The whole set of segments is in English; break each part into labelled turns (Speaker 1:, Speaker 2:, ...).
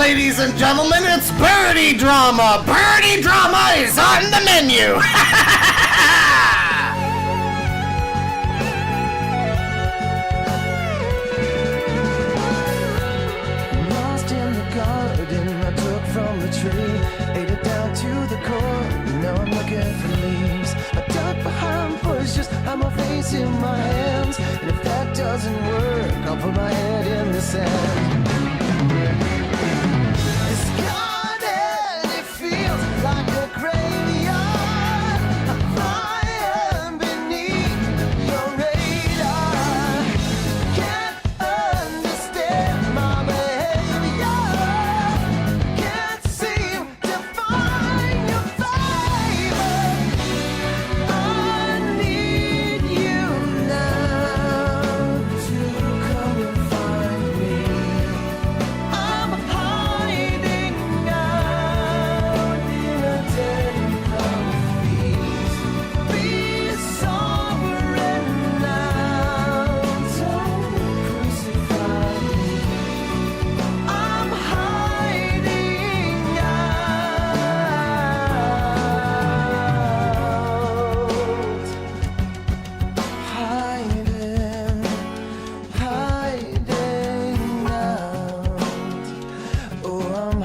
Speaker 1: Ladies and gentlemen, it's Birdie Drama! Birdie Drama is on the menu!
Speaker 2: I'm lost in the garden I took from the tree, ate it down to the core, now I'm looking for leaves. I duck behind bushes, hide my face in my hands, and if that doesn't work, I'll put my head in the sand. Like a graveyard, I'm flying beneath your radar. Can't understand my behavior. Can't seem to find your favor. I need you now to come and find me. I'm hiding out. Be sovereign now. Don't crucify me. I'm hiding out. Hiding out. Oh, I'm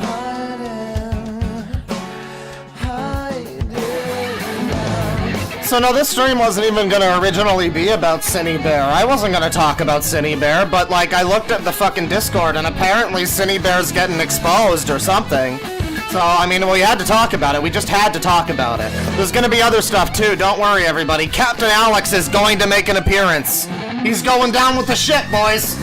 Speaker 1: So no, this stream wasn't even gonna originally be about Synni Bear. I wasn't gonna talk about Synni Bear, but like I looked at the fucking Discord and apparently Synni Bear's getting exposed or something So, I mean, we had to talk about it. We just had to talk about it. There's gonna be other stuff, too. Don't worry, everybody. Captain Alex is going to make an appearance. He's going down with the shit, boys.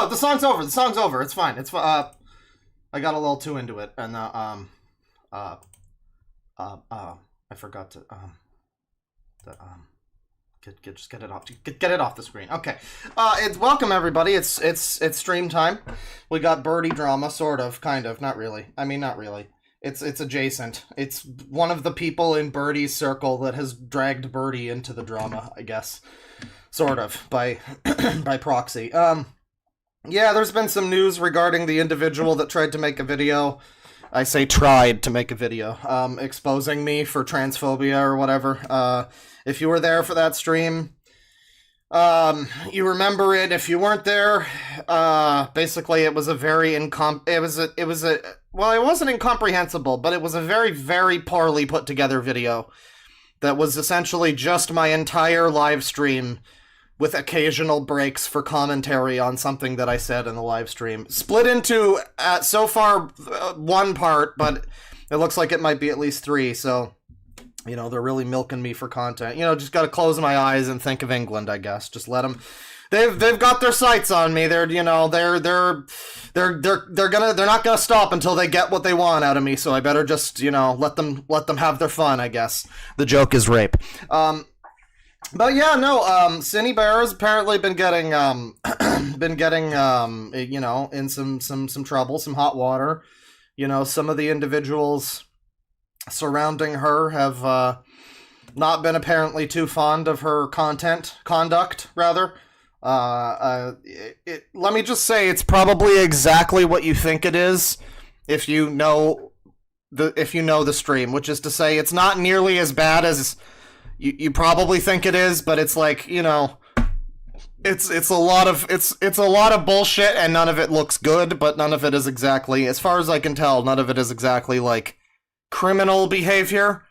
Speaker 1: The song's over. The song's over. It's fine. It's I got a little too into it, and I forgot to just get it off. Get it off the screen. Okay. It's welcome everybody. It's stream time. We got birdie drama, sort of, kind of, not really. I mean, not really. It's adjacent. It's one of the people in Birdie's circle that has dragged Birdie into the drama, I guess. Sort of, by by proxy. Yeah, there's been some news regarding the individual that tried to make a video. I say tried to make a video, exposing me for transphobia or whatever. If you were there for that stream, you remember it. If you weren't there, basically it was a very well, it wasn't incomprehensible, but it was a very, very poorly put together video that was essentially just my entire live stream with occasional breaks for commentary on something that I said in the live stream. Split into, so far, one part, but it looks like it might be at least three, so, you know, they're really milking me for content. You know, just gotta close my eyes and think of England, I guess. Just let them... They've got their sights on me. They're not gonna stop until they get what they want out of me, so I better just, you know, let them have their fun, I guess. The joke is rape. But yeah, no, Synni Bear has apparently been getting, you know, in some trouble, some hot water. You know, some of the individuals surrounding her have, not been apparently too fond of her conduct, rather. Let me just say, it's probably exactly what you think it is, if you know the stream, which is to say, it's not nearly as bad as you probably think it is, but it's like, you know, it's a lot of bullshit, and none of it looks good, but none of it is exactly, as far as I can tell, none of it is exactly like criminal behavior.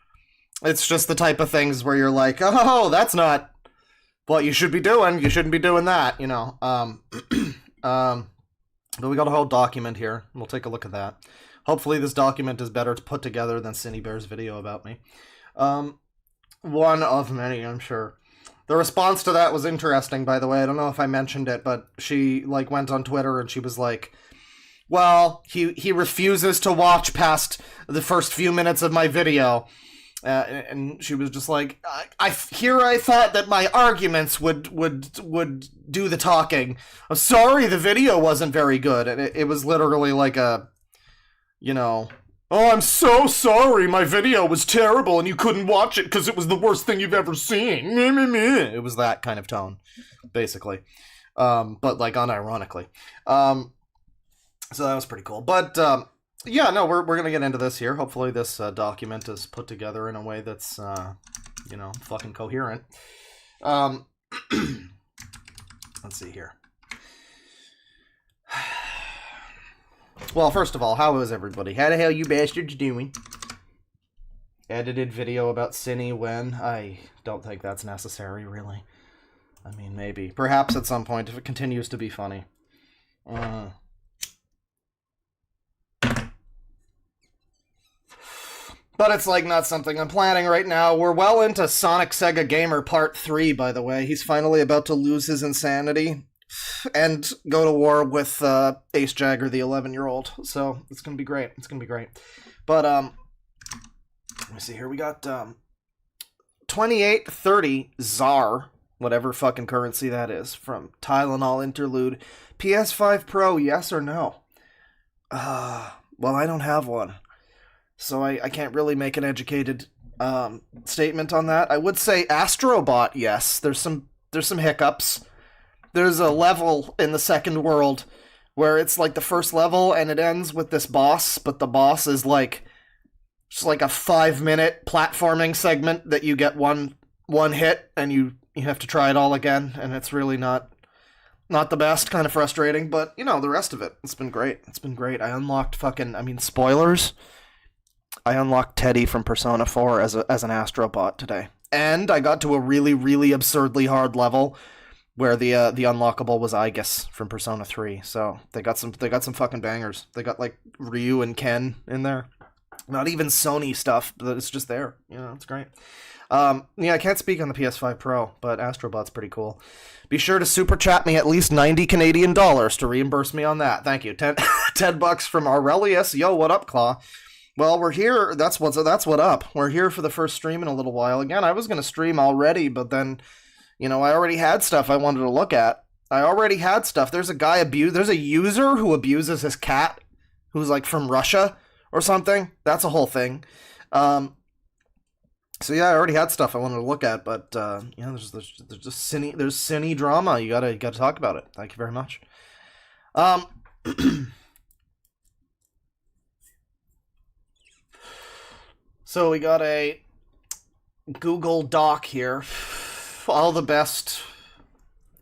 Speaker 1: It's just the type of things where you're like, oh, that's not what you should be doing. You shouldn't be doing that, you know. But we got a whole document here. We'll take a look at that. Hopefully this document is better put together than Synni Bear's video about me. One of many, I'm sure. The response to that was interesting, by the way. I don't know if I mentioned it, but she, like, went on Twitter and she was like, well, he refuses to watch past the first few minutes of my video. and she was just like, I thought that my arguments would do the talking. I'm sorry, the video wasn't very good. And it was literally like a, oh, I'm so sorry, my video was terrible and you couldn't watch it because it was the worst thing you've ever seen. It was that kind of tone, basically. But like unironically. So that was pretty cool. But yeah, no, we're gonna get into this here. Hopefully this document is put together in a way that's fucking coherent. Let's see here. Well, first of all, how is everybody? How the hell you bastards doing? Edited video about Synni when? I don't think that's necessary, really. I mean, maybe. Perhaps at some point if it continues to be funny. But it's like not something I'm planning right now. We're well into Sonic Sega Gamer Part 3, by the way. He's finally about to lose his insanity and go to war with Ace Jagger, the 11-year-old. So it's going to be great. It's going to be great. But, let me see here. We got 2830 ZAR, whatever fucking currency that is, from Tylenol Interlude. PS5 Pro, yes or no? Well, I don't have one. So I can't really make an educated statement on that. I would say Astrobot, yes. There's some hiccups. There's a level in the second world where it's like the first level and it ends with this boss, but the boss is like just like a 5-minute platforming segment that you get one hit and you have to try it all again, and it's really not the best, kind of frustrating, but the rest of it's been great. It's been great. I unlocked spoilers. I unlocked Teddy from Persona 4 as an Astrobot today. And I got to a really, really absurdly hard level where the unlockable was Aegis from Persona 3. So they got some fucking bangers. They got like Ryu and Ken in there. Not even Sony stuff, but it's just there. It's great. I can't speak on the PS5 Pro, but Astrobot's pretty cool. Be sure to super chat me at least 90 Canadian dollars to reimburse me on that. Thank you. 10 bucks from Aurelius. Yo, what up, Claw? Well, we're here. That's what up. We're here for the first stream in a little while. Again, I was going to stream already, but then, I already had stuff I wanted to look at. I already had stuff. There's a user who abuses his cat who's like from Russia or something. That's a whole thing. So yeah, I already had stuff I wanted to look at, but there's just Synni drama. You gotta talk about it. Thank you very much. So we got a Google Doc here. All the best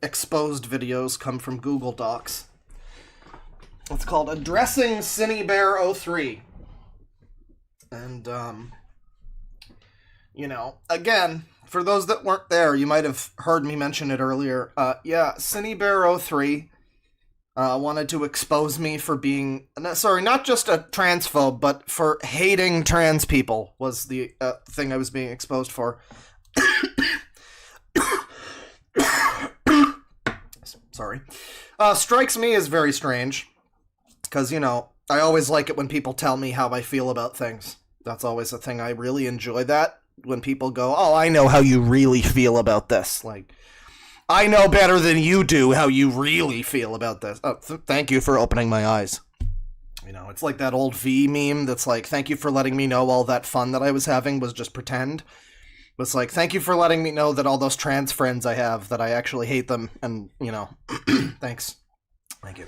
Speaker 1: exposed videos come from Google Docs. It's called Addressing Synni Bear 03. And, again, for those that weren't there, you might have heard me mention it earlier. Synni Bear 03 wanted to expose me for being, not just a transphobe, but for hating trans people was the thing I was being exposed for. Sorry. Strikes me as very strange, because, I always like it when people tell me how I feel about things. That's always a thing. I really enjoy that, when people go, oh, I know how you really feel about this. Like, I know better than you do how you really feel about this. Oh, thank you for opening my eyes. It's like that old V meme that's like, thank you for letting me know all that fun that I was having was just pretend. It's like, thank you for letting me know that all those trans friends I have, that I actually hate them, and, thanks. Thank you.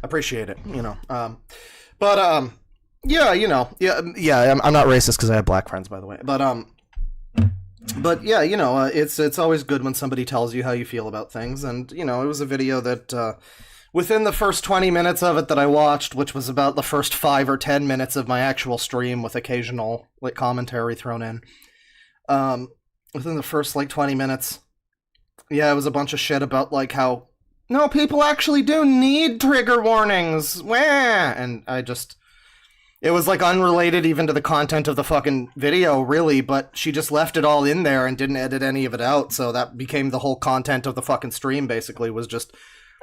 Speaker 1: Appreciate it, I'm not racist because I have black friends, by the way, But yeah, it's always good when somebody tells you how you feel about things, and, it was a video that, within the first 20 minutes of it that I watched, which was about the first 5 or 10 minutes of my actual stream with occasional, commentary thrown in, within the first, 20 minutes, it was a bunch of shit about, how, no, people actually do need trigger warnings, wah! And it was, unrelated even to the content of the fucking video, really, but she just left it all in there and didn't edit any of it out, so that became the whole content of the fucking stream, basically, was just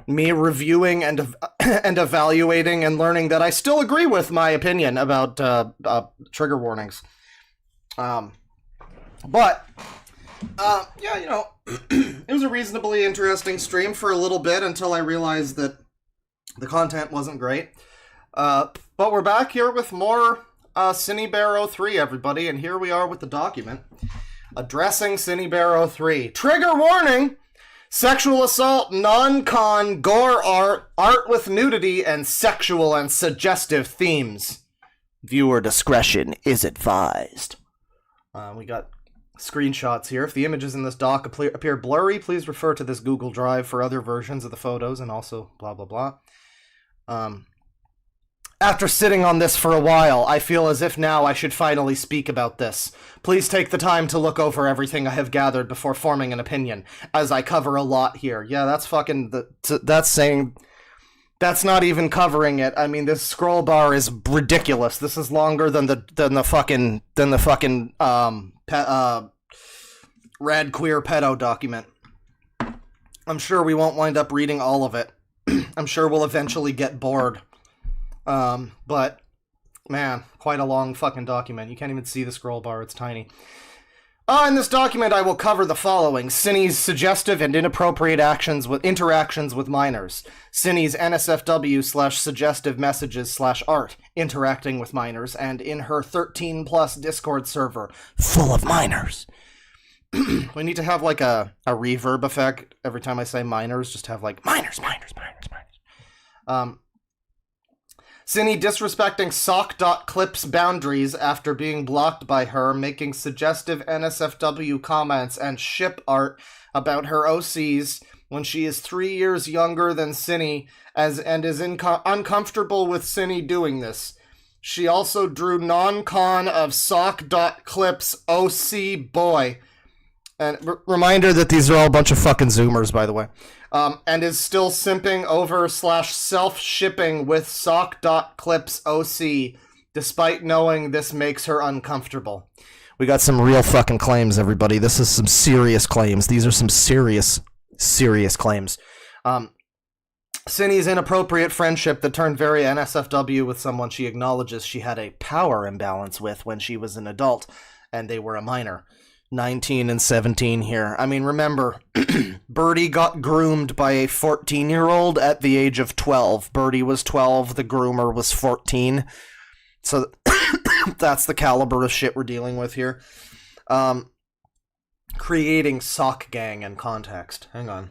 Speaker 1: me reviewing and evaluating and learning that I still agree with my opinion about trigger warnings. But, yeah, you know, it was a reasonably interesting stream for a little bit until I realized that the content wasn't great. But we're back here with more Synni Bear 03, everybody, and here we are with the document addressing Synni Bear 03. Trigger warning! Sexual assault, non-con, gore art, art with nudity, and sexual and suggestive themes. Viewer discretion is advised. We got screenshots here. If the images in this doc appear blurry, please refer to this Google Drive for other versions of the photos, and also blah blah blah. After sitting on this for a while, I feel as if now I should finally speak about this. Please take the time to look over everything I have gathered before forming an opinion, as I cover a lot here. Yeah, that's fucking... that's saying... That's not even covering it. I mean, this scroll bar is ridiculous. This is longer than the fucking rad queer pedo document. I'm sure we won't wind up reading all of it. I'm sure we'll eventually get bored. But, man, quite a long fucking document. You can't even see the scroll bar, it's tiny. In this document, I will cover the following. Synni's suggestive and inappropriate interactions with minors. Synni's NSFW/suggestive messages/art interacting with minors, and in her 13+ Discord server full of minors. We need to have, like, a reverb effect every time I say minors. Just have, like, minors. Synni disrespecting sock.clip's boundaries after being blocked by her, making suggestive NSFW comments and ship art about her OCs when she is 3 years younger than Synni and is uncomfortable with Synni doing this. She also drew non-con of sock.clip's OC boy. And reminder that these are all a bunch of fucking Zoomers, by the way. And is still simping over / self-shipping with sock.clip's OC, despite knowing this makes her uncomfortable. We got some real fucking claims, everybody. This is some serious claims. These are some serious claims. Synni's inappropriate friendship that turned very NSFW with someone she acknowledges she had a power imbalance with when she was an adult, and they were a minor. 19 and 17 here. I mean, remember, Birdie got groomed by a 14-year-old at the age of 12. Birdie was 12, the groomer was 14. So that's the caliber of shit we're dealing with here. Creating sock gang in context. Hang on.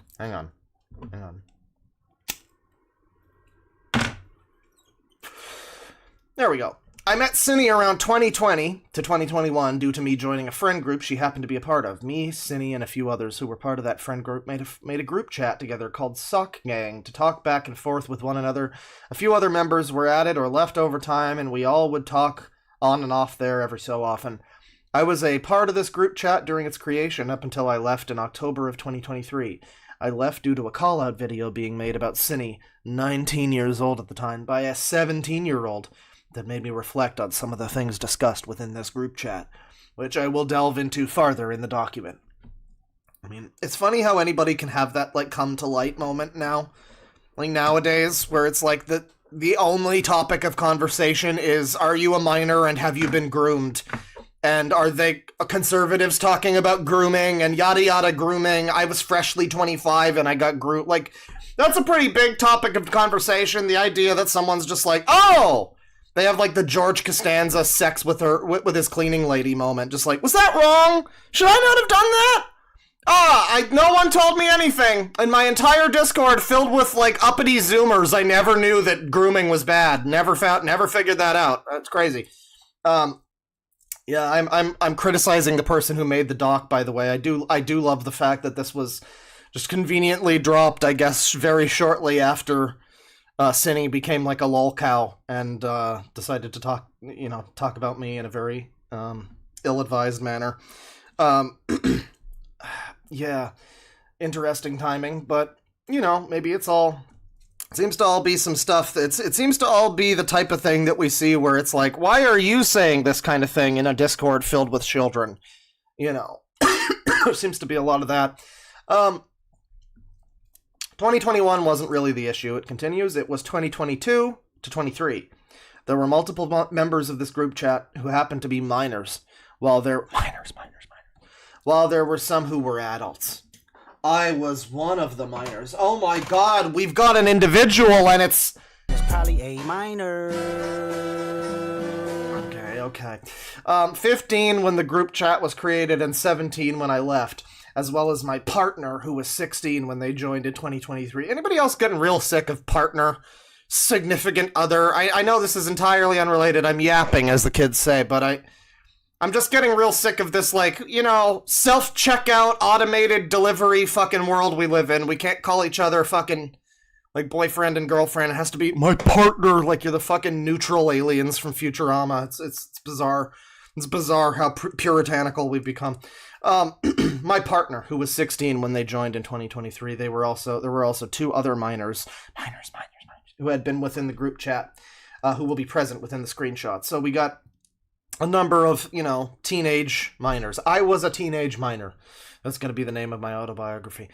Speaker 1: There we go. I met Synni around 2020 to 2021 due to me joining a friend group she happened to be a part of. Me, Synni, and a few others who were part of that friend group made a group chat together called Sock Gang to talk back and forth with one another. A few other members were added or left over time, and we all would talk on and off there every so often. I was a part of this group chat during its creation up until I left in October of 2023. I left due to a call-out video being made about Synni, 19 years old at the time, by a 17-year-old. That made me reflect on some of the things discussed within this group chat, which I will delve into farther in the document. I mean, it's funny how anybody can have that, like, come to light moment now. Like, nowadays, where it's like the only topic of conversation is, are you a minor and have you been groomed? And are they conservatives talking about grooming and yada yada grooming? I was freshly 25 and I got groomed. Like, that's a pretty big topic of conversation. The idea that someone's just like, oh! They have, like, the George Costanza sex with his cleaning lady moment. Just like, was that wrong? Should I not have done that? No one told me anything. In my entire Discord filled with, like, uppity Zoomers, I never knew that grooming was bad. Never figured that out. That's crazy. Yeah, I'm criticizing the person who made the doc, by the way. I do love the fact that this was just conveniently dropped, I guess, very shortly after Synni became like a lolcow and decided to talk about me in a very ill-advised manner. Yeah, interesting timing, but maybe it seems to all be some stuff it seems to all be the type of thing that we see where it's like, why are you saying this kind of thing in a Discord filled with children? There seems to be a lot of that. 2021 wasn't really the issue. It continues. It was 2022 to 23. There were multiple members of this group chat who happened to be minors. While while there were some who were adults. I was one of the minors. Oh my god, we've got an individual and it's
Speaker 3: probably a minor.
Speaker 1: Okay. 15 when the group chat was created and 17 when I left, as well as my partner who was 16 when they joined in 2023. Anybody else getting real sick of partner, significant other? I know this is entirely unrelated. I'm yapping, as the kids say, but I'm just getting real sick of this, like, you know, self-checkout, automated delivery fucking world we live in. We can't call each other fucking, like, boyfriend and girlfriend. It has to be my partner, like you're the fucking neutral aliens from Futurama. It's bizarre. It's bizarre how puritanical we've become. My partner, who was 16 when they joined in 2023, there were also two other minors, who had been within the group chat, who will be present within the screenshot. So we got a number of, you know, teenage minors. I was a teenage minor. That's going to be the name of my autobiography.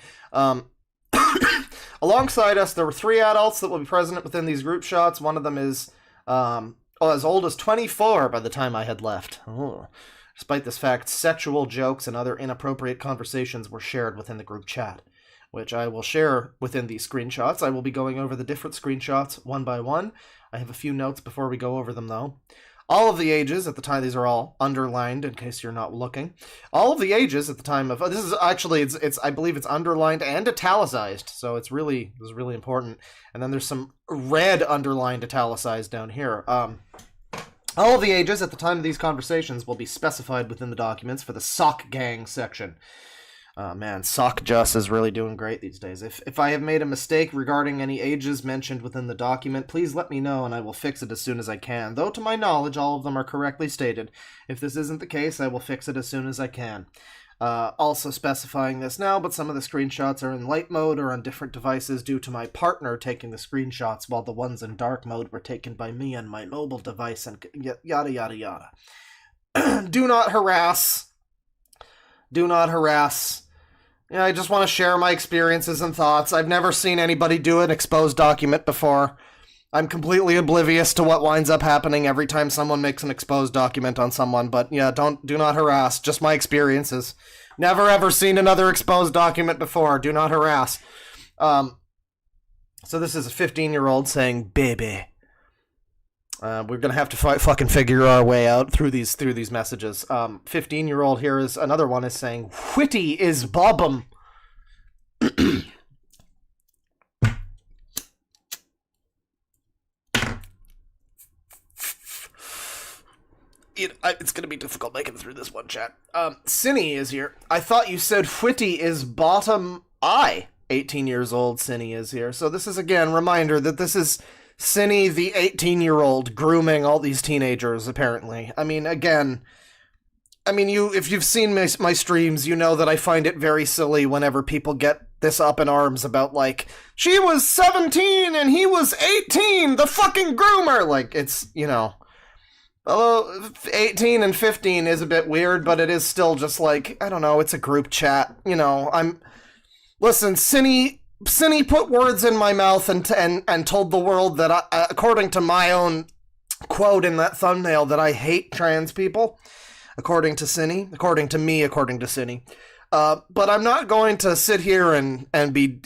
Speaker 1: Alongside us, there were 3 adults that will be present within these group shots. One of them is as old as 24 by the time I had left. Oh. Despite this fact, sexual jokes and other inappropriate conversations were shared within the group chat, which I will share within these screenshots. I will be going over the different screenshots one by one. I have a few notes before we go over them, though. All of the ages at the time, these are all underlined in case you're not looking. All of the ages at the time of, this is actually, it's I believe it's underlined and italicized, so this is really important. And then there's some red underlined italicized down here. All of the ages at the time of these conversations will be specified within the documents for the Sock Gang section. Man, Sock Just is really doing great these days. If I have made a mistake regarding any ages mentioned within the document, please let me know and I will fix it as soon as I can. Though to my knowledge, all of them are correctly stated. If this isn't the case, I will fix it as soon as I can. Also specifying this now, but some of the screenshots are in light mode or on different devices due to my partner taking the screenshots, while the ones in dark mode were taken by me on my mobile device, and yada yada yada. Do not harass. Do not harass. Yeah, I just want to share my experiences and thoughts. I've never seen anybody do an exposed document before. I'm completely oblivious to what winds up happening every time someone makes an exposed document on someone, but yeah, do not harass. Just my experiences. Never ever seen another exposed document before. Do not harass. So this is a 15-year-old saying, baby. We're gonna have to fucking figure our way out through these messages. 15-year-old here is another one is saying, Whitty is bobbum. It's gonna be difficult making it through this one, chat. Synni is here. I thought you said Whitty is bottom eye. 18 years old, Synni is here. So this is, again, reminder that this is Synni, the 18-year-old, grooming all these teenagers, apparently. I mean, again, if you've seen my streams, you know that I find it very silly whenever people get this up in arms about, like, she was 17 and he was 18, the fucking groomer! Like, it's, you know, although 18 and 15 is a bit weird, but it is still just like, I don't know, it's a group chat, you know, listen, Synni put words in my mouth and told the world that, according to my own quote in that thumbnail, that I hate trans people, according to Synni, according to Synni. But I'm not going to sit here and be,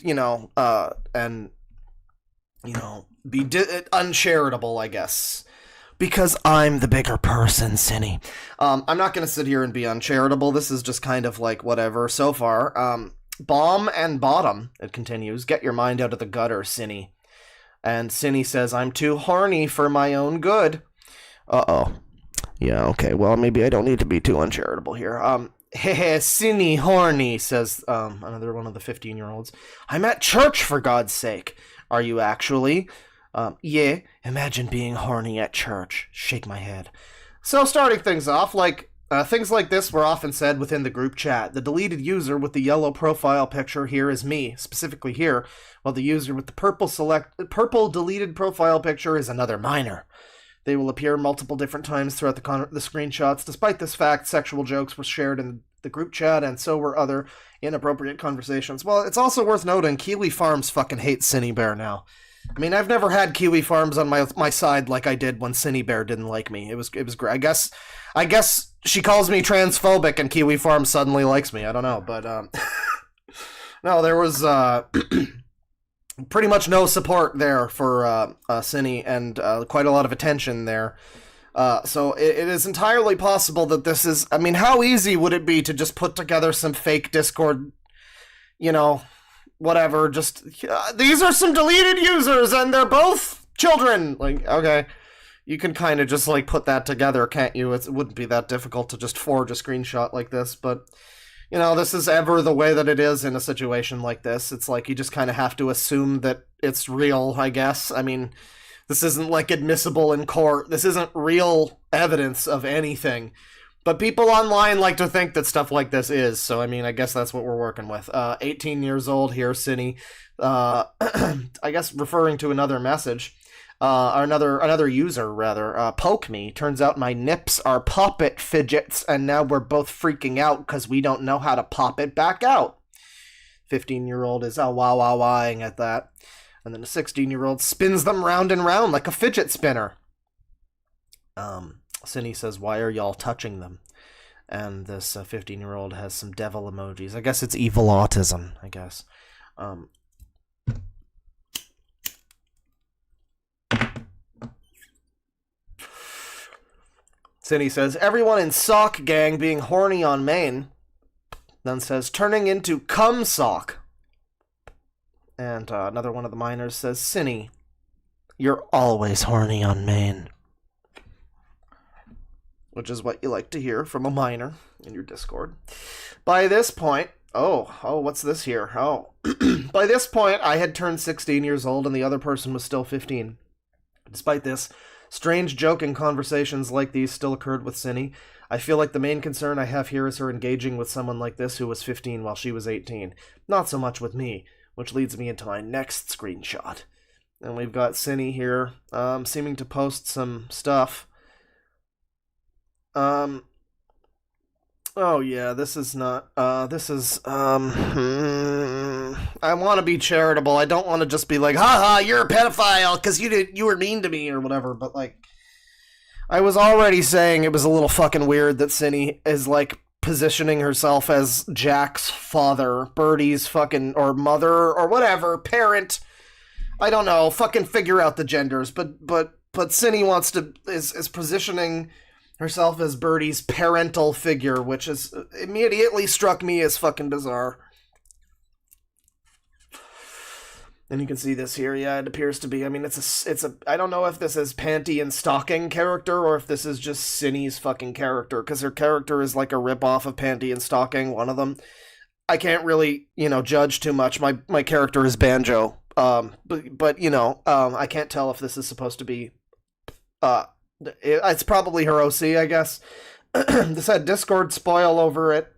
Speaker 1: be uncharitable, I guess. Because I'm the bigger person, Synni. I'm not going to sit here and be uncharitable. This is just kind of like whatever so far. Bomb and bottom, it continues. Get your mind out of the gutter, Synni. And Synni says, I'm too horny for my own good. Uh-oh. Yeah, okay, well, maybe I don't need to be too uncharitable here. Hehe, Synni horny, says another one of the 15-year-olds. I'm at church, for God's sake. Are you actually? Yeah, imagine being horny at church. Shake my head. So, starting things off, things like this were often said within the group chat. The deleted user with the yellow profile picture here is me, specifically here, while the user with the purple deleted profile picture is another minor. They will appear multiple different times throughout the screenshots. Despite this fact, sexual jokes were shared in the group chat, and so were other inappropriate conversations. Well, it's also worth noting, Kiwi Farms fucking hates Synni Bear now. I mean, I've never had Kiwi Farms on my side like I did when Synni Bear didn't like me. It was great. I guess she calls me transphobic and Kiwi Farm suddenly likes me. I don't know, but no, there was pretty much no support there for Synni, and quite a lot of attention there. So it is entirely possible that this is... I mean, how easy would it be to just put together some fake Discord, whatever, just... these are some deleted users, and they're both children! Like, okay. You can kind of just, put that together, can't you? It wouldn't be that difficult to just forge a screenshot like this, but... this is ever the way that it is in a situation like this. It's like you just kind of have to assume that it's real, I guess. I mean, this isn't, admissible in court. This isn't real evidence of anything. But people online like to think that stuff like this is, so, I mean, I guess that's what we're working with. 18 years old here, Synni. I guess referring to another message. Or another user, rather, poke me. Turns out my nips are pop-it fidgets, and now we're both freaking out because we don't know how to pop it back out. 15-year-old is wow-wow-wowing at that. And then a 16-year-old spins them round and round like a fidget spinner. Synni says, why are y'all touching them? And this 15-year-old has some devil emojis. I guess it's evil autism, I guess. Synni says, everyone in Sock Gang being horny on main. Then says, turning into cum sock. And another one of the minors says, Synni, you're always horny on main. Which is what you like to hear from a minor in your Discord. By this point, what's this here? By this point, I had turned 16 years old and the other person was still 15. Despite this, strange joking conversations like these still occurred with Synni. I feel like the main concern I have here is her engaging with someone like this who was 15 while she was 18. Not so much with me, which leads me into my next screenshot. And we've got Synni here, seeming to post some stuff. Oh yeah, this is not, I want to be charitable. I don't want to just be like, haha, you're a pedophile because you were mean to me or whatever, but I was already saying it was a little fucking weird that Synni is positioning herself as Jack's father, Birdie's fucking, or mother, or whatever, parent. I don't know, fucking figure out the genders, but Synni is positioning herself as Birdie's parental figure, which is immediately struck me as fucking bizarre. And you can see this here. Yeah, it appears to be. I mean, it's a. I don't know if this is panty and stocking character or if this is just Synni's fucking character, because her character is like a ripoff of Panty and Stocking, one of them. I can't really, judge too much. My character is Banjo. But I can't tell if this is supposed to be. It's probably her OC, I guess. This had Discord spoiler over it,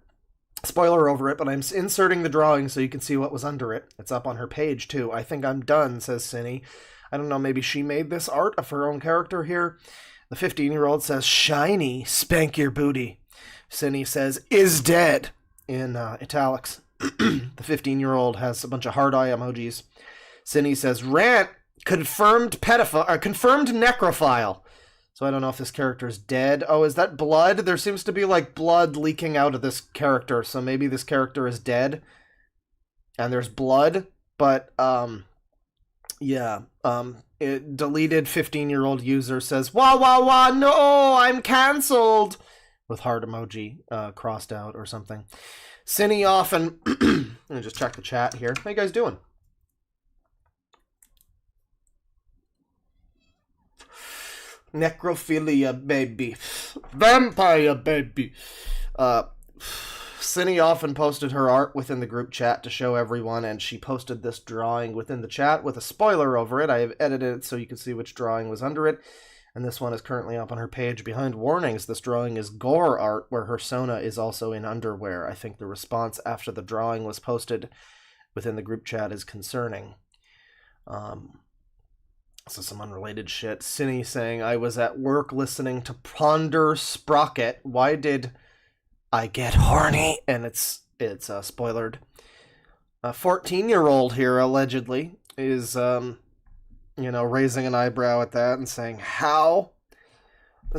Speaker 1: but I'm inserting the drawing so you can see what was under it. It's up on her page, too. I think I'm done, says Synni. I don't know, maybe she made this art of her own character here. The 15-year-old says, shiny, spank your booty. Synni says, is dead, in italics. The 15-year-old has a bunch of hard eye emojis. Synni says, rant, confirmed necrophile. So I don't know if this character is dead. Oh, is that blood? There seems to be, blood leaking out of this character, so maybe this character is dead. And there's blood, but, it deleted 15-year-old user says, wah, wah, wah, no, I'm cancelled! With heart emoji, crossed out or something. Synni often... Let me just check the chat here. How you guys doing? Necrophilia, baby. Vampire, baby. Synni often posted her art within the group chat to show everyone, and she posted this drawing within the chat with a spoiler over it. I have edited it so you can see which drawing was under it, and this one is currently up on her page. Behind warnings, this drawing is gore art, where her Sona is also in underwear. I think the response after the drawing was posted within the group chat is concerning. So some unrelated shit. Synni saying, I was at work listening to Ponder Sprocket. Why did I get horny? And it's spoilered. A 14-year-old here, allegedly, is, raising an eyebrow at that and saying, how?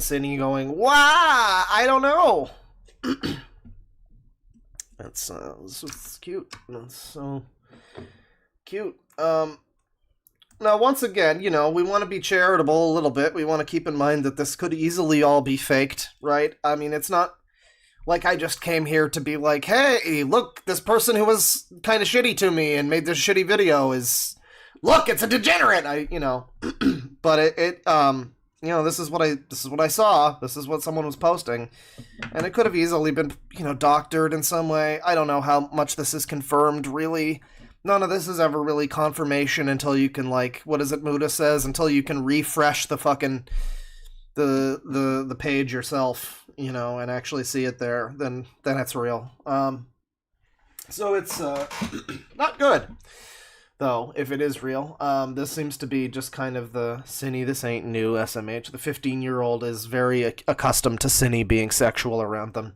Speaker 1: Synni going, "Wow, I don't know." That's it's cute. That's so cute. Now, once again, you know, we want to be charitable a little bit. We want to keep in mind that this could easily all be faked, right? I mean, it's not like I just came here to be like, hey, look, this person who was kind of shitty to me and made this shitty video is, look, it's a degenerate. But you know, this is what I saw. This is what someone was posting, and it could have easily been, you know, doctored in some way. I don't know how much this is confirmed, really. None of this is ever really confirmation until you can, like, what is it Muda says? Until you can refresh the fucking the page yourself, you know, and actually see it there. Then it's real. So it's not good, though, if it is real. This seems to be just kind of the Synni, this ain't new SMH. The 15-year-old is very accustomed to Synni being sexual around them.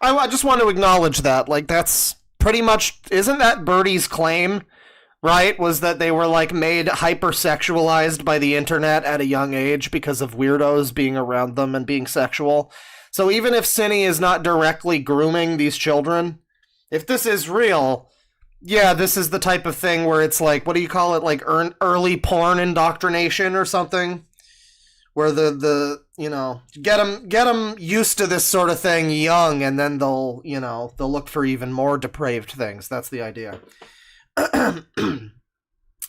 Speaker 1: I just want to acknowledge that. Like, that's pretty much, isn't that Birdie's claim, right? Was that they were, like, made hypersexualized by the internet at a young age because of weirdos being around them and being sexual. So even if Synni is not directly grooming these children, if this is real, yeah, this is the type of thing where it's like, what do you call it? Like early porn indoctrination or something? Where the you know, get them used to this sort of thing young, and then they'll look for even more depraved things. That's the idea.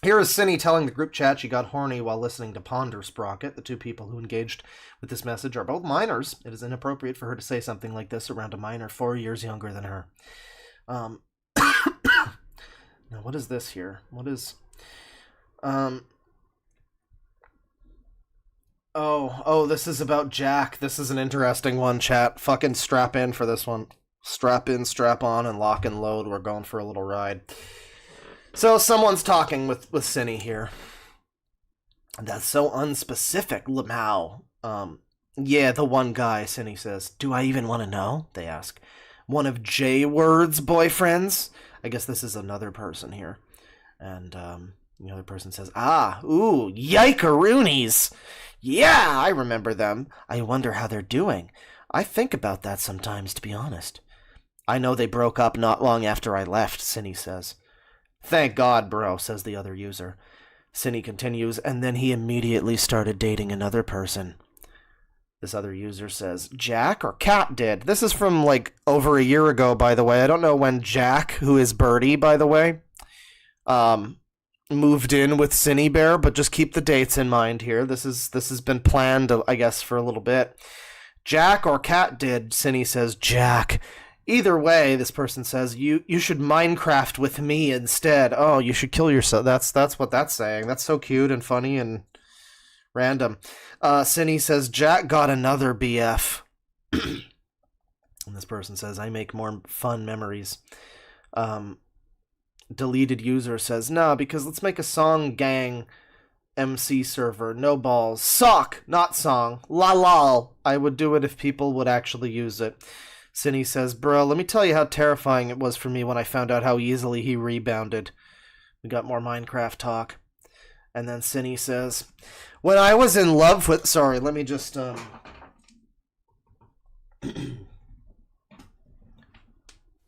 Speaker 1: Here is Synni telling the group chat she got horny while listening to Ponder Sprocket. The two people who engaged with this message are both minors. It is inappropriate for her to say something like this around a minor 4 years younger than her. Now, what is this here? What is... Oh, this is about Jack. This is an interesting one, chat. Fucking strap in for this one. Strap in, strap on, and lock and load. We're going for a little ride. So, someone's talking with Synni here. That's so unspecific, Lamau. Yeah, the one guy, Synni says. Do I even want to know? They ask. One of J-Word's boyfriends? I guess this is another person here. And, the other person says, yikeroonies! Yeah, I remember them. I wonder how they're doing. I think about that sometimes, to be honest. I know they broke up not long after I left, Synni says. Thank God, bro, says the other user. Synni continues, and then he immediately started dating another person. This other user says, Jack or Cat did? This is from, like, over a year ago, by the way. I don't know when Jack, who is Birdie, by the way, moved in with Synni Bear, but just keep the dates in mind here. This has been planned, I guess, for a little bit. Jack or Cat did? Synni says, Jack. Either way, this person says, you should Minecraft with me instead. Oh, you should kill yourself. That's what that's saying. That's so cute and funny and random. Synni says, Jack got another BF. And this person says, I make more fun memories. Deleted user says, nah, because let's make a song gang MC server. No balls. Sock, not song. La lol. I would do it if people would actually use it. Synni says, bro, let me tell you how terrifying it was for me when I found out how easily he rebounded. We got more Minecraft talk. And then Synni says, when I was in love with... Sorry, let me just...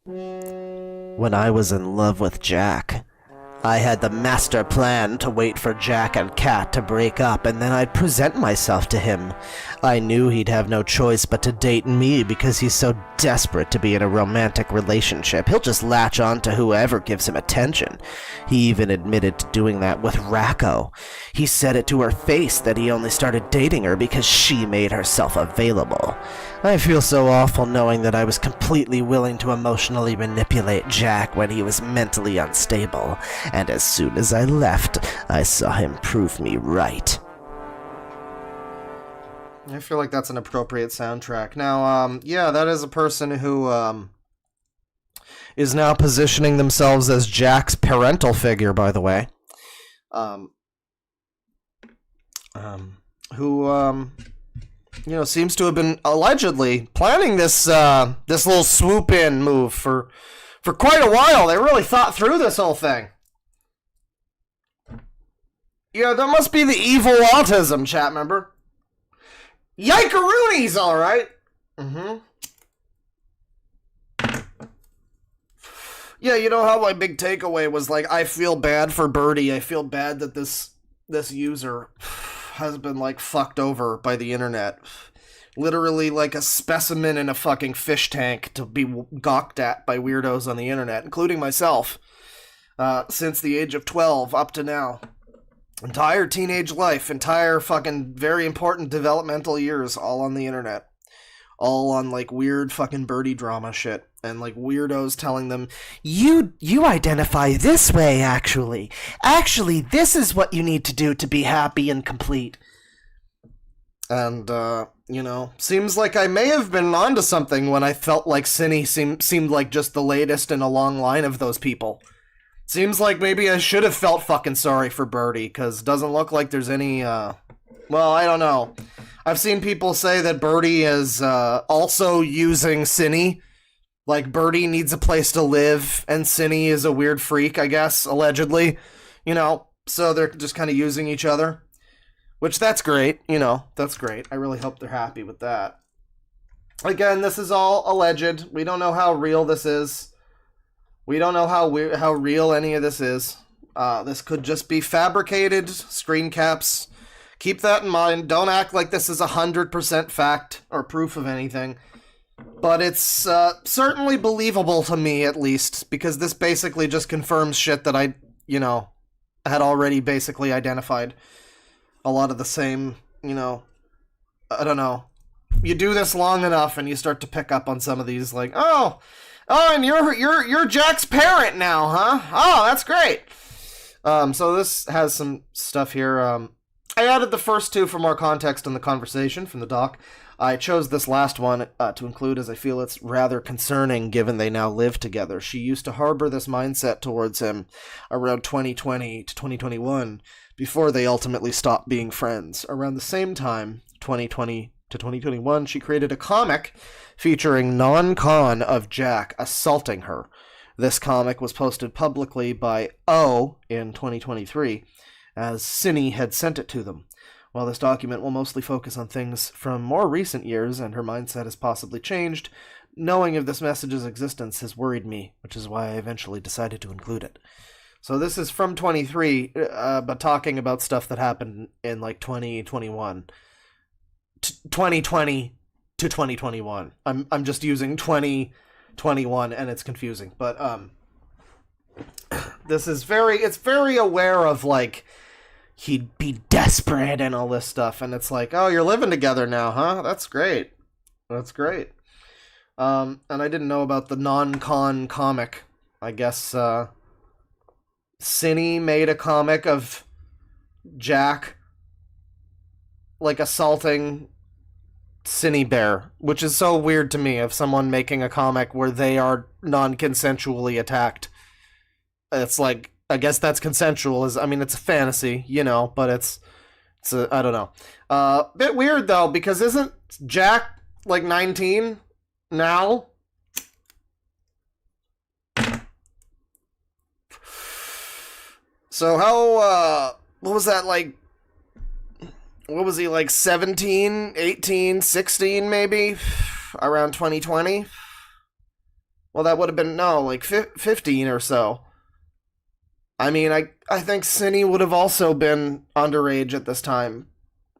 Speaker 1: When I was in love with Jack, I had the master plan to wait for Jack and Cat to break up, and then I'd present myself to him. I knew he'd have no choice but to date me because he's so desperate to be in a romantic relationship. He'll just latch on to whoever gives him attention. He even admitted to doing that with Racco. He said it to her face that he only started dating her because she made herself available. I feel so awful knowing that I was completely willing to emotionally manipulate Jack when he was mentally unstable, and as soon as I left, I saw him prove me right. I feel like that's an appropriate soundtrack. Now, yeah, that is a person who, is now positioning themselves as Jack's parental figure, by the way. Who, seems to have been allegedly planning this little swoop-in move for quite a while. They really thought through this whole thing. Yeah, that must be the evil autism, chat member. Yikeroonies, alright. Mm-hmm. Yeah, you know how my big takeaway was like, I feel bad for Birdie. I feel bad that this user has been like fucked over by the internet. Literally like a specimen in a fucking fish tank to be gawked at by weirdos on the internet, including myself, since the age of 12 up to now. Entire teenage life, entire fucking very important developmental years, all on the internet. All on like weird fucking birdie drama shit. And like weirdos telling them, you identify this way, actually. Actually, this is what you need to do to be happy and complete. And, you know, seems like I may have been onto something when I felt like Synni seemed like just the latest in a long line of those people. Seems like maybe I should have felt fucking sorry for Birdie, because it doesn't look like there's any, well, I don't know. I've seen people say that Birdie is, also using Synni. Like, Birdie needs a place to live, and Synni is a weird freak, I guess, allegedly. You know, so they're just kind of using each other. Which, that's great, you know, that's great. I really hope they're happy with that. Again, this is all alleged. We don't know how real this is. We don't know how real any of this is. This could just be fabricated screen caps. Keep that in mind. Don't act like this is 100% fact or proof of anything. But it's certainly believable to me, at least, because this basically just confirms shit that I, you know, had already basically identified. A lot of the same, you know, I don't know. You do this long enough and you start to pick up on some of these, like, oh, and you're Jack's parent now, huh? Oh, that's great. So this has some stuff here. I added the first two for more context in the conversation from the doc. I chose this last one to include as I feel it's rather concerning given they now live together. She used to harbor this mindset towards him around 2020 to 2021 before they ultimately stopped being friends. Around the same time, 2020 to 2021, she created a comic featuring non-con of Jack assaulting her. This comic was posted publicly by O in 2023 as Synni had sent it to them. While this document will mostly focus on things from more recent years and her mindset has possibly changed, knowing of this message's existence has worried me, which is why I eventually decided to include it. So this is from 23, but talking about stuff that happened in like 2021. 2020 to 2021. I'm just using 2021 and it's confusing. But this is it's very aware of like he'd be desperate and all this stuff, and it's like, oh, you're living together now, huh? That's great. That's great. And I didn't know about the non-con comic. I guess Synni made a comic of Jack like assaulting Synni Bear, which is so weird to me of someone making a comic where they are non-consensually attacked. It's like, I guess that's consensual. I mean, it's a fantasy, you know, but it's I don't know. Bit weird though, because isn't Jack like 19 now? So how, what was that like? What was he, like 17, 18, 16 maybe? Around 2020? Well, that would have been, no, like 15 or so. I mean, I think Synni would have also been underage at this time.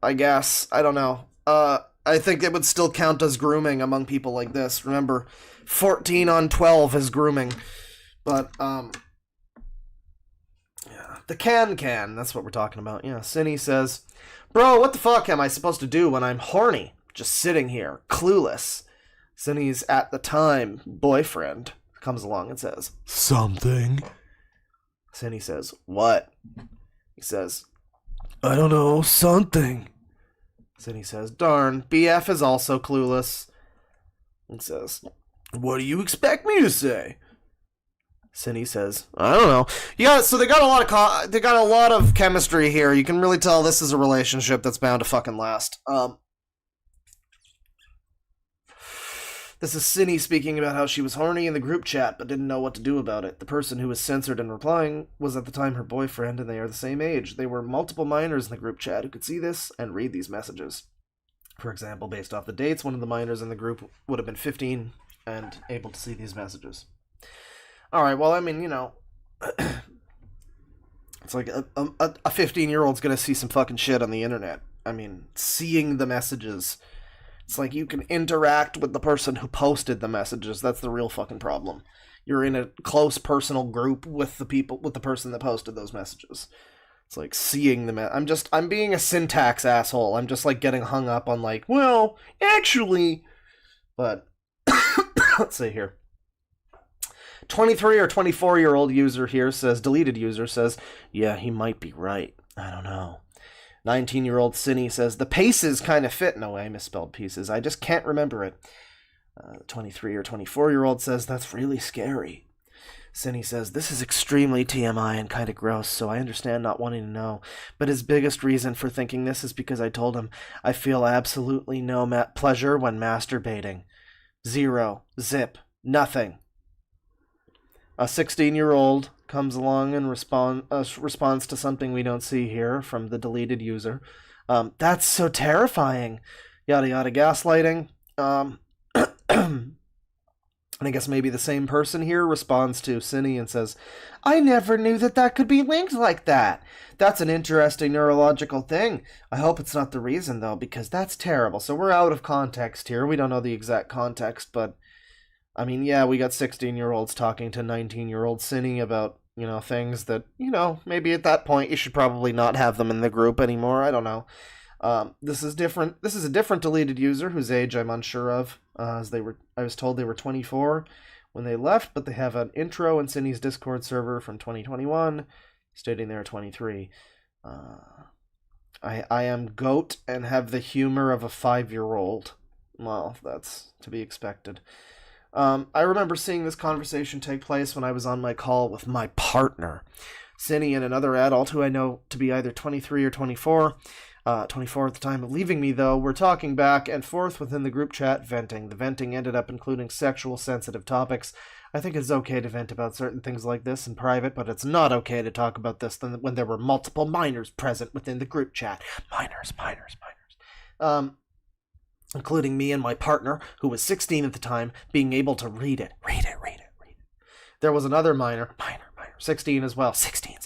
Speaker 1: I guess. I don't know. I think it would still count as grooming among people like this. Remember, 14 on 12 is grooming. But, yeah. The can, that's what we're talking about. Yeah, Synni says, bro, what the fuck am I supposed to do when I'm horny? Just sitting here, clueless. Synni's at the time boyfriend comes along and says, something. Synni says, what? He says, I don't know, something. Synni says, darn, BF is also clueless. And says, what do you expect me to say? Synni says, I don't know. Yeah, so they got a lot of chemistry here. You can really tell this is a relationship that's bound to fucking last. This is Synni speaking about how she was horny in the group chat but didn't know what to do about it. The person who was censored in replying was at the time her boyfriend, and they are the same age. There were multiple minors in the group chat who could see this and read these messages.
Speaker 4: For example, based off the dates, one of the minors in the group would have been 15 and able to see these messages. Alright, well, I mean, you know, it's like a 15-year-old's gonna see some fucking shit on the internet. I mean, seeing the messages. It's like you can interact with the person who posted the messages. That's the real fucking problem. You're in a close personal group with the person that posted those messages. It's like seeing them. I'm being a syntax asshole. I'm just like getting hung up on like, well, actually, but let's see here. 23 or 24-year-old user here says, deleted user says, yeah, he might be right. I don't know. 19-year-old Synni says, the paces kind of fit in a way, misspelled pieces. I just can't remember it. 23 or 24-year-old says, that's really scary. Synni says, this is extremely TMI and kind of gross, so I understand not wanting to know. But his biggest reason for thinking this is because I told him I feel absolutely no pleasure when masturbating. Zero. Zip. Nothing. A 16-year-old comes along and responds to something we don't see here from the deleted user. That's so terrifying. Yada yada gaslighting. And I guess maybe the same person here responds to Synni and says, I never knew that could be linked like that. That's an interesting neurological thing. I hope it's not the reason, though, because that's terrible. So we're out of context here. We don't know the exact context, but I mean, yeah, we got 16-year-olds talking to 19-year-old Synni about, you know, things that, you know, maybe at that point you should probably not have them in the group anymore. I don't know. This is different. This is a different deleted user whose age I'm unsure of. I was told they were 24 when they left, but they have an intro in Synni's Discord server from 2021 stating they are 23. I am goat and have the humor of a 5-year-old. Well, that's to be expected. I remember seeing this conversation take place when I was on my call with my partner, Synni, and another adult who I know to be either 23 or 24. 24 at the time of leaving me, though. We're talking back and forth within the group chat, venting. The venting ended up including sexual sensitive topics. I think it's okay to vent about certain things like this in private, but it's not okay to talk about this when there were multiple minors present within the group chat. Minors. Including me and my partner, who was 16 at the time, being able to read it. There was another minor, 16 as well, 16.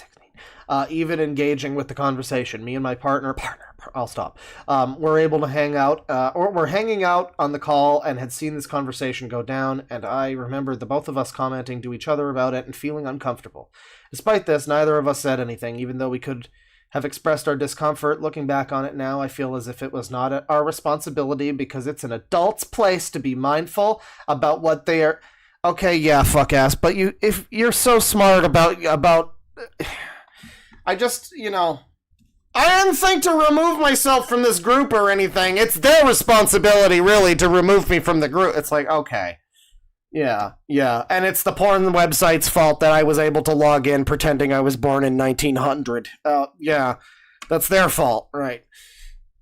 Speaker 4: Even engaging with the conversation. Me and my partner, I'll stop. We're able to hang out, or we're hanging out on the call and had seen this conversation go down, and I remember the both of us commenting to each other about it and feeling uncomfortable. Despite this, neither of us said anything, even though we could have expressed our discomfort. Looking back on it now, I feel as if it was not our responsibility because it's an adult's place to be mindful about what they are. Okay, yeah, fuck ass, but if you're so smart about I just, you know, I didn't think to remove myself from this group or anything. It's their responsibility, really, to remove me from the group. It's like, okay. Yeah. And it's the porn website's fault that I was able to log in pretending I was born in 1900. Yeah. That's their fault, right.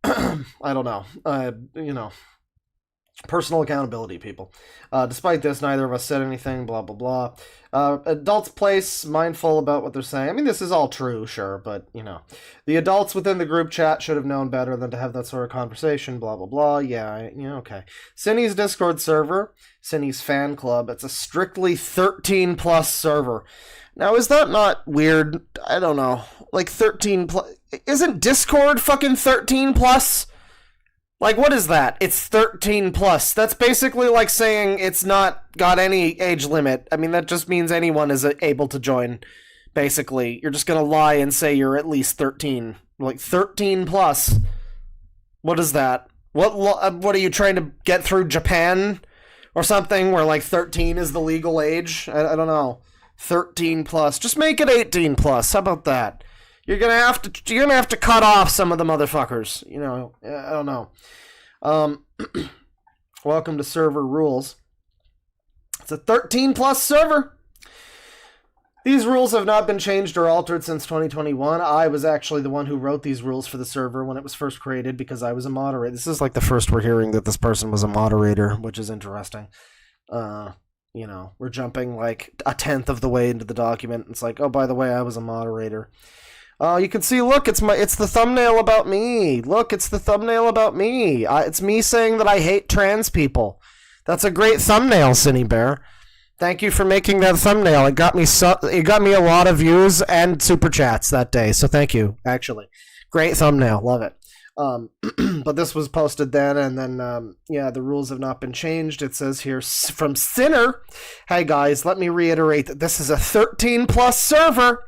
Speaker 4: I don't know. You know. Personal accountability, people. Despite this, neither of us said anything, blah, blah, blah. Adults place, mindful about what they're saying. I mean, this is all true, sure, but, you know. The adults within the group chat should have known better than to have that sort of conversation, blah, blah, blah. Yeah, okay. Synni's Discord server, Synni's fan club, it's a strictly 13+ server. Now, is that not weird? I don't know. Like, 13+... Isn't Discord fucking 13+? Like, what is that? It's 13+. That's basically like saying it's not got any age limit. I mean, that just means anyone is able to join, basically. You're just gonna lie and say you're at least 13. Like, 13+. What is that? What are you trying to get through Japan? Or something where, like, 13 is the legal age? I don't know. 13+. Just make it 18+. How about that? You're gonna have to cut off some of the motherfuckers. You know, I don't know. Welcome to server rules. It's a 13+ server. These rules have not been changed or altered since 2021. I was actually the one who wrote these rules for the server when it was first created because I was a moderator. This is like the first we're hearing that this person was a moderator, which is interesting. You know, we're jumping like a tenth of the way into the document. It's like, oh, by the way, I was a moderator. You can see, look, it's the thumbnail about me. Look, it's the thumbnail about me. It's me saying that I hate trans people. That's a great thumbnail, Synni Bear. Thank you for making that thumbnail. It got me a lot of views and super chats that day. So thank you, actually. Great thumbnail. Love it. But this was posted then, and then, yeah, the rules have not been changed. It says here from Sinner, hey guys, let me reiterate that this is a 13+ server.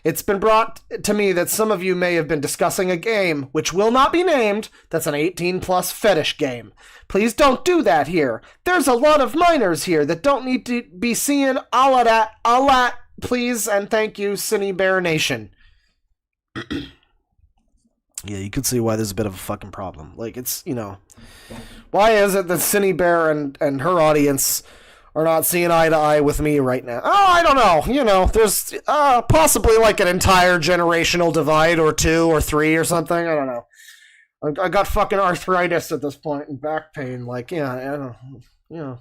Speaker 4: It's been brought to me that some of you may have been discussing a game, which will not be named, that's an 18+ fetish game. Please don't do that here. There's a lot of minors here that don't need to be seeing all of that. All that, please, and thank you, Synni Bear Nation. Yeah, you can see why there's a bit of a fucking problem. Like, it's, you know, why is it that Synni Bear and her audience are not seeing eye to eye with me right now? Oh, I don't know. You know, there's possibly like an entire generational divide or 2 or 3 or something. I don't know. I got fucking arthritis at this point and back pain. Like, yeah, I don't know. You know.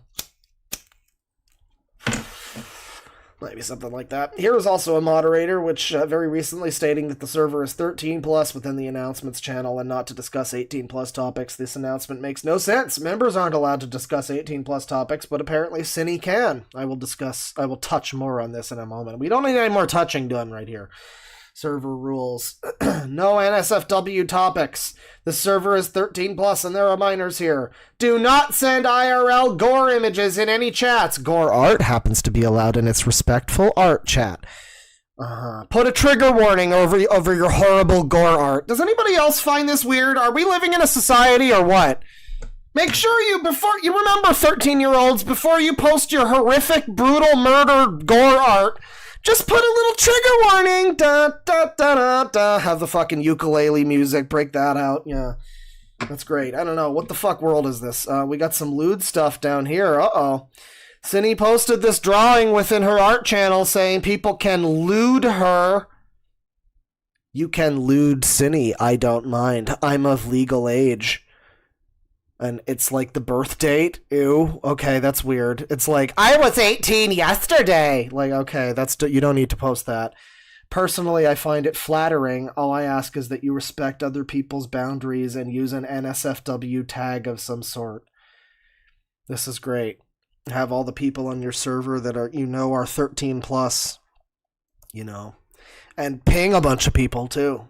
Speaker 4: Maybe something like that. Here is also a moderator, which very recently stating that the server is 13+ within the announcements channel and not to discuss 18+ topics. This announcement makes no sense. Members aren't allowed to discuss 18+ topics, but apparently Synni can. I will touch more on this in a moment. We don't need any more touching done right here. Server rules. No NSFW topics. The server is 13+ and there are minors here. Do not send IRL gore images in any chats. Gore art happens to be allowed in its respectful art chat. Put a trigger warning over your horrible gore art. Does anybody else find this weird? Are we living in a society or what? Make sure before you remember 13-year-olds, before you post your horrific, brutal murder gore art, just put a little trigger warning. Da, da, da, da, da. Have the fucking ukulele music. Break that out. Yeah. That's great. I don't know. What the fuck world is this? We got some lewd stuff down here. Uh-oh. Synni posted this drawing within her art channel saying people can lewd her. You can lewd Synni. I don't mind. I'm of legal age. And it's like the birth date. Ew. Okay, that's weird. It's like, I was 18 yesterday. Like, okay, you don't need to post that. Personally, I find it flattering. All I ask is that you respect other people's boundaries and use an NSFW tag of some sort. This is great. Have all the people on your server that are 13+, you know, and ping a bunch of people too.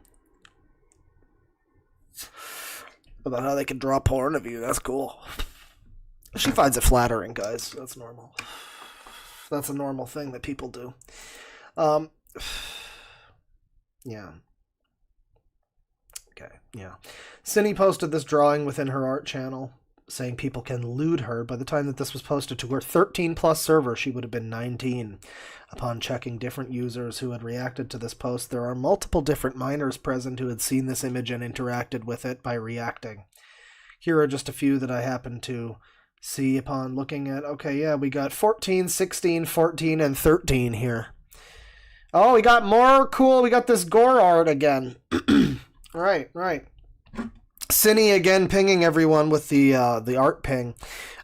Speaker 4: About how they can draw porn of you. That's cool. She finds it flattering, guys. That's normal. That's a normal thing that people do. Yeah. Okay, yeah. Synni posted this drawing within her art channel, saying people can lewd her. By the time that this was posted to her 13+ server, she would have been 19. Upon checking different users who had reacted to this post, there are multiple different minors present who had seen this image and interacted with it by reacting. Here are just a few that I happened to see upon looking at. Okay, yeah, we got 14, 16, 14, and 13 here. Oh, we got more cool. We got this gore art again. Right. Synni again pinging everyone with the art ping.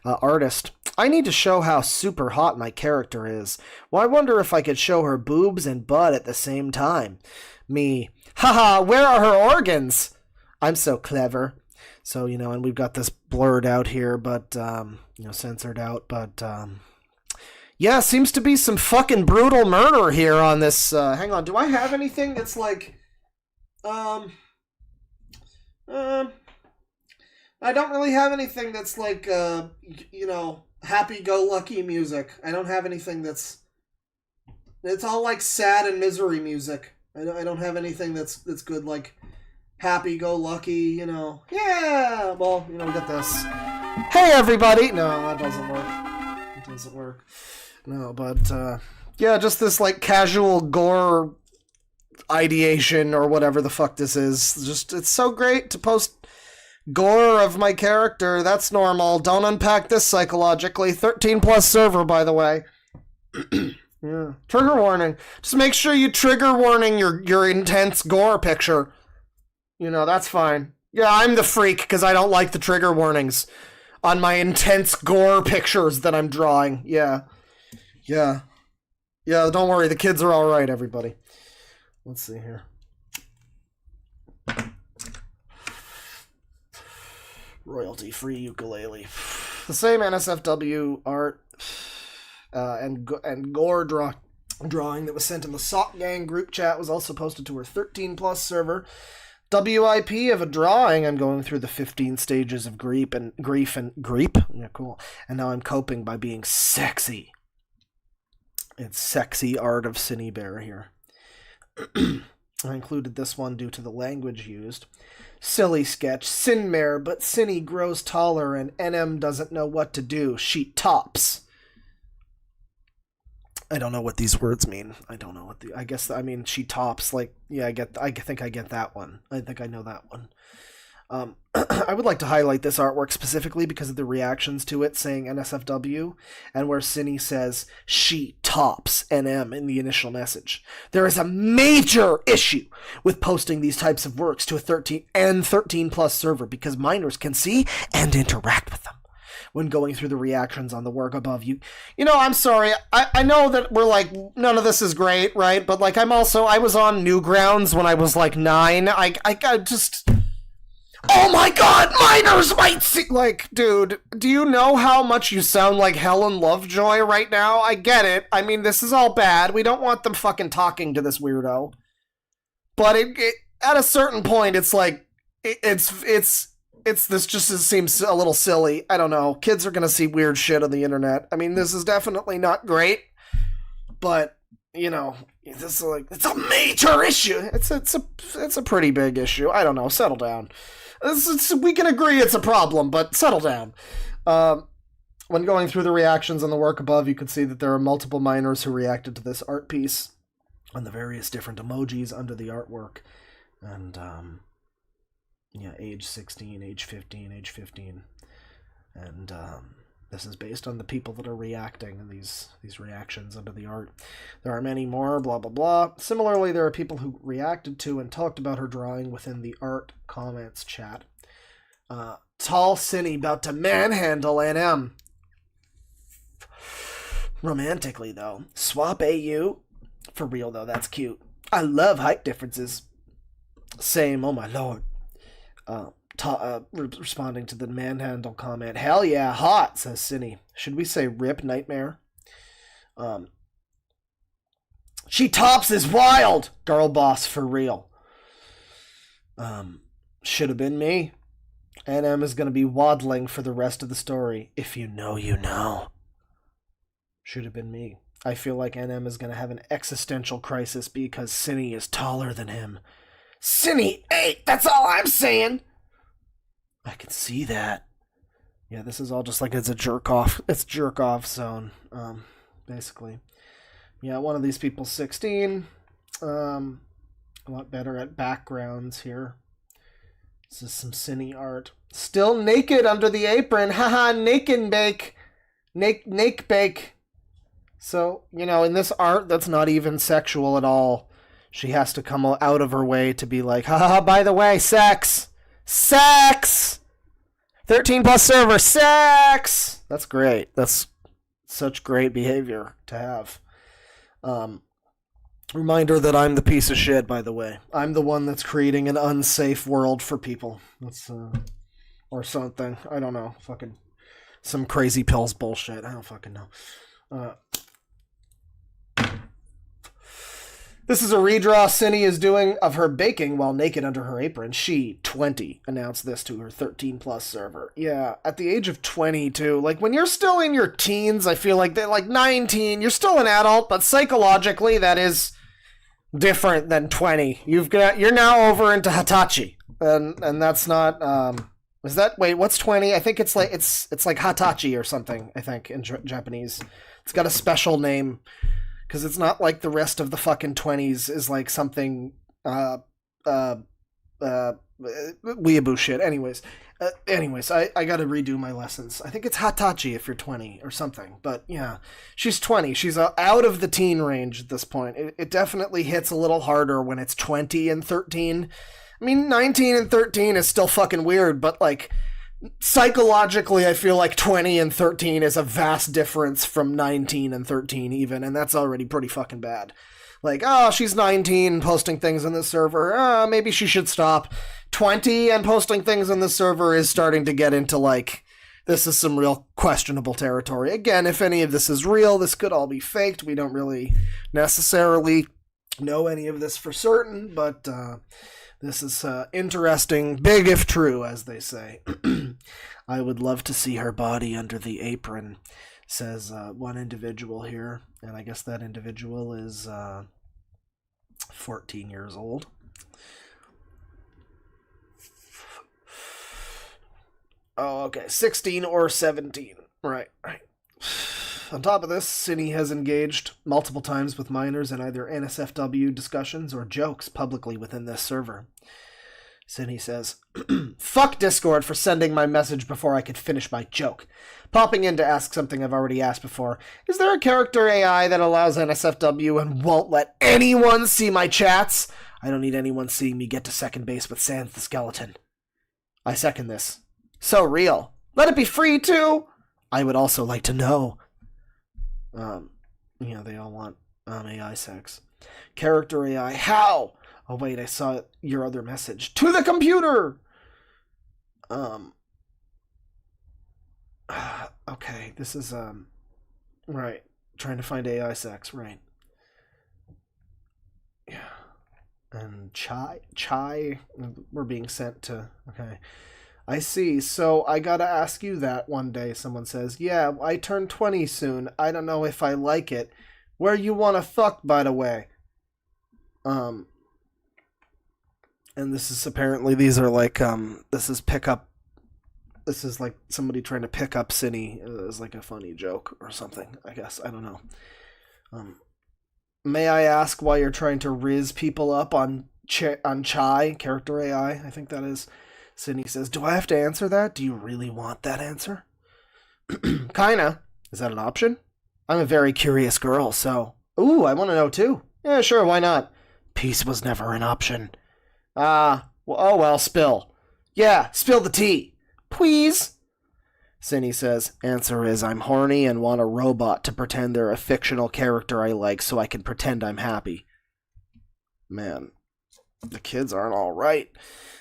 Speaker 4: Artist. I need to show how super hot my character is. Well, I wonder if I could show her boobs and butt at the same time. Me. Haha, where are her organs? I'm so clever. So, and we've got this blurred out here, but, censored out, but, yeah, seems to be some fucking brutal murder here on this, hang on, do I have anything that's like, I don't really have anything that's like, happy-go-lucky music. I don't have anything it's all like sad and misery music. I don't have anything that's good, like happy-go-lucky, Yeah, well, we got this. Hey, everybody! No, that doesn't work. It doesn't work. No, but, yeah, just this, like, casual gore ideation or whatever the fuck this is. Just, it's so great to post gore of my character. That's normal. Don't unpack this psychologically. 13+ server, by the way. Yeah. Trigger warning. Just make sure you trigger warning your intense gore picture. That's fine. Yeah, I'm the freak because I don't like the trigger warnings on my intense gore pictures that I'm drawing. Yeah. Yeah, don't worry. The kids are all right, everybody. Let's see here. Royalty-free ukulele. The same NSFW art and gore drawing that was sent in the Sock Gang group chat was also posted to her 13+ server. WIP of a drawing. I'm going through the 15 stages of grief. Yeah, cool. And now I'm coping by being sexy. It's sexy art of Synni Bear here. I included this one due to the language used. Silly sketch. Sinmare, but Synni grows taller and NM doesn't know what to do. She tops. I don't know what these words mean. I don't know what I mean she tops, like, yeah, I think I get that one. I think I know that one. I would like to highlight this artwork specifically because of the reactions to it saying NSFW and where Synni says she tops NM in the initial message. There is a major issue with posting these types of works to a 13+ server because minors can see and interact with them. When going through the reactions on the work above, you know, I'm sorry, I know that we're like, none of this is great, right? But like, I was on Newgrounds when I was like 9. I just, oh my god, minors might see, like, dude, do you know how much you sound like Helen Lovejoy right now? I get it. I mean, this is all bad. We don't want them fucking talking to this weirdo. But it at a certain point, it's like, this just seems a little silly. I don't know. Kids are gonna see weird shit on the internet. I mean, this is definitely not great, but you know, this is like, it's a major issue. It's a pretty big issue. I don't know. Settle down. We can agree it's a problem, but settle down. When going through the reactions on the work above, you can see that there are multiple minors who reacted to this art piece on the various different emojis under the artwork, and yeah, age 16, age 15, age 15. And this is based on the people that are reacting in these reactions under the art. There are many more, blah, blah, blah. Similarly, there are people who reacted to and talked about her drawing within the art comments chat. Tall Synni about to manhandle NM. Romantically, though. Swap AU. For real, though, that's cute. I love height differences. Same, oh my lord. Responding to the manhandle comment, hell yeah, hot, says Synni. Should we say rip nightmare? She tops is wild, girl boss for real. Should have been me. NM is going to be waddling for the rest of the story. If you know, you know. Should have been me. I feel like NM is going to have an existential crisis because Synni is taller than him. Synni 8, that's all I'm saying. I can see that. Yeah, this is all just like it's jerk off zone, basically. Yeah, one of these people's 16. A lot better at backgrounds here. This is some Synni art. Still naked under the apron. Haha, naked bake. Nake bake. So, you know, in this art that's not even sexual at all. She has to come out of her way to be like, haha, by the way, sex! Sex! 13+ server, sex! That's great. That's such great behavior to have. Reminder that I'm the piece of shit, by the way. I'm the one that's creating an unsafe world for people. That's, or something. I don't know. Fucking some crazy pills bullshit. I don't fucking know. This is a redraw Synni is doing of her baking while naked under her apron. She, 20, announced this to her 13+ server. Yeah, at the age of 20, too. Like, when you're still in your teens, I feel like, like 19, you're still an adult, but psychologically, that is different than 20. You're now over into Hitachi. And that's not, is that, wait, what's 20? I think it's like Hitachi or something, I think, in Japanese. It's got a special name. Because it's not like the rest of the fucking 20s is like something, weeaboo shit. Anyways, I gotta redo my lessons. I think it's Hitachi if you're 20 or something. But yeah, she's 20. She's out of the teen range at this point. It definitely hits a little harder when it's 20 and 13. I mean, 19 and 13 is still fucking weird, but like, psychologically, I feel like 20 and 13 is a vast difference from 19 and 13 even, and that's already pretty fucking bad. Like, oh, she's 19 posting things in this server. Maybe she should stop. 20 and posting things in this server is starting to get into, like, this is some real questionable territory. Again, if any of this is real, this could all be faked. We don't really necessarily know any of this for certain, but this is interesting, big if true, as they say. I would love to see her body under the apron, says one individual here, and I guess that individual is 14 years old. Oh, okay, 16 or 17. Right. On top of this, Synni has engaged multiple times with minors in either NSFW discussions or jokes publicly within this server. Synni says, fuck Discord for sending my message before I could finish my joke. Popping in to ask something I've already asked before. Is there a character AI that allows NSFW and won't let anyone see my chats? I don't need anyone seeing me get to second base with Sans the Skeleton. I second this. So real. Let it be free too. I would also like to know. They all want AI sex. Character AI. How? Oh wait, I saw your other message. To the computer. Okay, this is right. Trying to find AI sex, right? Yeah. And chai. We're being sent to. Okay. I see. So I gotta ask you that one day, someone says. Yeah, I turn 20 soon. I don't know if I like it. Where you wanna fuck, by the way? And this is apparently, these are like, this is pickup. This is like somebody trying to pick up Synni as like a funny joke or something, I guess. I don't know. May I ask why you're trying to riz people up on Chai, character AI? I think that is. Synni says, do I have to answer that? Do you really want that answer? Kinda. Is that an option? I'm a very curious girl, so... Ooh, I want to know too. Yeah, sure, why not? Peace was never an option. Well, spill. Yeah, spill the tea. Please. Synni says, answer is, I'm horny and want a robot to pretend they're a fictional character I like so I can pretend I'm happy. Man, the kids aren't all right.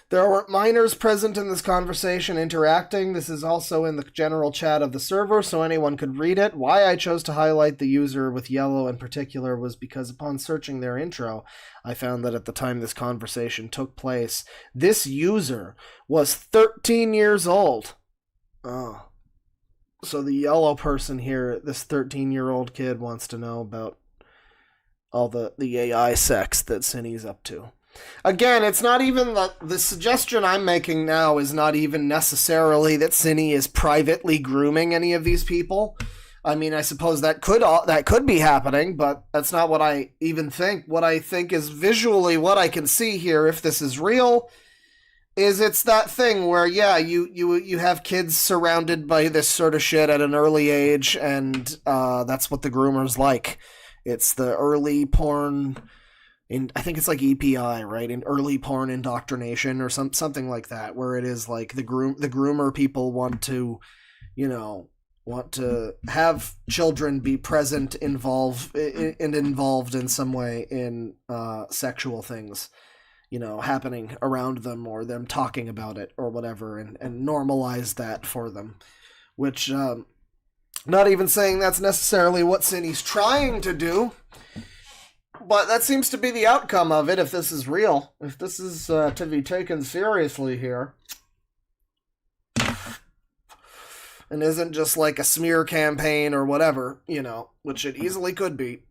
Speaker 4: There were minors present in this conversation interacting. This is also in the general chat of the server, so anyone could read it. Why I chose to highlight the user with yellow in particular was because upon searching their intro, I found that at the time this conversation took place, this user was 13 years old. Oh. So the yellow person here, this 13-year-old kid, wants to know about all the AI sex that Synni's up to. Again, it's not even the suggestion I'm making now is not even necessarily that Synni is privately grooming any of these people. I mean, I suppose that could be happening, but that's not what I even think. What I think is visually what I can see here, if this is real, is it's that thing where, yeah, you have kids surrounded by this sort of shit at an early age, and that's what the groomers like. It's the early porn... I think it's like EPI, right? In early porn indoctrination or something like that, where it is like the groomer people want to have children be present, involved in some way in sexual things, happening around them or them talking about it or whatever, and normalize that for them. Which, not even saying that's necessarily what Synni's trying to do. But that seems to be the outcome of it, if this is real. If this is to be taken seriously here. And isn't just like a smear campaign or whatever, which it easily could be.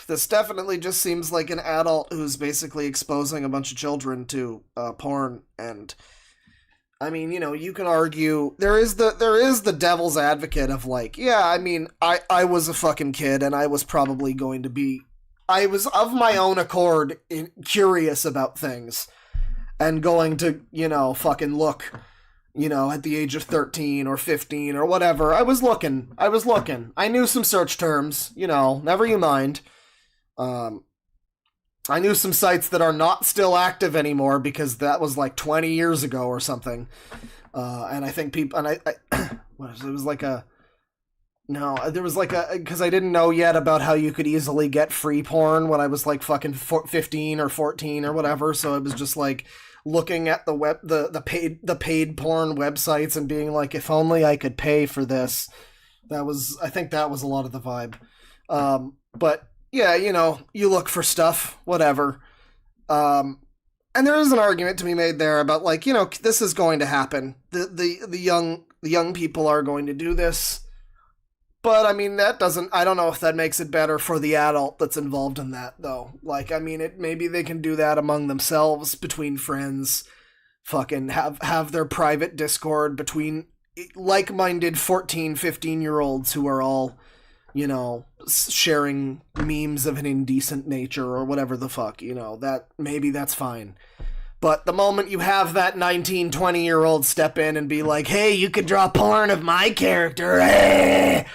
Speaker 4: This definitely just seems like an adult who's basically exposing a bunch of children to porn. And, I mean, you can argue there is the devil's advocate of like, yeah, I mean, I was a fucking kid and I was probably going to be, I was of my own accord curious about things and going to, fucking look, at the age of 13 or 15 or whatever. I was looking. I knew some search terms, never you mind. I knew some sites that are not still active anymore because that was like 20 years ago or something. And I think people, and it was like No, there was like because I didn't know yet about how you could easily get free porn when I was like fucking 15 or 14 or whatever. So it was just like looking at the paid porn websites and being like, if only I could pay for this. I think that was a lot of the vibe. But yeah, you look for stuff, whatever. And there is an argument to be made there about like, this is going to happen. The young people are going to do this. But, I mean, I don't know if that makes it better for the adult that's involved in that, though. Like, I mean, maybe they can do that among themselves, between friends, fucking have their private Discord between like-minded 14, 15-year-olds who are all, sharing memes of an indecent nature or whatever the fuck, maybe that's fine. But the moment you have that 19, 20-year-old step in and be like, hey, you could draw porn of my character, hey!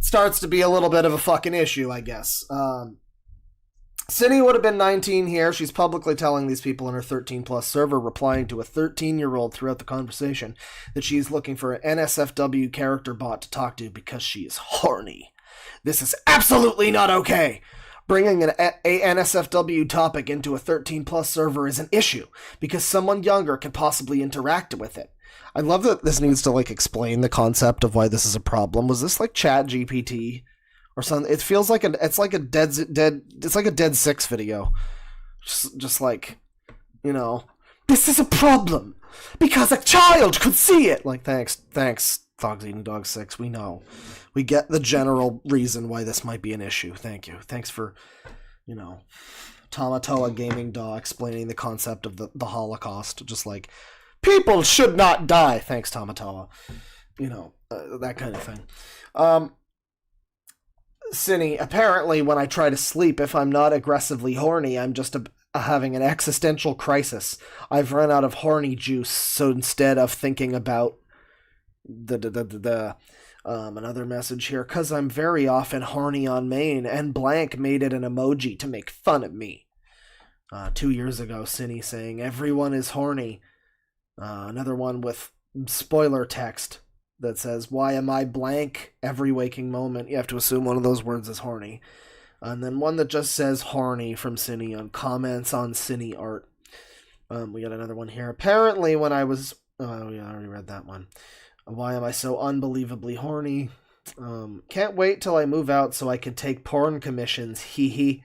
Speaker 4: Starts to be a little bit of a fucking issue, I guess. Synni would have been 19 here. She's publicly telling these people in her 13-plus server, replying to a 13-year-old throughout the conversation, that she is looking for an NSFW character bot to talk to because she is horny. This is absolutely not okay. Bringing a NSFW topic into a 13-plus server is an issue, because someone younger can possibly interact with it. I love that this needs to, like, explain the concept of why this is a problem. Was this, like, Chat GPT or something? It feels like it's like a Dead 6 video. Just like, this is a problem, because a child could see it! Like, thanks, Dogs Eating Dog 6, we know. We get the general reason why this might be an issue. Thank you. Thanks for, Tamatoa Gaming Dog explaining the concept of the Holocaust. Just like, people should not die. Thanks, Tamatoa. That kind of thing. Synni, apparently when I try to sleep, if I'm not aggressively horny, I'm just having an existential crisis. I've run out of horny juice, so instead of thinking about another message here, because I'm very often horny on main, and blank made it an emoji to make fun of me. 2 years ago, Synni saying, everyone is horny. Another one with spoiler text that says, why am I blank every waking moment? You have to assume one of those words is horny. And then one that just says horny from Synni on comments on Synni art. We got another one here. Apparently when I was... Oh, yeah, I already read that one. Why am I so unbelievably horny? Can't wait till I move out so I can take porn commissions. Hee hee.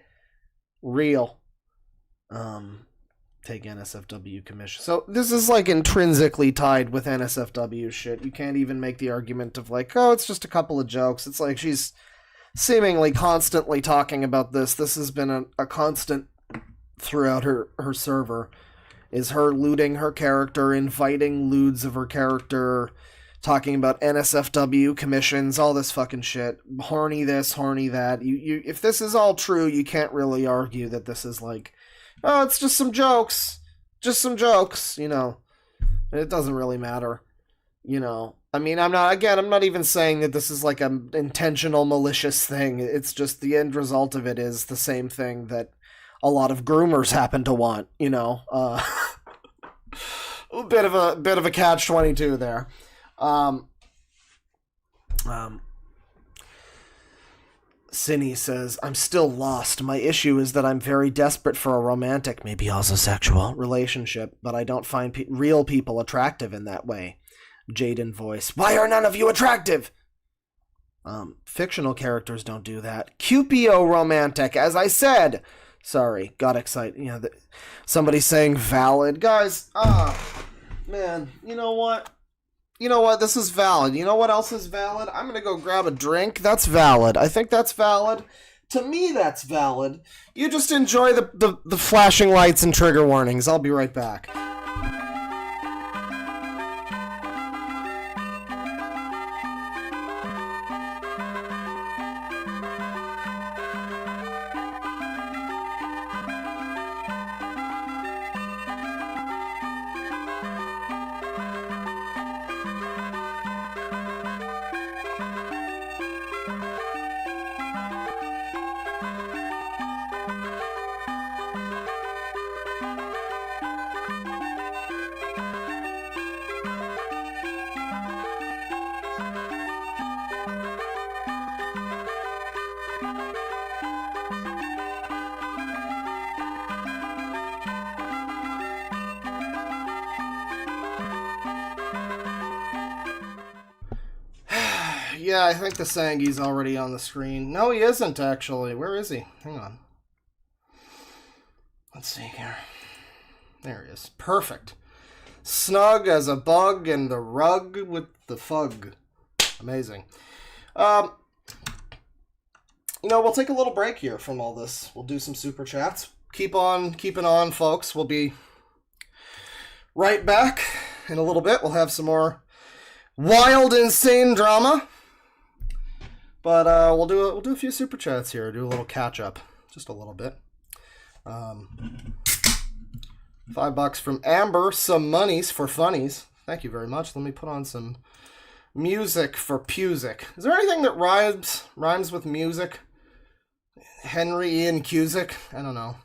Speaker 4: Real. Take NSFW commission. So this is like intrinsically tied with NSFW shit. You can't even make the argument of like, oh, it's just a couple of jokes. It's like she's seemingly constantly talking about this. This has been a constant throughout her server, is her looting her character, inviting lewds of her character, talking about NSFW commissions, all this fucking shit. Horny this, horny that. You if this is all true, you can't really argue that this is like, oh, it's just some jokes. Just some jokes, It doesn't really matter. I mean, I'm not even saying that this is like an intentional malicious thing. It's just the end result of it is the same thing that a lot of groomers happen to want, a bit of a catch-22 there. Synni says, I'm still lost. My issue is that I'm very desperate for a romantic, maybe also sexual, relationship, but I don't find real people attractive in that way. Jaden voice, why are none of you attractive? Fictional characters don't do that. Cupio romantic, as I said. Sorry, got excited. Somebody's saying valid. Guys, man, you know what? This is valid. You know what else is valid? I'm gonna go grab a drink. That's valid. I think that's valid. To me, that's valid. You just enjoy the flashing lights and trigger warnings. I'll be right back.
Speaker 1: Yeah, I think the Sangi's already on the screen. No, he isn't, actually. Where is he? Hang on. Let's see here. There he is. Perfect. Snug as a bug in the rug with the fug. Amazing. We'll take a little break here from all this. We'll do some super chats. Keep on keeping on, folks. We'll be right back in a little bit. We'll have some more wild, insane drama. But we'll do a few super chats here. Do a little catch up, just a little bit. $5 from Amber. Some monies for funnies. Thank you very much. Let me put on some music for Pusic. Is there anything that rhymes with music? Henry Ian Cusick? I don't know.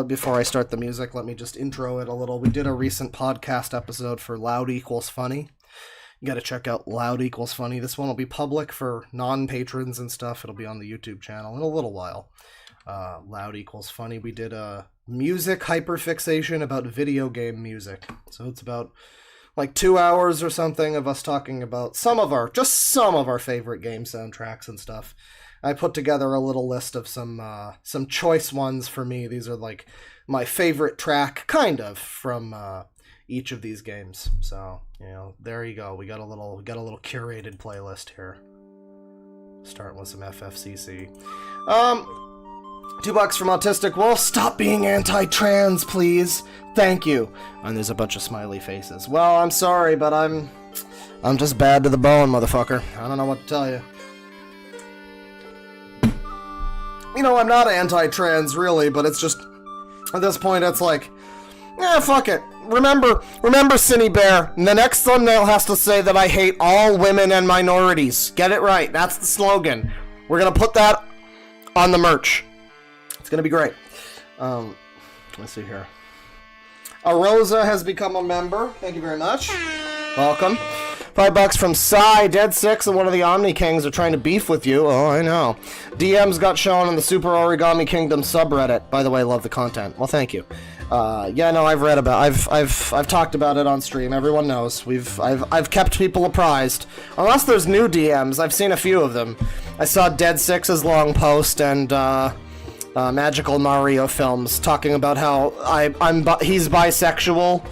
Speaker 1: Before I start the music, let me just intro it a little. We did a recent podcast episode for Loud Equals Funny. You gotta check out Loud Equals Funny. This one will be public for non-patrons and stuff. It'll be on the YouTube channel in a little while. Loud Equals Funny. We did a music hyperfixation about video game music. So it's about like 2 hours or something of us talking about some of our favorite game soundtracks and stuff. I put together a little list of some choice ones for me. These are like my favorite track, kind of, from each of these games. So, there you go. We got a little curated playlist here. Starting with some FFCC. $2 from Autistic Wolf. Stop being anti-trans, please. Thank you. And there's a bunch of smiley faces. Well, I'm sorry, but I'm just bad to the bone, motherfucker. I don't know what to tell you. I'm not anti-trans, really, but it's just, at this point, it's like, fuck it. Remember, Synni Bear, the next thumbnail has to say that I hate all women and minorities. Get it right. That's the slogan. We're gonna put that on the merch. It's gonna be great. Let's see here. Arosa has become a member. Thank you very much. Welcome. $5 from Psy. Dead Six and one of the Omni Kings are trying to beef with you. Oh, I know. DMs got shown in the Super Origami Kingdom subreddit. By the way, love the content. Well, thank you. I've read about. I've talked about it on stream. Everyone knows. I've kept people apprised. Unless there's new DMs, I've seen a few of them. I saw Dead Six's long post and Magical Mario Films talking about how he's bisexual.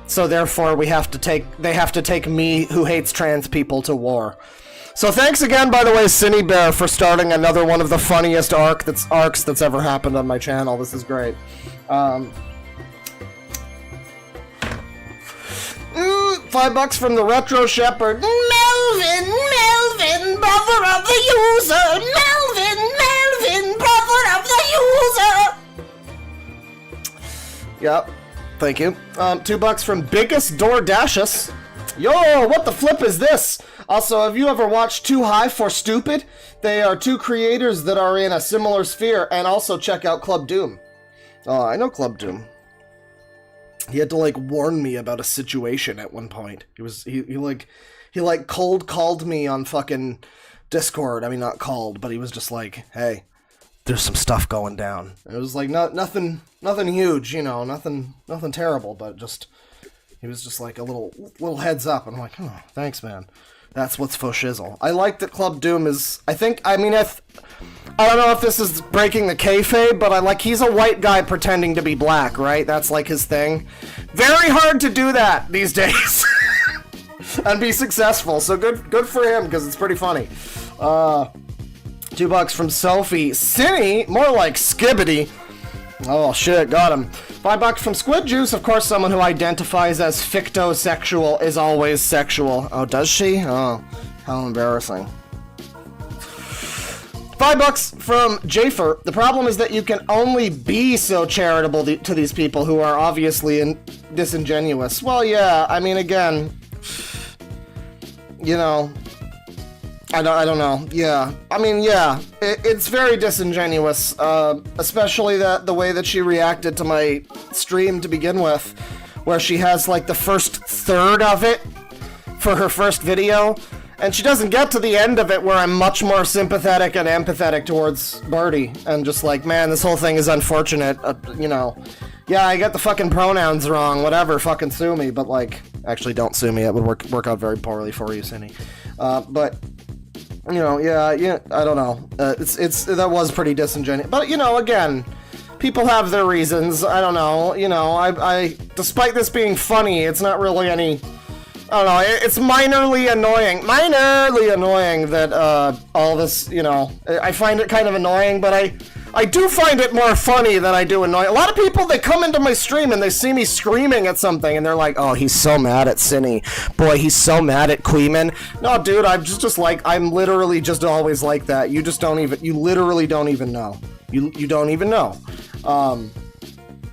Speaker 1: So therefore, they have to take me, who hates trans people, to war. So thanks again, by the way, Synni Bear, for starting another one of the funniest arcs that's ever happened on my channel. This is great. $5 from the Retro Shepherd. Melvin, brother of the user. Melvin, brother of the user. Yep. Thank you. $2 from Biggest Door Dashus. Yo, what the flip is this? Also, have you ever watched Too High for Stupid? They are two creators that are in a similar sphere, and also check out Club Doom. Oh, I know Club Doom. He had to warn me about a situation at one point. He cold called me on fucking Discord. I mean, not called, but he was just like, hey, there's some stuff going down. It was nothing huge, nothing terrible, but he was just like a little heads up. And I'm like, oh, thanks, man. That's what's for shizzle. I like that Club Doom is, I don't know if this is breaking the kayfabe, but he's a white guy pretending to be black, right? That's his thing. Very hard to do that these days. And be successful, so good for him, because it's pretty funny. $2 from Sophie. Synni, more like Skibbity. Oh shit, got him. $5 from Squid Juice. Of course, someone who identifies as fictosexual is always sexual. Oh, does she? Oh, how embarrassing. $5 from Jafer. The problem is that you can only be so charitable to these people who are obviously disingenuous. Well, yeah, again, I don't know. Yeah. It's very disingenuous, especially the way that she reacted to my stream to begin with, where she has, the first third of it for her first video, and she doesn't get to the end of it where I'm much more sympathetic and empathetic towards Birdie, and just man, this whole thing is unfortunate,
Speaker 4: Yeah, I got the fucking pronouns wrong. Whatever, fucking sue me. But, like, actually, don't sue me. It would work out very poorly for you, Synni. But, you know, yeah, I don't know. That was pretty disingenuous. But, you know, again, people have their reasons. I don't know. You know, I despite this being funny, it's not really any... I don't know, it's minorly annoying that, all this, you know, I find it kind of annoying, but I do find it more funny than I do annoying. A lot of people, they come into my stream and they see me screaming at something, and they're like, oh, he's so mad at Synni. Boy, he's so mad at Queeman. No, dude, I'm just like, I'm literally just always like that. You literally don't even know. You don't even know.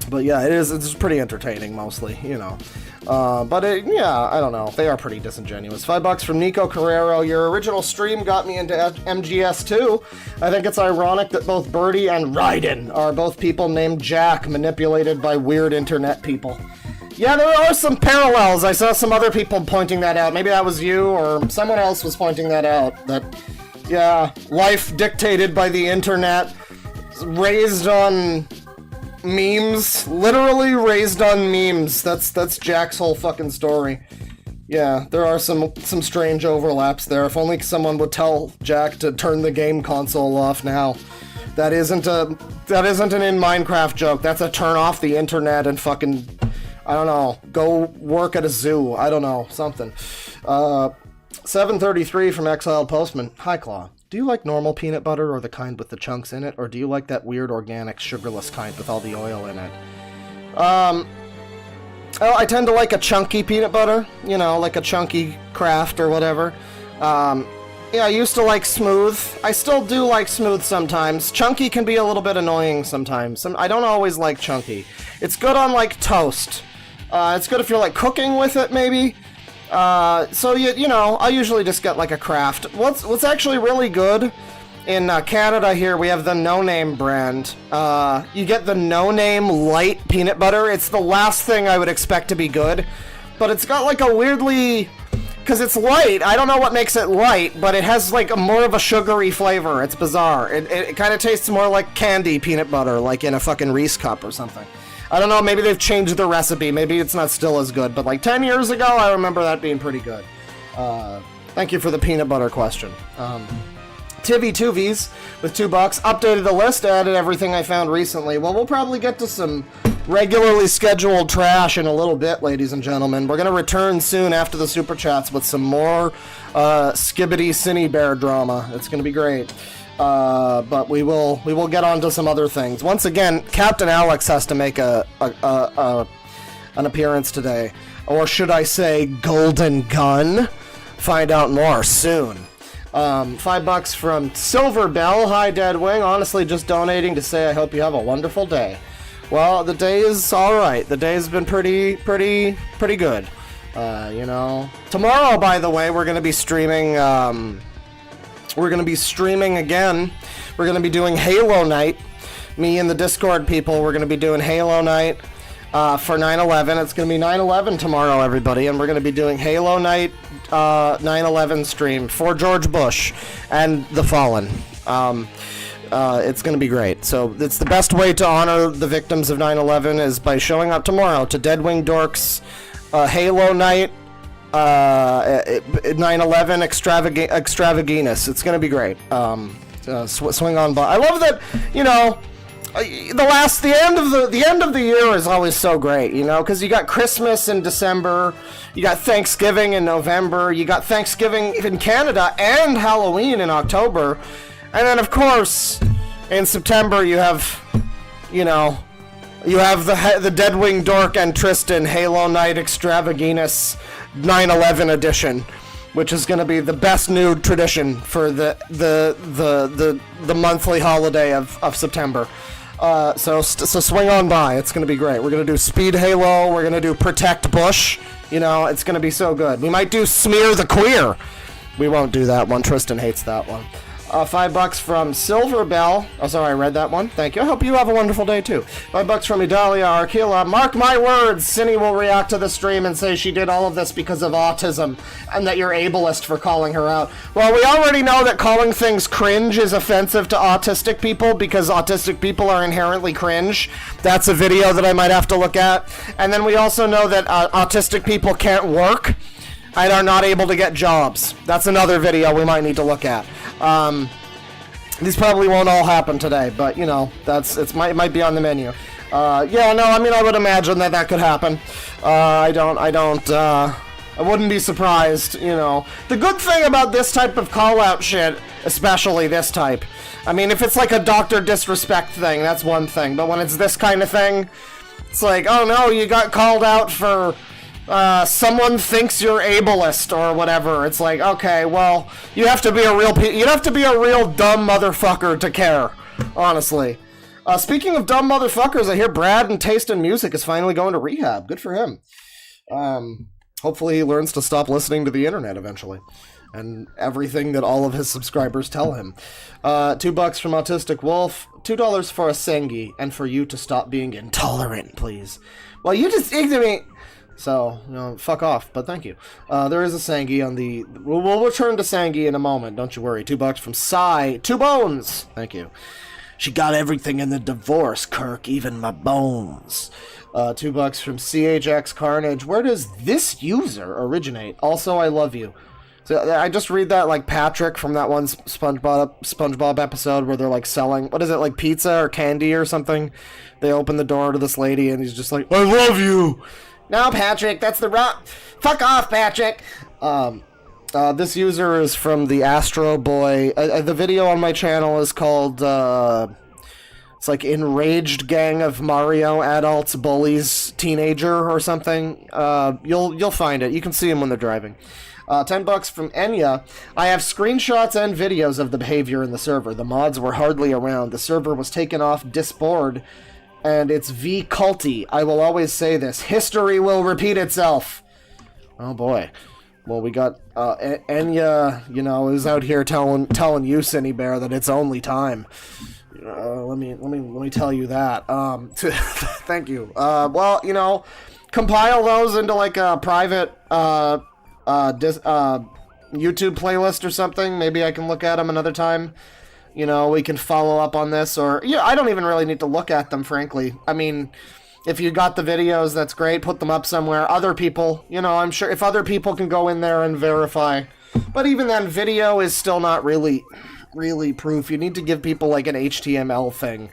Speaker 4: But yeah, it's pretty entertaining, mostly, you know. Yeah, I don't know. They are pretty disingenuous. $5 from Nico Carrero. Your original stream got me into MGS too. I think it's ironic that both Birdie and Raiden are both people named Jack, manipulated by weird internet people. Yeah, there are some parallels. I saw some other people pointing that out. Maybe that was you or someone else was pointing that out. That, yeah, life dictated by the internet, raised on... memes, literally raised on memes. That's Jack's whole fucking story. Yeah, there are some strange overlaps there. If only someone would tell Jack to turn the game console off now. That isn't an in Minecraft joke. That's a turn off the internet and fucking, I don't know, go work at a zoo. I don't know, something. 733 from Exiled Postman. Hi, Claw. Do you like normal peanut butter or the kind with the chunks in it, or do you like that weird organic sugarless kind with all the oil in it? Well, I tend to like a chunky peanut butter, you know, like a chunky Kraft or whatever. Yeah, I used to like smooth. I still do like smooth sometimes. Chunky can be a little bit annoying sometimes. I don't always like chunky. It's good on, like, toast. It's good if you're, like, cooking with it, maybe. So you know, I usually just get like a Kraft. What's actually really good in Canada here, we have the No Name brand. You get the No Name light peanut butter. It's the last thing I would expect to be good, but it's got like a weirdly, because it's light. I don't know what makes it light, but it has like more of a sugary flavor. It's bizarre. It kind of tastes more like candy peanut butter, like in a fucking Reese cup or something. I don't know, maybe they've changed the recipe. Maybe it's not still as good, but like 10 years ago, I remember that being pretty good. Thank you for the peanut butter question. Tivy Tuvies with $2 updated the list, added everything I found recently. Well, we'll probably get to some regularly scheduled trash in a little bit, ladies and gentlemen. We're going to return soon after the Super Chats with some more Skibbity Synni Bear drama. It's going to be great. But we will get on to some other things. Once again, Captain Alex has to make an appearance today. Or should I say Golden Gun? Find out more soon. $5 from Silver Bell. Hi, Deadwing. Honestly, just donating to say I hope you have a wonderful day. Well, the day is alright. The day has been pretty good. You know. Tomorrow, by the way, we're going to be streaming... We're going to be streaming again. We're going to be doing Halo Night. Me and the Discord people, we're going to be doing Halo Night for 9/11. It's going to be 9/11 tomorrow, everybody, and we're going to be doing Halo Night 9/11 stream for George Bush and the Fallen. It's going to be great. So it's the best way to honor the victims of 9/11 is by showing up tomorrow to Deadwingdork's Halo Night 9/11 extravaganus. It's gonna be great. Swing on by. I love that. You know, the end of the year is always so great. You know, because you got Christmas in December, you got Thanksgiving in November, you got Thanksgiving in Canada and Halloween in October, and then of course in September you have, you know, you have the DeadwingDork and Tristan Halo Night extravaganus 9/11 edition, which is going to be the best new tradition for the monthly holiday of September. So swing on by. It's going to be great. We're going to do Speed Halo. We're going to do Protect Bush. You know, it's going to be so good. We might do Smear the Queer. We won't do that one. Tristan hates that one. $5 from Silver Bell. Oh, sorry, I read that one. Thank you. I hope you have a wonderful day, too. $5 from Idalia Arkila. Mark my words, Synni will react to the stream and say she did all of this because of autism, and that you're ableist for calling her out. Well, we already know that calling things cringe is offensive to autistic people, because autistic people are inherently cringe. That's a video that I might have to look at. And then we also know that autistic people can't work and are not able to get jobs. That's another video we might need to look at. These probably won't all happen today, but you know, it might be on the menu. Yeah, no, I mean, I would imagine that could happen. I wouldn't be surprised, you know. The good thing about this type of call-out shit, especially this type, I mean, if it's like a doctor disrespect thing, that's one thing, but when it's this kind of thing, it's like, oh no, you got called out for someone thinks you're ableist or whatever. It's like, okay, well, you have to be a real dumb motherfucker to care, honestly. Speaking of dumb motherfuckers, I hear Brad and Taste in Music is finally going to rehab. Good for him. Hopefully he learns to stop listening to the internet eventually, and everything that all of his subscribers tell him. $2 from Autistic Wolf, $2 for a Sengi, and for you to stop being intolerant, please. Well, you just ignorant. So, you know, fuck off, but thank you. There is a Sangi on the... We'll return to Sangi in a moment, don't you worry. $2 from Psy. 2 bones! Thank you. She got everything in the divorce, Kirk, even my bones. $2 from CHX Carnage. Where does this user originate? Also, I love you. So I just read that like Patrick from that one SpongeBob episode where they're like selling, what is it, like pizza or candy or something? They open the door to this lady and he's just like, I love you! No, Patrick, that's the wrong... Fuck off, Patrick! This user is from the Astro Boy. The video on my channel is called, it's like Enraged Gang of Mario Adults Bullies Teenager or something. You'll find it. You can see them when they're driving. $10 from Enya. I have screenshots and videos of the behavior in the server. The mods were hardly around. The server was taken off Discord, and it's V-culty. I will always say this. History will repeat itself. Oh boy. Well, we got Enya, you know, is out here telling you, Synni Bear, that it's only time. Let me tell you that. Thank you. Well, you know, compile those into like a private YouTube playlist or something. Maybe I can look at them another time. You know, we can follow up on this, or yeah, I don't even really need to look at them, frankly. I mean, if you got the videos, that's great. Put them up somewhere. Other people, you know, I'm sure if other people can go in there and verify. But even then, video is still not really proof. You need to give people like an HTML thing.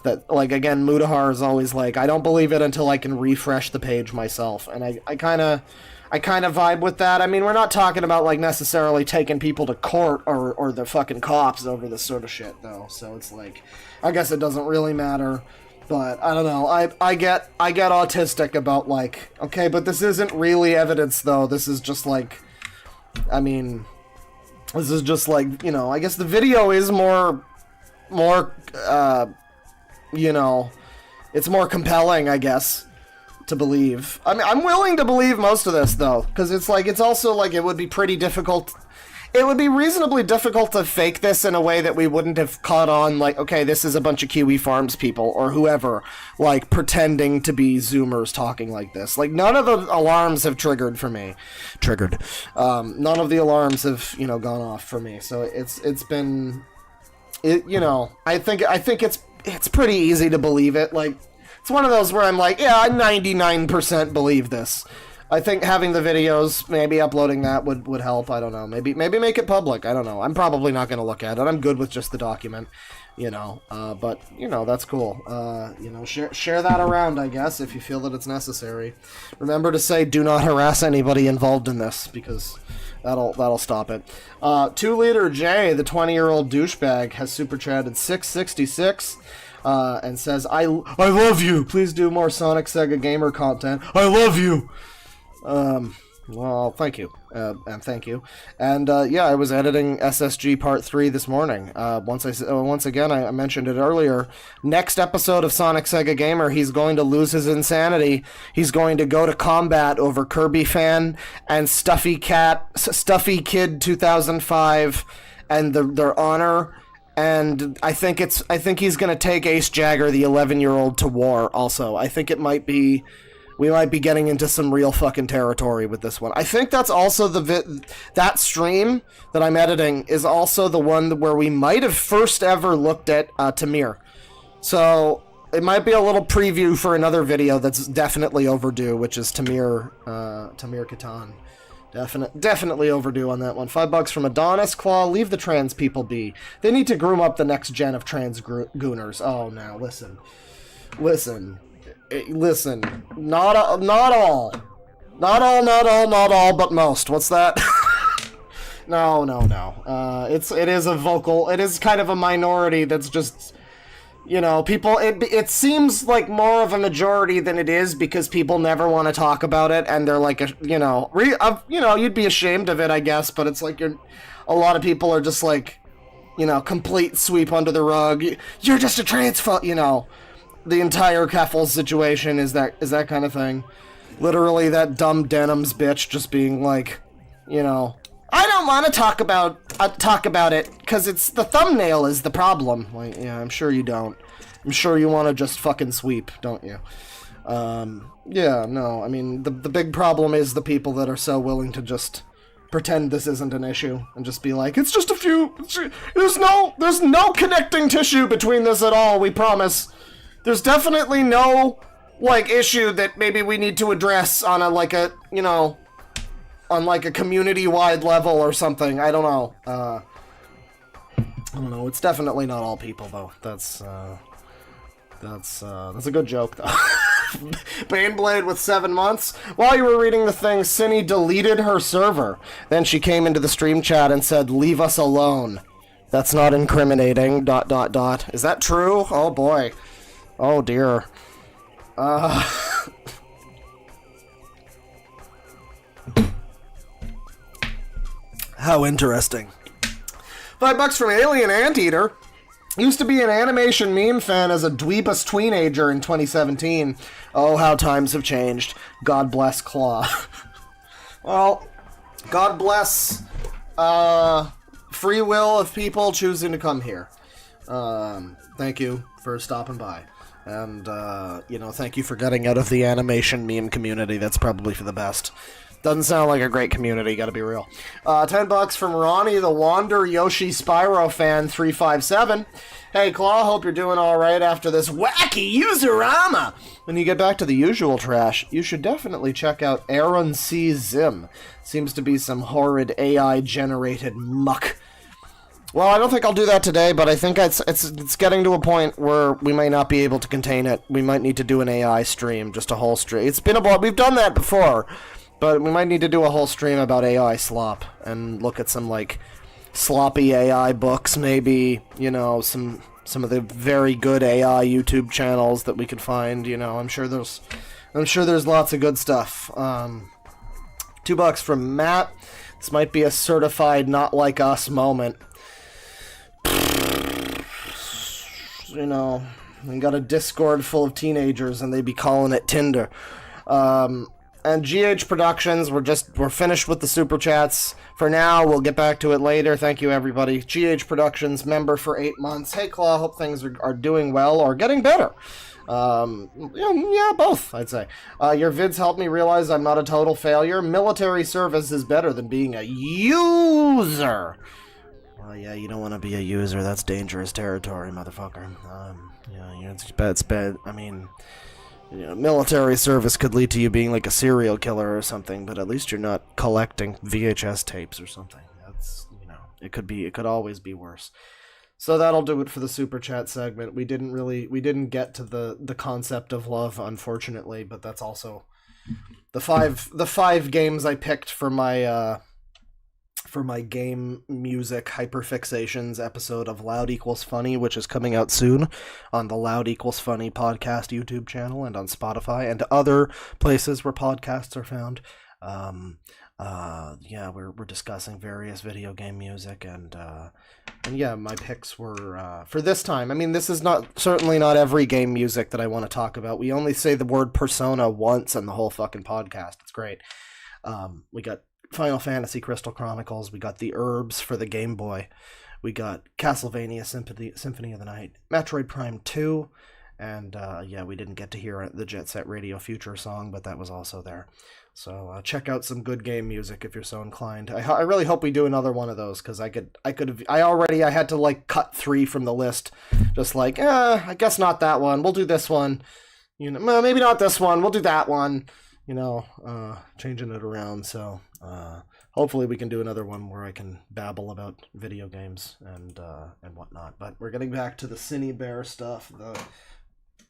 Speaker 4: That, like, again, Mudahar is always like, I don't believe it until I can refresh the page myself. And I kind of vibe with that. I mean, we're not talking about, like, necessarily taking people to court or the fucking cops over this sort of shit, though. So it's like, I guess it doesn't really matter. But, I don't know, I get autistic about, like, okay, but this isn't really evidence, though. This is just, like, I mean, this is just, like, you know, I guess the video is more, you know, it's more compelling, I guess, to believe. I mean, I'm willing to believe most of this, though, because it's, like, it's also, like, it would be pretty difficult... It would be reasonably difficult to fake this in a way that we wouldn't have caught on, like, okay, this is a bunch of Kiwi Farms people, or whoever, like, pretending to be Zoomers talking like this. Like, none of the alarms have triggered for me. None of the alarms have, you know, gone off for me. So it's been, you know, I think it's pretty easy to believe it. Like, it's one of those where I'm like, yeah, I 99% believe this. I think having the videos, maybe uploading that would help. I don't know. Maybe make it public. I don't know. I'm probably not going to look at it. I'm good with just the document, you know. But, you know, that's cool. You know, share that around, I guess, if you feel that it's necessary. Remember to say, do not harass anybody involved in this, because that'll stop it. 2-liter J, the 20-year-old douchebag, has super chatted 666. And says, I love you. Please do more Sonic Sega Gamer content. I love you. Well, thank you, and thank you, and yeah, I was editing SSG Part 3 this morning. Once again, I mentioned it earlier. Next episode of Sonic Sega Gamer, he's going to lose his insanity. He's going to go to combat over Kirby Fan and Stuffy Kid 2005 and their honor. And I think he's gonna take Ace Jagger, the 11-year-old, to war. Also, I think we might be getting into some real fucking territory with this one. I think that's also that stream that I'm editing is also the one where we might have first ever looked at Tamir. So it might be a little preview for another video that's definitely overdue, which is Tamir Katan. Definitely overdue on that one. $5 from Adonis Claw. Leave the trans people be. They need to groom up the next gen of trans gooners. Oh, now listen. Not all, but most. What's that? No. It is kind of a minority that's just, people, it seems like more of a majority than it is because people never want to talk about it, and they're like, you'd be ashamed of it, I guess, but it's like a lot of people are just like, complete sweep under the rug. You're just a transphobe, the entire Keffel situation is that kind of thing. Literally, that dumb Denims bitch just being like, I don't want to talk about it because it's the thumbnail is the problem. Like, yeah, I'm sure you don't. I'm sure you want to just fucking sweep, don't you? Yeah, no. I mean, the big problem is the people that are so willing to just pretend this isn't an issue and just be like, it's just a few. There's no connecting tissue between this at all. We promise. There's definitely no, issue that maybe we need to address on a community-wide level or something. I don't know. I don't know. It's definitely not all people, though. That's a good joke, though. Baneblade with 7 months. While you were reading the thing, Synni deleted her server. Then she came into the stream chat and said, "Leave us alone." That's not incriminating, ... Is that true? Oh, boy. Oh, dear. How interesting. $5 from Alien Anteater. Used to be an animation meme fan as a dweebus tweenager in 2017. Oh, how times have changed. God bless Claw. Well, God bless free will of people choosing to come here. Thank you for stopping by. And, thank you for getting out of the animation meme community. That's probably for the best. Doesn't sound like a great community, gotta be real. $10 from Ronnie, the Wander Yoshi Spyro fan 357. Hey, Claw, hope you're doing alright after this wacky userama. When you get back to the usual trash, you should definitely check out Aaron C. Zim. Seems to be some horrid AI-generated muck. Well, I don't think I'll do that today, but I think it's getting to a point where we might not be able to contain it. We might need to do an AI stream, just a whole stream. It's been we've done that before, but we might need to do a whole stream about AI slop and look at some sloppy AI books, maybe, some of the very good AI YouTube channels that we could find. I'm sure there's lots of good stuff. $2 from Matt. This might be a certified not like us moment. We got a Discord full of teenagers and they be calling it Tinder. And GH Productions, we're finished with the super chats for now. We'll get back to it later. Thank you, everybody. GH Productions member for 8 months. Hey, Claw, hope things are doing well or getting better. Yeah, both, I'd say. Your vids helped me realize I'm not a total failure. Military service is better than being a user. Well, yeah, you don't want to be a user. That's dangerous territory, motherfucker. It's bad. I mean, military service could lead to you being like a serial killer or something, but at least you're not collecting VHS tapes or something. That's, it could always be worse. So that'll do it for the super chat segment. We didn't get to the concept of love, unfortunately, but that's also the five games I picked for my game music hyperfixations episode of Loud Equals Funny, which is coming out soon on the Loud Equals Funny podcast YouTube channel and on Spotify and other places where podcasts are found. We're discussing various video game music and my picks were for this time. I mean, this is certainly not every game music that I want to talk about. We only say the word Persona once in the whole fucking podcast. It's great. We got Final Fantasy Crystal Chronicles. We got The Herbs for the Game Boy. We got Castlevania Symphony of the Night, Metroid Prime 2, and we didn't get to hear the Jet Set Radio Future song, but that was also there. So check out some good game music if you're so inclined. I really hope we do another one of those, because I had to like cut 3 from the list, just like I guess not that one. We'll do this one. Maybe not this one. We'll do that one. Changing it around. So hopefully we can do another one where I can babble about video games and whatnot. But we're getting back to the Synni Bear stuff. The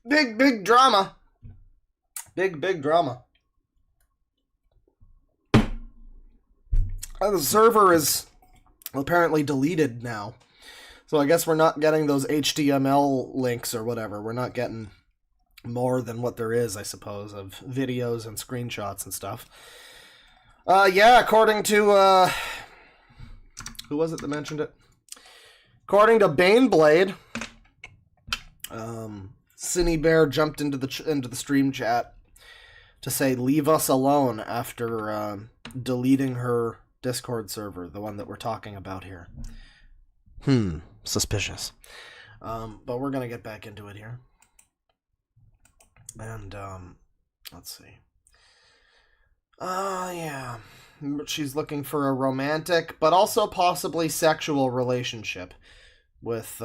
Speaker 4: big drama. Big drama. The server is apparently deleted now. So I guess we're not getting those HTML links or whatever. We're not getting more than what there is, I suppose, of videos and screenshots and stuff. According to who was it that mentioned it? According to Baneblade, Synni Bear jumped into the stream chat to say leave us alone after deleting her Discord server, the one that we're talking about here. Suspicious. But we're gonna get back into it here. And let's see. She's looking for a romantic, but also possibly sexual relationship with,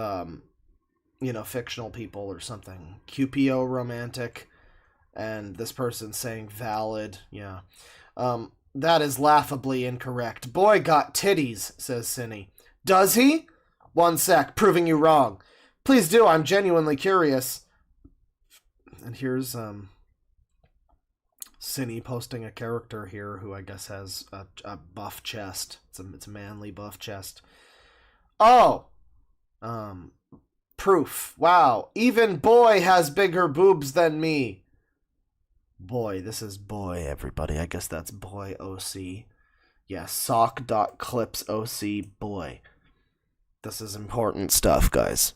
Speaker 4: fictional people or something. QPO romantic, and this person's saying valid. Yeah. That is laughably incorrect. Boy got titties, says Synni. Does he? 1 sec, proving you wrong. Please do, I'm genuinely curious. And here's Synni posting a character here who I guess has a buff chest. It's a manly buff chest. Oh! Proof. Wow. Even boy has bigger boobs than me. Boy, this is boy, everybody. I guess that's boy OC. Yeah, sock.clipsoc boy. This is important stuff, guys.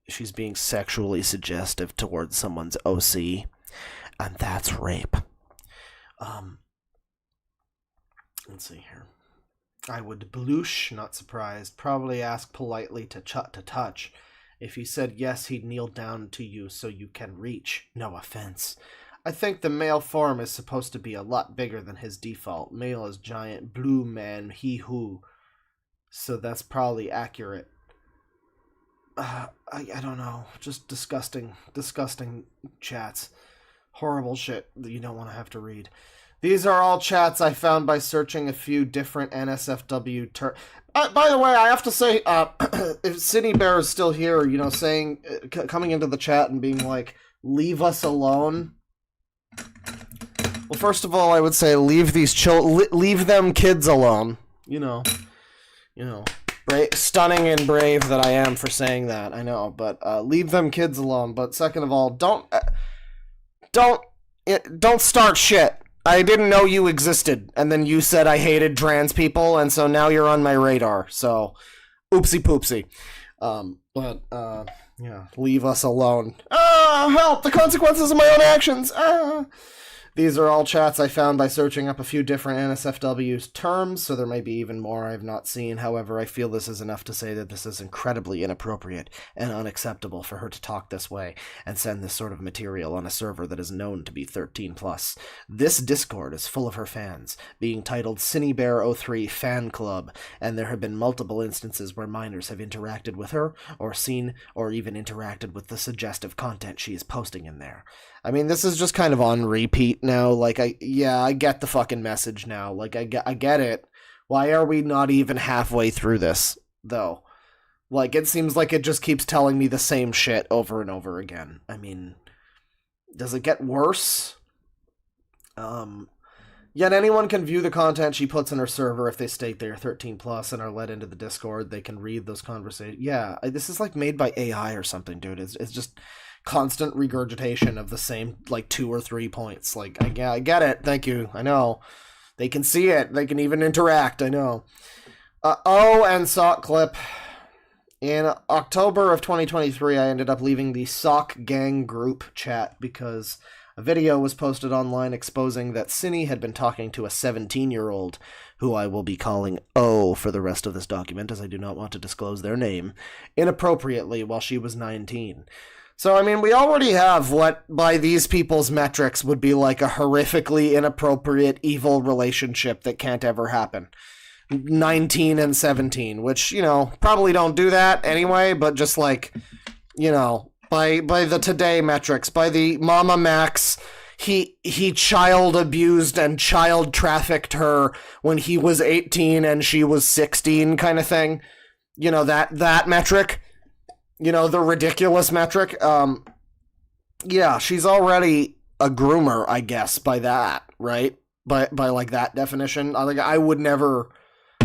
Speaker 4: She's being sexually suggestive towards someone's OC, and that's rape. Let's see here. I would blush, not surprised, probably ask politely to touch. If he said yes, he'd kneel down to you so you can reach. No offense. I think the male form is supposed to be a lot bigger than his default. Male is giant, blue man, he who. So that's probably accurate. I don't know. Just disgusting chats. Horrible shit that you don't want to have to read. These are all chats I found by searching a few different NSFW terms. By the way, I have to say, if Synni Bear is still here, saying, coming into the chat and being like, leave us alone. Well, first of all, I would say leave them kids alone. Stunning and brave that I am for saying that. I know, but leave them kids alone. But second of all, don't start shit. I didn't know you existed, and then you said I hated trans people, and so now you're on my radar. So, oopsie poopsie. Leave us alone. Help! The consequences of my own actions. These are all chats I found by searching up a few different NSFW terms, so there may be even more I've not seen. However, I feel this is enough to say that this is incredibly inappropriate and unacceptable for her to talk this way and send this sort of material on a server that is known to be 13+. This Discord is full of her fans, being titled Synni Bear 03 Fan Club, and there have been multiple instances where minors have interacted with her, or seen, or even interacted with the suggestive content she is posting in there. I mean, this is just kind of on repeat now. Like, I get the fucking message now. Like, I get it. Why are we not even halfway through this, though? Like, it seems like it just keeps telling me the same shit over and over again. I mean, does it get worse? Yet anyone can view the content she puts in her server if they state they are 13+ and are let into the Discord. They can read those conversations. Yeah, this is like made by AI or something, dude. It's just constant regurgitation of the same, like, 2 or 3 points. Like, I get it. Thank you. I know. They can see it. They can even interact. I know. And sock clip. In October of 2023, I ended up leaving the Sock Gang group chat because A video was posted online exposing that Synni had been talking to a 17-year-old, who I will be calling O for the rest of this document, as I do not want to disclose their name, inappropriately while she was 19. So, I mean, we already have what, by these people's metrics, would be like a horrifically inappropriate, evil relationship that can't ever happen. 19 and 17, which, probably don't do that anyway, but just like, by the today metrics, by the Mama Max, he child abused and child trafficked her when he was 18 and she was 16 kind of thing. That metric, the ridiculous metric. Yeah, she's already a groomer, I guess, by that, right? By like that definition. I would never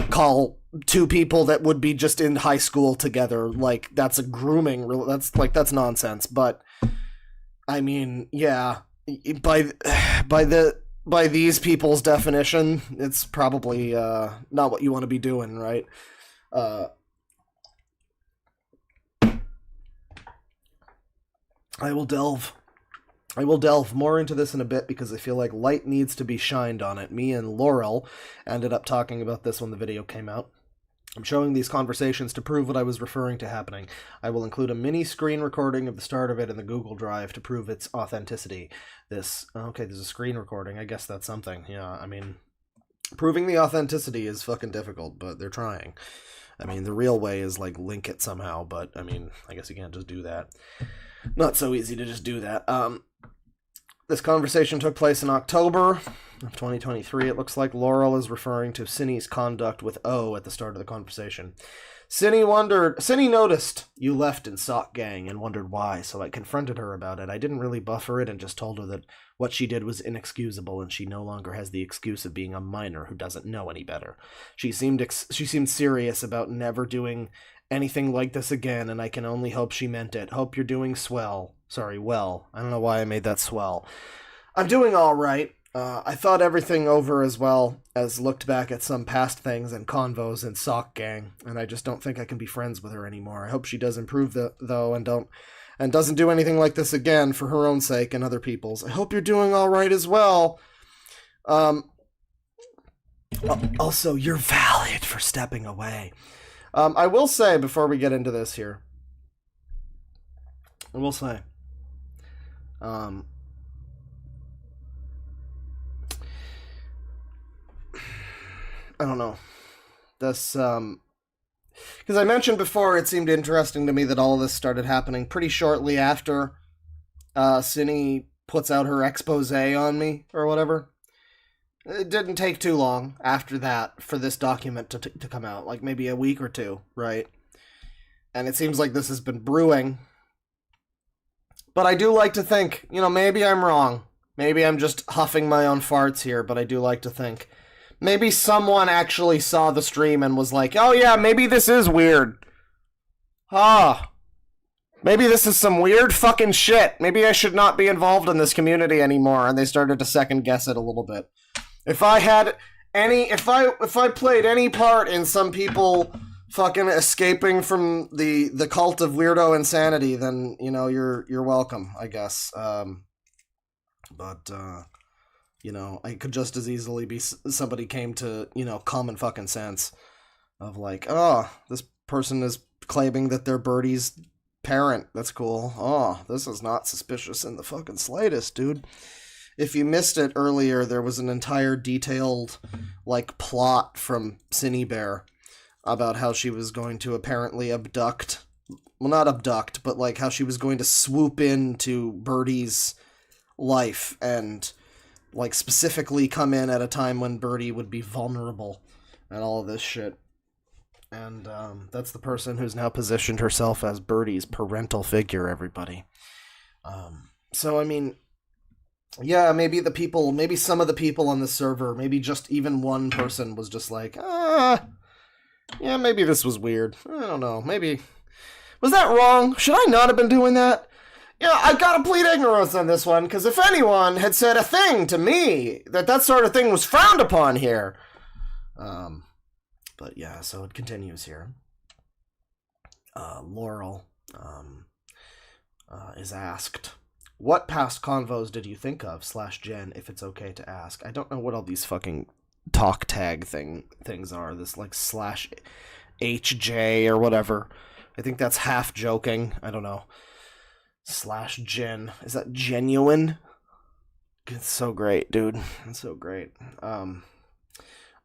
Speaker 4: call two people that would be just in high school together like that's a grooming. That's nonsense. But I mean, yeah, by these people's definition, it's probably not what you want to be doing, right? I will delve more into this in a bit because I feel like light needs to be shined on it. Me and Laurel ended up talking about this when the video came out. I'm showing these conversations to prove what I was referring to happening. I will include a mini screen recording of the start of it in the Google Drive to prove its authenticity. There's a screen recording. I guess that's something. Yeah, I mean, proving the authenticity is fucking difficult, but they're trying. I mean, the real way is like link it somehow, but I mean, I guess you can't just do that. Not so easy to just do that. This conversation took place in October of 2023. It looks like Laurel is referring to Synni's conduct with O at the start of the conversation. Synni noticed you left in Sock Gang and wondered why, so I confronted her about it. I didn't really buffer it and just told her that what she did was inexcusable and she no longer has the excuse of being a minor who doesn't know any better. She seemed serious about never doing anything like this again, and I can only hope she meant it. Hope you're doing well. I don't know why I made that swell. I'm doing all right. I thought everything over as well as looked back at some past things and convos in Sock Gang, and I just don't think I can be friends with her anymore. I hope she does improve though and doesn't do anything like this again for her own sake and other people's. I hope you're doing all right as well. Also, you're valid for stepping away. I will say, before we get into this here, I don't know. This, because I mentioned before, it seemed interesting to me that all of this started happening pretty shortly after Synni puts out her expose on me, or whatever. It didn't take too long after that for this document to come out, like maybe a week or two, right? And it seems like this has been brewing. But I do like to think, maybe I'm wrong. Maybe I'm just huffing my own farts here, but I do like to think. Maybe someone actually saw the stream and was like, oh yeah, maybe this is weird. Maybe this is some weird fucking shit. Maybe I should not be involved in this community anymore, and they started to second guess it a little bit. If I played any part in some people fucking escaping from the cult of weirdo insanity, then you're welcome, I guess. But I could just as easily be somebody came to common fucking sense of like, oh, this person is claiming that they're Birdie's parent. That's cool. Oh, this is not suspicious in the fucking slightest, dude. If you missed it earlier, there was an entire detailed, plot from Synni Bear about how she was going to apparently abduct... Well, not abduct, but, how she was going to swoop into Birdie's life and, specifically come in at a time when Birdie would be vulnerable and all of this shit. And, that's the person who's now positioned herself as Birdie's parental figure, everybody. So, I mean... Yeah, maybe some of the people on the server, maybe just even one person was just like, yeah, maybe this was weird. I don't know, maybe. Was that wrong? Should I not have been doing that? Yeah, I gotta plead ignorance on this one, because if anyone had said a thing to me, that sort of thing was frowned upon here. But yeah, so it continues here. Laurel, is asked, What past convos did you think of, /Jen, if it's okay to ask? I don't know what all these fucking talk tag things are. This, like, /HJ or whatever. I think that's half joking. I don't know. /Jen. Is that genuine? It's so great, dude. It's so great.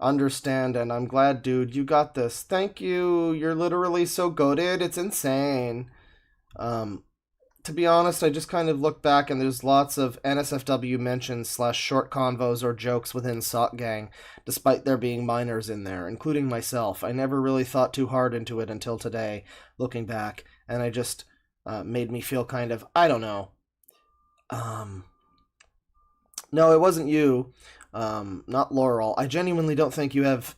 Speaker 4: Understand, and I'm glad, dude. You got this. Thank you. You're literally so goated. It's insane. To be honest, I just kind of look back and there's lots of NSFW mentions / short convos or jokes within Sock Gang, despite there being minors in there, including myself. I never really thought too hard into it until today, looking back, and I just made me feel kind of, I don't know. No, it wasn't you. Not Laurel. I genuinely don't think you have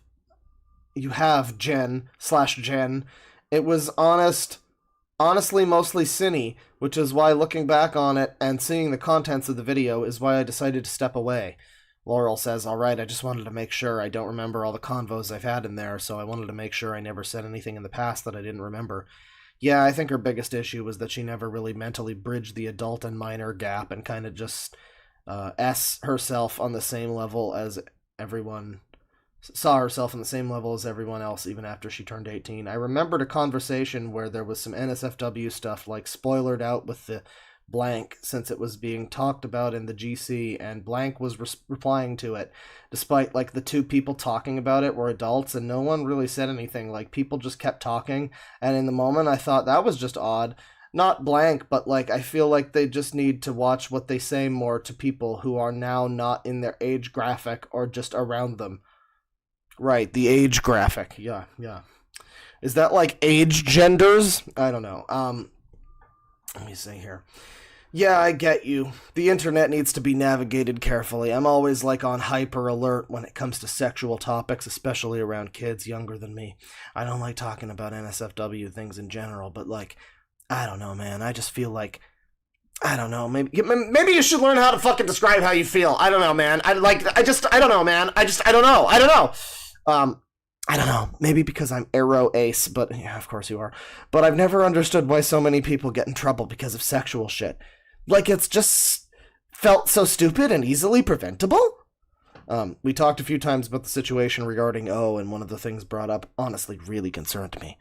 Speaker 4: Jen /Jen. It was honestly mostly Synni, which is why looking back on it and seeing the contents of the video is why I decided to step away. Laurel says, alright, I just wanted to make sure. I don't remember all the convos I've had in there, so I wanted to make sure I never said anything in the past that I didn't remember. Yeah, I think her biggest issue was that she never really mentally bridged the adult and minor gap and kind of just herself on the same level as everyone, saw herself on the same level as everyone else even after she turned 18. I remembered a conversation where there was some NSFW stuff like spoilered out with the blank since it was being talked about in the GC, and blank was replying to it despite like the two people talking about it were adults and no one really said anything. Like people just kept talking, and in the moment I thought that was just odd. Not blank, but like I feel like they just need to watch what they say more to people who are now not in their age graphic or just around them. Right, the age graphic. Yeah. Is that like age genders? I don't know. Let me see here. Yeah, I get you. The internet needs to be navigated carefully. I'm always like on hyper alert when it comes to sexual topics, especially around kids younger than me. I don't like talking about NSFW things in general, but like, I don't know, man. I just feel like, I don't know. Maybe you should learn how to fucking describe how you feel. I don't know, man. I don't know, man. I don't know. I don't know. Maybe because I'm Aero Ace, but yeah, of course you are. But I've never understood why so many people get in trouble because of sexual shit. Like, it's just felt so stupid and easily preventable. We talked a few times about the situation regarding O, and one of the things brought up honestly really concerned me.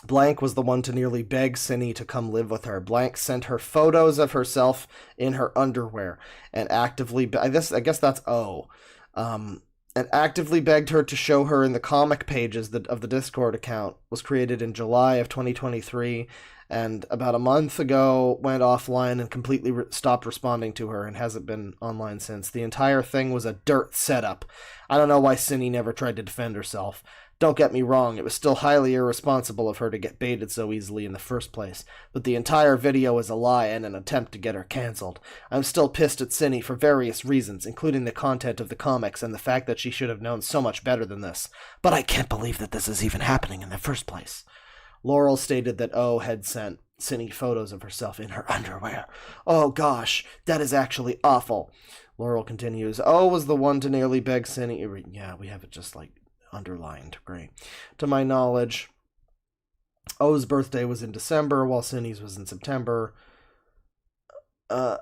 Speaker 4: Blank was the one to nearly beg Synni to come live with her. Blank sent her photos of herself in her underwear and actively, I guess that's O, and actively begged her to show her in the comic pages of the Discord account. Was created in July of 2023, and about a month ago went offline and completely stopped responding to her and hasn't been online since. The entire thing was a dirt setup. I don't know why Synni never tried to defend herself. Don't get me wrong, it was still highly irresponsible of her to get baited so easily in the first place, but the entire video is a lie and an attempt to get her cancelled. I'm still pissed at Synni for various reasons, including the content of the comics and the fact that she should have known so much better than this. But I can't believe that this is even happening in the first place. Laurel stated that O had sent Synni photos of herself in her underwear. Oh gosh, that is actually awful. Laurel continues, O was the one to nearly beg Synni. Yeah, we have it just like underlined. Great. To my knowledge, O's birthday was in December while Synni's was in September. I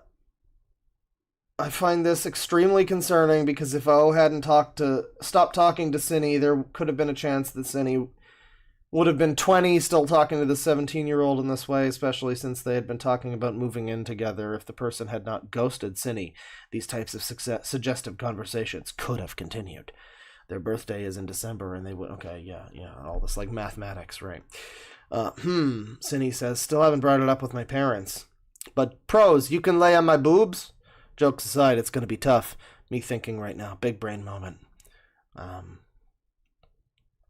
Speaker 4: find this extremely concerning because if O hadn't stopped talking to Synni, there could have been a chance that Synni would have been 20 still talking to the 17-year-old in this way, especially since they had been talking about moving in together. If the person had not ghosted Synni, these types of suggestive conversations could have continued. Their birthday is in December, and they would... Okay, yeah, all this, like, mathematics, right. Synni says, still haven't brought it up with my parents. But, pros, you can lay on my boobs? Jokes aside, it's gonna be tough. Me thinking right now, big brain moment.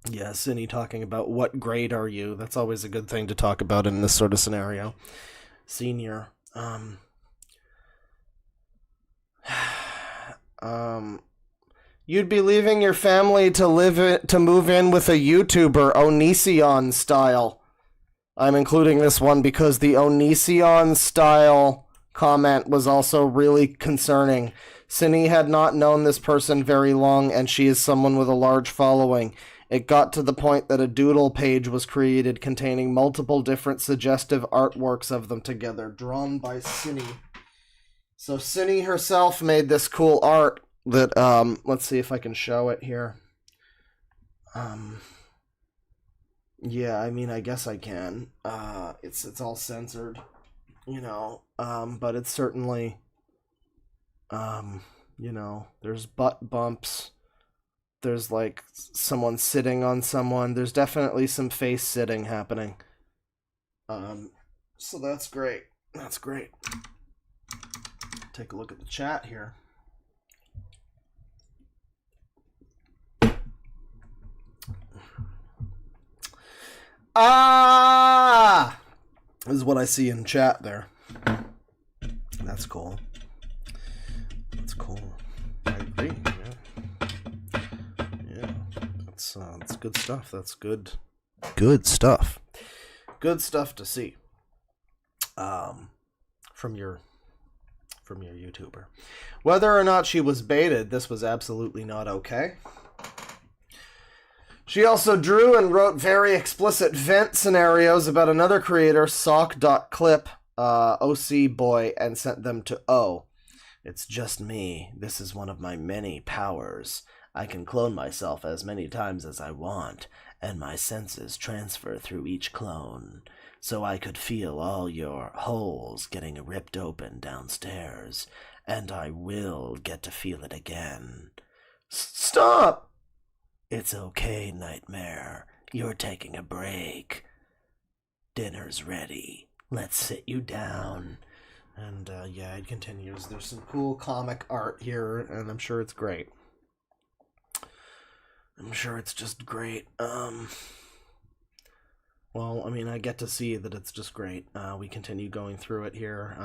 Speaker 4: Yeah, Synni talking about what grade are you? That's always a good thing to talk about in this sort of scenario. Senior. You'd be leaving your family to move in with a YouTuber, Onision style. I'm including this one because the Onision style comment was also really concerning. Synni had not known this person very long, and she is someone with a large following. It got to the point that a doodle page was created containing multiple different suggestive artworks of them together, drawn by Synni. So Synni herself made this cool art that, let's see if I can show it here. Yeah, I mean, I guess I can. It's all censored, you know, but it's certainly, you know, there's butt bumps. There's, like, someone sitting on someone. There's definitely some face sitting happening. So that's great. That's great. Take a look at the chat here. Ah! This is what I see in chat there. That's cool. That's cool. I agree. Yeah. That's good stuff. That's good. Good stuff. Good stuff to see. From your YouTuber. Whether or not she was baited, this was absolutely not okay. She also drew and wrote very explicit vent scenarios about another creator, sock.clip, OC boy, and sent them to O. It's just me. This is one of my many powers. I can clone myself as many times as I want, and my senses transfer through each clone. So I could feel all your holes getting ripped open downstairs, and I will get to feel it again. Stop! It's okay, Nightmare. You're taking a break. Dinner's ready. Let's sit you down. And, yeah, it continues. There's some cool comic art here, and I'm sure it's great. I'm sure it's just great. Well, I mean, I get to see that it's just great. We continue going through it here.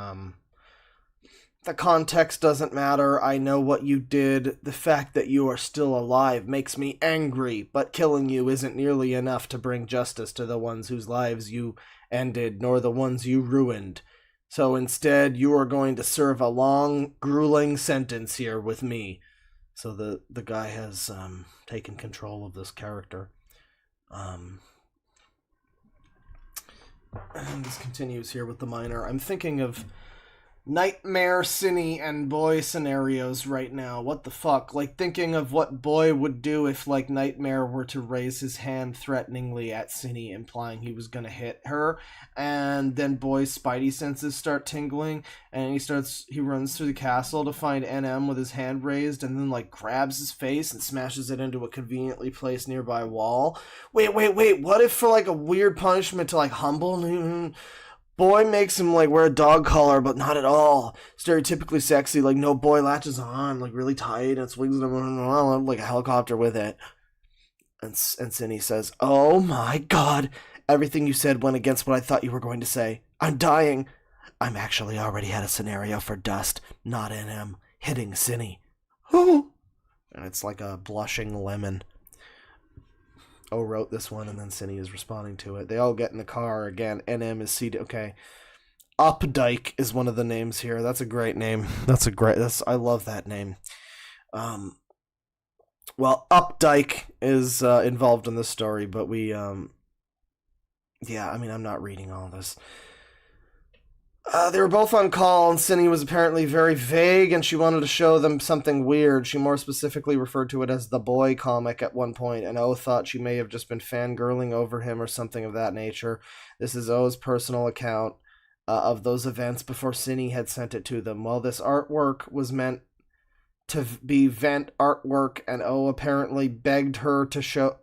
Speaker 4: The context doesn't matter. I know what you did. The fact that you are still alive makes me angry, but killing you isn't nearly enough to bring justice to the ones whose lives you ended, nor the ones you ruined. So instead, you are going to serve a long, grueling sentence here with me. So the guy has taken control of this character. And this continues here with the minor. I'm thinking of Nightmare, Synni, and Boy scenarios right now. What the fuck? Like, thinking of what Boy would do if, like, Nightmare were to raise his hand threateningly at Synni, implying he was gonna hit her, and then Boy's spidey senses start tingling, and he runs through the castle to find NM with his hand raised, and then, like, grabs his face and smashes it into a conveniently placed nearby wall. Wait, what if for, like, a weird punishment to, like, humble him? Boy makes him, like, wear a dog collar, but not at all. Stereotypically sexy, like, no, Boy latches on, like, really tight, and swings him around like a helicopter with it. And Synni says, "Oh my god, everything you said went against what I thought you were going to say. I'm dying. I'm actually already had a scenario for Dust, not NM, hitting Synni." Oh! And it's like a blushing lemon. O wrote this one, and then Synni is responding to it. They all get in the car again. NM is seated. Okay. Updike is one of the names here. That's a great name. I love that name. Well, Updike is involved in this story, but we, yeah, I mean, I'm not reading all this. They were both on call, and Synni was apparently very vague, and she wanted to show them something weird. She more specifically referred to it as the Boy comic at one point, and O thought she may have just been fangirling over him or something of that nature. This is O's personal account of those events before Synni had sent it to them. While this artwork was meant to be vent artwork, and O apparently begged her to show...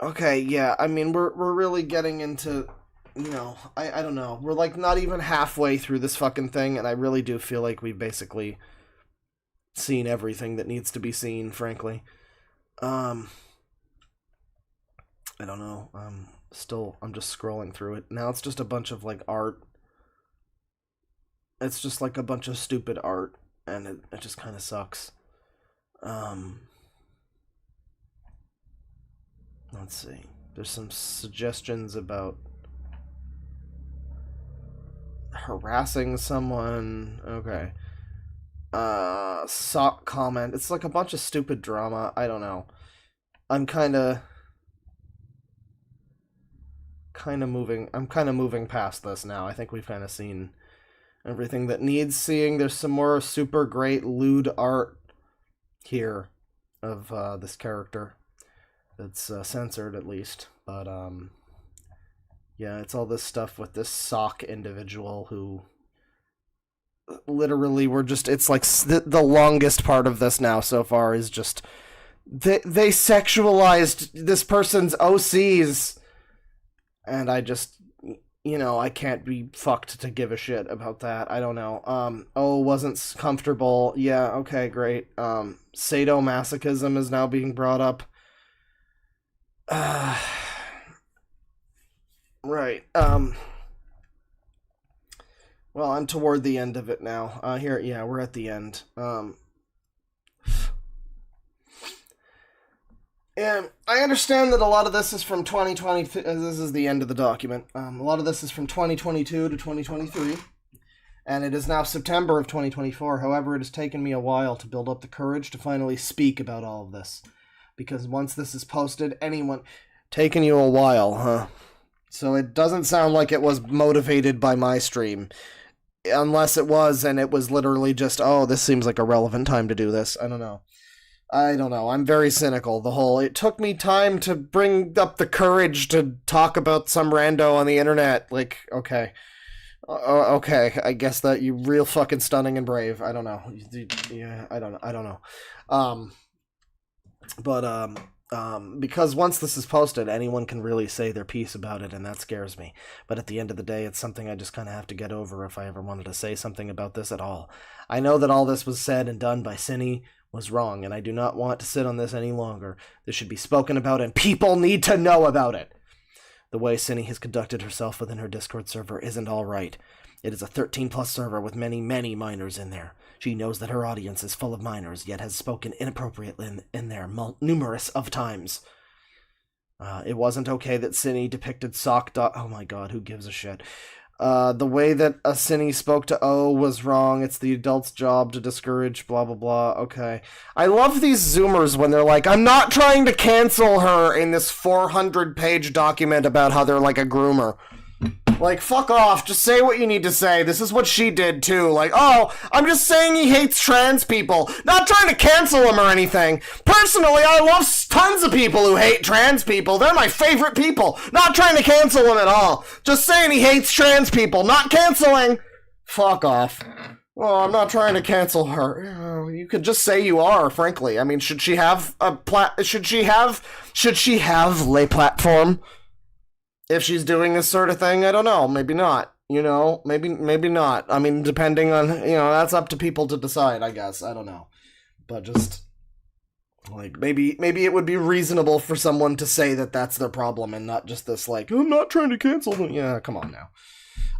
Speaker 4: Okay, yeah, I mean, we're really getting into... You know, I don't know. We're, like, not even halfway through this fucking thing, and I really do feel like we've basically seen everything that needs to be seen, frankly. I don't know. I'm just scrolling through it. Now it's just a bunch of, like, art. It's just, like, a bunch of stupid art, and it just kind of sucks. Let's see. There's some suggestions about harassing someone. Okay. Sock comment. It's like a bunch of stupid drama. I don't know. I'm kind of moving past this now. I think we've kind of seen everything that needs seeing. There's some more super great lewd art here of this character that's censored at least, but yeah, it's all this stuff with this sock individual who literally it's like the longest part of this now so far is just they sexualized this person's OCs, and I just, I can't be fucked to give a shit about that. I don't know. Wasn't comfortable. Yeah, okay, great. Sadomasochism is now being brought up. Right. Well, I'm toward the end of it now. We're at the end. And I understand that a lot of this is from 2020. This is the end of the document. A lot of this is from 2022 to 2023. And it is now September of 2024. However, it has taken me a while to build up the courage to finally speak about all of this. Because once this is posted, anyone... Taken you a while, huh? So it doesn't sound like it was motivated by my stream. Unless it was, and it was literally just, this seems like a relevant time to do this. I don't know. I'm very cynical. It took me time to bring up the courage to talk about some rando on the internet. Like, okay. Okay, I guess that you real fucking stunning and brave. I don't know. Yeah, I don't know. Because once this is posted, anyone can really say their piece about it, and that scares me. But at the end of the day, it's something I just kind of have to get over if I ever wanted to say something about this at all. I know that all this was said and done by Synni was wrong, and I do not want to sit on this any longer. This should be spoken about, and people need to know about it. The way Synni has conducted herself within her Discord server isn't all right. It is a 13+ server with many, many minors in there. She knows that her audience is full of minors, yet has spoken inappropriately in there numerous of times. It wasn't okay that Synni depicted sock. Oh my god, who gives a shit? The way that a Synni spoke to O was wrong. It's the adult's job to discourage blah blah blah. Okay. I love these Zoomers when they're like, I'm not trying to cancel her in this 400-page document about how they're like a groomer. Like, fuck off. Just say what you need to say. This is what she did, too. Like, I'm just saying he hates trans people. Not trying to cancel him or anything. Personally, I love tons of people who hate trans people. They're my favorite people. Not trying to cancel him at all. Just saying he hates trans people. Not canceling. Fuck off. Well, I'm not trying to cancel her. You could just say you are, frankly. I mean, should she have should she have lay platform? If she's doing this sort of thing, I don't know. Maybe not. Maybe not. I mean, depending on, that's up to people to decide, I guess. I don't know. But just, like, maybe it would be reasonable for someone to say that that's their problem and not just this, like, I'm not trying to cancel them. Yeah, come on now.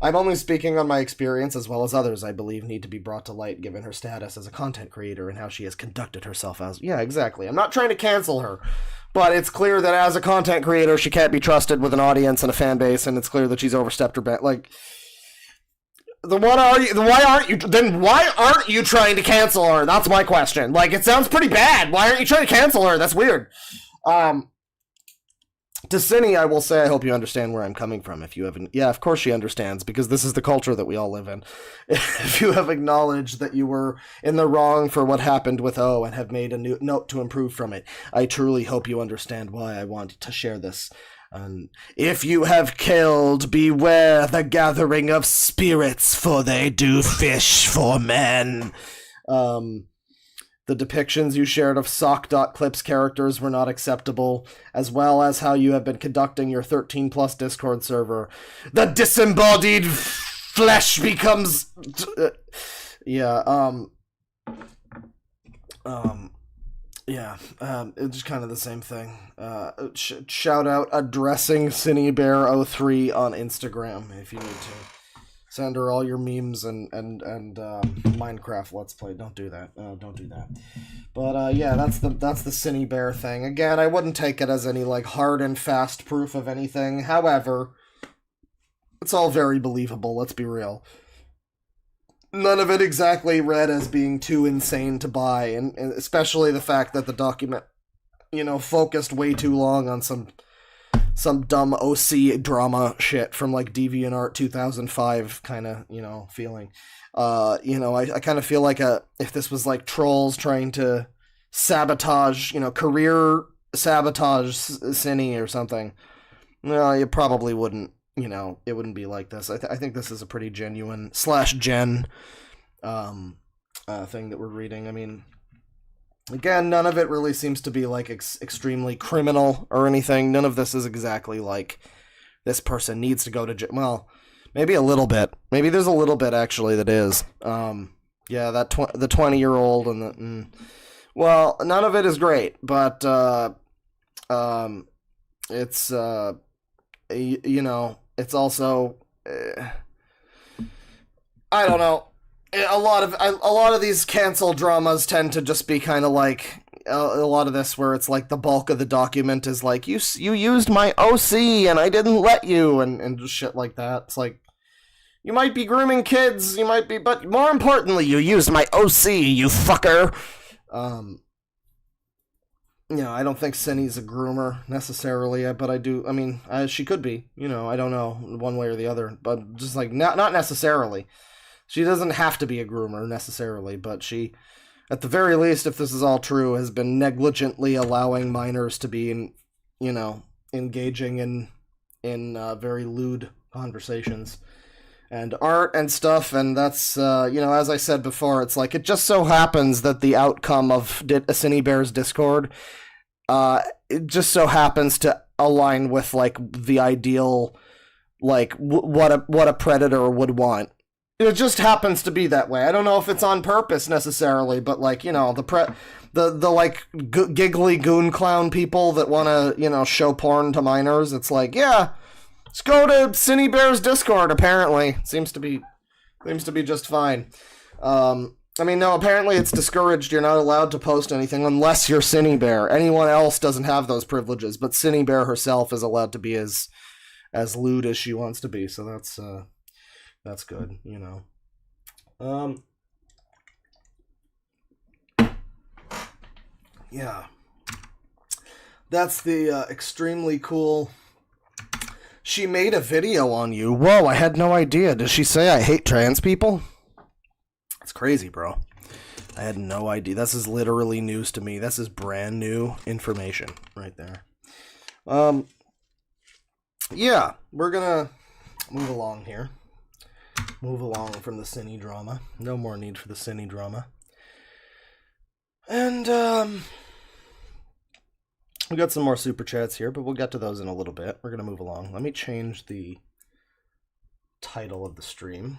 Speaker 4: I'm only speaking on my experience, as well as others I believe need to be brought to light given her status as a content creator and how she has conducted herself as... Yeah, exactly. I'm not trying to cancel her. But it's clear that as a content creator, she can't be trusted with an audience and a fan base, and it's clear that she's overstepped her like, why aren't you trying to cancel her? That's my question. Like, it sounds pretty bad. Why aren't you trying to cancel her? That's weird. To Synni, I will say I hope you understand where I'm coming from. If you haven't... Yeah, of course she understands, because this is the culture that we all live in. If you have acknowledged that you were in the wrong for what happened with O and have made a new note to improve from it, I truly hope you understand why I want to share this. If you have killed, beware the gathering of spirits, for they do fish for men. The depictions you shared of sock.clips characters were not acceptable, as well as how you have been conducting your 13+ Discord server. The disembodied flesh becomes... it's kind of the same thing. Shout out addressing CinnyBear03 on Instagram if you need to. Send her all your memes and Minecraft Let's Play. Don't do that. Don't do that. But that's the Synni Bear thing. Again, I wouldn't take it as any like hard and fast proof of anything. However, it's all very believable. Let's be real. None of it exactly read as being too insane to buy, and especially the fact that the document focused way too long on some dumb OC drama shit from like DeviantArt 2005 kind of, feeling. I kind of feel like if this was like trolls trying to sabotage, career sabotage Synni or something, no, you probably wouldn't, it wouldn't be like this. I think this is a pretty genuine /gen thing that we're reading. I mean, again, none of it really seems to be like extremely criminal or anything. None of this is exactly like this person needs to go to jail. Well, maybe a little bit. Maybe there's a little bit actually that is. Yeah, that the 20-year-old and the well, none of it is great, but it's it's also I don't know. A lot of these cancel dramas tend to just be kind of like a lot of this where it's like the bulk of the document is like you used my OC and I didn't let you and just shit like that. It's like you might be grooming kids, but more importantly, you used my OC, you fucker. I don't think Synni's a groomer necessarily, but I do. I mean, she could be. I don't know one way or the other, but just like not necessarily. She doesn't have to be a groomer necessarily, but she, at the very least, if this is all true, has been negligently allowing minors to be, engaging in very lewd conversations and art and stuff. And that's, as I said before, it's like it just so happens that the outcome of Synni Bear's Discord, it just so happens to align with like the ideal, like what a predator would want. It just happens to be that way. I don't know if it's on purpose necessarily, but like, the like giggly goon clown people that want to, show porn to minors. It's like, yeah, let's go to Synni Bear's Discord. Apparently, seems to be just fine. I mean, no, apparently it's discouraged. You're not allowed to post anything unless you're Synni Bear. Anyone else doesn't have those privileges, but Synni Bear herself is allowed to be as lewd as she wants to be. So that's good, Yeah. That's the extremely cool. She made a video on you. Whoa, I had no idea. Does she say I hate trans people? That's crazy, bro. I had no idea. This is literally news to me. This is brand new information right there. Yeah, we're gonna move along here. Move along from the Synni drama. No more need for the Synni drama. And, we got some more super chats here, but we'll get to those in a little bit. We're going to move along. Let me change the title of the stream.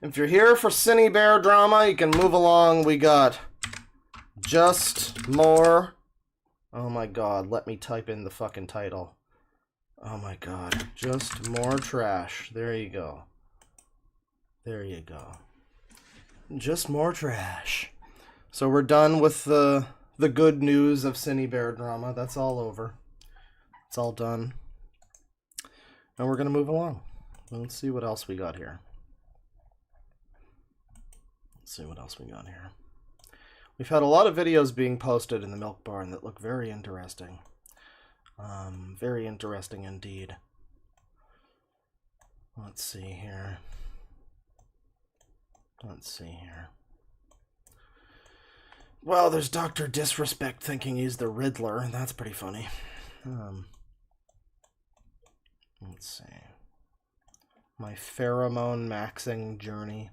Speaker 4: If you're here for Synni Bear drama, you can move along. We got just more. Oh my god, let me type in the fucking title. Oh my god, just more trash. There you go. There you go. Just more trash. So we're done with the good news of Synni Bear drama. That's all over. It's all done. And we're going to move along. Let's see what else we got here. We've had a lot of videos being posted in the Milk Barn that look very interesting. Very interesting indeed. Let's see here. Well, there's Dr. Disrespect thinking he's the Riddler. That's pretty funny. Let's see. My pheromone maxing journey.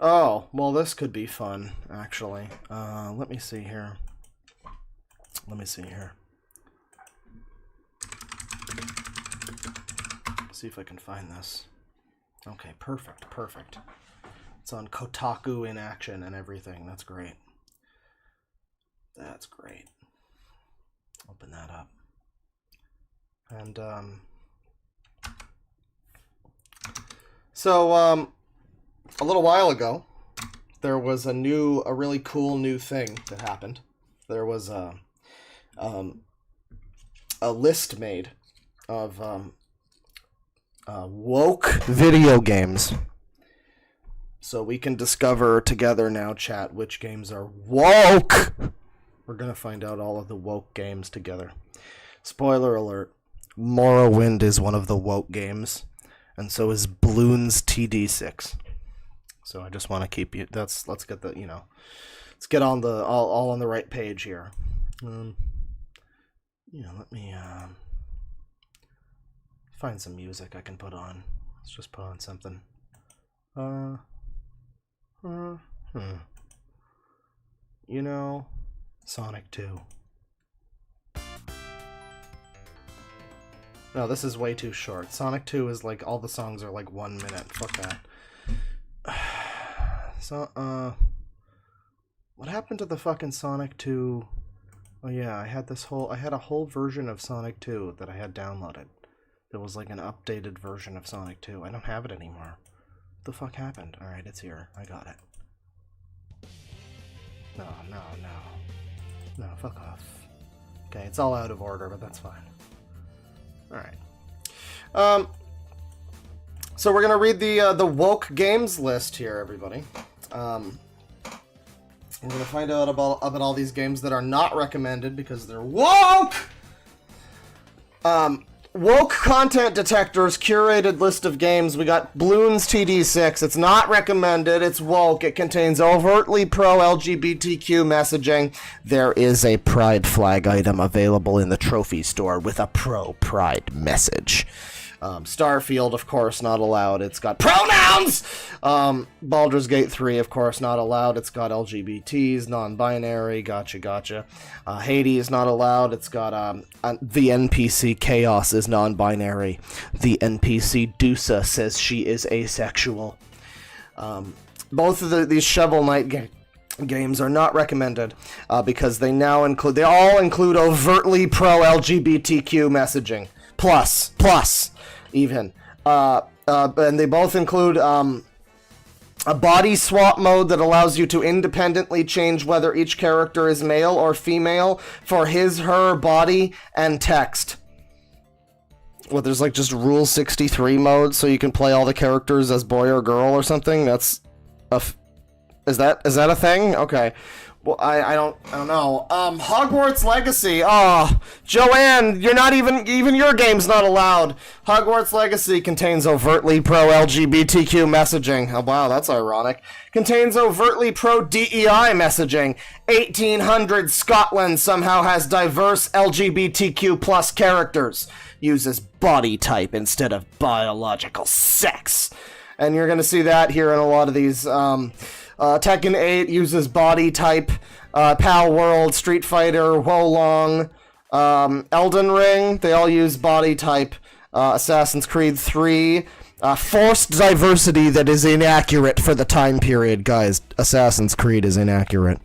Speaker 4: Oh, well, this could be fun, actually. Let me see here. See if I can find this. Okay, perfect. It's on Kotaku in action and everything. That's great. Open that up. And, so, a little while ago, there was a really cool new thing that happened. There was a list made of, woke video games. So we can discover together now, chat, which games are woke. We're gonna find out all of the woke games together. Spoiler alert. Morrowind is one of the woke games, and so is Bloons TD6. So I just want to keep you. Let's get the let's get on the all on the right page here. Let me find some music I can put on. Let's just put on something. Sonic 2. No, this is way too short. Sonic 2 is like, all the songs are like 1 minute. Fuck that. So, what happened to the fucking Sonic 2? Oh yeah, I had a whole version of Sonic 2 that I had downloaded. It was like an updated version of Sonic 2. I don't have it anymore. What the fuck happened? Alright, it's here. I got it. No, fuck off. Okay, it's all out of order, but that's fine. Alright. So we're gonna read the woke games list here, everybody. We're gonna find out about all these games that are not recommended because they're woke! Woke content detectors curated list of games. We got Bloons TD6. It's not recommended. It's woke. It contains overtly pro-LGBTQ messaging. There is a pride flag item available in the trophy store with a pro-pride message. Starfield, of course, not allowed. It's got pronouns! Baldur's Gate 3, of course, not allowed. It's got LGBTs, non-binary, gotcha. Hades, not allowed. It's got, the NPC Chaos is non-binary. The NPC Dusa says she is asexual. Both of these Shovel Knight games are not recommended, because they all include overtly pro-LGBTQ messaging. Plus, even. And they both include a body swap mode that allows you to independently change whether each character is male or female for his, her, body, and text. Well, there's like just Rule 63 mode, so you can play all the characters as boy or girl or something. Is that a thing? Okay. Well, I don't know. Hogwarts Legacy. Oh, Joanne, you're not even your game's not allowed. Hogwarts Legacy contains overtly pro-LGBTQ messaging. Oh, wow, that's ironic. Contains overtly pro-DEI messaging. 1800 Scotland somehow has diverse LGBTQ plus characters. Uses body type instead of biological sex. And you're going to see that here in a lot of these, Tekken 8 uses body type, Pal World, Street Fighter, Wolong, Elden Ring, they all use body type, Assassin's Creed 3, forced diversity that is inaccurate for the time period, guys. Assassin's Creed is inaccurate.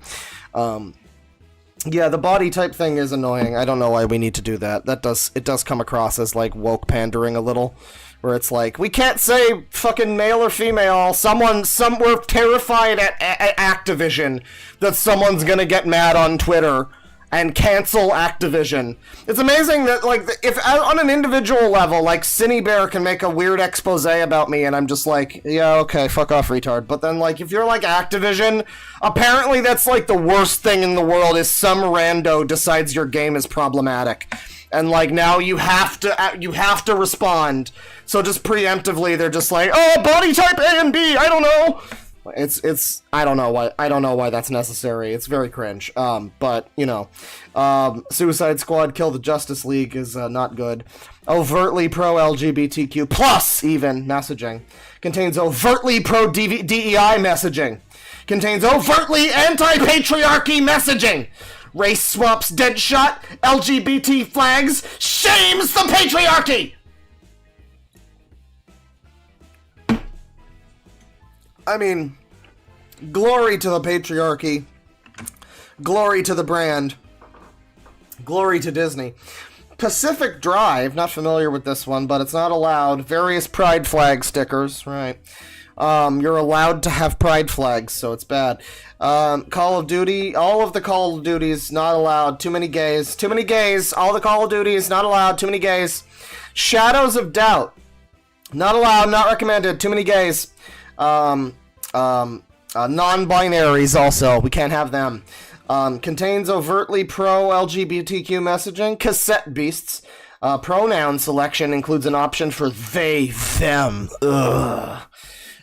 Speaker 4: Yeah, the body type thing is annoying. I don't know why we need to do that. It does come across as like woke pandering a little. Where it's like, we can't say fucking male or female. We're terrified at Activision that someone's gonna get mad on Twitter and cancel Activision. It's amazing that, like, if on an individual level, like, Synni Bear can make a weird expose about me and I'm just like, yeah, okay, fuck off, retard. But then, like, if you're like Activision, apparently that's like the worst thing in the world is some rando decides your game is problematic. And, like, now you have to respond. So just preemptively, they're just like, oh, body type A and B, I don't know. I don't know why that's necessary. It's very cringe. But, Suicide Squad Kill the Justice League is not good. Overtly pro-LGBTQ plus even messaging. Contains overtly pro-DEI messaging. Contains overtly anti-patriarchy messaging. Race swaps Deadshot, LGBT flags, shames the patriarchy! I mean, glory to the patriarchy. Glory to the brand. Glory to Disney. Pacific Drive, not familiar with this one, but it's not allowed. Various pride flag stickers, right. You're allowed to have pride flags, so it's bad. Call of Duty, all of the Call of Duties, not allowed. Too many gays. Too many gays. All the Call of Duties, not allowed. Too many gays. Shadows of Doubt, not allowed, not recommended. Too many gays. Non-binaries also, we can't have them. Contains overtly pro-LGBTQ messaging. Cassette beasts. Pronoun selection includes an option for they, them. Ugh.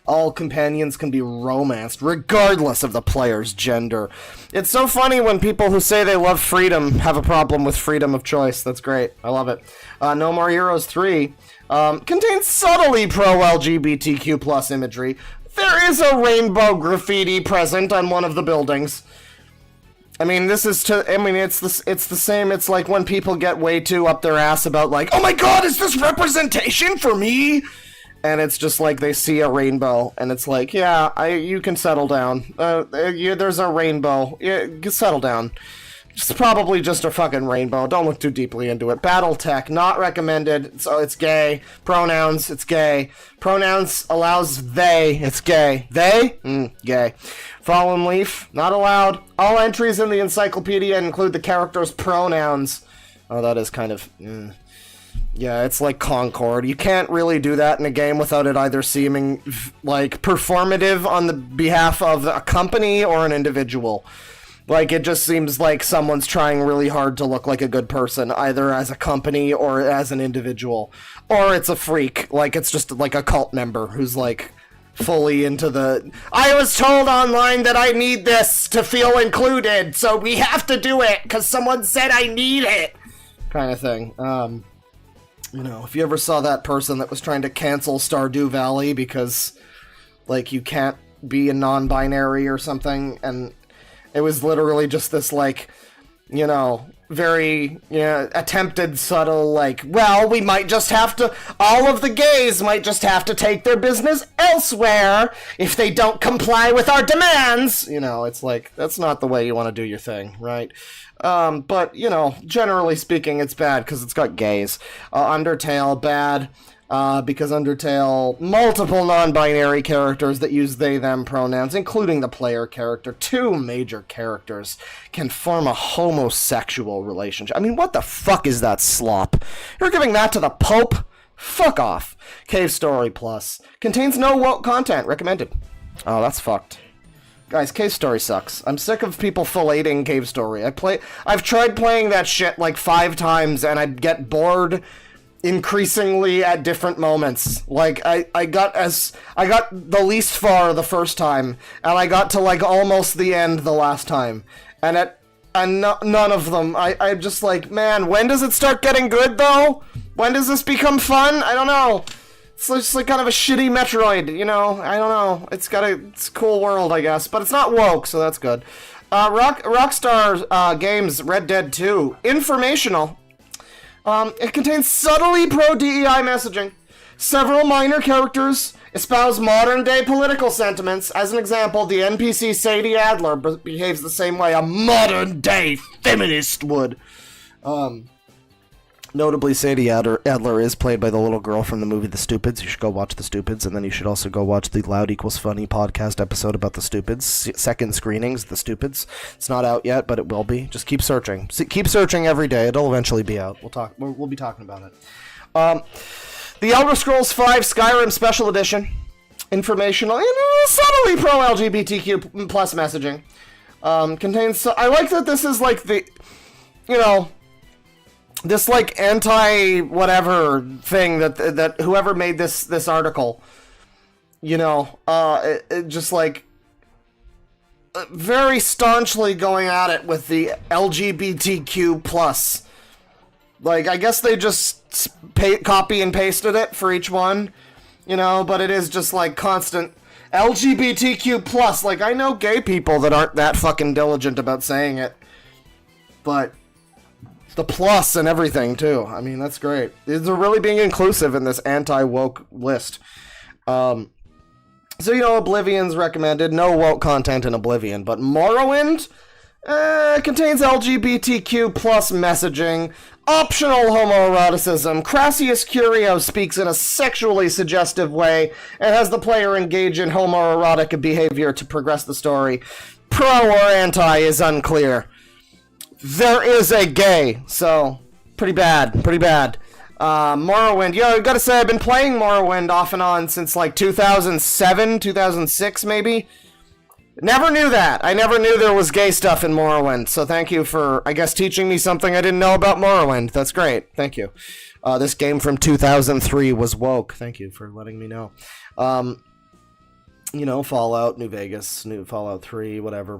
Speaker 4: All companions can be romanced, regardless of the player's gender. It's so funny when people who say they love freedom have a problem with freedom of choice. That's great. I love it. No More Heroes 3 contains subtly pro-LGBTQ plus imagery. There is a rainbow graffiti present on one of the buildings. I mean, it's the same. It's like when people get way too up their ass about, like, oh my god, is this representation for me? And it's just like they see a rainbow, and it's like, yeah, you can settle down. There's a rainbow. Yeah, settle down. It's probably just a fucking rainbow. Don't look too deeply into it. Battletech, not recommended. So it's gay. Pronouns, it's gay. Pronouns allows they, it's gay. They? Gay. Fallen Leaf, not allowed. All entries in the encyclopedia include the character's pronouns. Oh, that is kind of... Yeah, it's like Concord. You can't really do that in a game without it either seeming, like, performative on the behalf of a company or an individual. Like, it just seems like someone's trying really hard to look like a good person, either as a company or as an individual. Or it's a freak, like, it's just like a cult member who's, like, fully into the, I was told online that I need this to feel included, so we have to do it, because someone said I need it, kind of thing. You know, if you ever saw that person that was trying to cancel Stardew Valley because, like, you can't be a non-binary or something, and it was literally just this, like, you know, very, attempted, subtle, like, well, we might just have to, all of the gays might just have to take their business elsewhere if they don't comply with our demands. You know, it's like, that's not the way you want to do your thing, right? But, you know, generally speaking, it's bad because it's got gays. Undertale, bad. Because Undertale, multiple non-binary characters that use they, them pronouns, including the player character, 2 major characters, can form a homosexual relationship. I mean, what the fuck is that slop? You're giving that to the Pope? Fuck off. Cave Story Plus. Contains no woke content. Recommended. Oh, that's fucked. Guys, Cave Story sucks. I'm sick of people filleting Cave Story. I've tried playing that shit like 5 times, and I get bored increasingly at different moments. Like, I got the least far the first time, and I got to, like, almost the end the last time. And none of them, I'm just like, man, when does it start getting good, though? When does this become fun? I don't know. It's just like kind of a shitty Metroid, you know? I don't know. It's a cool world, I guess. But it's not woke, so that's good. Rockstar Games Red Dead 2. Informational. It contains subtly pro-DEI messaging. Several minor characters espouse modern-day political sentiments. As an example, the NPC Sadie Adler behaves the same way a modern-day feminist would. Notably, Sadie Adler is played by the little girl from the movie The Stupids. You should go watch The Stupids, and then you should also go watch the Loud Equals Funny podcast episode about The Stupids. Second screenings, The Stupids. It's not out yet, but it will be. Just keep searching. Keep searching every day. It'll eventually be out. We'll be talking about it. The Elder Scrolls V Skyrim Special Edition. Informational and subtly pro-LGBTQ plus messaging. Contains... I like that this is like the... You know... This, like, anti-whatever thing that whoever made this article, you know, it just, like, very staunchly going at it with the LGBTQ plus. Like, I guess they just copy and pasted it for each one, you know, but it is just, like, constant LGBTQ plus. Like, I know gay people that aren't that fucking diligent about saying it, but... the plus and everything, too. I mean, that's great. They're really being inclusive in this anti-woke list. So, you know, Oblivion's recommended. No woke content in Oblivion. But Morrowind contains LGBTQ plus messaging, optional homoeroticism. Crassius Curio speaks in a sexually suggestive way and has the player engage in homoerotic behavior to progress the story. Pro or anti is unclear. There is a gay, so pretty bad. Morrowind, I gotta say, I've been playing Morrowind off and on since like 2007, 2006 maybe. Never knew that. I never knew there was gay stuff in Morrowind. So thank you for, I guess, teaching me something I didn't know about Morrowind. That's great. Thank you. This game from 2003 was woke. Thank you for letting me know. You know, Fallout, New Vegas, new Fallout 3, whatever.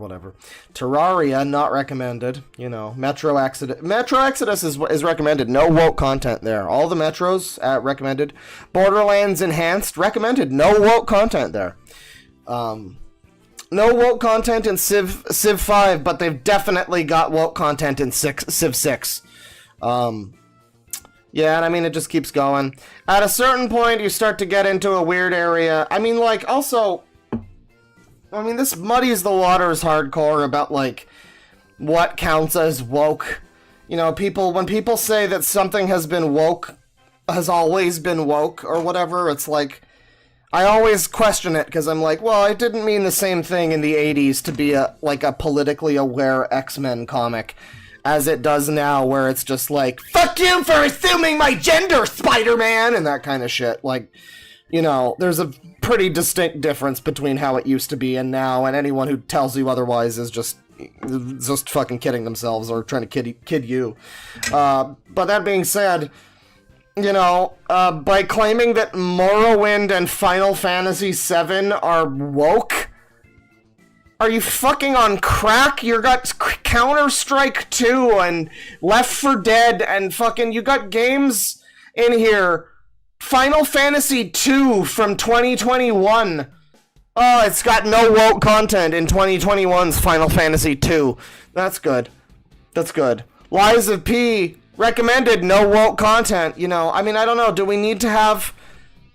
Speaker 4: Terraria, not recommended. You know, Metro Exodus is recommended. No woke content there. All the Metros, recommended. Borderlands Enhanced, recommended. No woke content there. No woke content in Civ 5, but they've definitely got woke content in Civ 6. Yeah, and I mean, it just keeps going. At a certain point, you start to get into a weird area. I mean, like, also, I mean, this muddies the waters hardcore about, like, what counts as woke. You know, when people say that something has been woke, has always been woke, or whatever, it's like, I always question it, because I'm like, well, it didn't mean the same thing in the 80s to be a politically aware X-Men comic as it does now, where it's just like, fuck you for assuming my gender, Spider-Man, and that kind of shit. Like, you know, there's a pretty distinct difference between how it used to be and now, and anyone who tells you otherwise is just fucking kidding themselves or trying to kid you. But that being said, you know, by claiming that Morrowind and Final Fantasy VII are woke, are you fucking on crack? You got Counter-Strike 2 and Left 4 Dead and fucking, you got games in here. Final Fantasy 2 from 2021. Oh, it's got no woke content in 2021's Final Fantasy 2. That's good. That's good. Lies of P, recommended, no woke content. You know, I mean, I don't know. Do we need to have...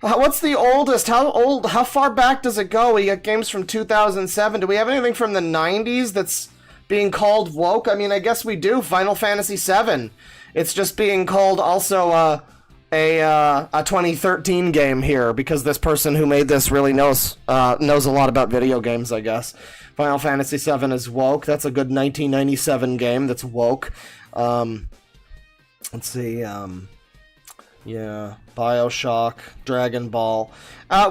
Speaker 4: What's the oldest? How far back does it go? We got games from 2007. Do we have anything from the 90s that's being called woke? I mean, I guess we do. Final Fantasy VII. It's just being called also a 2013 game here because this person who made this really knows a lot about video games, I guess. Final Fantasy VII is woke. That's a good 1997 game that's woke. Let's see. Yeah, BioShock, Dragon Ball.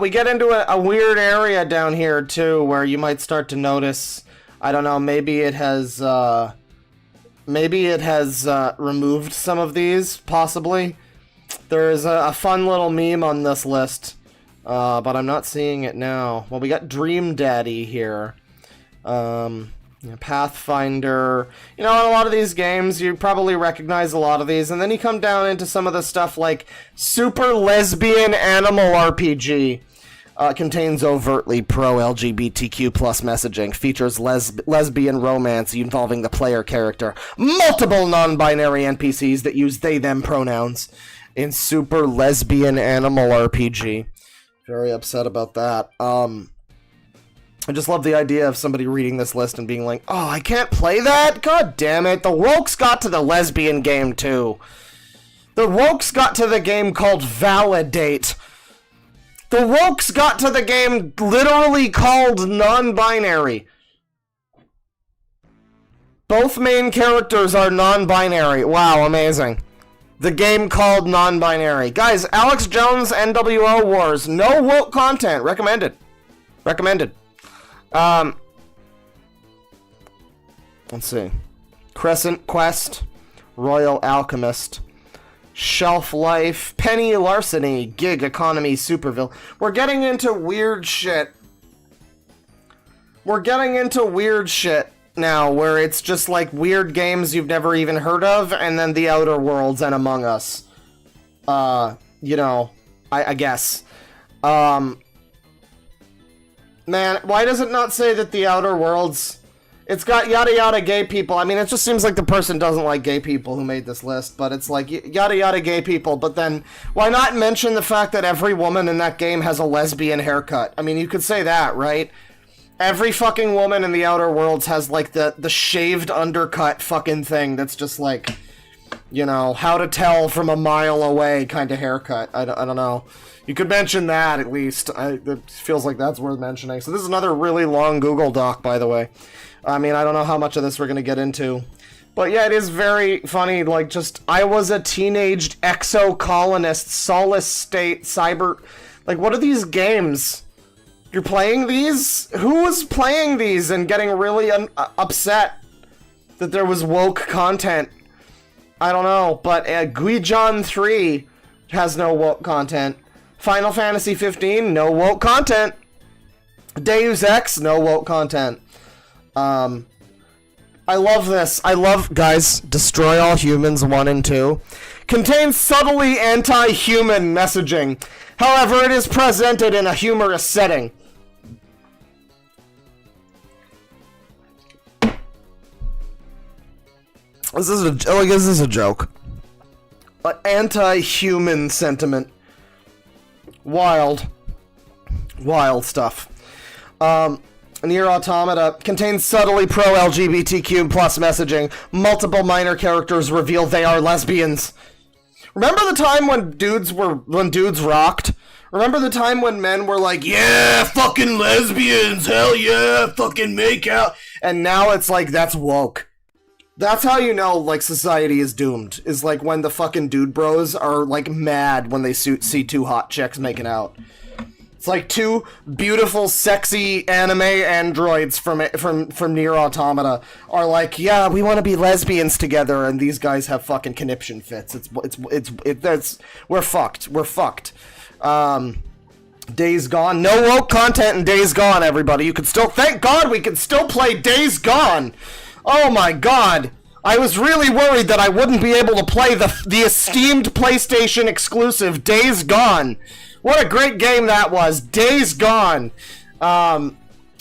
Speaker 4: We get into a weird area down here, too, where you might start to notice, I don't know, maybe it has removed some of these, possibly. There's a fun little meme on this list, but I'm not seeing it now. Well, we got Dream Daddy here. Pathfinder. You know, in a lot of these games, you probably recognize a lot of these, and then you come down into some of the stuff like Super Lesbian Animal RPG. Contains overtly pro-LGBTQ plus messaging, features lesbian romance involving the player character, multiple non-binary NPCs that use they-them pronouns in Super Lesbian Animal RPG. Very upset about that. I just love the idea of somebody reading this list and being like, oh, I can't play that? God damn it. The Wokes got to the lesbian game, too. The Wokes got to the game called Validate. The Wokes got to the game literally called Non-Binary. Both main characters are non-binary. Wow, amazing. The game called Non-Binary. Guys, Alex Jones NWO Wars. No woke content. Recommended. Let's see. Crescent Quest, Royal Alchemist, Shelf Life, Penny Larceny, Gig Economy, Superville. We're getting into weird shit. Now, where it's just like weird games you've never even heard of, and then The Outer Worlds and Among Us. You know, I guess. Man, why does it not say that The Outer Worlds... It's got yada yada gay people. I mean, it just seems like the person doesn't like gay people who made this list, but it's like yada yada gay people, but then why not mention the fact that every woman in that game has a lesbian haircut? I mean, you could say that, right? Every fucking woman in The Outer Worlds has, like, the shaved undercut fucking thing that's just like, you know, how to tell from a mile away kind of haircut. I don't know. You could mention that, at least. It feels like that's worth mentioning. So this is another really long Google Doc, by the way. I mean, I don't know how much of this we're going to get into. But yeah, it is very funny, like, just, I was a teenaged exo-colonist, Solace State, Cyber... Like, what are these games? You're playing these? Who was playing these and getting really upset that there was woke content? I don't know, but Guijon 3 has no woke content. Final Fantasy 15, no woke content. Deus Ex, no woke content. I love this. I love, guys, Destroy All Humans 1 and 2 contains subtly anti-human messaging. However, it is presented in a humorous setting. This is a joke. Anti-human sentiment. Wild stuff. Nier Automata contains subtly pro-LGBTQ plus messaging. Multiple minor characters reveal they are lesbians. Remember the time when dudes rocked? Remember the time when men were like, yeah, fucking lesbians, hell yeah, fucking make out. And now it's like, that's woke. That's how you know, like, society is doomed. Is like when the fucking dude bros are like mad when they see two hot chicks making out. It's like two beautiful, sexy anime androids from Nier Automata are like, yeah, we want to be lesbians together, and these guys have fucking conniption fits. We're fucked. Days Gone, no woke content in Days Gone, everybody. You can still, thank God, we can still play Days Gone. Oh my God. I was really worried that I wouldn't be able to play the esteemed PlayStation exclusive Days Gone. What a great game that was. Days Gone. I'll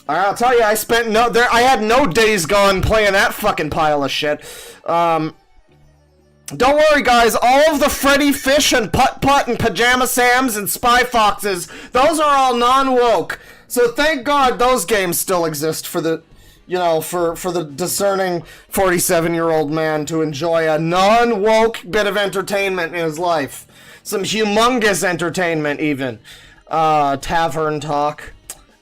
Speaker 4: tell you, I had no Days Gone playing that fucking pile of shit. Don't worry, guys. All of the Freddy Fish and Putt Putt and Pajama Sams and Spy Foxes, those are all non-woke. So thank God those games still exist for the, for the discerning 47-year-old man to enjoy a non-woke bit of entertainment in his life. Some humongous entertainment, even. Tavern Talk.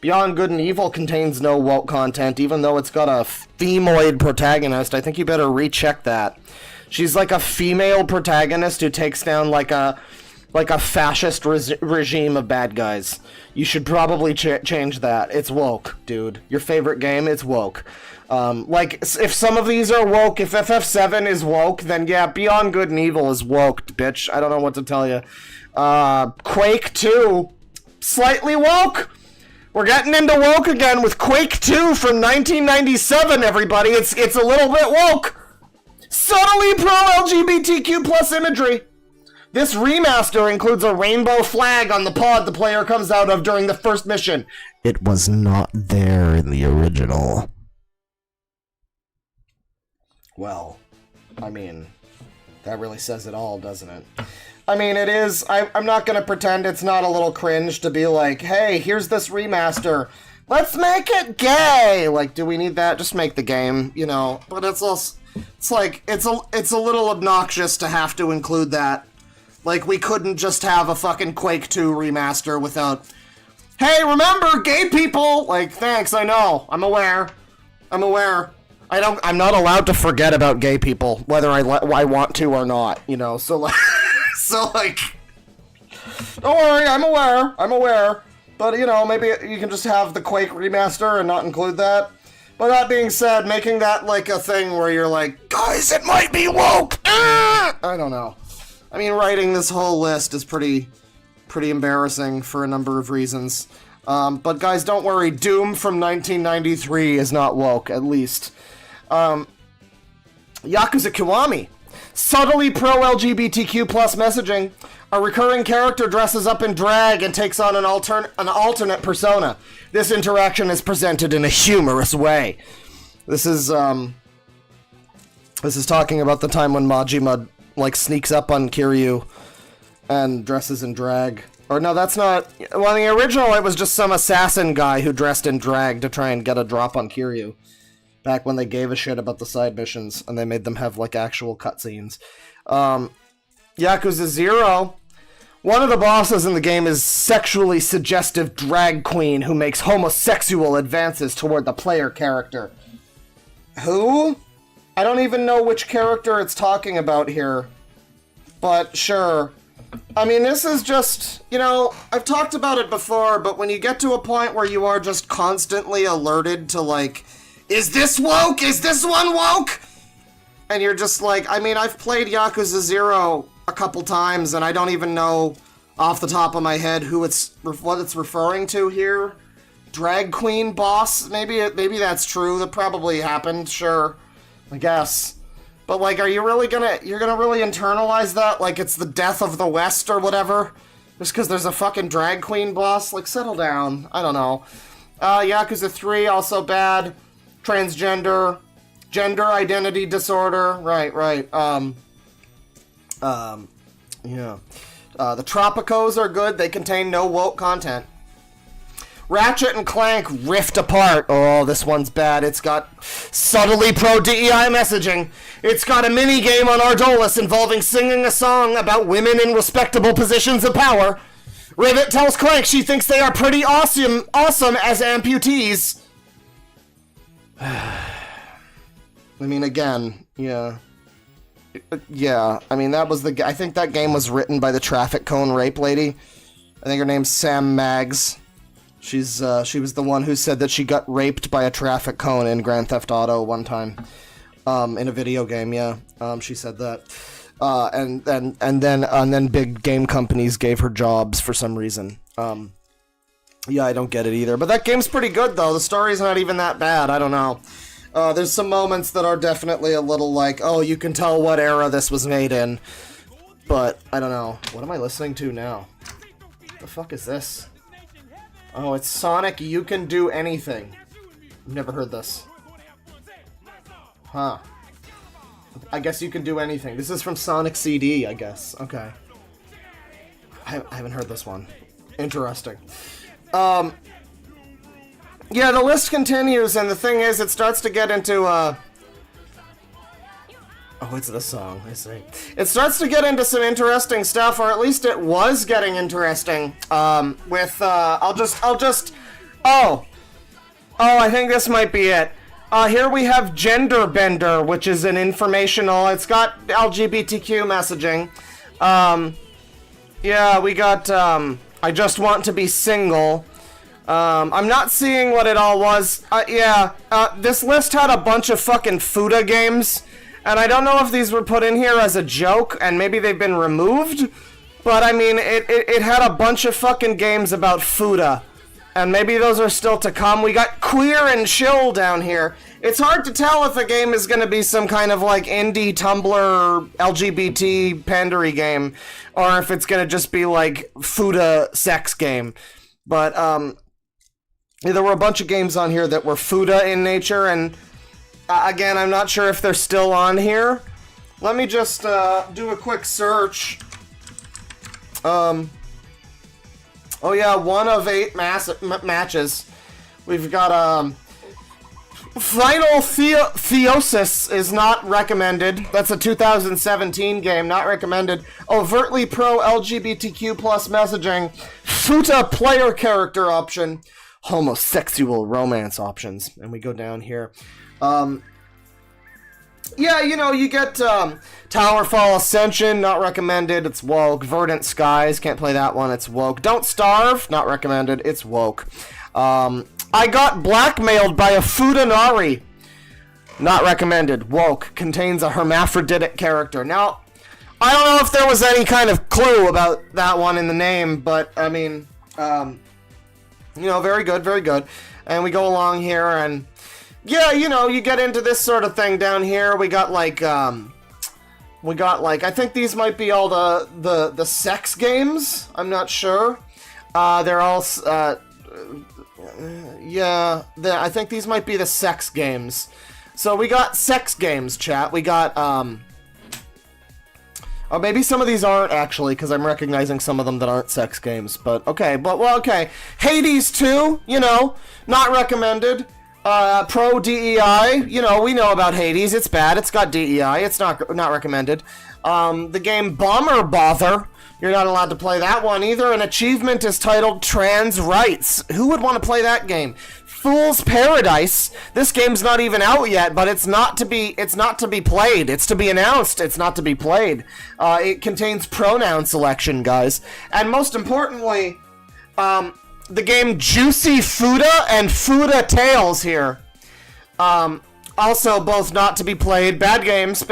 Speaker 4: Beyond Good and Evil contains no woke content, even though it's got a femoid protagonist. I think you better recheck that. She's like a female protagonist who takes down like a fascist regime of bad guys. You should probably change that. It's woke, dude. Your favorite game, it's woke. If some of these are woke, if FF7 is woke, then yeah, Beyond Good and Evil is woke, bitch. I don't know what to tell you. Quake 2, slightly woke. We're getting into woke again with Quake 2 from 1997, everybody. It's a little bit woke. Subtly pro-LGBTQ plus imagery. This remaster includes a rainbow flag on the pod the player comes out of during the first mission. It was not there in the original. Well, I mean, that really says it all, doesn't it? I mean, it is. I'm not gonna pretend it's not a little cringe to be like, hey, here's this remaster. Let's make it gay! Like, do we need that? Just make the game, But it's also, it's a little obnoxious to have to include that. Like, we couldn't just have a fucking Quake 2 remaster without, hey, remember, gay people! Like, thanks, I know. I'm aware. I'm not allowed to forget about gay people, whether I want to or not, so like, don't worry, I'm aware, but, maybe you can just have the Quake remaster and not include that. But that being said, making that, like, a thing where you're like, guys, it might be woke! I don't know. I mean, writing this whole list is pretty embarrassing for a number of reasons. But guys, don't worry, Doom from 1993 is not woke, at least. Yakuza Kiwami. Subtly pro-LGBTQ plus messaging. A recurring character dresses up in drag and takes on an alternate persona. This interaction is presented in a humorous way. This is talking about the time when Majima, sneaks up on Kiryu and dresses in drag. Or no, that's not... Well, in the original, it was just some assassin guy who dressed in drag to try and get a drop on Kiryu. Back when they gave a shit about the side missions, and they made them have, actual cutscenes. Yakuza 0. One of the bosses in the game is sexually suggestive drag queen who makes homosexual advances toward the player character. Who? I don't even know which character it's talking about here. But, sure.
Speaker 1: I mean, this is just, you know, I've talked about it before, but when you get to a point where you are just constantly alerted to, like, is this woke? Is this one woke? And you're just like, I mean, I've played Yakuza 0 a couple times, and I don't even know off the top of my head what it's referring to here. Drag queen boss? Maybe that's true. That probably happened, sure. I guess. But, like, are you really you're gonna really internalize that? Like, it's the death of the West or whatever? Just because there's a fucking drag queen boss? Like, settle down. I don't know. Yakuza 3, also bad. Transgender. Gender identity disorder. Right. Yeah. The Tropicos are good. They contain no woke content. Ratchet and Clank Rift Apart. Oh, this one's bad. It's got subtly pro-DEI messaging. It's got a mini-game on Ardolus involving singing a song about women in respectable positions of power. Rivet tells Clank she thinks they are pretty awesome as amputees. I mean, again, yeah. Yeah, I mean, I think that game was written by the traffic cone rape lady. I think her name's Sam Maggs. She was the one who said that she got raped by a traffic cone in Grand Theft Auto one time, in a video game. Yeah, she said that, and then big game companies gave her jobs for some reason. Yeah, I don't get it either. But that game's pretty good though. The story's not even that bad. I don't know. There's some moments that are definitely a little like, oh, you can tell what era this was made in. But I don't know. What am I listening to now? The fuck is this? Oh, it's Sonic You Can Do Anything. I've never heard this. Huh. I guess you can do anything. This is from Sonic CD, I guess. Okay. I haven't heard this one. Interesting. Yeah, the list continues, and the thing is, it starts to get into, Oh, it's this song, I see. It starts to get into some interesting stuff, or at least it was getting interesting, Oh, I think this might be it. Here we have Gender Bender, which is an informational, it's got LGBTQ messaging. Yeah, we got, I Just Want to Be Single. I'm not seeing what it all was. This list had a bunch of fucking Fuda games. And I don't know if these were put in here as a joke, and maybe they've been removed, but I mean, it had a bunch of fucking games about Fuda, and maybe those are still to come. We got Queer and Chill down here. It's hard to tell if a game is gonna be some kind of like indie Tumblr LGBT pandery game, or if it's gonna just be like Fuda sex game. But, there were a bunch of games on here that were Fuda in nature, and again, I'm not sure if they're still on here. Let me just do a quick search. Oh yeah, 1 of 8 matches. We've got Final Theosis is not recommended. That's a 2017 game, not recommended. Overtly pro LGBTQ plus messaging. Futa player character option. Homosexual romance options. And we go down here. Yeah, you know, you get Towerfall Ascension, not recommended, it's woke. Verdant Skies, can't play that one, it's woke. Don't Starve, not recommended, it's woke. I Got Blackmailed by a Fudanari, not recommended, woke. Contains a hermaphroditic character. Now, I don't know if there was any kind of clue about that one in the name, but, I mean, you know, very good, very good. And we go along here, and yeah, you know, you get into this sort of thing down here. We got like, I think these might be all the sex games. I'm not sure. They're all, yeah, I think these might be the sex games. So we got sex games, chat. We got, oh, maybe some of these aren't actually, because I'm recognizing some of them that aren't sex games. But okay, okay. Hades 2, you know, not recommended. Pro DEI, you know, we know about Hades, it's bad, it's got DEI, it's not recommended. The game Bomber Bother, you're not allowed to play that one either. An achievement is titled Trans Rights. Who would want to play that game?
Speaker 4: Fool's Paradise. This game's not even out yet, but it's not to be played. It's to be announced. It's not to be played. It contains pronoun selection, guys. And most importantly, the game Juicy Fuda and Fuda Tales here. Also both not to be played. Bad games.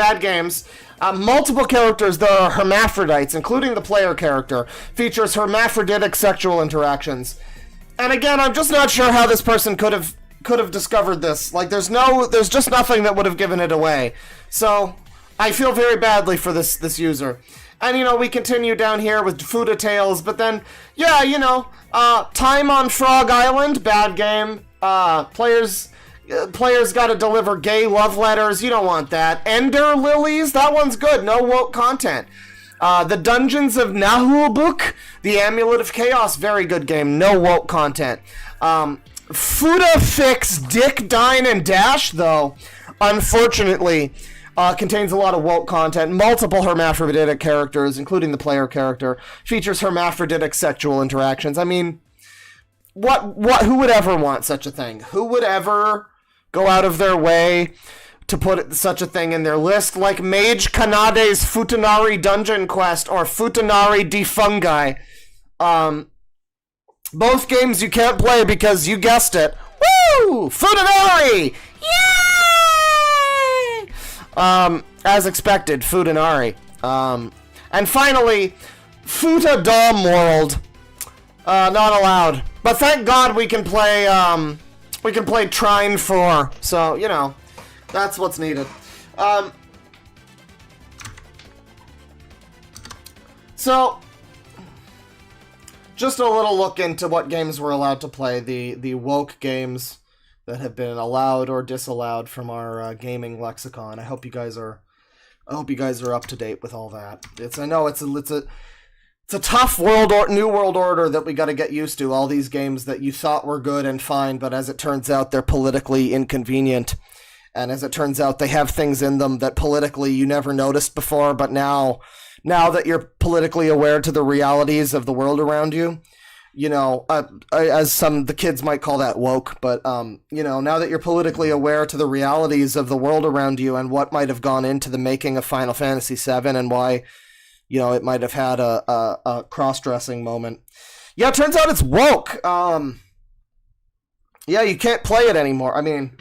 Speaker 4: Multiple characters that are hermaphrodites, including the player character, features hermaphroditic sexual interactions. And again, I'm just not sure how this person could have discovered this. Like, there's just nothing that would have given it away. So, I feel very badly for this user. And, you know, we continue down here with Fuda Tales, but then, yeah, you know, Time on Frog Island, bad game. Players gotta deliver gay love letters, you don't want that. Ender Lilies, that one's good, no woke content. The Dungeons of Nahulbuk, the Amulet of Chaos, very good game, no woke content. Fuda Fix Dick, Dine, and Dash, though, unfortunately, contains a lot of woke content, multiple hermaphroditic characters, including the player character, features hermaphroditic sexual interactions. I mean, who would ever want such a thing? Who would ever go out of their way to put such a thing in their list? Like Mage Kanade's Futanari Dungeon Quest or Futanari Defungi. Both games you can't play because you guessed it. Woo! Futanari! Yay! As expected, Futanari. And finally, Futa Dom World. Not allowed. But thank God we can play Trine 4. So, you know, that's what's needed. So, just a little look into what games we're allowed to play. The woke games that have been allowed or disallowed from our gaming lexicon. I hope you guys are up to date with all that. I know it's a tough new world order that we got to get used to. All these games that you thought were good and fine, but as it turns out, they're politically inconvenient. And as it turns out, they have things in them that politically you never noticed before, but now that you're politically aware to the realities of the world around you, you know, as the kids might call that woke, but, you know, now that you're politically aware to the realities of the world around you and what might have gone into the making of Final Fantasy VII and why, you know, it might have had a cross-dressing moment. Yeah, it turns out it's woke. Yeah, you can't play it anymore. I mean,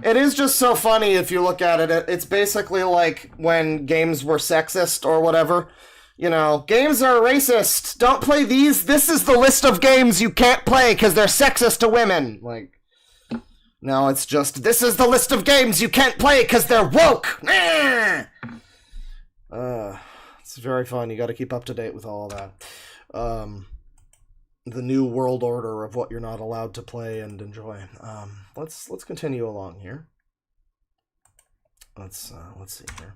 Speaker 4: it is just so funny if you look at it. It's basically like when games were sexist or whatever. You know, games are racist. Don't play these. This is the list of games you can't play because they're sexist to women. Like, no, it's just, this is the list of games you can't play because they're woke. It's very fun. You got to keep up to date with all that. The new world order of what you're not allowed to play and enjoy. Let's continue along here. Let's see here.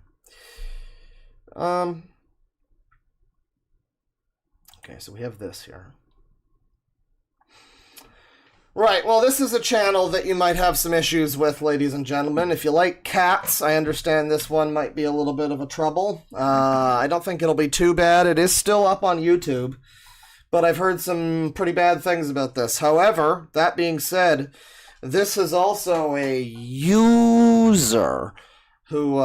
Speaker 4: Okay, so we have this here. Right, well, this is a channel that you might have some issues with, ladies and gentlemen. If you like cats, I understand this one might be a little bit of a trouble. I don't think it'll be too bad. It is still up on YouTube, but I've heard some pretty bad things about this. However, that being said, this is also a user who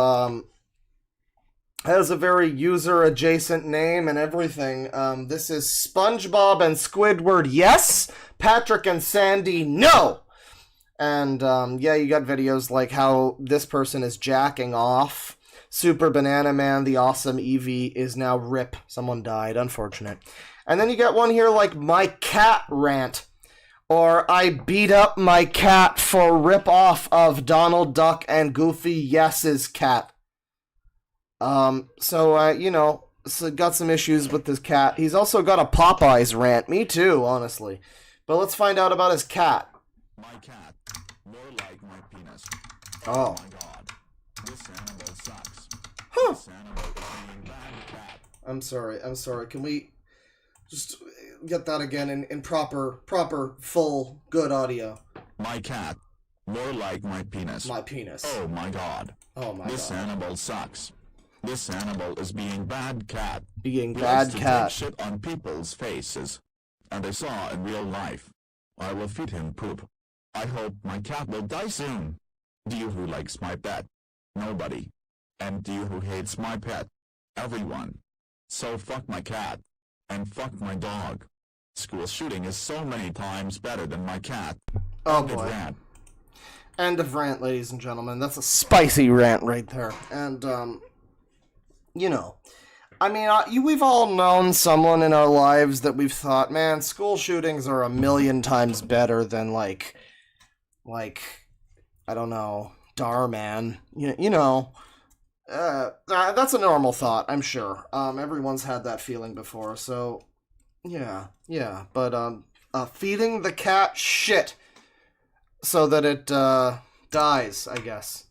Speaker 4: has a very user-adjacent name and everything. This is SpongeBob and Squidward, yes! Patrick and Sandy, no! And, yeah, you got videos like how this person is jacking off. Super Banana Man, the awesome Eevee, is now RIP. Someone died, unfortunate. And then you got one here like My Cat Rant. Or I beat up my cat for rip-off of Donald Duck and Goofy Yes's cat. You know, so got some issues with this cat. He's also got a Popeyes rant. Me too, honestly. But let's find out about his cat.
Speaker 5: My cat, more like my penis.
Speaker 4: Oh.
Speaker 5: My god, this animal sucks.
Speaker 4: Huh.
Speaker 5: This animal is being bad cat.
Speaker 1: I'm sorry. Can we just get that again in proper, full, good audio?
Speaker 5: My cat, more like my penis.
Speaker 1: My penis.
Speaker 5: Oh my god.
Speaker 1: Oh my
Speaker 5: This
Speaker 1: god.
Speaker 5: animal sucks. This animal is being bad cat.
Speaker 4: Being
Speaker 5: He
Speaker 4: bad
Speaker 5: likes to
Speaker 4: cat.
Speaker 5: take shit on people's faces. And I saw in real life. I will feed him poop. I hope my cat will die soon. Do you who likes my pet? Nobody. And do you who hates my pet? Everyone. So fuck my cat. And fuck my dog. School shooting is so many times better than my cat.
Speaker 1: Oh
Speaker 5: End of
Speaker 1: boy.
Speaker 5: rant.
Speaker 1: End of rant, ladies and gentlemen. That's a spicy rant right there. And, you know, I mean, we've all known someone in our lives that we've thought, man, school shootings are a million times better than, like, I don't know, Darman. You know, that's a normal thought, I'm sure. Everyone's had that feeling before, so, yeah. But, feeding the cat shit so that it, dies, I guess.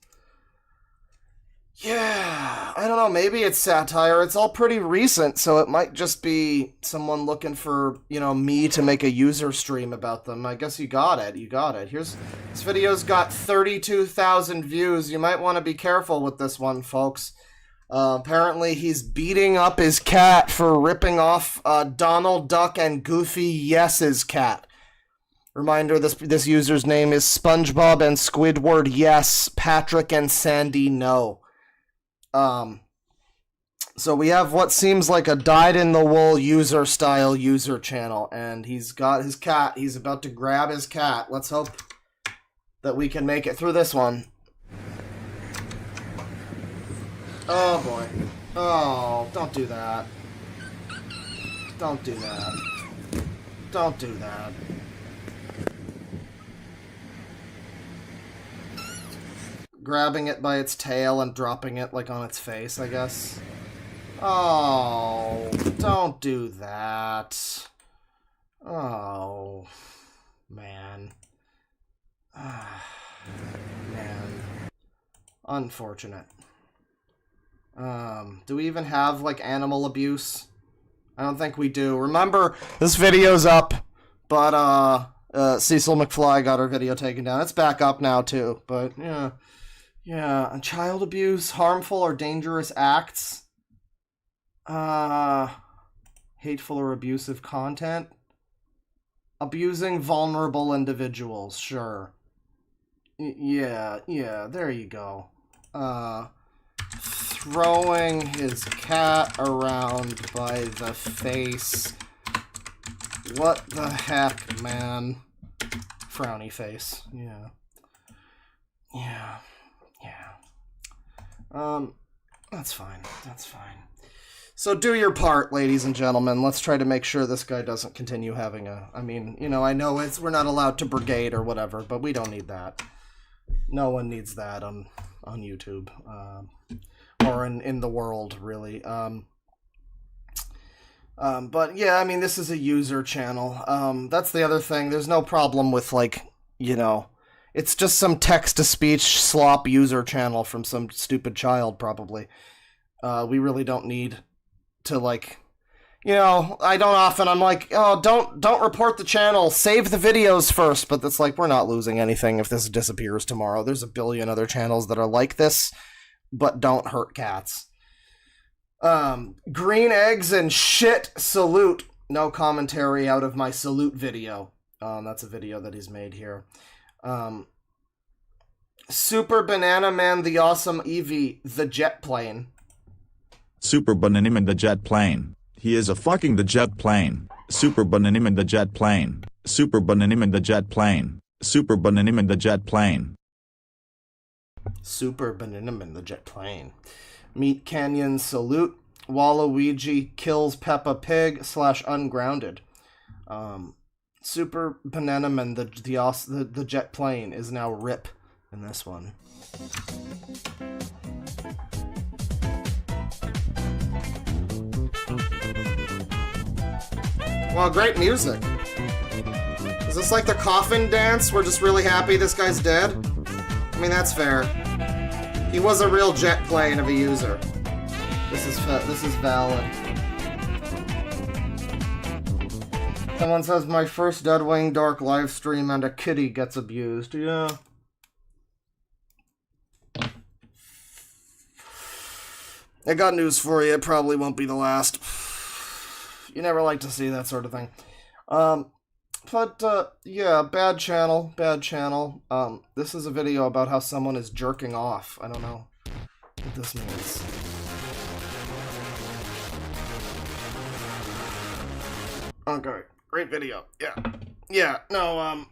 Speaker 1: Yeah, I don't know, maybe it's satire. It's all pretty recent, so it might just be someone looking for, you know, me to make a user stream about them. I guess you got it. This video's got 32,000 views. You might want to be careful with this one, folks. Apparently he's beating up his cat for ripping off Donald Duck and Goofy Yes's cat. Reminder, this user's name is SpongeBob and Squidward Yes, Patrick and Sandy No. So we have what seems like a dyed-in-the-wool user-style user channel, and he's got his cat. He's about to grab his cat. Let's hope that we can make it through this one. Oh, boy. Oh, don't do that. Don't do that. Don't do that. Grabbing it by its tail and dropping it, like, on its face, I guess. Oh, don't do that. Oh, man. Man. Unfortunate. Do we even have, like, animal abuse? I don't think we do. Remember, this video's up, but, Cecil McFly got her video taken down. It's back up now, too, but, yeah. Yeah, and child abuse, harmful or dangerous acts, hateful or abusive content, abusing vulnerable individuals, sure. Yeah, there you go. Throwing his cat around by the face. What the heck, man? Frowny face, yeah. That's fine. So do your part, ladies and gentlemen. Let's try to make sure this guy doesn't continue having I mean, you know, I know we're not allowed to brigade or whatever, but we don't need that. No one needs that on YouTube. Or in the world, really. But yeah, I mean, this is a user channel. That's the other thing. There's no problem with, like, you know, it's just some text-to-speech slop user channel from some stupid child, probably. We really don't need to, like, you know, I'm like, oh, don't report the channel, save the videos first, but it's like, we're not losing anything if this disappears tomorrow. There's a billion other channels that are like this, but don't hurt cats. Green eggs and shit salute. No commentary out of my salute video. That's a video that he's made here. Super Banana Man, the Awesome Eevee, the jet plane.
Speaker 5: Super Bananiman the jet plane. He is a fucking the jet plane. Super Bananiman the jet plane. Super Bananiman the jet plane. Super Bananiman the jet plane.
Speaker 1: Super Bananaman the jet plane. Meat Canyon salute. Waluigi kills Peppa Pig / ungrounded. Super Bananaman the jet plane is now RIP in this one. Well, great music. Is this like the coffin dance? We're just really happy this guy's dead? I mean, that's fair. He was a real jet plane of a user. This is valid. Someone says, my first DeadwingDork live stream and a kitty gets abused. Yeah. I got news for you. It probably won't be the last. You never like to see that sort of thing. But, yeah, bad channel, bad channel. This is a video about how someone is jerking off. I don't know what this means. Okay, great video. Yeah, no,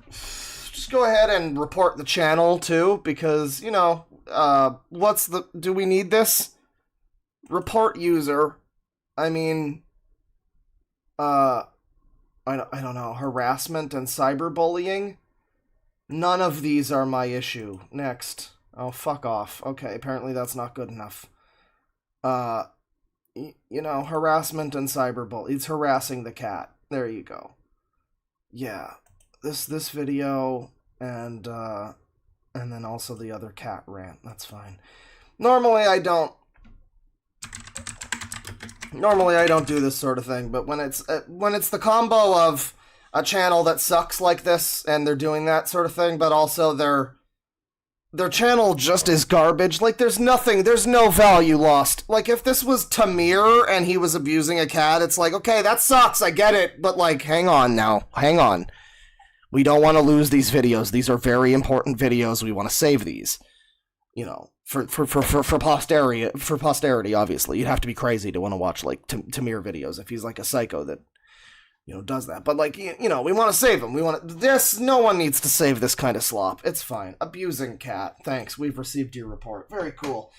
Speaker 1: just go ahead and report the channel, too, because, you know, do we need this? Report user. I mean, I don't know, harassment and cyberbullying? None of these are my issue. Next. Oh, fuck off. Okay, apparently that's not good enough. You know, harassment and cyberbullying. It's harassing the cat. There you go. Yeah. This video and then also the other cat rant. That's fine. Normally I don't do this sort of thing, but when it's the combo of a channel that sucks like this and they're doing that sort of thing, but also their channel just is garbage. Like, there's no value lost. Like, if this was Tamir and he was abusing a cat, it's like, okay, that sucks, I get it, but like, hang on. We don't want to lose these videos. These are very important videos. We want to save these. You know, for posterity, obviously. You'd have to be crazy to want to watch, like, Tamir videos if he's, like, a psycho that, you know, does that. But, like, you know, we want to save him. No one needs to save this kind of slop. It's fine. Abusing cat. Thanks. We've received your report. Very cool.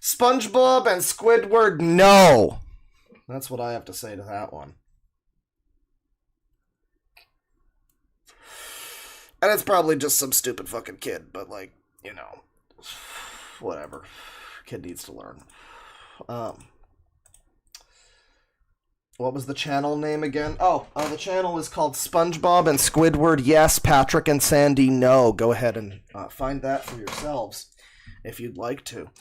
Speaker 1: SpongeBob and Squidward, no! That's what I have to say to that one. And it's probably just some stupid fucking kid, but, like, you know, whatever. Kid needs to learn. What was the channel name again? The channel is called SpongeBob and Squidward, yes. Patrick and Sandy, no. Go ahead and find that for yourselves if you'd like to.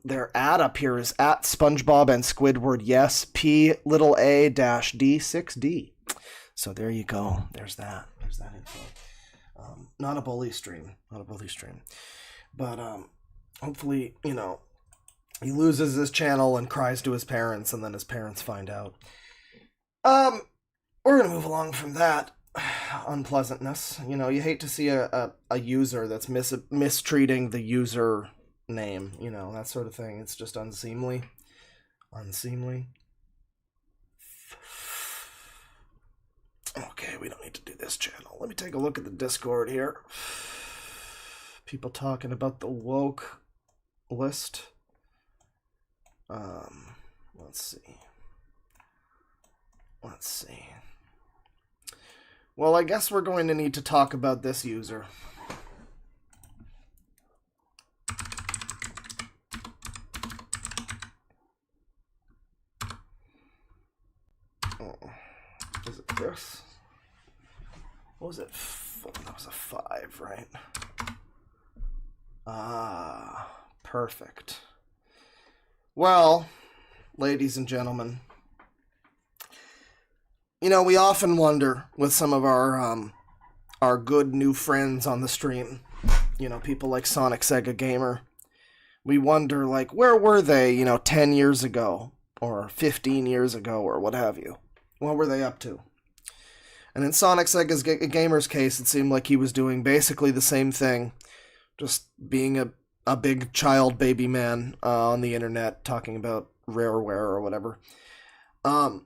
Speaker 1: Their ad up here is at SpongeBob and Squidward, yes. P-A-D-6D. So there you go. There's that info. Not a bully stream. But, hopefully, you know, he loses his channel and cries to his parents, and then his parents find out. We're gonna move along from that unpleasantness. You know, you hate to see a user that's mistreating the user name, you know, that sort of thing. It's just unseemly. Okay, we don't need to do this channel. Let me take a look at the Discord here. People talking about the woke list. Let's see. Well, I guess we're going to need to talk about this user. Is it this? What was it? That was a 5, right? Perfect. Well, ladies and gentlemen, you know, we often wonder with some of our good new friends on the stream, you know, people like Sonic Sega Gamer, we wonder, like, where were they, you know, 10 years ago, or 15 years ago, or what have you? What were they up to? And in Sonic Sega Gamer's case, it seemed like he was doing basically the same thing, just being a big child baby man on the internet, talking about rareware or whatever. And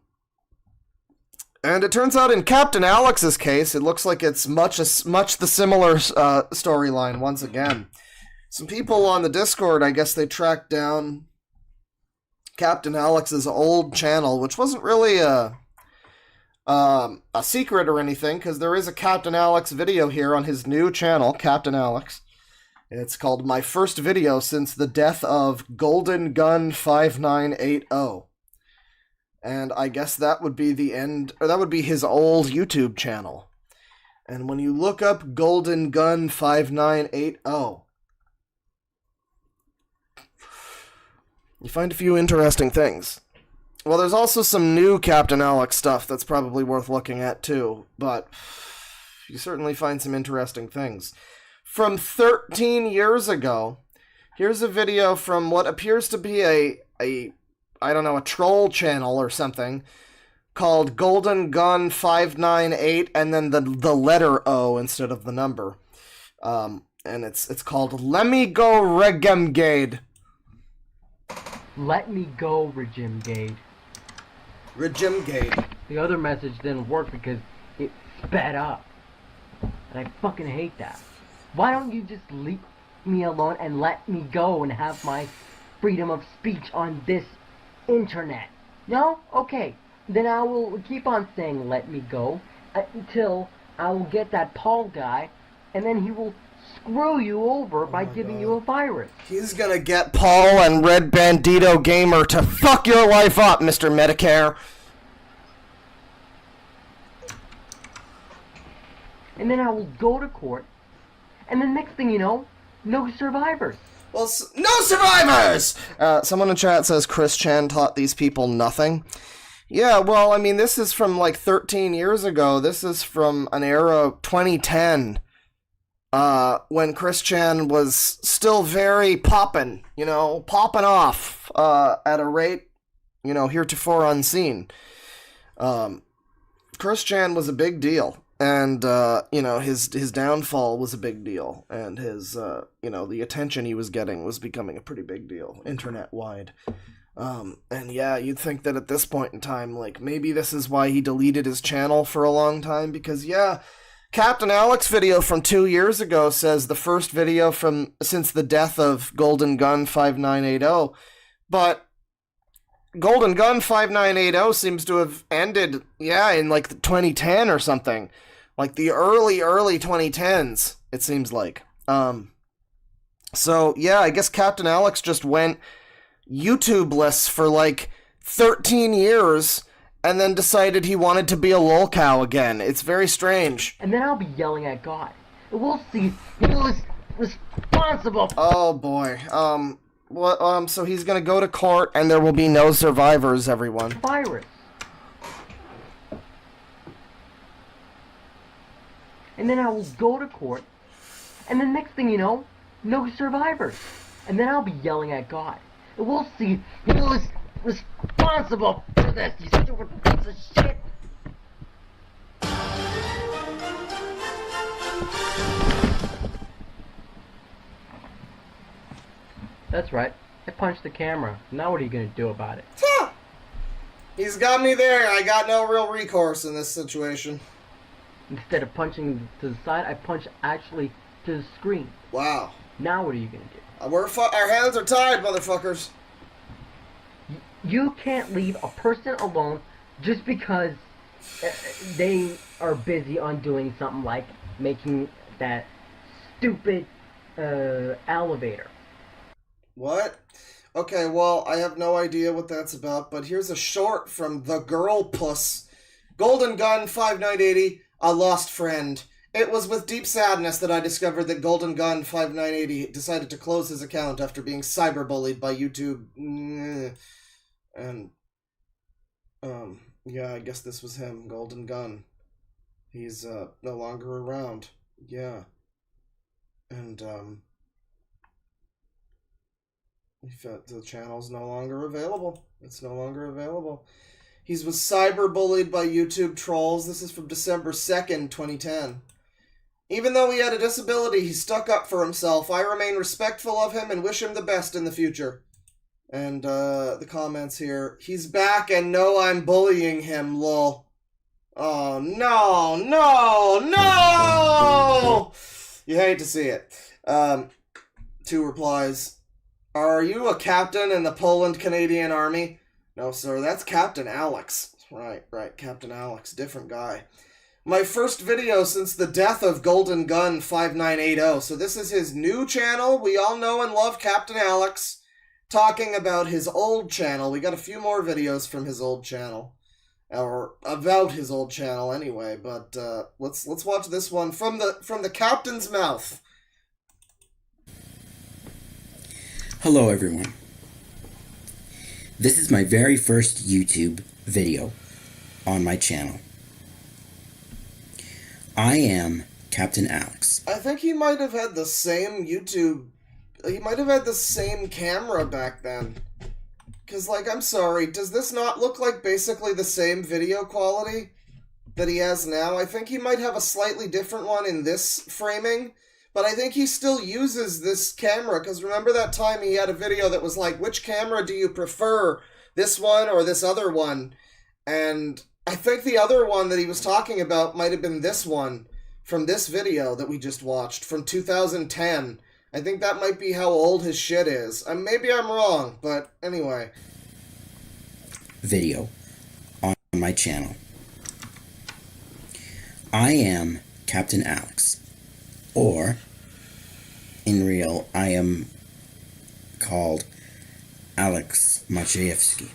Speaker 1: it turns out in Captain Alex's case, it looks like it's much the similar storyline once again. Some people on the Discord, I guess they tracked down Captain Alex's old channel, which wasn't really a secret or anything, because there is a Captain Alex video here on his new channel, Captain Alex. It's called My First Video Since the Death of Golden Gun 5980. And I guess that would be the end, or that would be his old YouTube channel. And when you look up Golden Gun 5980, you find a few interesting things. Well, there's also some new Captain Alex stuff that's probably worth looking at too, but you certainly find some interesting things. From 13 years ago, here's a video from what appears to be a troll channel or something,
Speaker 4: called Golden Gun 598 and then the letter O instead of the number. And it's called Lemme Go Regemgade.
Speaker 6: Let me go, Regimgade.
Speaker 4: Regimgade.
Speaker 6: The other message didn't work because it sped up. And I fucking hate that. Why don't you just leave me alone and let me go and have my freedom of speech on this internet? No? Okay. Then I will keep on saying let me go until I will get that Paul guy, and then he will screw you over by giving you a virus.
Speaker 4: He's gonna get Paul and Red Bandito Gamer to fuck your life up, Mr. Medicare.
Speaker 6: And then I will go to court, and the next thing you know, no survivors.
Speaker 4: Well, no survivors! Someone in chat says Chris Chan taught these people nothing. Yeah, well, I mean, this is from like 13 years ago. This is from an era, 2010, when Chris Chan was still very poppin', popping off at a rate, heretofore unseen. Chris Chan was a big deal. And, his downfall was a big deal. And his, the attention he was getting was becoming a pretty big deal, internet-wide. And yeah, you'd think that at this point in time, like, maybe this is why he deleted his channel for a long time. Because, yeah, Captain Alex video from 2 years ago says the first video since the death of Golden Gun 5980. But Golden Gun 5980 seems to have ended, in like 2010 or something. Like the early 2010s, it seems like. So, yeah, I guess Captain Alex just went YouTubeless for like 13 years and then decided he wanted to be a lolcow again. It's very strange.
Speaker 6: And then I'll be yelling at God. And we'll see who is responsible.
Speaker 4: Oh, boy. So he's gonna go to court and there will be no survivors, everyone.
Speaker 6: Virus. And then I will go to court, and the next thing you know, no survivors. And then I'll be yelling at God. And we'll see who is responsible for this, you stupid piece of shit. That's right. I punched the camera. Now what are you gonna do about it?
Speaker 4: He's got me there. I got no real recourse in this situation.
Speaker 6: Instead of punching to the side, I punched actually to the screen.
Speaker 4: Wow.
Speaker 6: Now what are you gonna do?
Speaker 4: Our hands are tied, motherfuckers.
Speaker 6: You can't leave a person alone just because they are busy on doing something like making that stupid elevator.
Speaker 4: What? Okay, well, I have no idea what that's about, but here's a short from The Girl Puss. Golden Gun 5980, a lost friend. It was with deep sadness that I discovered that Golden Gun 5980 decided to close his account after being cyberbullied by YouTube. And, yeah, I guess this was him, Golden Gun. He's, no longer around. Yeah. And, the channel's no longer available. It's no longer available. He was cyberbullied by YouTube trolls. This is from December 2nd, 2010. Even though he had a disability, he stuck up for himself. I remain respectful of him and wish him the best in the future. And, the comments here. He's back and no, I'm bullying him, lol. Oh, no, no, no! You hate to see it. 2 replies. Are you a captain in the Poland-Canadian Army? No, sir, that's Captain Alex. Right, Captain Alex, different guy. My first video since the death of Golden Gun 5980. So this is his new channel. We all know and love Captain Alex. Talking about his old channel. We got a few more videos from his old channel. Or about his old channel anyway, but let's watch this one from the captain's mouth.
Speaker 7: Hello everyone. This is my very first YouTube video on my channel. I am Captain Alex.
Speaker 4: I think he might have had the same YouTube... He might have had the same camera back then.
Speaker 1: Because, like, I'm sorry, does this not look like basically the same video quality that he has now? I think he might have a slightly different one in this framing, but I think he still uses this camera, because remember that time he had a video that was like, which camera do you prefer, this one or this other one? And I think the other one that he was talking about might have been this one from this video that we just watched from 2010. I think that might be how old his shit is. Maybe I'm wrong, but anyway.
Speaker 7: Video on my channel. I am Captain Alex, or in real, I am called Alex Maciejewski.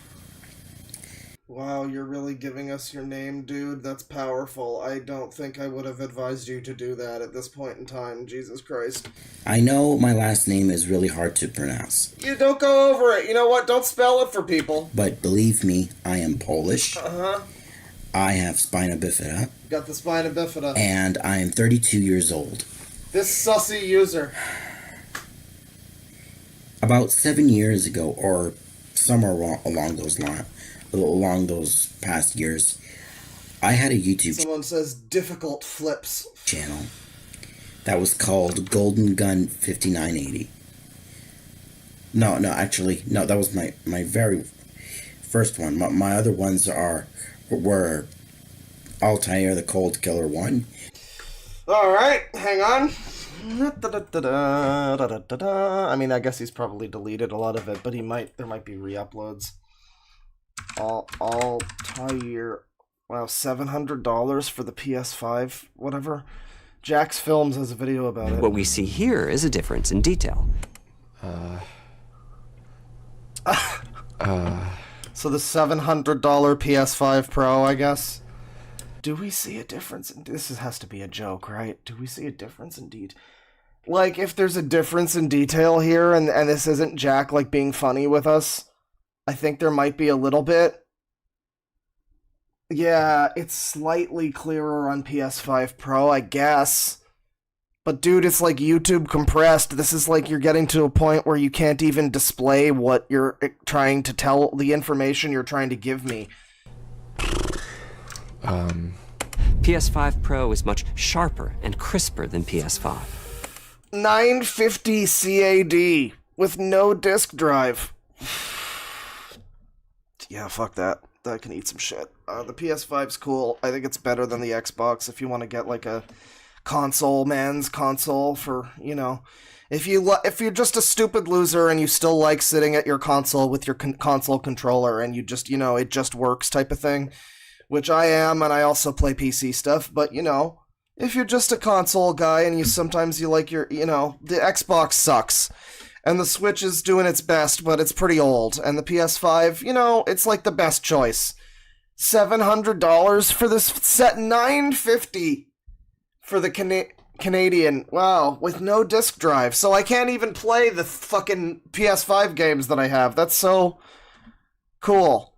Speaker 1: Wow, you're really giving us your name, dude? That's powerful. I don't think I would have advised you to do that at this point in time. Jesus Christ.
Speaker 7: I know my last name is really hard to pronounce.
Speaker 1: You don't go over it. You know what? Don't spell it for people.
Speaker 7: But believe me, I am Polish.
Speaker 1: Uh-huh.
Speaker 7: I have spina bifida.
Speaker 1: Got the spina bifida.
Speaker 7: And I am 32 years old.
Speaker 1: This sussy user.
Speaker 7: About 7 years ago, or somewhere along those past years, I had a YouTube
Speaker 1: Someone says difficult flips.
Speaker 7: channel that was called Golden Gun 5980. No, that was my very first one. My other ones were Altair the Cold Killer 1.
Speaker 1: Alright, hang on. I mean, I guess he's probably deleted a lot of it, but there might be re-uploads. Altair. Wow, $700 for the PS5, whatever. Jack's Films has a video about it.
Speaker 8: What we see here is a difference in detail.
Speaker 1: So the $700 PS5 Pro, I guess. Do we see a difference in... This has to be a joke, right? Do we see a difference in detail? Like, if there's a difference in detail here, and this isn't Jack, like, being funny with us, I think there might be a little bit. Yeah, it's slightly clearer on PS5 Pro, I guess. But dude, it's like YouTube compressed. This is like you're getting to a point where you can't even display what you're trying to tell, the information you're trying to give me.
Speaker 8: PS5 Pro is much sharper and crisper than PS5.
Speaker 1: 950 CAD with no disk drive. Yeah, fuck that. That can eat some shit. The PS5's cool. I think it's better than the Xbox if you want to get like a man's console for, you know, if you're just a stupid loser and you still like sitting at your console with your console controller and you just, you know, it just works type of thing, which I am, and I also play PC stuff, but, you know, if you're just a console guy and you like your, you know, the Xbox sucks. And the Switch is doing its best, but it's pretty old. And the PS5, you know, it's like the best choice. $700 for this set, $950 for the Canadian. Wow, with no disc drive. So I can't even play the fucking PS5 games that I have. That's so cool.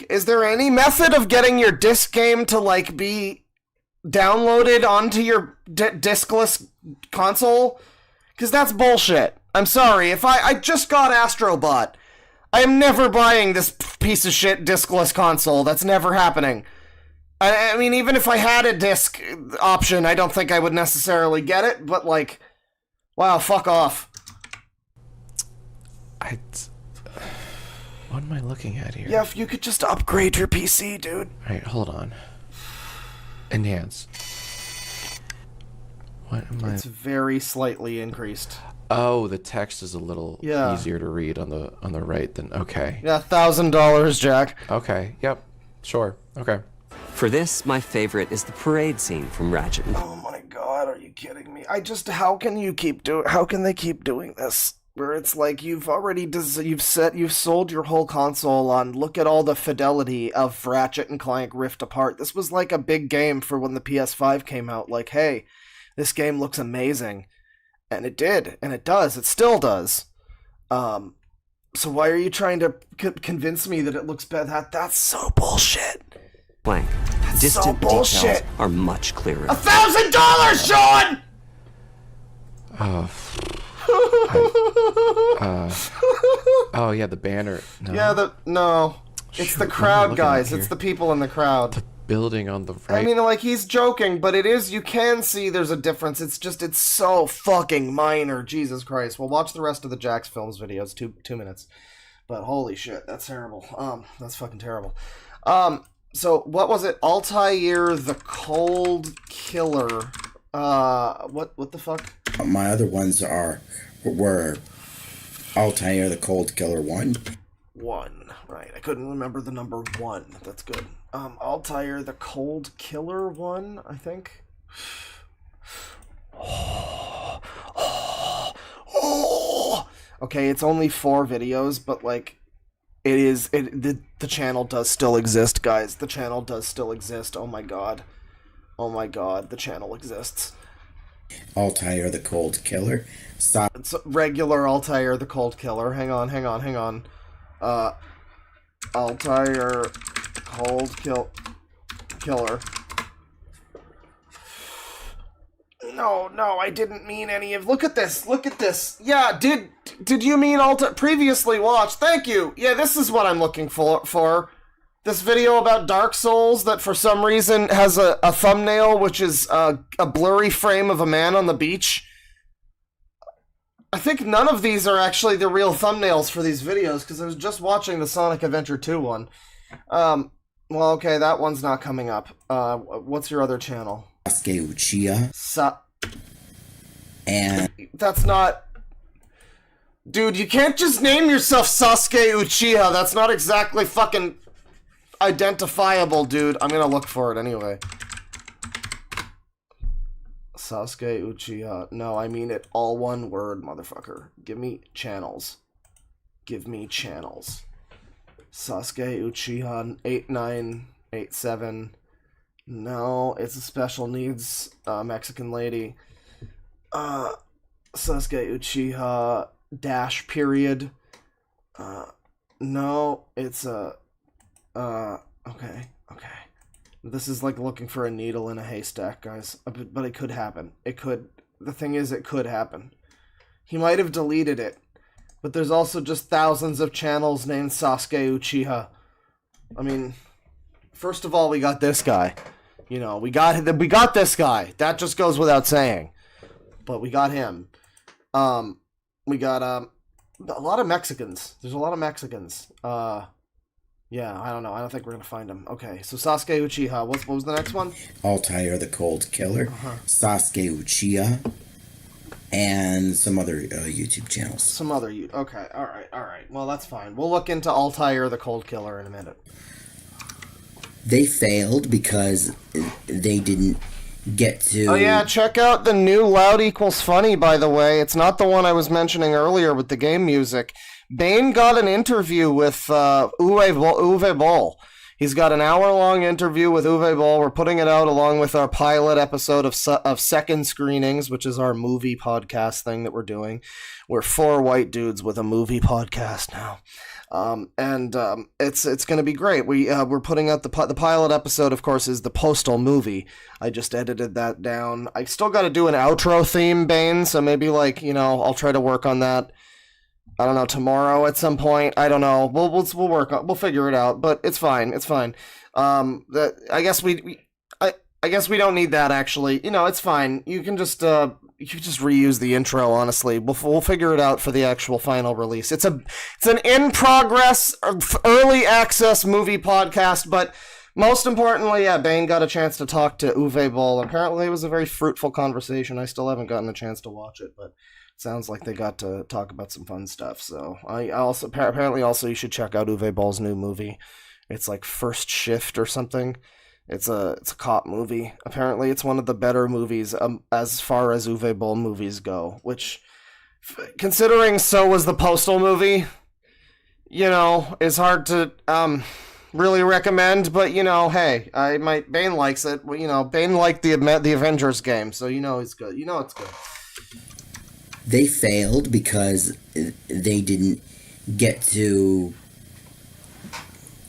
Speaker 1: Is there any method of getting your disc game to, like, be downloaded onto your discless console? Because that's bullshit. I'm sorry, if I just got Astrobot. I am never buying this piece of shit discless console. That's never happening. I mean, even if I had a disc option, I don't think I would necessarily get it, but, like, wow, fuck off.
Speaker 9: What am I looking at here?
Speaker 1: Yeah, if you could just upgrade your PC, dude.
Speaker 9: Alright, hold on. Enhance. What am I...
Speaker 1: It's very slightly increased.
Speaker 9: Oh, the text is a little easier to read on the right than... Okay.
Speaker 1: Yeah, $1,000, Jack.
Speaker 9: Okay, yep. Sure. Okay.
Speaker 8: For this, my favorite is the parade scene from Ratchet.
Speaker 1: Oh my god, are you kidding me? How can they keep doing this? Where it's like, you've sold your whole console on, look at all the fidelity of Ratchet and Clank Rift Apart. This was like a big game for when the PS5 came out. Like, hey, this game looks amazing. And it did, and it does, it still does. So why are you trying to convince me that it looks bad? That's so bullshit.
Speaker 8: Clank.
Speaker 1: That's
Speaker 8: Distant
Speaker 1: so bullshit.
Speaker 8: details are much clearer.
Speaker 1: $1,000, Sean!
Speaker 9: Oh yeah, the banner. No.
Speaker 1: Yeah, no. It's the crowd, guys. It's the people in the crowd.
Speaker 9: The building on the right.
Speaker 1: I mean, like, he's joking, but it is, you can see there's a difference. It's just, it's so fucking minor. Jesus Christ. We'll watch the rest of the Jax Films videos, 2 minutes. But holy shit, that's terrible. That's fucking terrible. So, what was it? Altair the Cold Killer. What the fuck?
Speaker 7: My other ones were Altair the Cold Killer 1.
Speaker 1: 1. Right, I couldn't remember the number 1. That's good. Altair the Cold Killer 1, I think. Okay, it's only 4 videos, but like, the channel does still exist, guys. The channel does still exist. Oh my god. Oh my god, the channel exists.
Speaker 7: Altair the Cold Killer.
Speaker 1: It's regular Altair the Cold Killer. Hang on. Altair Cold Killer. No, I didn't mean any of... Look at this. Yeah, did you mean previously watched? Thank you. Yeah, this is what I'm looking for. This video about Dark Souls that for some reason has a thumbnail which is a blurry frame of a man on the beach. I think none of these are actually the real thumbnails for these videos, because I was just watching the Sonic Adventure 2 one. Well, okay, that one's not coming up. What's your other channel?
Speaker 7: Sasuke Uchiha. And...
Speaker 1: That's not... Dude, you can't just name yourself Sasuke Uchiha. That's not exactly fucking identifiable, dude. I'm gonna look for it anyway. Sasuke Uchiha. No, I mean it all one word, motherfucker. Give me channels. Sasuke Uchiha 8987. No, it's a special needs Mexican lady. Sasuke Uchiha dash period. No, it's a... Okay. This is like looking for a needle in a haystack, guys. But it could happen. The thing is, it could happen. He might have deleted it. But there's also just thousands of channels named Sasuke Uchiha. I mean, first of all, we got this guy. You know, we got this guy. That just goes without saying. But we got him. We got, a lot of Mexicans. There's a lot of Mexicans. Yeah, I don't know. I don't think we're gonna find him. Okay, so Sasuke Uchiha. What was the next one?
Speaker 7: Altair the Cold Killer. Sasuke Uchiha. And some other YouTube channels.
Speaker 1: Okay, alright. Well, that's fine. We'll look into Altair the Cold Killer in a minute.
Speaker 7: They failed because they didn't get to...
Speaker 1: Oh yeah, check out the new Loud Equals Funny, by the way. It's not the one I was mentioning earlier with the game music. Bane got an interview with Uwe Boll. He's got an hour-long interview with Uwe Boll. We're putting it out along with our pilot episode of Second Screenings, which is our movie podcast thing that we're doing. We're 4 white dudes with a movie podcast now. It's going to be great. We're putting out the pilot episode, of course, is the Postal movie. I just edited that down. I still got to do an outro theme, Bane, so maybe, like, you know, I'll try to work on that. I don't know, tomorrow at some point. I don't know. We'll work on. We'll figure it out. But it's fine. I guess we don't need that, actually. You know, it's fine. You can just reuse the intro. Honestly, we'll figure it out for the actual final release. It's an in progress, early access movie podcast. But most importantly, yeah, Bane got a chance to talk to Uwe Boll. Apparently, it was a very fruitful conversation. I still haven't gotten a chance to watch it, but. Sounds like they got to talk about some fun stuff. So I also apparently you should check out Uwe Boll's new movie. It's like First Shift or something. It's a cop movie. Apparently it's one of the better movies as far as Uwe Boll movies go. Which, considering so was the Postal movie, you know, is hard to really recommend. But you know, hey, Bane likes it. You know, Bane liked the Avengers game, so you know it's good. You know it's good.
Speaker 7: They failed because they didn't get to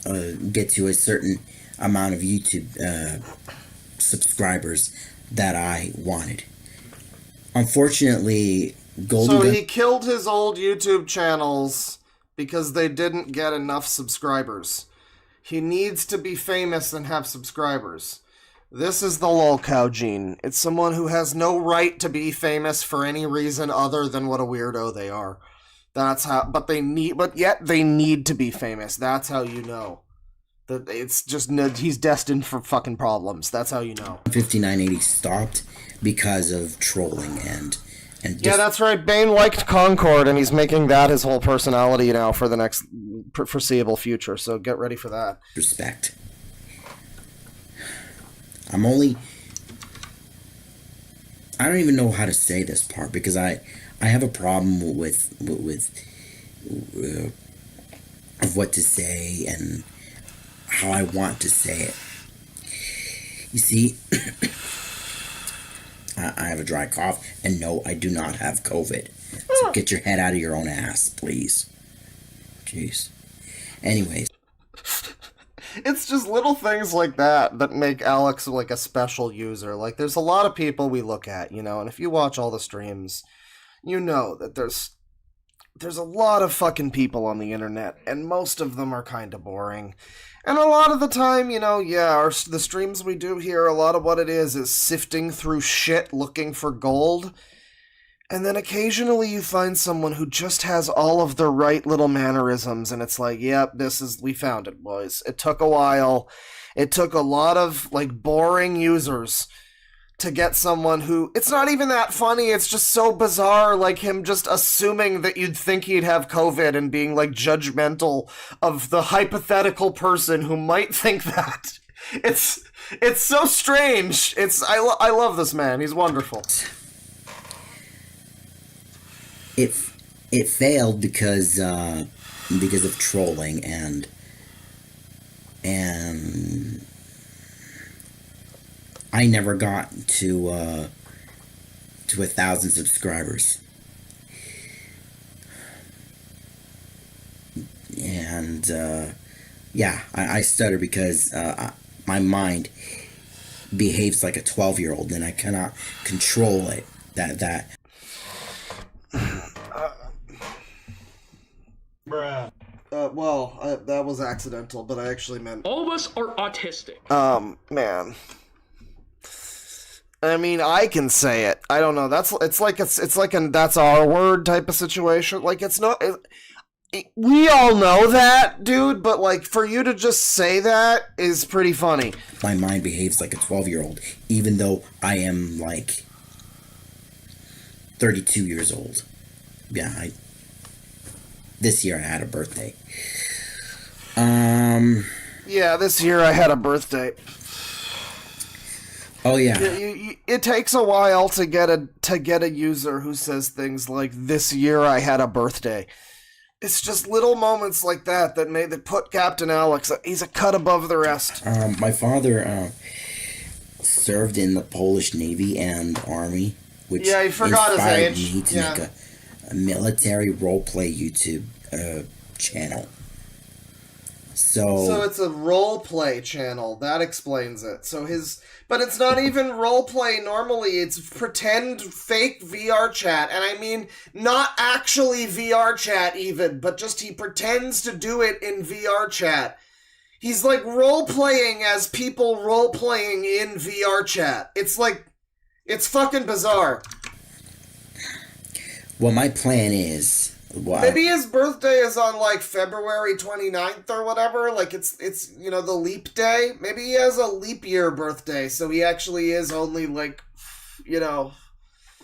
Speaker 7: a certain amount of YouTube subscribers that I wanted. Unfortunately, Golden
Speaker 1: So
Speaker 7: Gun.
Speaker 1: he killed his old YouTube channels because they didn't get enough subscribers. He needs to be famous and have subscribers. This is the lolcow gene. It's someone who has no right to be famous for any reason other than what a weirdo they are. That's how, but yet they need to be famous. That's how you know. That it's just, he's destined for fucking problems. That's how you know.
Speaker 7: 5980 stopped because of trolling and
Speaker 1: yeah, that's right. Bane liked Concord, and he's making that his whole personality now for the next foreseeable future. So get ready for that.
Speaker 7: Respect. I don't even know how to say this part because I have a problem with of what to say and how I want to say it. You see, I have a dry cough, and no, I do not have COVID. So get your head out of your own ass, please. Jeez. Anyways.
Speaker 1: It's just little things like that that make Alex like a special user. Like, there's a lot of people we look at, you know, and if you watch all the streams, you know that there's a lot of fucking people on the internet, and most of them are kind of boring. And a lot of the time, you know, yeah, the streams we do here, a lot of what it is sifting through shit looking for gold. And then occasionally you find someone who just has all of the right little mannerisms, and it's like, yep, we found it, boys. It took a while. It took a lot of, like, boring users to get someone who, it's not even that funny, it's just so bizarre, like him just assuming that you'd think he'd have COVID and being, like, judgmental of the hypothetical person who might think that. It's so strange. I love this man. He's wonderful.
Speaker 7: It failed because of trolling and I never got to 1,000 subscribers, and yeah, I stutter because my mind behaves like a 12-year-old, and I cannot control it. That.
Speaker 1: That was accidental, but I actually meant...
Speaker 10: All of us are autistic.
Speaker 1: Man. I mean, I can say it. I don't know. It's like a that's our word type of situation. Like, it's not... we all know that, dude, but, like, for you to just say that is pretty funny.
Speaker 7: My mind behaves like a 12-year-old, even though I am, like, 32 years old. Yeah, this year I had a birthday.
Speaker 1: Yeah, this year I had a birthday.
Speaker 7: Oh yeah.
Speaker 1: It takes a while to get a user who says things like, "This year I had a birthday." It's just little moments like that put Captain Alex. He's a cut above the rest.
Speaker 7: My father served in the Polish Navy and Army, which
Speaker 1: he forgot
Speaker 7: inspired
Speaker 1: his age.
Speaker 7: me to make a military roleplay YouTube channel.
Speaker 1: So it's a roleplay channel. That explains it. But it's not even roleplay normally. It's pretend fake VR chat. And I mean, not actually VR chat even, but just he pretends to do it in VR chat. He's like roleplaying as people roleplaying in VR chat. It's like, it's fucking bizarre.
Speaker 7: Well, my plan is...
Speaker 1: Maybe his birthday is on, like, February 29th or whatever. Like, it's you know, the leap day. Maybe he has a leap year birthday, so he actually is only, like, you know,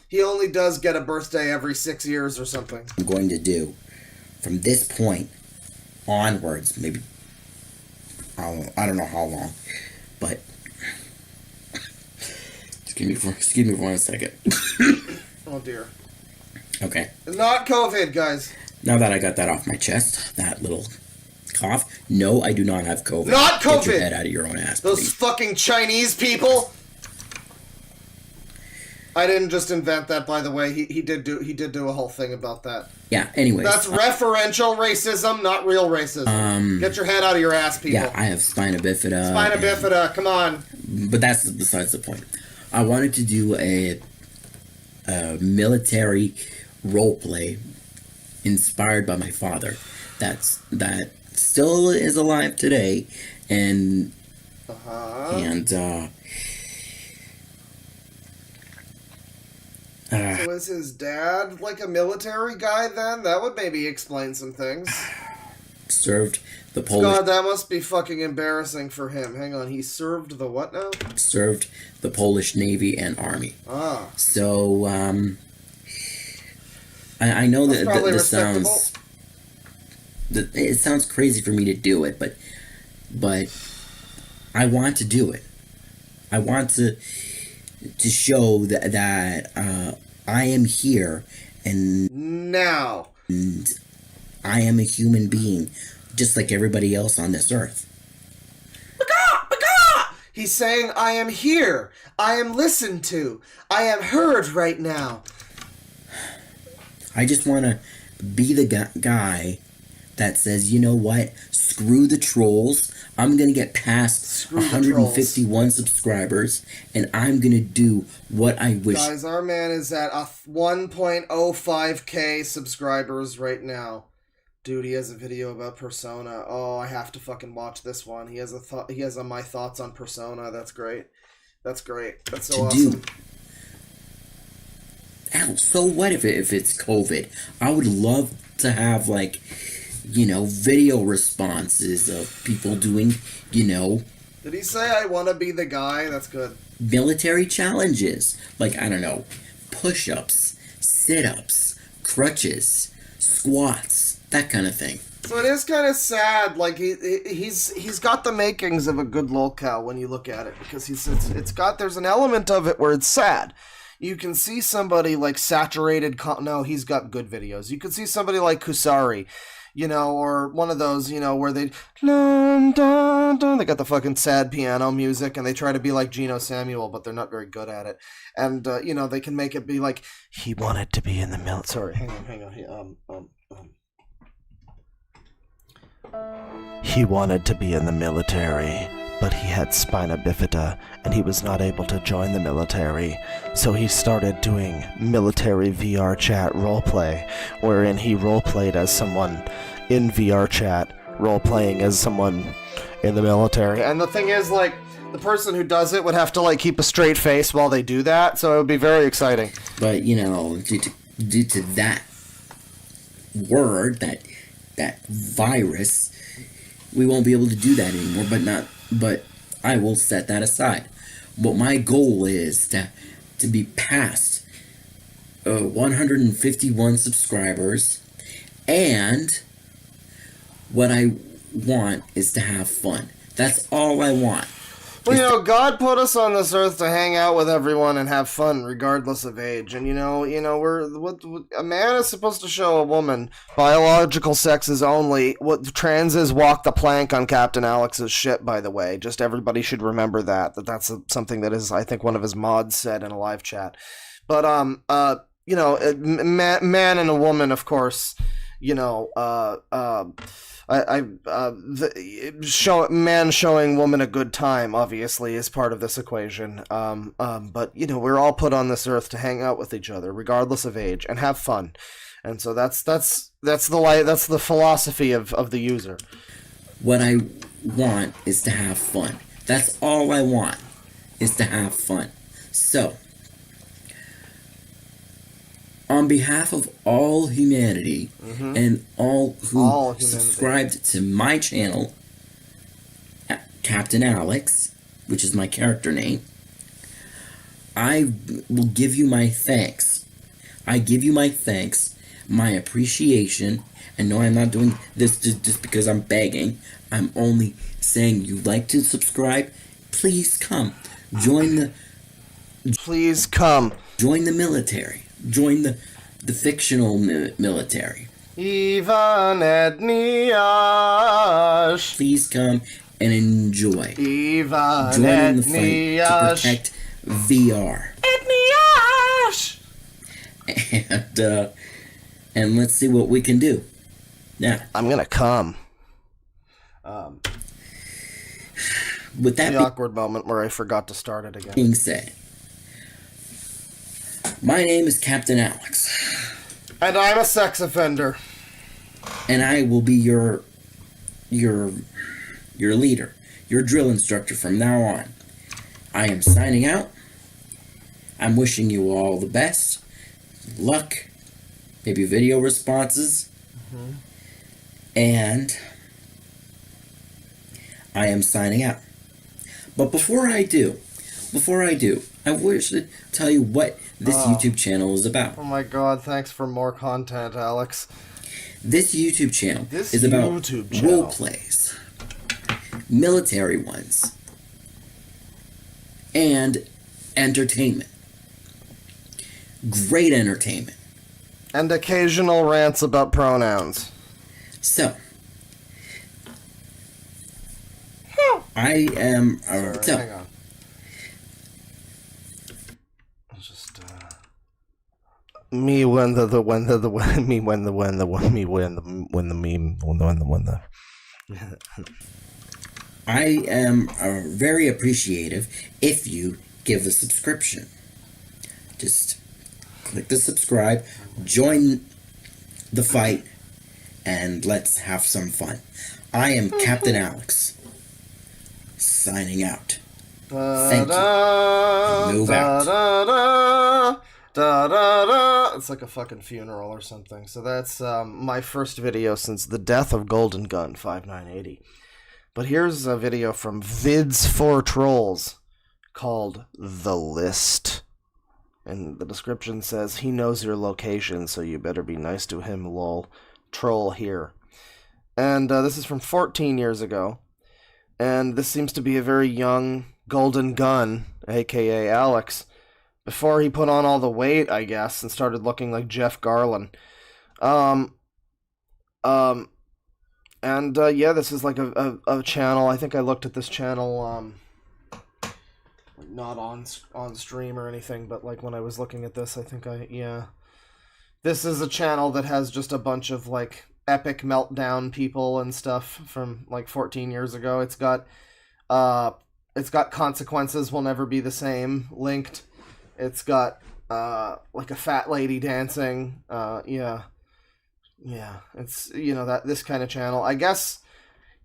Speaker 1: he only does get a birthday every 6 years or something.
Speaker 7: I'm going to do, from this point onwards, maybe, I don't know how long, but... Excuse me for 1 second.
Speaker 1: Oh, dear.
Speaker 7: Okay.
Speaker 1: Not COVID, guys.
Speaker 7: Now that I got that off my chest, that little cough, no, I do not have COVID.
Speaker 1: Not COVID!
Speaker 7: Get your head out of your own ass,
Speaker 1: Those
Speaker 7: please.
Speaker 1: fucking Chinese people! I didn't just invent that, by the way. He did do a whole thing about that.
Speaker 7: Yeah, anyways.
Speaker 1: That's referential racism, not real racism. Get your head out of your ass, people.
Speaker 7: Yeah, I have spina bifida.
Speaker 1: Spina bifida, come on.
Speaker 7: But that's besides the point. I wanted to do a military role play inspired by my father. That still is alive today, and
Speaker 1: so is his dad like a military guy then? That would maybe explain some things.
Speaker 7: Served the Polish.
Speaker 1: God, that must be fucking embarrassing for him. Hang on, he served the what now?
Speaker 7: Served the Polish Navy and Army.
Speaker 1: Ah.
Speaker 7: So, I know that this sounds... It sounds crazy for me to do it, but I want to do it. I want to show that I am here and
Speaker 1: now
Speaker 7: I am a human being, just like everybody else on this earth.
Speaker 1: He's saying, I am here. I am listened to. I am heard right now.
Speaker 7: I just want to be the guy that says, you know what? Screw the trolls. I'm going to get past 151 subscribers, and I'm going to do what I wish.
Speaker 1: Guys, our man is at 1.05k subscribers right now. Dude, he has a video about Persona. Oh, I have to fucking watch this one. He has my thoughts on Persona. That's great. That's great. That's so awesome.
Speaker 7: So what if it's COVID? I would love to have, like, you know, video responses of people doing, you know...
Speaker 1: Did he say, I want to be the guy? That's good.
Speaker 7: Military challenges. Like, I don't know, push-ups, sit-ups, crutches, squats, that kind of thing.
Speaker 1: So it is kind of sad. Like, he's got the makings of a good lolcow when you look at it. Because there's an element of it where it's sad. You can see somebody like saturated... No, he's got good videos. You can see somebody like Kusari, you know, or one of those, you know, where they got the fucking sad piano music and they try to be like Geno Samuel, but they're not very good at it. And, you know, they can make it be like, he wanted to be in the military. Hang on.
Speaker 2: He wanted to be in the military, but he had spina bifida, and he was not able to join the military, so he started doing military VR chat roleplay, wherein he roleplayed as someone in VR chat, roleplaying as someone in the military.
Speaker 1: And the thing is, like, the person who does it would have to, like, keep a straight face while they do that, so it would be very exciting.
Speaker 7: But, you know, due to that word, that virus, we won't be able to do that anymore, but I will set that aside. But my goal is to be past 151 subscribers, and what I want is to have fun. That's all I want.
Speaker 1: Well, you know, God put us on this earth to hang out with everyone and have fun, regardless of age. And a man is supposed to show a woman biological sex is only. What trans is walk the plank on Captain Alex's ship. By the way, just everybody should remember that's something that is, I think, one of his mods said in a live chat. But you know, man and a woman, of course. You know, man showing woman a good time obviously is part of this equation. But you know, we're all put on this earth to hang out with each other, regardless of age, and have fun. And so that's the philosophy of the user.
Speaker 7: What I want is to have fun. That's all I want, is to have fun. So, on behalf of all humanity, and all who subscribed to my channel, Captain Alex, which is my character name, I will give you my thanks. I give you my thanks, my appreciation, and no, I'm not doing this just because I'm begging. I'm only saying you'd like to subscribe, please come.
Speaker 1: Please come.
Speaker 7: Join the military. Join the fictional military.
Speaker 1: Ivan Edniash.
Speaker 7: Please come and enjoy.
Speaker 1: Ivan
Speaker 7: Join in the fight to protect VR.
Speaker 1: Edniash.
Speaker 7: And let's see what we can do. Now,
Speaker 1: I'm gonna come.
Speaker 7: With that
Speaker 1: the awkward moment where I forgot to start it again.
Speaker 7: Being said, my name is Captain Alex.
Speaker 1: And I'm a sex offender.
Speaker 7: And I will be your leader, your drill instructor from now on. I am signing out. I'm wishing you all the best, luck, maybe video responses, and I am signing out. But before I do, I wish to tell you what this YouTube channel is about.
Speaker 1: Oh my god, thanks for more content, Alex.
Speaker 7: This YouTube channel is about role plays, military ones, and entertainment. Great entertainment.
Speaker 1: And occasional rants about pronouns.
Speaker 7: So, I am...
Speaker 1: Sorry, hang on. Let's just, me when the
Speaker 7: I am very appreciative if you give a subscription. Just click the subscribe, join the fight, and let's have some fun. I am Captain Alex, signing out. Thank you. Move out.
Speaker 1: It's like a fucking funeral or something. So that's my first video since the death of Golden Gun 5980. But here's a video from Vids for Trolls called The List. And the description says, he knows your location, so you better be nice to him, lol. Troll here. And this is from 14 years ago. And this seems to be a very young Golden Gun, aka Alex, before he put on all the weight, I guess, and started looking like Jeff Garlin. Yeah, this is like a channel. I think I looked at this channel, not on stream or anything, but like when I was looking at this, I think this is a channel that has just a bunch of like epic meltdown people and stuff from like 14 years ago. It's got Consequences Will Never Be the Same linked. It's got like a fat lady dancing. Yeah, it's, that this kind of channel. I guess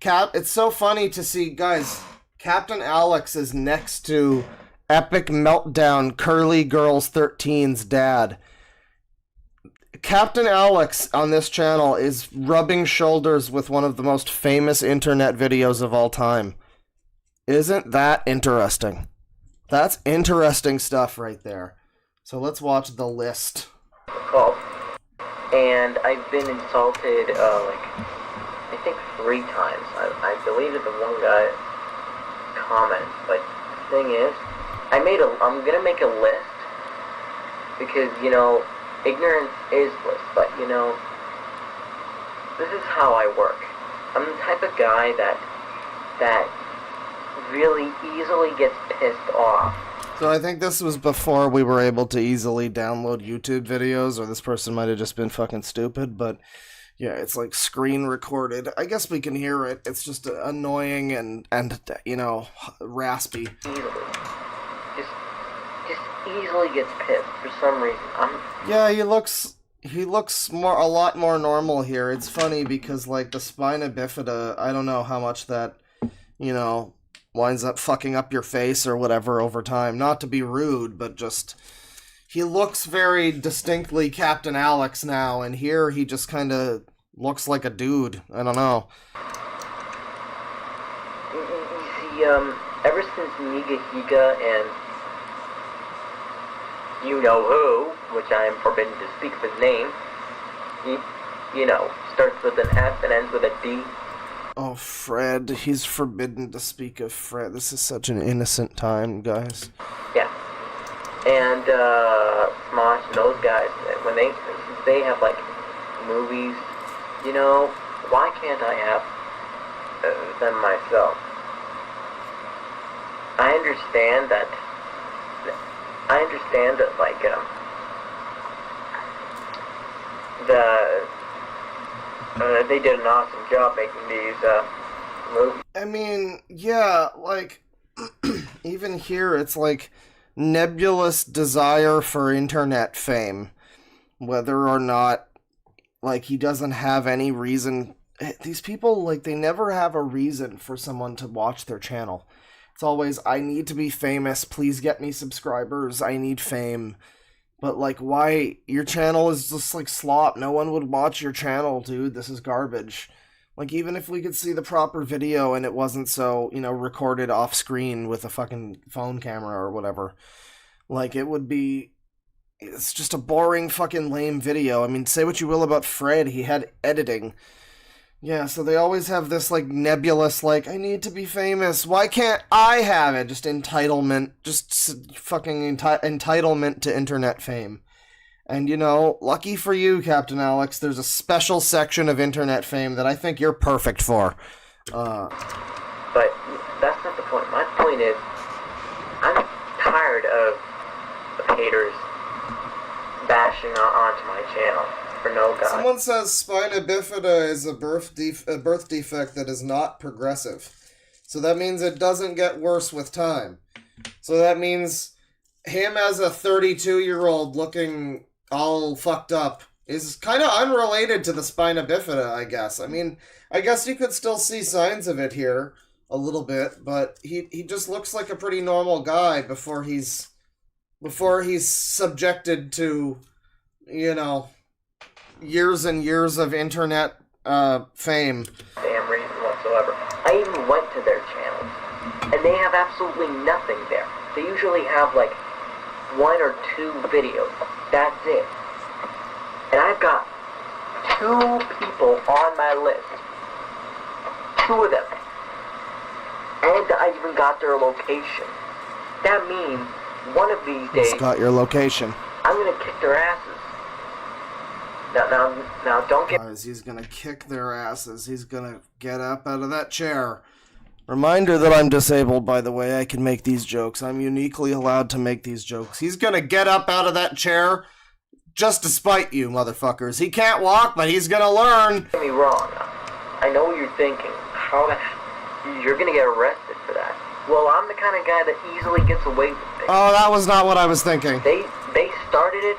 Speaker 1: it's so funny to see, guys, Captain Alex is next to Epic Meltdown Curly Girls 13's dad. Captain Alex on this channel is rubbing shoulders with one of the most famous internet videos of all time. Isn't that interesting? That's interesting stuff right there. So let's watch The List.
Speaker 6: Call. And I've been insulted, I think 3 times. I deleted the one guy comment, but the thing is, I'm gonna make a list, because, ignorance is bliss, but, this is how I work. I'm the type of guy that really easily gets pissed off.
Speaker 1: So I think this was before we were able to easily download YouTube videos, or this person might have just been fucking stupid, but yeah, it's like screen recorded. I guess we can hear it. It's just annoying and raspy.
Speaker 6: Just easily gets pissed for some reason.
Speaker 1: Yeah, he looks a lot more normal here. It's funny because like the spina bifida, I don't know how much that, winds up fucking up your face or whatever over time. Not to be rude, but just he looks very distinctly Captain Alex now, and here he just kind of looks like a dude. I don't know.
Speaker 6: You see, ever since Nigahiga and you-know-who, which I am forbidden to speak of his name, starts with an F and ends with a D.
Speaker 1: Oh, Fred. He's forbidden to speak of Fred. This is such an innocent time, guys.
Speaker 6: Yeah. And, Smosh and those guys, when since they have, like, movies, why can't I have them myself? I understand that, like, they did an awesome job making these movies.
Speaker 1: I mean, yeah, like, even here, it's like nebulous desire for internet fame. Whether or not
Speaker 4: Like, he doesn't have any reason. These people, like, they never have a reason for someone to watch their channel. It's always, I need to be famous, please get me subscribers, I need fame. But, like, why? Your channel is just, like, slop. No one would watch your channel, dude. This is garbage. Like, even if we could see the proper video and it wasn't so, you know, recorded off screen with a fucking phone camera or whatever, like, it would be... It's just a boring fucking lame video. I mean, say what you will about Fred, he had editing. Yeah, so they always have this, like, nebulous, like, I need to be famous. Why can't I have it? Just entitlement. Just fucking entitlement to internet fame. And, you know, lucky for you, Captain Alex, there's a special section of internet fame that I think you're perfect for.
Speaker 6: But that's not the point. My point is, I'm tired of haters bashing onto my channel for no god.
Speaker 1: Someone says spina bifida is a birth defect that is not progressive. So that means it doesn't get worse with time. So that means him as a 32-year-old looking all fucked up is kind of unrelated to the spina bifida, I guess. I mean, I guess you could still see signs of it here a little bit, but he just looks like a pretty normal guy before he's subjected to, you know, years and years of internet fame.
Speaker 6: Damn reason whatsoever. I even went to their channels, and they have absolutely nothing there. They usually have like 1 or 2 videos. That's it. And I've got 2 people on my list. 2 of them. And I even got their location. That means one of these days...
Speaker 4: It's got your location.
Speaker 6: I'm gonna kick their asses. Now, don't get...
Speaker 4: Guys, he's gonna kick their asses. He's gonna get up out of that chair. Reminder that I'm disabled, by the way. I can make these jokes. I'm uniquely allowed to make these jokes. He's gonna get up out of that chair just to spite you, motherfuckers. He can't walk, but he's gonna learn.
Speaker 6: Don't get me wrong. I know what you're thinking. How the... You're gonna get arrested for that. Well, I'm the kind of guy that easily gets away with things.
Speaker 4: Oh, that was not what I was thinking.
Speaker 6: They started it.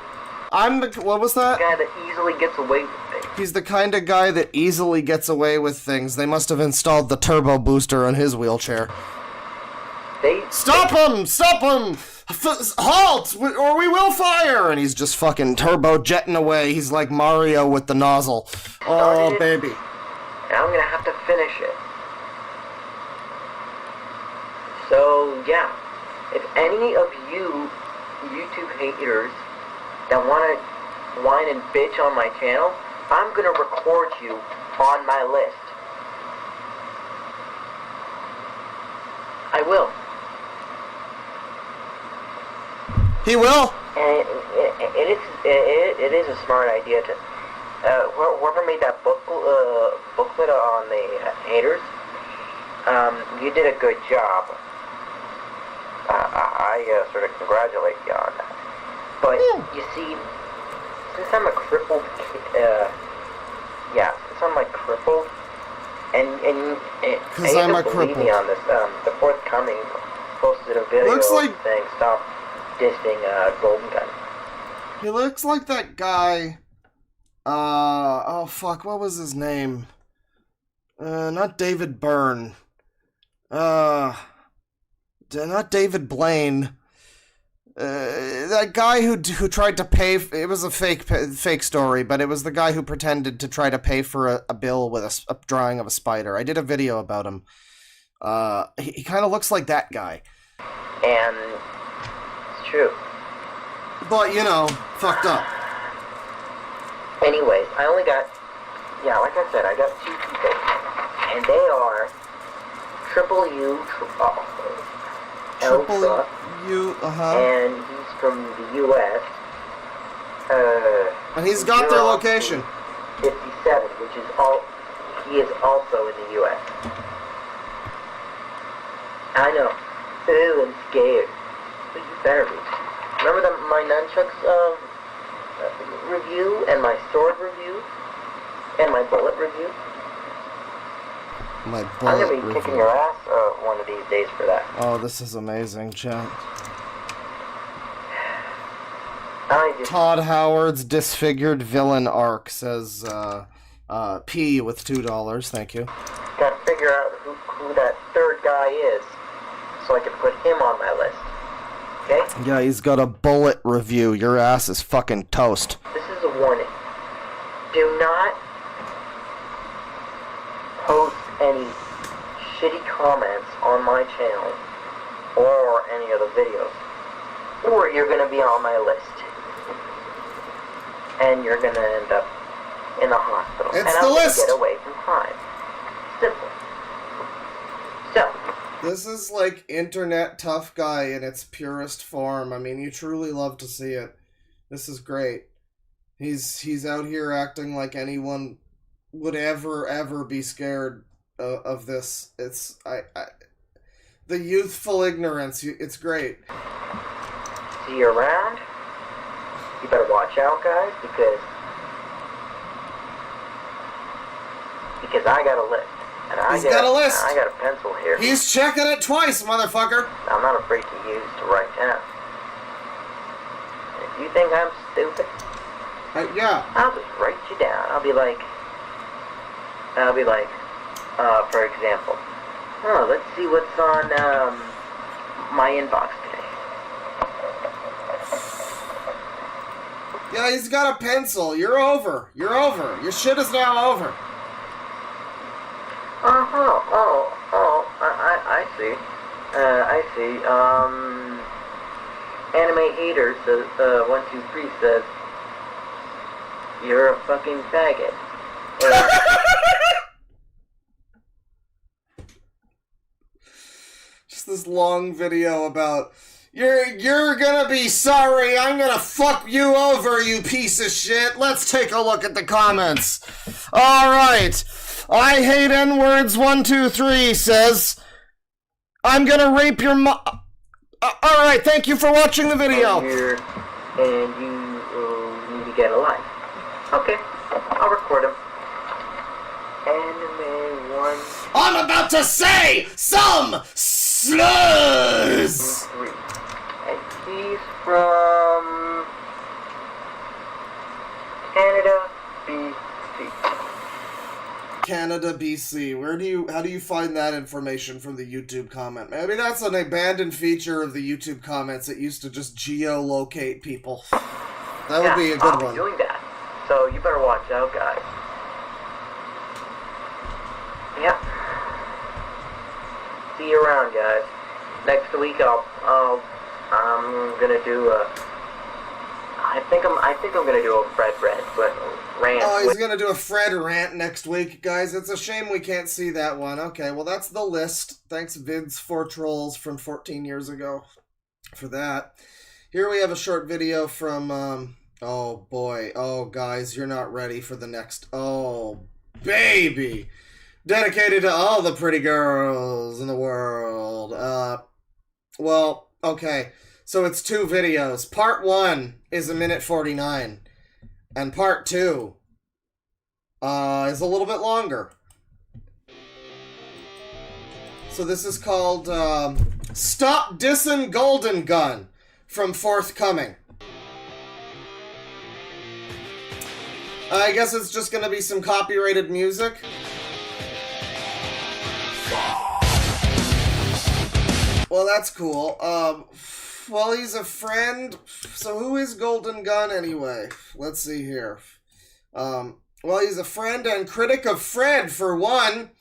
Speaker 4: What was that?
Speaker 6: The guy that easily gets away with things.
Speaker 4: He's the kind of guy that easily gets away with things. They must have installed the turbo booster on his wheelchair. Stop him! Stop him! Halt! Or we will fire! And he's just fucking turbo jetting away. He's like Mario with the nozzle. Oh, baby.
Speaker 6: And I'm gonna have to finish it. So, yeah. If any of you YouTube haters that want to whine and bitch on my channel, I'm gonna record you on my list. I will.
Speaker 4: He will?
Speaker 6: And it is a smart idea to... whoever made that booklet on the haters, you did a good job. I sort of congratulate you on that. But, you see, since I'm a crippled since I'm like crippled, and you
Speaker 4: I'm a
Speaker 6: can believe
Speaker 4: crippled.
Speaker 6: me on this, the forthcoming posted a video saying stop dissing Golden Gun.
Speaker 4: He looks like that guy. Oh fuck, what was his name? Not David Byrne. Not David Blaine. That guy who tried to pay. It was a fake story, but it was the guy who pretended to try to pay for a bill with a drawing of a spider. I did a video about him. He kind of looks like that guy.
Speaker 6: And it's true.
Speaker 4: But you know, fucked up.
Speaker 6: Anyways, I only got, like I said, I got 2 people, and they are Triple U,
Speaker 4: Triple U,
Speaker 6: and he's from the U.S.
Speaker 4: And he's got their location.
Speaker 6: 57, which is he is also in the U.S. I know. Ooh, I'm scared. But you better be. Remember my nunchucks review, and my sword review, and my bullet review?
Speaker 4: My bullet
Speaker 6: I'm gonna be
Speaker 4: review.
Speaker 6: kicking your ass one of these days for that.
Speaker 4: Oh, this is amazing, chat.
Speaker 6: I just
Speaker 1: Todd Howard's disfigured villain arc, says P with $2. Thank you.
Speaker 6: gotta figure out who that third guy is, so I can put him on my list. Okay?
Speaker 1: Yeah, he's got a bullet review. Your ass is fucking toast.
Speaker 6: This is a warning. Do not post any shitty comments on my channel or any of the videos, or you're gonna be on my list. And you're gonna end up in the hospital.
Speaker 1: It's
Speaker 6: and
Speaker 1: the
Speaker 6: I'm
Speaker 1: list!
Speaker 6: gonna get away from crime. Simple. So,
Speaker 1: This is like internet tough guy in its purest form. I mean, you truly love to see it. This is great. He's out here acting like anyone would ever be scared of this. It's the youthful ignorance. It's great.
Speaker 6: see you around. You better watch out, guys, because I got a list. And
Speaker 1: He's got a list.
Speaker 6: I got a pencil here.
Speaker 1: He's checking it twice, motherfucker.
Speaker 6: I'm not afraid to use to write down. And if you think I'm stupid,
Speaker 1: Yeah.
Speaker 6: I'll just write you down. I'll be like, for example, let's see what's on my inbox today.
Speaker 1: Yeah, he's got a pencil. You're over. You're over. Your shit is now over.
Speaker 6: I see. I see. Anime Hater says, 123 says, you're a fucking faggot.
Speaker 1: Just this long video about you're gonna be sorry. I'm gonna fuck you over, you piece of shit. Let's take a look at the comments. All right. I hate N-words 123 says, I'm gonna rape your all right, thank you for watching the video.
Speaker 6: And you need to get a life. Okay, I'll record him. Anime 1...
Speaker 1: I'm about to say some slurs!
Speaker 6: 3. And he's from... Canada, BC.
Speaker 1: Canada, BC. How do you find that information from the YouTube comment? Maybe that's an abandoned feature of the YouTube comments that used to just geolocate people. That would be a good
Speaker 6: I'll
Speaker 1: one.
Speaker 6: be doing that. So you better watch out, guys. Yep. See you around, guys. Next week I'm gonna do a... I think I'm gonna do a Fred rant.
Speaker 1: Oh, he's gonna do a Fred rant next week, guys. It's a shame we can't see that one. Okay, well that's the list. Thanks Vids4Trolls from 14 years ago for that. Here we have a short video from oh boy. Oh guys, you're not ready for the next. Oh baby. Dedicated to all the pretty girls in the world. Well, okay. So it's 2 videos. Part 1 is 1:49. And part 2 is a little bit longer. So this is called Stop Dissin' Golden Gun from Forthcoming. I guess it's just gonna be some copyrighted music. Well, that's cool. Well, he's a friend. So who is Golden Gun anyway? Let's see here. Well, he's a friend and critic of Fred, for one.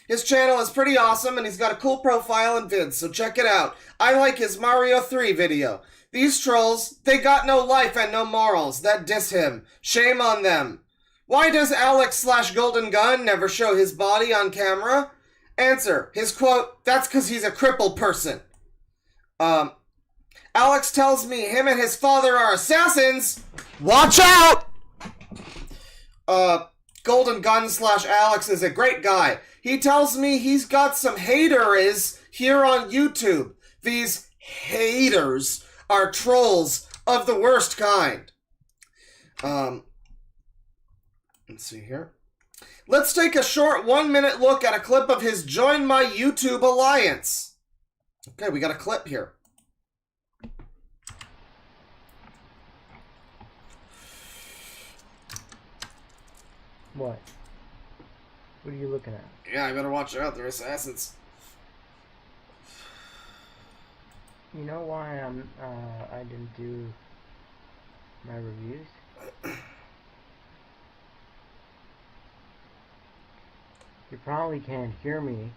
Speaker 1: His channel is pretty awesome, and he's got a cool profile and vids, so check it out. I like his Mario 3 video. These trolls, they got no life and no morals that diss him. Shame on them. Why does Alex/Golden Gun never show his body on camera? Answer, his quote, that's because he's a crippled person. Alex tells me him and his father are assassins. Watch out! Golden Gun/Alex is a great guy. He tells me he's got some haters here on YouTube. These haters are trolls of the worst kind. Let's see here. Let's take a short 1-minute look at a clip of his Join My YouTube Alliance. Okay, we got a clip here.
Speaker 6: What? What are you looking at?
Speaker 1: Yeah, I better watch out. They're assassins.
Speaker 6: You know why I didn't do my reviews? You probably can't hear me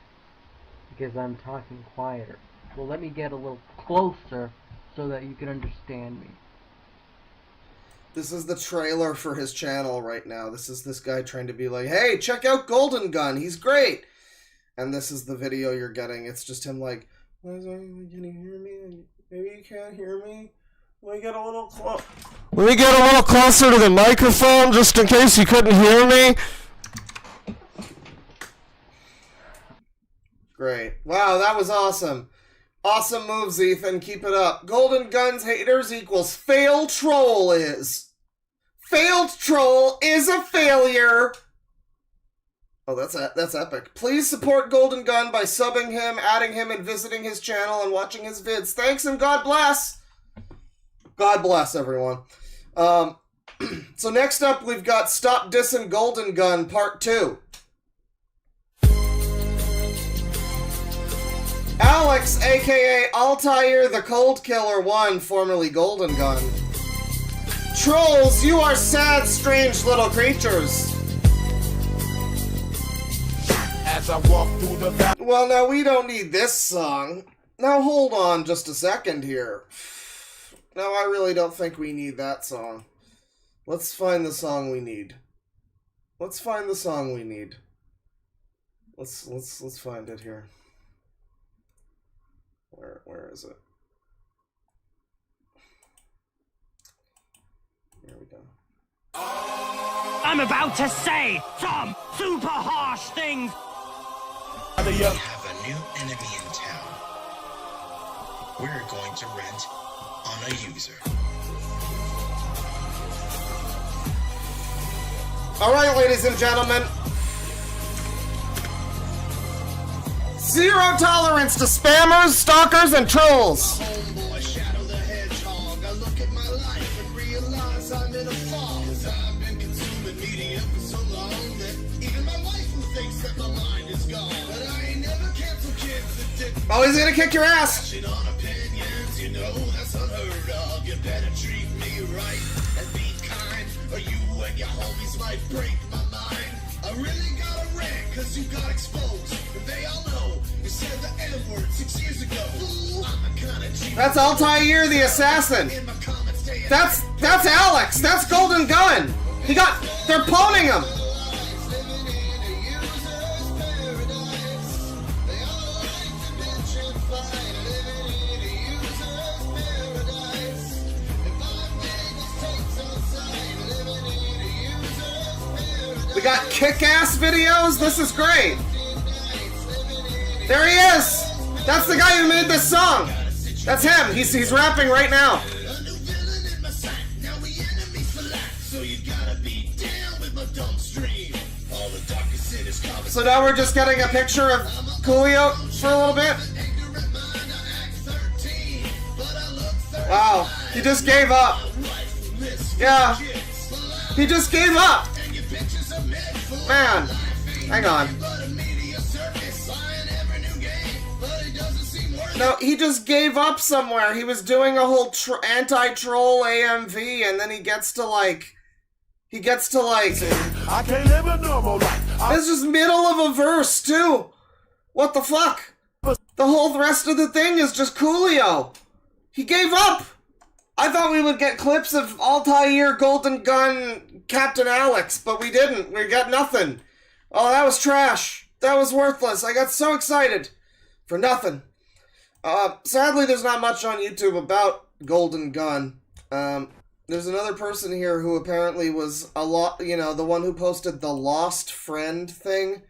Speaker 6: because I'm talking quieter. Well, let me get a little closer so that you can understand me.
Speaker 1: This is the trailer for his channel right now. This is this guy trying to be like, hey, check out Golden Gun. He's great. And this is the video you're getting. It's just him like, can you hear me? Maybe you can't hear me? Let me get a little closer to the microphone just in case you couldn't hear me. Great. Wow, that was awesome. Awesome moves, Ethan. Keep it up. Golden Guns haters equals failed troll is. Failed troll is a failure. Oh, that's epic. Please support Golden Gun by subbing him, adding him, and visiting his channel and watching his vids. Thanks and God bless. God bless, everyone. So next up, we've got Stop Dissing Golden Gun Part 2. Alex, a.k.a. Altair the Cold Killer 1, formerly Golden Gun. Trolls, you are sad, strange little creatures. As I walk through the well, now we don't need this song. Now hold on just a second here. Now I really don't think we need that song. Let's find the song we need. Let's find the song we need. Let's find it here. Where is it? Here we go.
Speaker 10: I'm about to say some super harsh things.
Speaker 11: We have a new enemy in town. We're going to rent on a user.
Speaker 1: All right, ladies and gentlemen. Zero tolerance to spammers, stalkers, and trolls.
Speaker 11: Homeboy, Shadow the Hedgehog. I look at my life and realize I'm in a fog. 'Cause I've been consuming media for so long that even my wife who thinks that my mind is gone. But I ain't never canceled kids that did.
Speaker 1: Oh, he's gonna kick your ass.
Speaker 11: On opinions, you know that's unheard of. You better treat me right and be kind, or you and your homies might break my mind. I really got a rant 'cause you got exposed. They all know you said the N-word 6 years ago. I'm the kind of G.
Speaker 1: That's Altair the assassin. That's Alex. That's Golden Gun. They're pawning him. We got kick-ass videos. This is great. There he is. That's the guy who made this song. That's him. He's rapping right now. So now we're just getting a picture of Coolio for a little bit. Wow. He just gave up. Yeah. He just gave up. Man. Hang on. No, he just gave up somewhere. He was doing a whole anti-troll AMV, and then he gets to like... I can't live a normal life. This is middle of a verse, too. What the fuck? The whole rest of the thing is just Coolio. He gave up. I thought we would get clips of Altair, Golden Gun, Captain Alex, but we didn't. We got nothing. Oh, that was trash. That was worthless. I got so excited. For nothing. Sadly, there's not much on YouTube about Golden Gun. There's another person here who apparently was the one who posted the Lost Friend thing,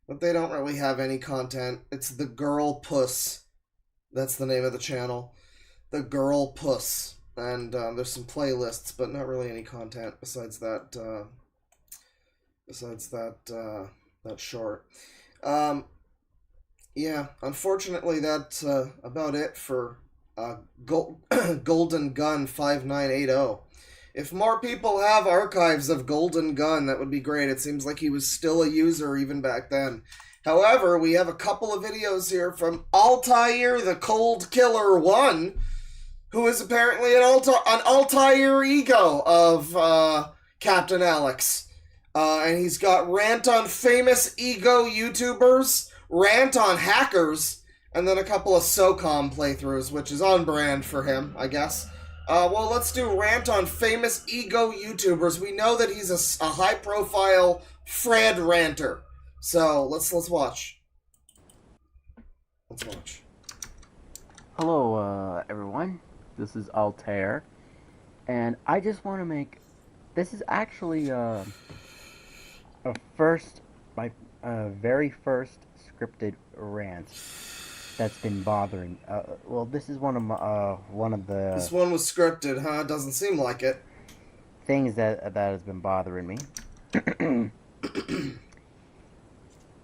Speaker 1: but they don't really have any content. It's The Girl Puss. That's the name of the channel. The Girl Puss. And there's some playlists, but not really any content besides that that short. Yeah, unfortunately, that's about it for Golden Gun 5980. If more people have archives of Golden Gun, that would be great. It seems like he was still a user even back then. However, we have a couple of videos here from Altair the Cold Killer 1, who is apparently an Altair ego of Captain Alex. And he's got rant on famous ego YouTubers, rant on hackers, and then a couple of SOCOM playthroughs, which is on brand for him, I guess. Well, let's do rant on famous ego YouTubers. We know that he's a high-profile Fred ranter. So, let's watch. Let's watch.
Speaker 12: Hello, everyone. This is Altair. And I just want to make... This is actually, my very first scripted rant that's been bothering. Well, this is one of the.
Speaker 1: This one was scripted, huh? Doesn't seem like it.
Speaker 12: Things that has been bothering me.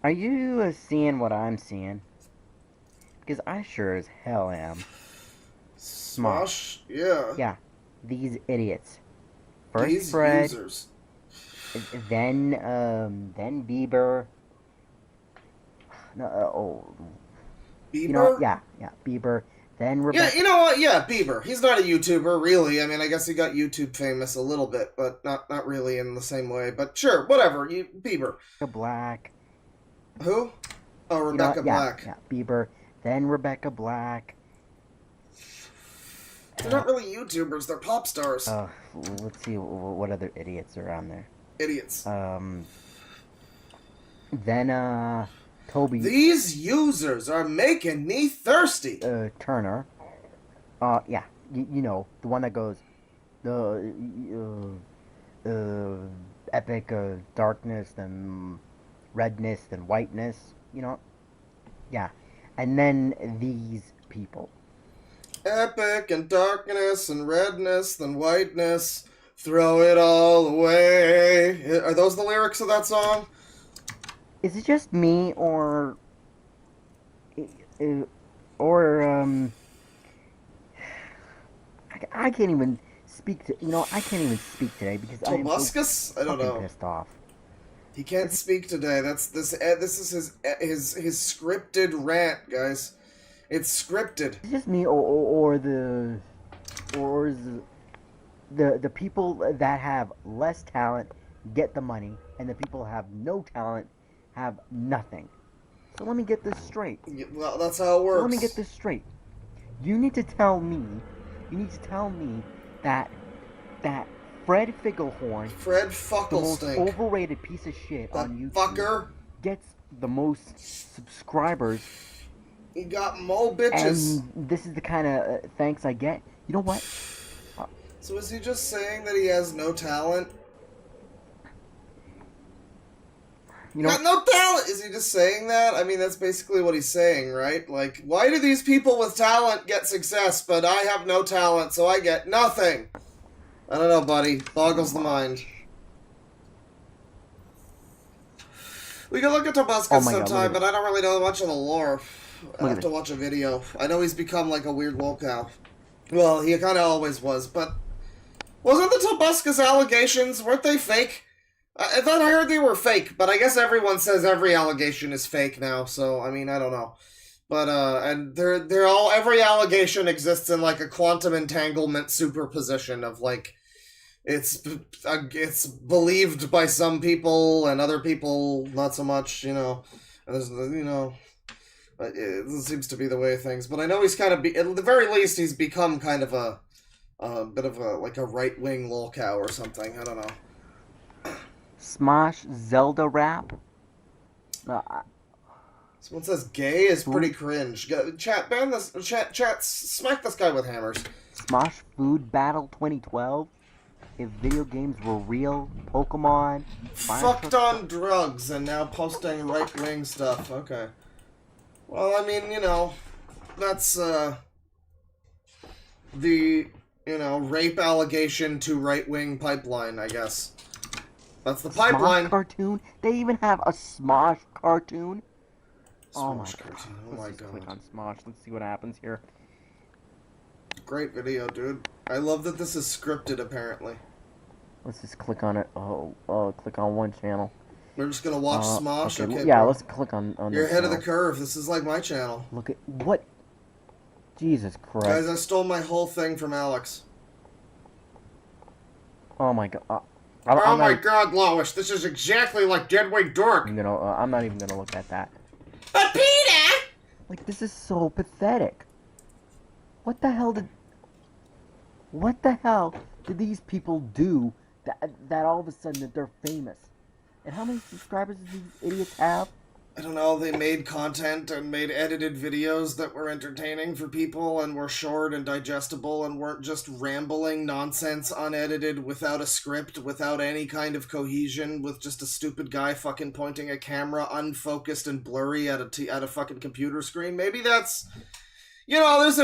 Speaker 12: Are you seeing what I'm seeing? Because I sure as hell am.
Speaker 1: Smosh? Yeah.
Speaker 12: Yeah. These idiots. First
Speaker 1: These
Speaker 12: Fred.
Speaker 1: users.
Speaker 12: Then Bieber. No,
Speaker 1: Bieber?
Speaker 12: You know, yeah, Bieber. Then Rebecca.
Speaker 1: Yeah, you know what? Yeah, Bieber. He's not a YouTuber, really. I mean, I guess he got YouTube famous a little bit, but not really in the same way. But sure, whatever. Bieber.
Speaker 12: Black.
Speaker 1: Who? Oh, Rebecca Black.
Speaker 12: Yeah, Bieber. Then Rebecca Black.
Speaker 1: They're not really YouTubers. They're pop stars.
Speaker 12: Let's see what other idiots are on there.
Speaker 1: Idiots.
Speaker 12: Then Toby.
Speaker 1: These users are making me thirsty.
Speaker 12: Turner. Yeah, you know, the one that goes, epic darkness, then redness, then whiteness, you know? Yeah. And then these people.
Speaker 1: Epic and darkness and redness, then whiteness, throw it all away. Are those the lyrics of that song?
Speaker 12: Is it just me, or I can't even speak to, I can't even speak today because
Speaker 1: Tobuscus? I don't know.
Speaker 12: Pissed off.
Speaker 1: He can't speak today. This is his scripted rant, guys. It's scripted.
Speaker 12: Is it just me, or the people that have less talent get the money, and the people who have no talent have nothing. So let me get this straight.
Speaker 1: Well, that's how it works.
Speaker 12: So let me get this straight. You need to tell me that Fred Figglehorn,
Speaker 1: Fred Fucklestink,
Speaker 12: the most overrated piece of shit
Speaker 1: that
Speaker 12: on YouTube,
Speaker 1: fucker
Speaker 12: gets the most subscribers.
Speaker 1: He got more bitches.
Speaker 12: And this is the kind of thanks I get. You know what?
Speaker 1: So is he just saying that he has no talent? Got no talent! Is he just saying that? I mean, that's basically what he's saying, right? Like, why do these people with talent get success, but I have no talent, so I get nothing? I don't know, buddy. Boggles the mind. We can look at Tobuscus sometime, but I don't really know much of the lore. I have to watch a video. I know he's become like a weird lolcow. Well, he kind of always was, but... Wasn't the Tobuscus allegations, weren't they fake? I thought I heard they were fake, but I guess everyone says every allegation is fake now, so, I mean, I don't know. But, and they're all, every allegation exists in, like, a quantum entanglement superposition of, like, it's believed by some people, and other people not so much, you know. And there's, you know, it seems to be the way of things. But I know he's kind of, at the very least, he's become kind of a bit of a, like a right-wing lolcow or something, I don't know.
Speaker 12: Smosh Zelda rap.
Speaker 1: Someone says gay is pretty cringe. Chat, ban this. Chat, smack this guy with hammers.
Speaker 12: Smosh Food Battle 2012. If video games were real, Pokemon.
Speaker 1: Fucked on drugs and now posting right-wing stuff. Okay. Well, I mean, you know, that's the, you know, rape allegation to right-wing pipeline, I guess. That's the pipeline.
Speaker 12: Smosh cartoon? They even have a Smosh cartoon? Oh my god.
Speaker 1: Oh my
Speaker 12: Let's
Speaker 1: god.
Speaker 12: click on Smosh. Let's see what happens here.
Speaker 1: Great video, dude. I love that this is scripted, apparently.
Speaker 12: Let's just click on it. Click on one channel.
Speaker 1: We're just gonna watch Smosh. Okay,
Speaker 12: yeah,
Speaker 1: bro.
Speaker 12: let's click on.
Speaker 1: You're ahead of the
Speaker 12: channel.
Speaker 1: curve. This is like my channel.
Speaker 12: Look at what? Jesus Christ!
Speaker 1: Guys, I stole my whole thing from Alex.
Speaker 12: Oh my god!
Speaker 1: Oh my god, Lois! This is exactly like DeadwingDork.
Speaker 12: I'm not even gonna look at that.
Speaker 1: But Peter!
Speaker 12: Like, this is so pathetic. What the hell did these people do that all of a sudden that they're famous? And how many subscribers do these idiots have?
Speaker 1: I don't know, they made content and made edited videos that were entertaining for people and were short and digestible and weren't just rambling nonsense unedited without a script, without any kind of cohesion, with just a stupid guy fucking pointing a camera unfocused and blurry at a fucking computer screen. Maybe that's... You know, there's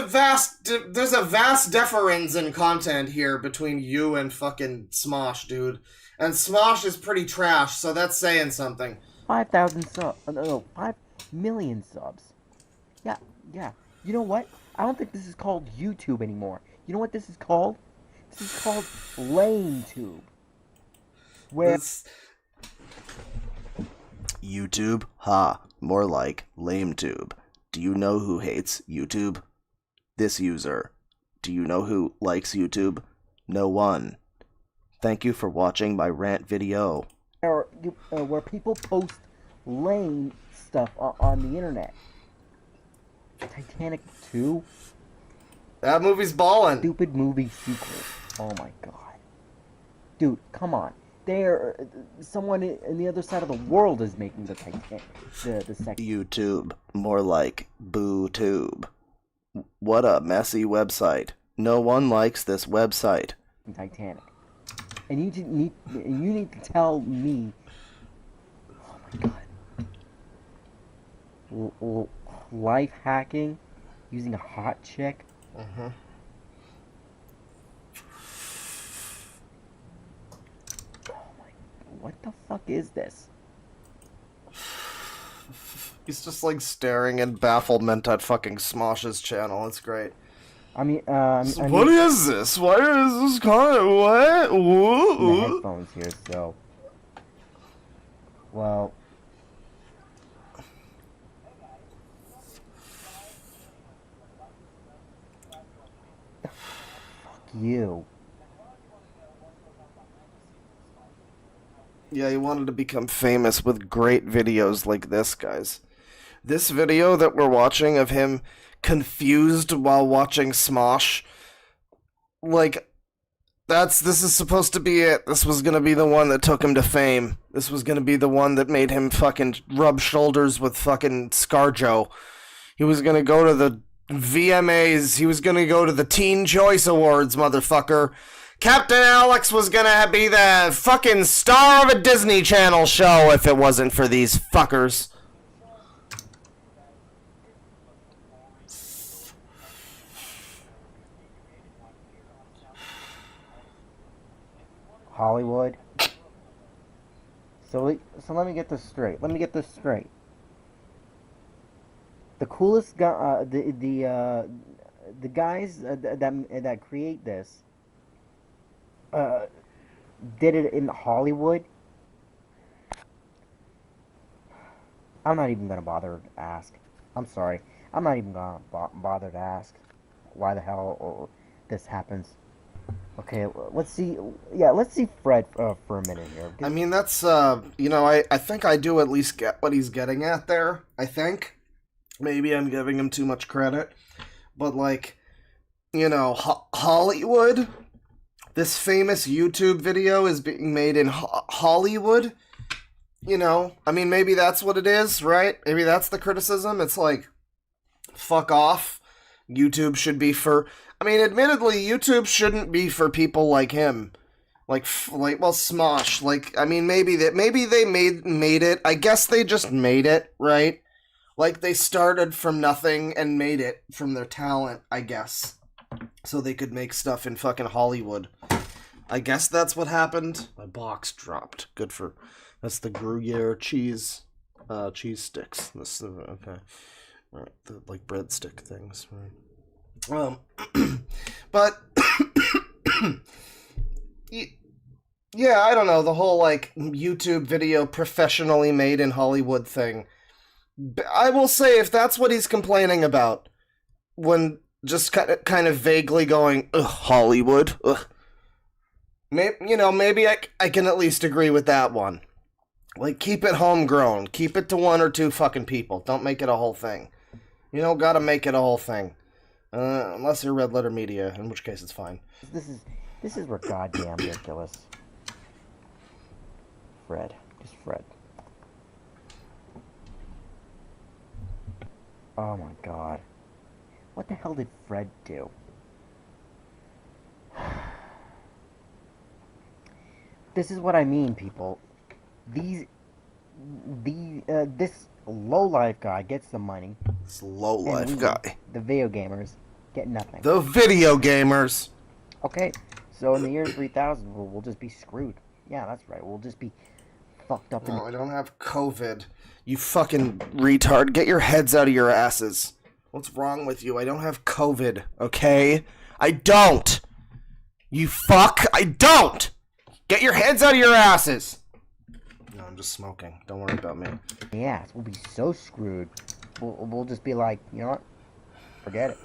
Speaker 1: a vast difference in content here between you and fucking Smosh, dude. And Smosh is pretty trash, so that's saying something.
Speaker 12: 5,000 subs. No, 5 million subs. Yeah. You know what? I don't think this is called YouTube anymore. You know what this is called? This is called LameTube. Where...
Speaker 4: YouTube? Ha. More like LameTube. Do you know who hates YouTube? This user. Do you know who likes YouTube? No one. Thank you for watching my rant video.
Speaker 12: Where people post lame stuff on the internet. Titanic 2?
Speaker 1: That movie's ballin'.
Speaker 12: Stupid movie sequel. Oh my god. Dude, come on. Someone in the other side of the world is making the Titanic. The second.
Speaker 4: YouTube. More like BooTube. What a messy website. No one likes this website.
Speaker 12: Titanic. And you need to tell me. Oh my god. Life hacking using a hot chick. What the fuck is this?
Speaker 1: He's just like staring in bafflement at fucking Smosh's channel. It's great.
Speaker 4: What is this? Why is this kind of what?
Speaker 12: The headphones here, so. Well. Fuck you.
Speaker 4: Yeah, he wanted to become famous with great videos like this, guys. This video that we're watching of him confused while watching Smosh, like, this is supposed to be it. This was gonna be the one that took him to fame. This was gonna be the one that made him fucking rub shoulders with fucking ScarJo. He was gonna go to the VMAs. He was gonna go to the Teen Choice Awards, motherfucker. Captain Alex was gonna be the fucking star of a Disney Channel show if it wasn't for these fuckers.
Speaker 12: Hollywood. So let me get this straight. The coolest guy, the guys that create this, did it in Hollywood. I'm not even gonna bother to ask. I'm sorry. I'm not even gonna bother to ask why the hell this happens. Okay, let's see. Yeah, let's see Fred for a minute here.
Speaker 1: I mean, that's, you know, I think I do at least get what he's getting at there. I think. Maybe I'm giving him too much credit. But, like, you know, Hollywood, this famous YouTube video is being made in Hollywood. You know, I mean, maybe that's what it is, right? Maybe that's the criticism. It's like, fuck off. YouTube should be for... I mean, admittedly, YouTube shouldn't be for people like him. Like, well, Smosh. Like, I mean, maybe they made it. I guess they just made it, right? Like, they started from nothing and made it from their talent, I guess. So they could make stuff in fucking Hollywood. I guess that's what happened. My box dropped. Good for... That's the Gruyere cheese sticks. This, okay. Right, the, like, breadstick things, right? But Yeah, I don't know, the whole, like, YouTube video professionally made in Hollywood thing. I will say, if that's what he's complaining about, when just kind of vaguely going, ugh, Hollywood, ugh. Maybe I can at least agree with that one. Like, keep it homegrown. Keep it to one or two fucking people. Don't make it a whole thing. You don't gotta make it a whole thing. Unless you're Red Letter Media, in which case it's fine.
Speaker 12: This is goddamn ridiculous. Fred. Just Fred. Oh my god. What the hell did Fred do? This is what I mean, people. This low-life guy gets the money.
Speaker 1: This low-life guy.
Speaker 12: The video gamers get nothing.
Speaker 1: The video gamers!
Speaker 12: Okay, so in the year 3000, we'll just be screwed. Yeah, that's right. We'll just be fucked up.
Speaker 1: No, I don't have COVID. You fucking retard. Get your heads out of your asses. What's wrong with you? I don't have COVID, okay? I don't! You fuck! I don't! Get your heads out of your asses! No, I'm just smoking. Don't worry about me.
Speaker 12: Yeah, we'll be so screwed. We'll just be like, you know what? Forget it.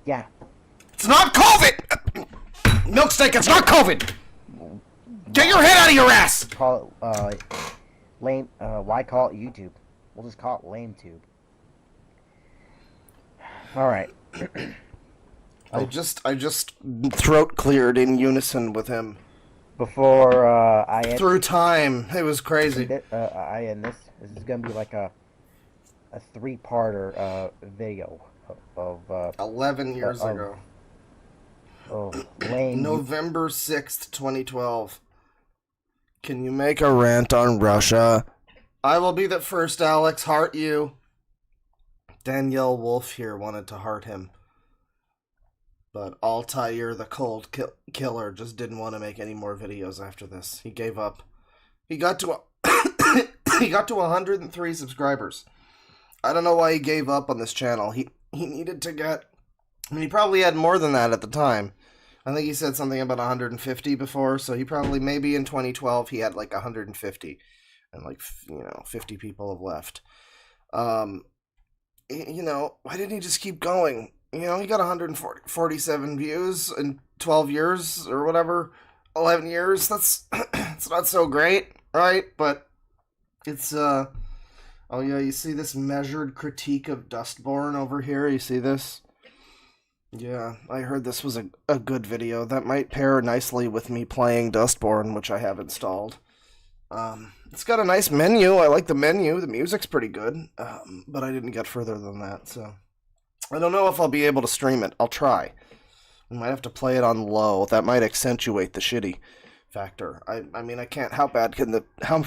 Speaker 12: Yeah.
Speaker 1: It's not COVID! Milksteak, it's not COVID! Get your head out of your ass!
Speaker 12: Call it, lame, why call it YouTube? We'll just call it LameTube. Alright.
Speaker 1: I just throat cleared in unison with him.
Speaker 12: Before, I end...
Speaker 1: Through time. It was crazy.
Speaker 12: I end this. This is gonna be like a three-parter, video of
Speaker 1: 11 years ago.
Speaker 12: Oh, lame.
Speaker 1: November 6th, 2012. Can you make a rant on Russia? I will be the first, Alex. Heart you. Danielle Wolf here wanted to heart him. But Altair, the cold killer, just didn't want to make any more videos after this. He gave up. He got to he got to 103 subscribers. I don't know why he gave up on this channel. He needed to get... I mean, he probably had more than that at the time. I think he said something about 150 before, so he probably, maybe in 2012, he had like 150. And like, 50 people have left. Why didn't he just keep going? He got 147 views in 12 years or whatever, 11 years. That's it's not so great, right? But it's oh yeah, you see this measured critique of Dustborn over here? You see this? Yeah, I heard this was a good video. That might pair nicely with me playing Dustborn, which I have installed. It's got a nice menu. I like the menu. The music's pretty good. But I didn't get further than that, so I don't know if I'll be able to stream it. I'll try. I might have to play it on low. That might accentuate the shitty factor. I mean, I can't. How bad can the how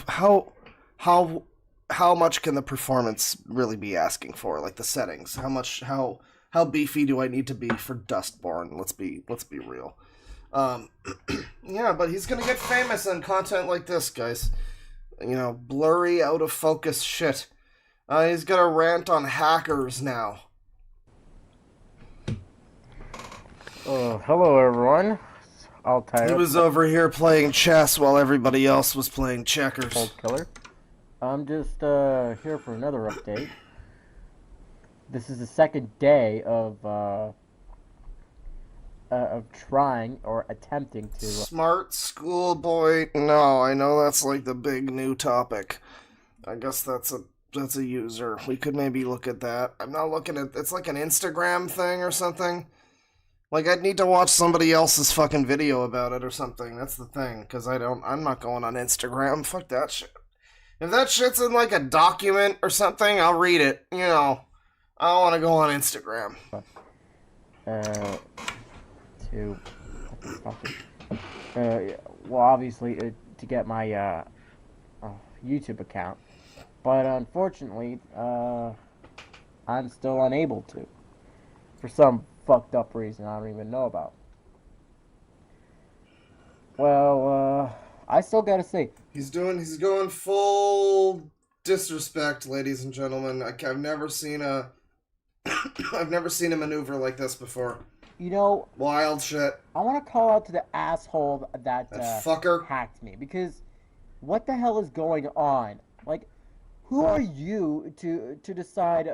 Speaker 1: much can the performance really be asking for? Like the settings. How beefy do I need to be for Dustborn? Let's be real. Yeah, but he's gonna get famous on content like this, guys. Blurry, out of focus shit. He's got a rant on hackers now.
Speaker 12: Hello everyone.
Speaker 1: He was over here playing chess while everybody else was playing checkers.
Speaker 12: Cold killer. I'm just here for another update. This is the second day of trying or attempting to...
Speaker 1: Smart schoolboy. No, I know that's like the big new topic. I guess that's a user. We could maybe look at that. I'm not looking at... It's like an Instagram thing or something. Like, I'd need to watch somebody else's fucking video about it or something. That's the thing, because I'm not going on Instagram. Fuck that shit. If that shit's in, like, a document or something, I'll read it. I don't want to go on Instagram.
Speaker 12: Well, obviously, to get my, YouTube account. But, unfortunately, I'm still unable to. For some fucked up reason I don't even know about. Well, I still gotta say,
Speaker 1: he's going full disrespect, ladies and gentlemen. I've never seen a I've never seen a maneuver like this before.
Speaker 12: You know,
Speaker 1: Wild shit.
Speaker 12: I want to call out to the asshole that
Speaker 1: fucker
Speaker 12: hacked me, because what the hell is going on? Like, who are you to decide?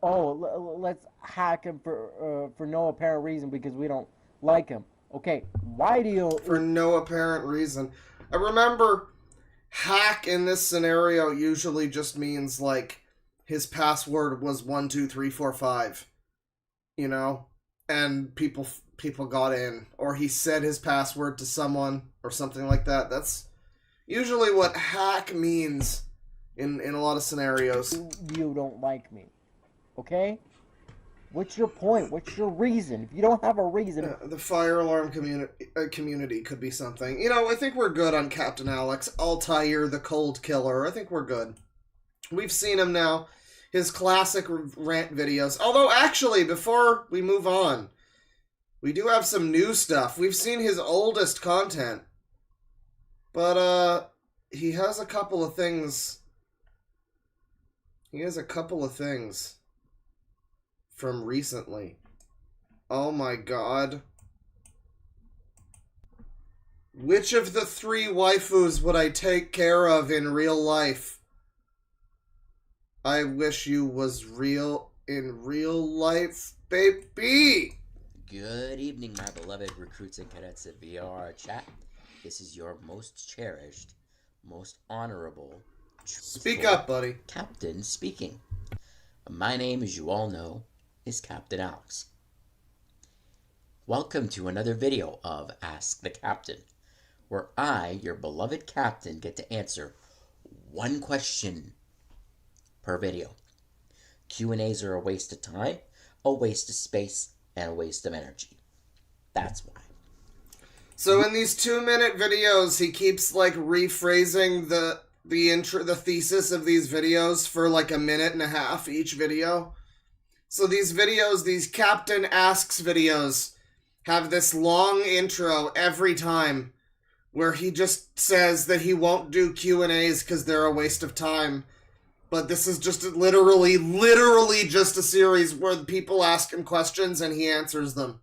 Speaker 12: Let's hack him for no apparent reason because we don't like him. Okay, why do you?
Speaker 1: For no apparent reason. I remember hack in this scenario usually just means like his password was 12345. You know, and people got in, or he said his password to someone or something like that. That's usually what hack means in a lot of scenarios.
Speaker 12: You don't like me, okay? What's your point? What's your reason? If you don't have a reason...
Speaker 1: The fire alarm community could be something. You know, I think we're good on Captain Alex. Altair, the cold killer. I think we're good. We've seen him now. His classic rant videos. Although, actually, before we move on, we do have some new stuff. We've seen his oldest content. But, he has a couple of things. He has a couple of things from recently. Oh my god. Which of the 3 waifus would I take care of in real life? I wish you was real in real life, baby!
Speaker 13: Good evening, my beloved recruits and cadets at VR chat. This is your most cherished, most honorable...
Speaker 1: Speak up, buddy.
Speaker 13: Captain speaking. My name, as you all know, is Captain Alex. Welcome to another video of Ask the Captain, where I, your beloved captain, get to answer one question per video. Q&As are a waste of time, a waste of space, and a waste of energy. That's why.
Speaker 1: So in these 2-minute videos, he keeps like rephrasing the thesis of these videos for like 1.5 minutes each video. So these videos, these Captain Asks videos, have this long intro every time where he just says that he won't do Q&As because they're a waste of time. But this is just literally just a series where people ask him questions and he answers them.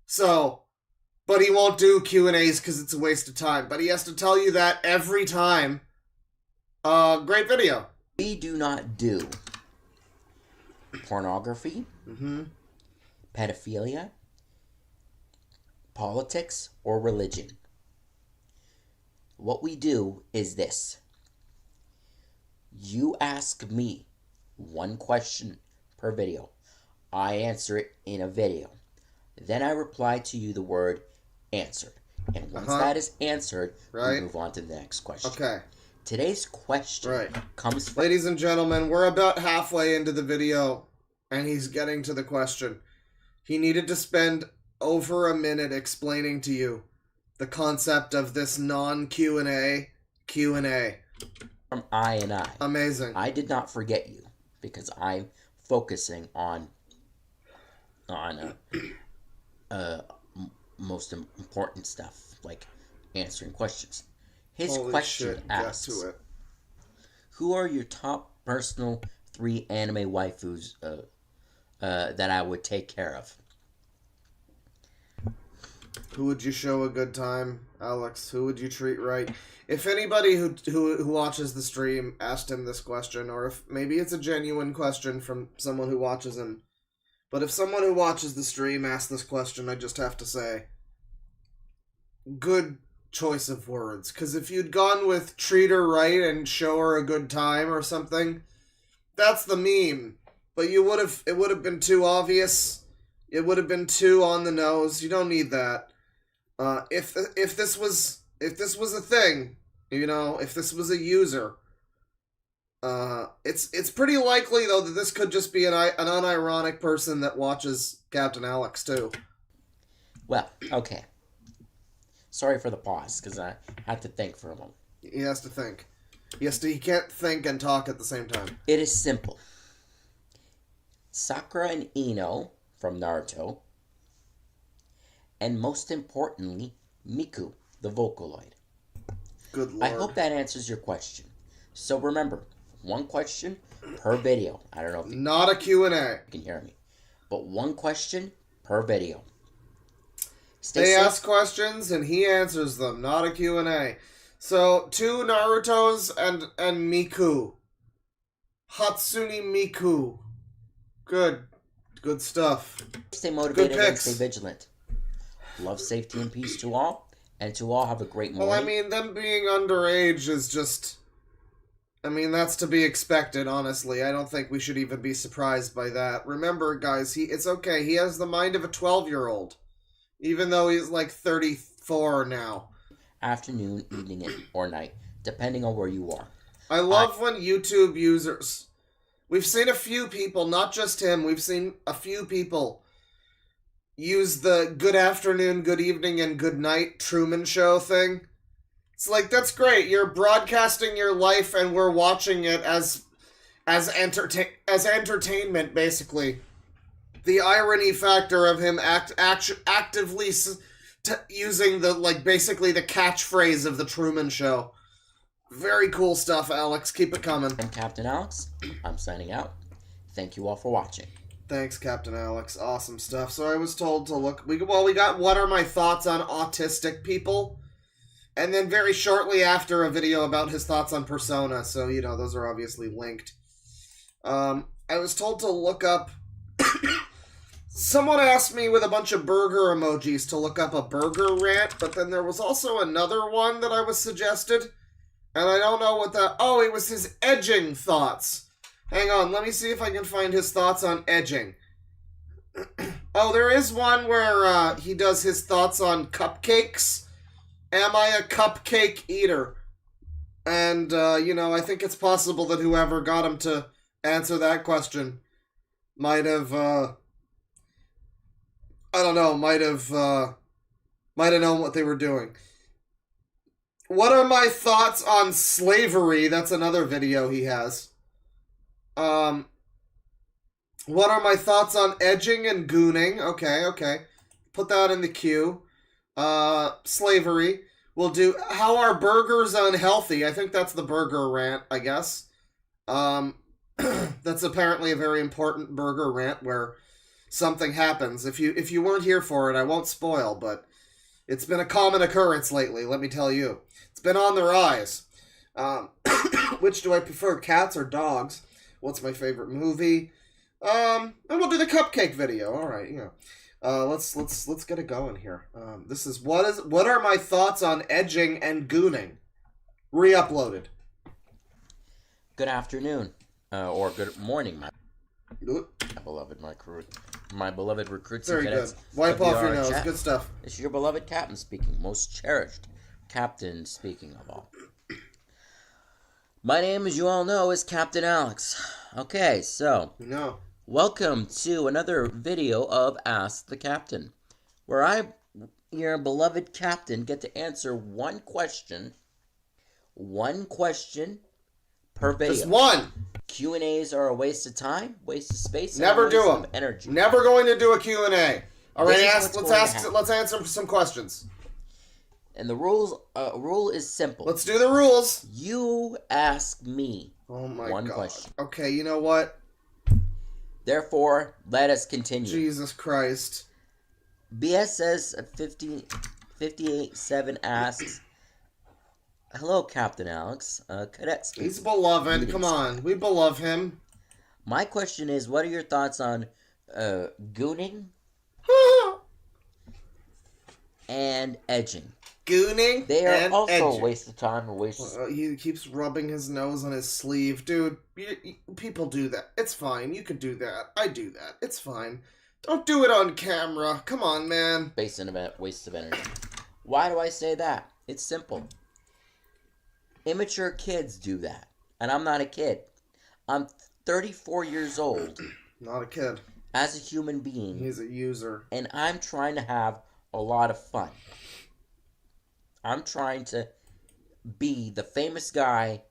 Speaker 1: So, but he won't do Q&As because it's a waste of time. But he has to tell you that every time. Great video.
Speaker 13: We do not do pornography, pedophilia, politics, or religion. What we do is this. You ask me one question per video. I answer it in a video. Then I reply to you the word answered. And once that is answered, we move on to the next question.
Speaker 1: Okay.
Speaker 13: Today's question comes from...
Speaker 1: Ladies and gentlemen, we're about halfway into the video, and he's getting to the question. He needed to spend over 1 minute explaining to you the concept of this non-Q&A Q&A.
Speaker 13: From I and I.
Speaker 1: Amazing.
Speaker 13: I did not forget you, because I'm focusing on most important stuff, like answering questions. His question asks, who are your top personal 3 anime waifus that I would take care of?
Speaker 1: Who would you show a good time, Alex? Who would you treat right? If anybody who watches the stream asked him this question, or if maybe it's a genuine question from someone who watches him, but if someone who watches the stream asked this question, I just have to say, good choice of words. Because if you'd gone with treat her right and show her a good time or something, that's the meme. But it would have been too obvious. It would have been too on the nose. You don't need that. If this was a thing, you know, if this was a user, it's pretty likely though that this could just be an unironic person that watches Captain Alex too.
Speaker 13: Well, okay. Sorry for the pause, because I had to think for a moment.
Speaker 1: He has to think. He can't think and talk at the same time.
Speaker 13: It is simple. Sakura and Ino from Naruto, and most importantly, Miku, the Vocaloid.
Speaker 1: Good lord.
Speaker 13: I hope that answers your question. So remember, one question per video. I don't know if
Speaker 1: not a Q&A.
Speaker 13: You can hear me. But one question per video.
Speaker 1: They ask questions and he answers them, not a Q&A. So, 2 Narutos and Miku. Hatsune Miku. Good stuff.
Speaker 13: Stay motivated and stay vigilant. Love, safety, and peace to all. And to all, have a great morning.
Speaker 1: Well, I mean, them being underage is just... I mean, that's to be expected, honestly. I don't think we should even be surprised by that. Remember, guys, it's okay. He has the mind of a 12-year-old. Even though he's like 34 now.
Speaker 13: Afternoon, evening, or night, depending on where you are.
Speaker 1: I love when YouTube users... We've seen a few people, not just him, we've seen a few people use the good afternoon, good evening, and good night Truman Show thing. It's like, that's great. You're broadcasting your life and we're watching it as entertainment, basically. The irony factor of him actively using basically the catchphrase of the Truman Show. Very cool stuff, Alex. Keep it coming.
Speaker 13: I'm Captain Alex. I'm signing out. Thank you all for watching.
Speaker 1: Thanks, Captain Alex. Awesome stuff. So I was told to look... we got what are my thoughts on autistic people? And then very shortly after, a video about his thoughts on Persona. So, those are obviously linked. I was told to look up... Someone asked me with a bunch of burger emojis to look up a burger rant, but then there was also another one that I was suggested. And I don't know what that... Oh, it was his edging thoughts. Hang on, let me see if I can find his thoughts on edging. Oh, there is one where he does his thoughts on cupcakes. Am I a cupcake eater? And, I think it's possible that whoever got him to answer that question might have, I don't know, might have known what they were doing. What are my thoughts on slavery? That's another video he has. What are my thoughts on edging and gooning? Okay. Put that in the queue. Slavery. We'll do, how are burgers unhealthy? I think that's the burger rant, I guess. That's apparently a very important burger rant where something happens. If you weren't here for it, I won't spoil, but it's been a common occurrence lately, let me tell you. It's been on the rise. Which do I prefer, cats or dogs? What's my favorite movie? And we'll do the cupcake video. All right, let's get it going here. This is what are my thoughts on edging and gooning? Re-uploaded.
Speaker 13: Good afternoon, or good morning, my beloved recruits
Speaker 1: Very
Speaker 13: and cadets.
Speaker 1: good. Wipe off your nose.
Speaker 13: Chat.
Speaker 1: Good stuff.
Speaker 13: This is your beloved captain speaking, most cherished captain speaking of all. My name, as you all know, is Captain Alex. Okay, so welcome to another video of Ask the Captain, where I, your beloved captain, get to answer one question per video.
Speaker 1: Just one.
Speaker 13: Q&As are a waste of time, waste of space,
Speaker 1: Never
Speaker 13: and
Speaker 1: do
Speaker 13: waste
Speaker 1: them.
Speaker 13: of energy.
Speaker 1: Never going to do a Q&A. All right, let's answer some questions.
Speaker 13: And the rule is simple.
Speaker 1: Let's do the rules.
Speaker 13: You ask me
Speaker 1: one
Speaker 13: question.
Speaker 1: Okay, you know what?
Speaker 13: Therefore, let us continue.
Speaker 1: Jesus Christ.
Speaker 13: BSS 58-7 asks, hello, Captain Alex. Cadet speaking.
Speaker 1: He's beloved. Come on. We beloved him.
Speaker 13: My question is, what are your thoughts on gooning and edging?
Speaker 1: Gooning
Speaker 13: They are
Speaker 1: and
Speaker 13: also
Speaker 1: edging.
Speaker 13: a waste of time and waste of...
Speaker 1: He keeps rubbing his nose on his sleeve. Dude, people do that. It's fine. You can do that. I do that. It's fine. Don't do it on camera. Come on, man.
Speaker 13: Waste of energy. Why do I say that? It's simple. Immature kids do that. And I'm not a kid. I'm 34 years old.
Speaker 1: Not a kid.
Speaker 13: As a human being.
Speaker 1: He's a user.
Speaker 13: And I'm trying to have a lot of fun. I'm trying to be the famous guy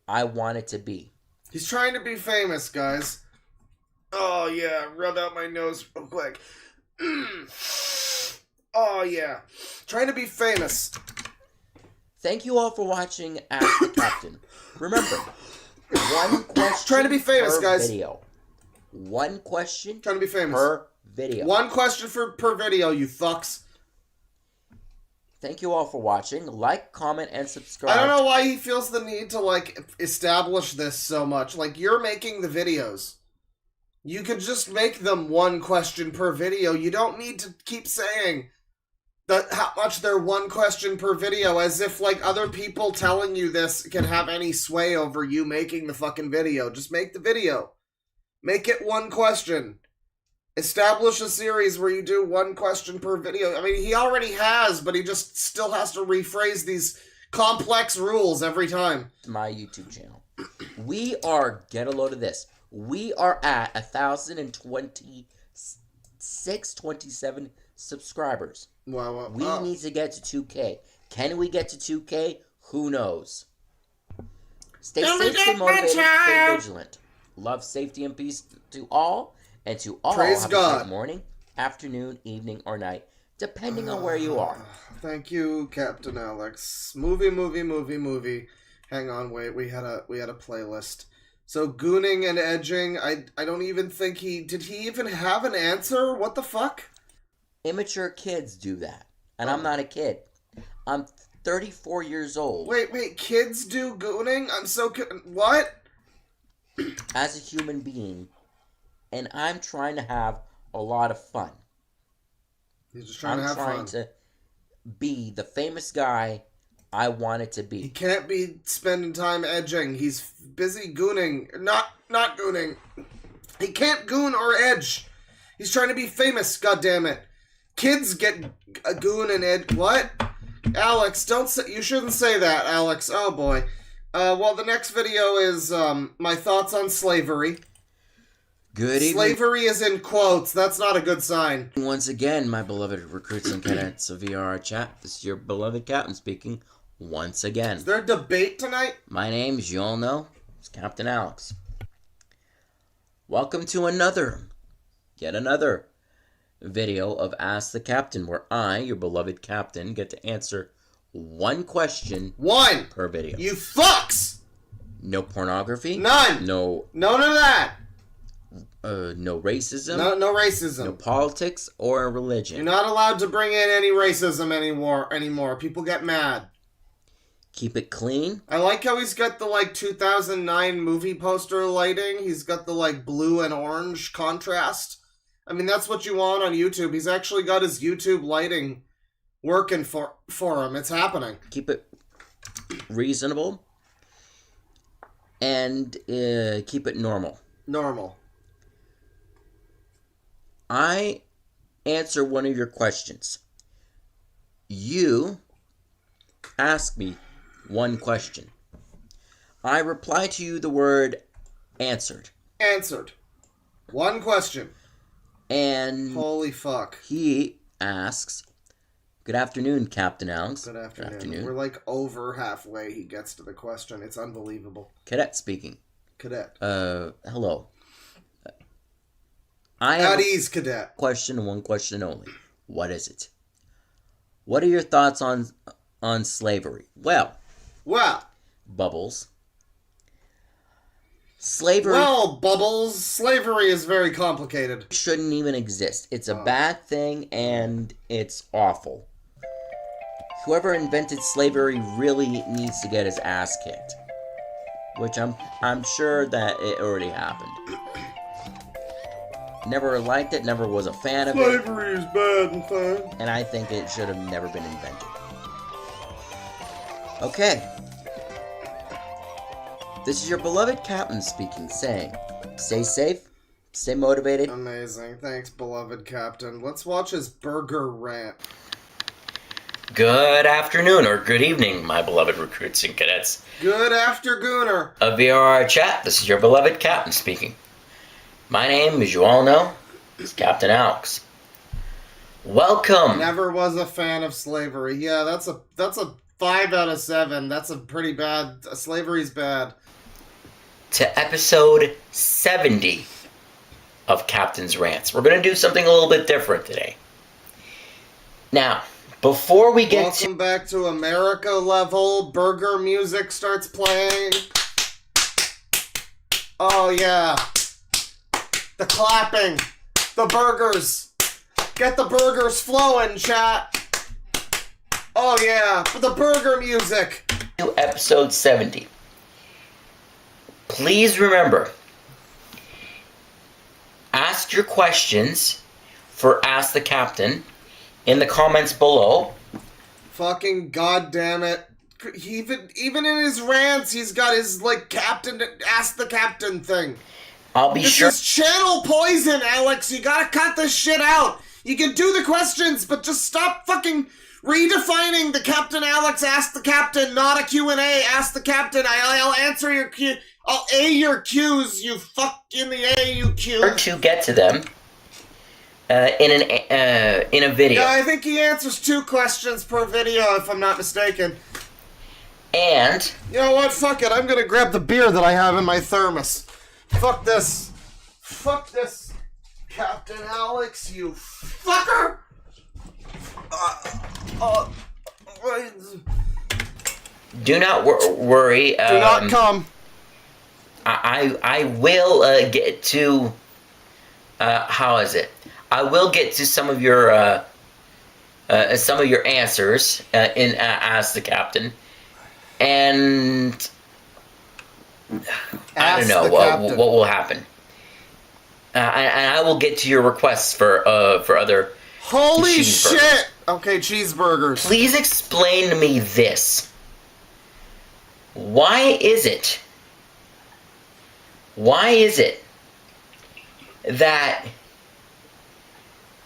Speaker 13: I wanted to be.
Speaker 1: He's trying to be famous, guys. Oh, yeah. Rub out my nose real quick. Oh, yeah. Trying to be famous.
Speaker 13: Thank you all for watching Ask the Captain. Remember, one question
Speaker 1: trying to be famous,
Speaker 13: per
Speaker 1: guys.
Speaker 13: video. One question
Speaker 1: trying to be famous
Speaker 13: per video.
Speaker 1: One question per video, you fucks.
Speaker 13: Thank you all for watching. Like, comment, and subscribe.
Speaker 1: I don't know why he feels the need to, like, establish this so much. Like, you're making the videos. You could just make them one question per video. You don't need to keep saying that how much they're one question per video, as if, like, other people telling you this can have any sway over you making the fucking video. Just make the video. Make it one question. Establish a series where you do one question per video. I mean, he already has, but he just still has to rephrase these complex rules every time.
Speaker 13: My YouTube channel. We are, get a load of this, we are at 1,027 subscribers.
Speaker 1: Wow.
Speaker 13: We need to get to 2K. Can we get to 2K? Who knows? Stay safe, stay motivated, stay vigilant. Love, safety, and peace to all. And to all,
Speaker 1: Praise
Speaker 13: have
Speaker 1: God.
Speaker 13: a great morning, afternoon, evening, or night, depending on where you are.
Speaker 1: Thank you, Captain Alex. Movie. Hang on, wait. We had a playlist. So gooning and edging. I don't even think did he even have an answer? What the fuck?
Speaker 13: Immature kids do that, and I'm not a kid. I'm 34 years old.
Speaker 1: Wait. Kids do gooning? I'm so what?
Speaker 13: As a human being. And I'm trying to have a lot of fun.
Speaker 1: He's just trying to have fun.
Speaker 13: I'm trying to be the famous guy I wanted to be.
Speaker 1: He can't be spending time edging. He's busy gooning. Not gooning. He can't goon or edge. He's trying to be famous, goddammit. Kids get a goon and edge. What? Alex, you shouldn't say that, Alex. Oh boy. Well, the next video is my thoughts on slavery.
Speaker 13: Good evening.
Speaker 1: Slavery is in quotes. That's not a good sign.
Speaker 13: Once again, my beloved recruits and cadets of VRR chat. This is your beloved captain speaking once again.
Speaker 1: Is there a debate tonight?
Speaker 13: My name, as you all know, is Captain Alex. Welcome to yet another video of Ask the Captain, where I, your beloved captain, get to answer one question per video.
Speaker 1: You fucks!
Speaker 13: No pornography.
Speaker 1: None.
Speaker 13: None
Speaker 1: of that.
Speaker 13: No racism.
Speaker 1: No racism.
Speaker 13: No politics or religion.
Speaker 1: You're not allowed to bring in any racism anymore. People get mad.
Speaker 13: Keep it clean.
Speaker 1: I like how he's got the 2009 movie poster lighting. He's got the blue and orange contrast. I mean, that's what you want on YouTube. He's actually got his YouTube lighting working for him. It's happening.
Speaker 13: Keep it reasonable. And keep it normal.
Speaker 1: Normal.
Speaker 13: I answer one of your questions. You ask me one question. I reply to you the word answered.
Speaker 1: Answered. One question.
Speaker 13: And
Speaker 1: holy fuck.
Speaker 13: He asks, good afternoon, Captain Alex.
Speaker 1: Good afternoon. We're over halfway he gets to the question. It's unbelievable.
Speaker 13: Cadet speaking.
Speaker 1: Cadet.
Speaker 13: Hello.
Speaker 1: At ease, Cadet.
Speaker 13: One question only. What is it? What are your thoughts on slavery? Well. Bubbles. Slavery.
Speaker 1: Well, Bubbles, slavery is very complicated.
Speaker 13: Shouldn't even exist. It's a bad thing and it's awful. Whoever invented slavery really needs to get his ass kicked. Which I'm sure that it already happened. Never liked it, never was a fan of it.
Speaker 1: Slavery is bad and fun.
Speaker 13: And I think it should have never been invented. Okay. This is your beloved captain speaking, saying, stay safe, stay motivated.
Speaker 1: Amazing. Thanks, beloved captain. Let's watch his burger rant.
Speaker 13: Good afternoon, or good evening, my beloved recruits and cadets.
Speaker 1: Good after Gooner.
Speaker 13: Of VRR chat, this is your beloved captain speaking. My name, as you all know, is Captain Alex. Welcome.
Speaker 1: Never was a fan of slavery. Yeah, that's a 5 out of 7. That's a pretty bad. Slavery's bad.
Speaker 13: To episode 70 of Captain's Rants. We're going to do something a little bit different today. Now, before we get
Speaker 1: Welcome back to America level. Burger music starts playing. Oh, yeah. The clapping. The burgers. Get the burgers flowing, chat. Oh yeah, the burger music.
Speaker 13: Episode 70. Please remember, ask your questions for Ask the Captain in the comments below.
Speaker 1: Fucking goddamn it. Even in his rants, he's got his, like, Captain, Ask the Captain thing.
Speaker 13: I'll be sure.
Speaker 1: This is channel poison, Alex. You gotta cut this shit out. You can do the questions, but just stop fucking redefining the Captain Alex Ask the Captain, not a Q&A. Ask the Captain. I'll answer your Q. I'll A your Q's, you fuck in the A, you Q.
Speaker 13: To get to them in a video.
Speaker 1: Yeah, I think he answers 2 questions per video, if I'm not mistaken.
Speaker 13: And
Speaker 1: you know what? Fuck it. I'm gonna grab the beer that I have in my thermos. Fuck this. Fuck this. Captain Alex, you fucker!
Speaker 13: Do not worry.
Speaker 1: Do not come.
Speaker 13: I will get to. How is it? I will get to some of your answers in Ask the Captain, and I don't know what will happen. And I will get to your requests for other.
Speaker 1: Holy shit! Okay, cheeseburgers.
Speaker 13: Please explain to me this. Why is it that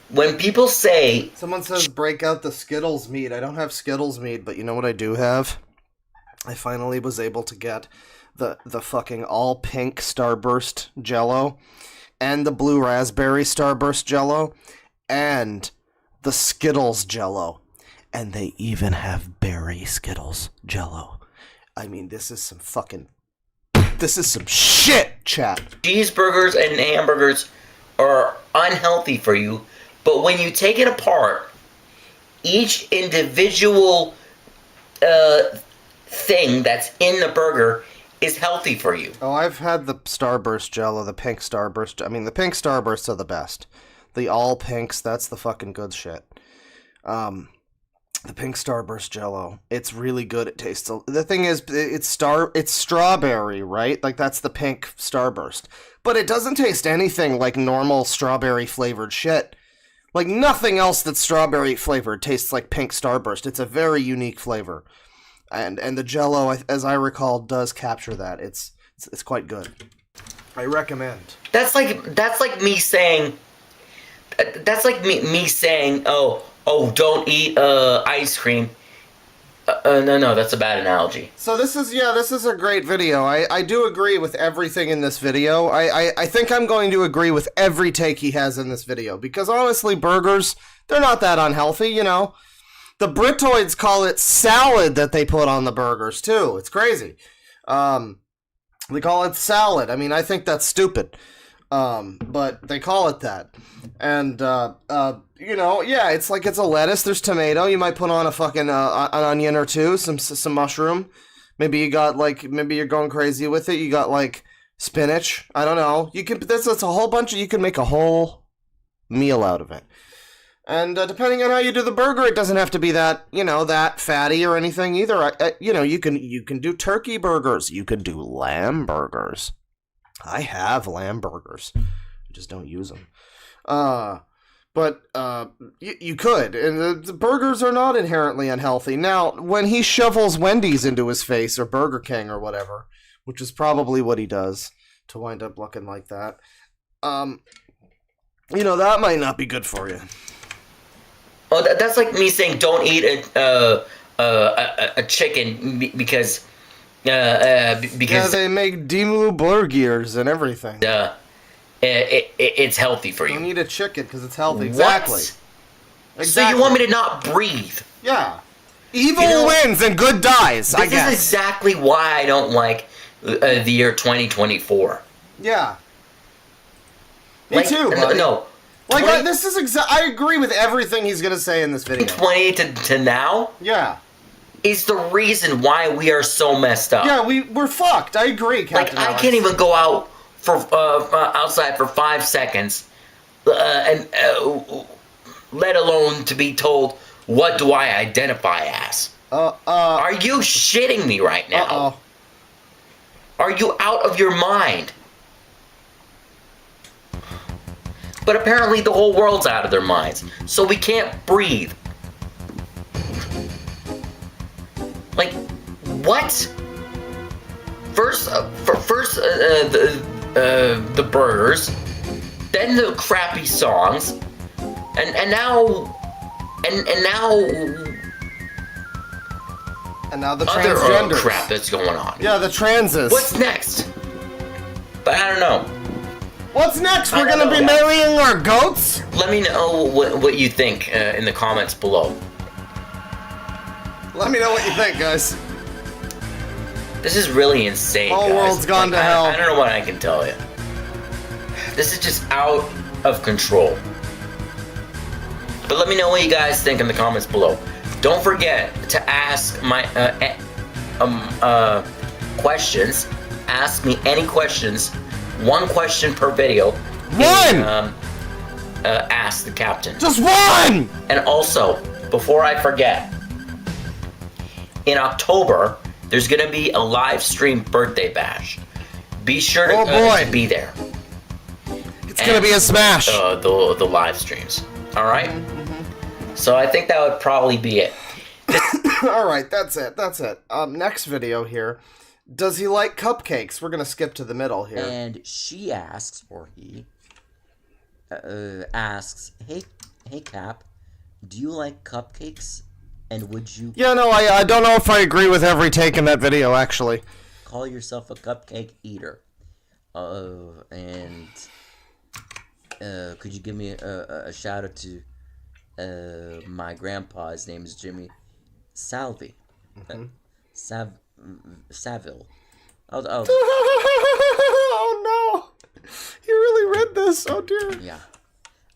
Speaker 13: when people say...
Speaker 1: Someone says break out the Skittles meat. I don't have Skittles meat, but you know what I do have? I finally was able to get the fucking all pink Starburst Jell-O and the blue raspberry Starburst Jell-O and the Skittles Jell-O. And they even have berry Skittles Jell-O. I mean, this is some shit, chat.
Speaker 13: Cheeseburgers and hamburgers are unhealthy for you, but when you take it apart, each individual thing that's in the burger is healthy for you.
Speaker 1: Oh, I've had the Starburst Jell-O, the pink Starburst. I mean, the pink Starbursts are the best. The all pinks, that's the fucking good shit. The pink Starburst Jell-O, it's really good. It tastes. The thing is, it's strawberry, right? Like that's the pink Starburst, but it doesn't taste anything like normal strawberry flavored shit. Like nothing else that's strawberry flavored tastes like pink Starburst. It's a very unique flavor, and the Jell-O, as I recall, does capture that. It's quite good. I recommend.
Speaker 13: That's like me saying. That's like me saying, oh, don't eat ice cream. No, that's a bad analogy.
Speaker 1: So this is a great video. I do agree with everything in this video. I think I'm going to agree with every take he has in this video. Because honestly, burgers, they're not that unhealthy, you know. The Britoids call it salad that they put on the burgers, too. It's crazy. They call it salad. I mean, I think that's stupid. But they call it that. And, you know, yeah, it's like it's a lettuce. There's tomato. You might put on a fucking, an onion or two, some mushroom. Maybe you're going crazy with it. You got, like, spinach. I don't know. You can, that's a whole bunch of, you can make a whole meal out of it. And, depending on how you do the burger, it doesn't have to be that, you know, that fatty or anything either. You know, you can do turkey burgers. You can do lamb burgers. I have lamb burgers. I just don't use them. But you could. And the burgers are not inherently unhealthy. Now, when he shovels Wendy's into his face, or Burger King, or whatever, which is probably what he does to wind up looking like that, you know, that might not be good for you.
Speaker 13: Oh, that's like me saying don't eat a chicken because... because
Speaker 1: they make Dimmu burgers and everything.
Speaker 13: It's healthy for you.
Speaker 1: You need a chicken because it's healthy. Exactly.
Speaker 13: Exactly. So you want me to not breathe?
Speaker 1: Yeah. Evil wins and good dies, I guess.
Speaker 13: This is exactly why I don't like the year 2024.
Speaker 1: Yeah. Me too, buddy.
Speaker 13: No.
Speaker 1: Like, this is I agree with everything he's going to say in this video.
Speaker 13: 20 to now?
Speaker 1: Yeah.
Speaker 13: Is the reason why we are so messed up.
Speaker 1: Yeah, we're fucked. I agree, Captain Alex.
Speaker 13: I can't even go out for outside for 5 seconds let alone to be told what do I identify as. Are you shitting me right now? Are you out of your mind? But apparently the whole world's out of their minds, so we can't breathe. Like, what? First the burgers, then the crappy songs, and now
Speaker 1: the
Speaker 13: other
Speaker 1: transgenders.
Speaker 13: crap that's going on.
Speaker 1: Yeah, the transes.
Speaker 13: What's next? But I don't know.
Speaker 1: What's next? We're gonna be marrying our goats?
Speaker 13: Let me know what you think in the comments below.
Speaker 1: Let me know what you think, guys.
Speaker 13: This is really insane,
Speaker 1: Whole
Speaker 13: guys.
Speaker 1: world's gone to hell.
Speaker 13: I don't know what I can tell you. This is just out of control. But let me know what you guys think in the comments below. Don't forget to ask my questions. Ask me any questions. One question per video.
Speaker 1: One!
Speaker 13: Ask the captain.
Speaker 1: Just one!
Speaker 13: And also, before I forget, in October, there's gonna be a live stream birthday bash. Be sure to be there.
Speaker 1: It's gonna be a smash.
Speaker 13: The live streams. All right. So I think that would probably be it.
Speaker 1: All right, that's it. That's it. Next video here. Does he like cupcakes? We're gonna skip to the middle here.
Speaker 13: And she asks, or he asks, "Hey, Cap, do you like cupcakes? And would you?"
Speaker 1: Yeah, no, I don't know if I agree with every take in that video, actually.
Speaker 13: Call yourself a cupcake eater. And could you give me a shout out to my grandpa? His name is Jimmy Salvi. Saville. Oh
Speaker 1: no! He really read this. Oh dear.
Speaker 13: Yeah.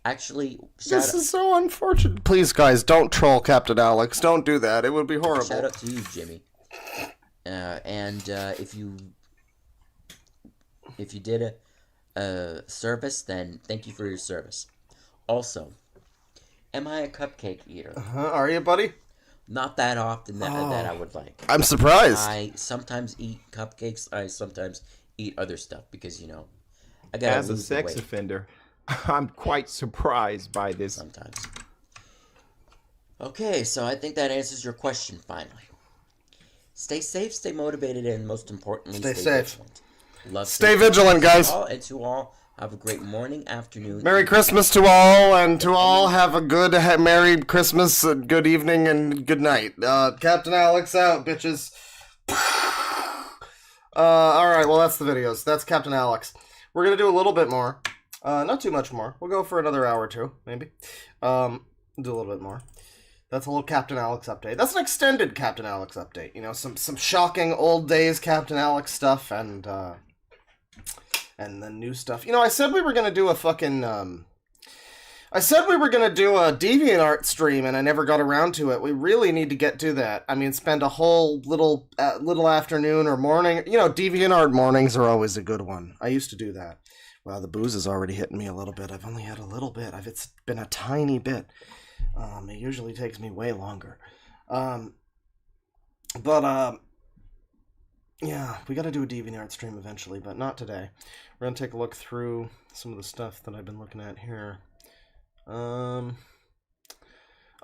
Speaker 13: Actually,
Speaker 1: this is so unfortunate. Please, guys, don't troll Captain Alex. Don't do that. It would be horrible.
Speaker 13: Shout out to you, Jimmy. And if you did a service, then thank you for your service. Also, am I a cupcake eater?
Speaker 1: Are you, buddy?
Speaker 13: Not that often that I would like.
Speaker 1: I'm surprised.
Speaker 13: I sometimes eat cupcakes. I sometimes eat other stuff because, you know, I gotta
Speaker 14: As a
Speaker 13: lose the
Speaker 14: sex
Speaker 13: weight.
Speaker 14: offender, I'm quite surprised by this.
Speaker 13: Sometimes. Okay, so I think that answers your question finally. Stay safe, stay motivated, and most importantly,
Speaker 1: Stay safe.
Speaker 13: vigilant. Love,
Speaker 1: Stay vigilant, guys.
Speaker 13: And to all, have a great morning, afternoon.
Speaker 1: Merry Christmas to all, and to all, have a good Merry Christmas, good evening, and good night. Captain Alex out, bitches. Alright, well, that's the videos. That's Captain Alex. We're gonna do a little bit more. Not too much more. We'll go for another hour or two, maybe. Do a little bit more. That's a little Captain Alex update. That's an extended Captain Alex update. You know, some shocking old days Captain Alex stuff, and then new stuff. You know, I said we were gonna do a fucking, I said we were gonna do a DeviantArt stream, and I never got around to it. We really need to get to that. I mean, spend a whole little afternoon or morning. You know, DeviantArt mornings are always a good one. I used to do that. Wow, the booze is already hitting me a little bit. I've only had a little bit. It's been a tiny bit. It usually takes me way longer. Yeah, we gotta do a DeviantArt stream eventually, but not today. We're gonna take a look through some of the stuff that I've been looking at here. Oh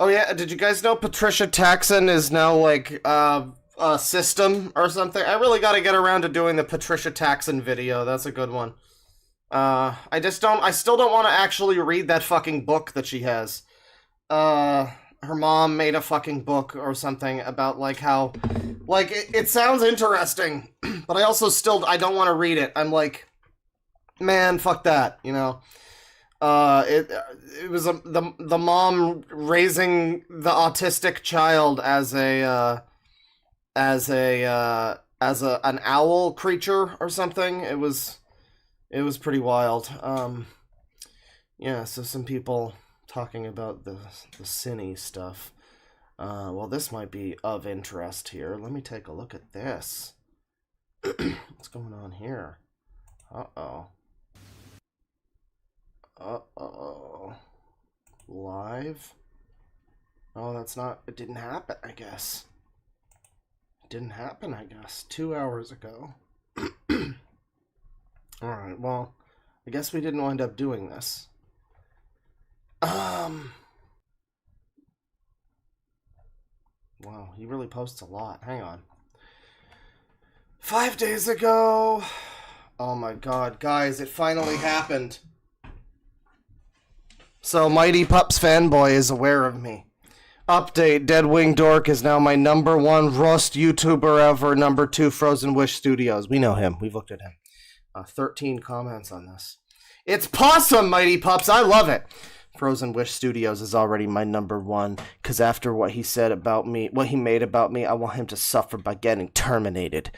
Speaker 1: yeah, did you guys know Patricia Taxon is now like a system or something? I really gotta get around to doing the Patricia Taxon video. That's a good one. I still don't want to actually read that fucking book that she has. Her mom made a fucking book or something about like how, like, it sounds interesting, but I also I don't want to read it. I'm like, man, fuck that, you know. It was the mom raising the autistic child as an owl creature or something. It was pretty wild. Yeah, so some people talking about the Synni stuff. Well, this might be of interest here. Let me take a look at this. What's going on here? Uh-oh. Uh-oh. Live? Oh, that's not... It didn't happen, I guess. It didn't happen, I guess. 2 hours ago. Alright, well, I guess we didn't wind up doing this. Wow, he really posts a lot. Hang on. 5 days ago... Oh my god, guys, it finally happened. So, Mighty Pups fanboy is aware of me. Update, DeadwingDork is now my #1 Rust YouTuber ever, #2 Frozen Wish Studios. We know him, we've looked at him. 13 comments on this. It's Possum, Mighty Pups, I love it! Frozen Wish Studios is already my #1, because after what he said about me, what he made about me, I want him to suffer by getting terminated.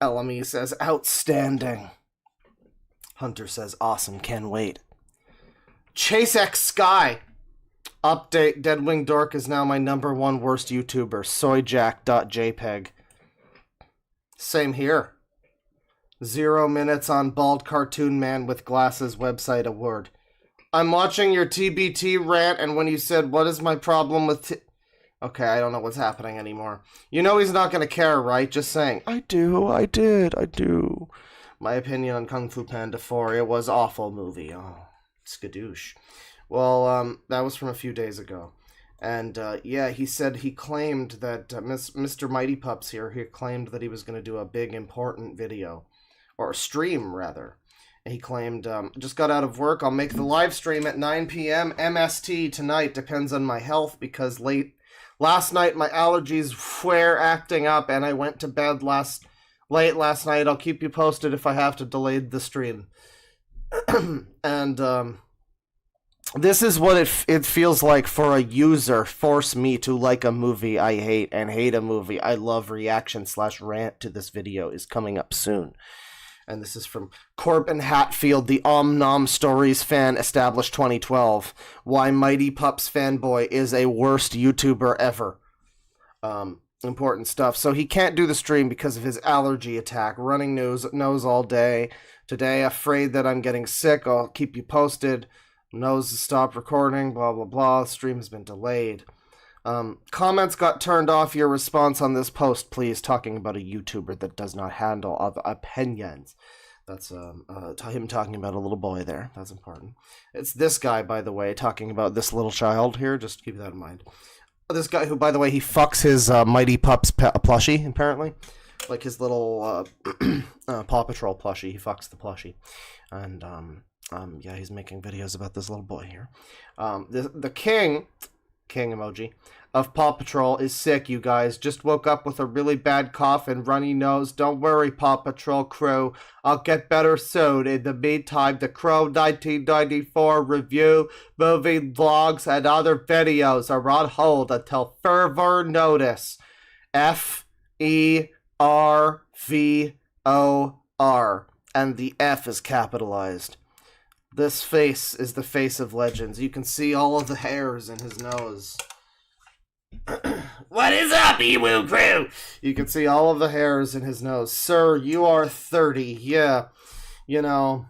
Speaker 1: LME says, outstanding. Hunter says, awesome, can't wait. Chase X Sky. Update, DeadwingDork is now my #1 worst YouTuber, soyjack.jpg. Same here. 0 minutes on bald cartoon man with glasses website award. I'm watching your TBT rant, and when you said, what is my problem with okay, I don't know what's happening anymore. You know he's not going to care, right? Just saying. I do. My opinion on Kung Fu Panda 4, it was awful movie. Oh, skadoosh. Well, that was from a few days ago. And, yeah, he said he claimed that, Mr. Mighty Pups here, he claimed that he was going to do a big, important video. Or a stream, rather. And he claimed, just got out of work, I'll make the live stream at 9 p.m. MST tonight, depends on my health, because last night my allergies were acting up, and I went to bed late last night. I'll keep you posted if I have to delay the stream. And, this is what it feels like for a user force me to like a movie I hate and hate a movie I love. Reaction/rant to this video is coming up soon. And this is from Corbin Hatfield, the Nom Stories fan, established 2012. Why Mighty Pups fanboy is a worst YouTuber ever. Important stuff. So he can't do the stream because of his allergy attack. Running nose all day. Today, afraid that I'm getting sick. I'll keep you posted. Nose has stopped recording. Blah, blah, blah. The stream has been delayed. Comments got turned off. Your response on this post, please. Talking about a YouTuber that does not handle other opinions. That's him talking about a little boy there. That's important. It's this guy, by the way, talking about this little child here. Just keep that in mind. This guy who, by the way, he fucks his Mighty Pups plushie, apparently. Like his little Paw Patrol plushie. He fucks the plushie. And, yeah, he's making videos about this little boy here. The king emoji, of Paw Patrol is sick, you guys. Just woke up with a really bad cough and runny nose. Don't worry, Paw Patrol crew. I'll get better soon. In the meantime, the Crow 1994 review, movie vlogs, and other videos are on hold until further notice. FERVOR. And the F is capitalized. This face is the face of legends. You can see all of the hairs in his nose. What is up, Ewoo crew? You can see all of the hairs in his nose. Sir, you are 30. Yeah. You know,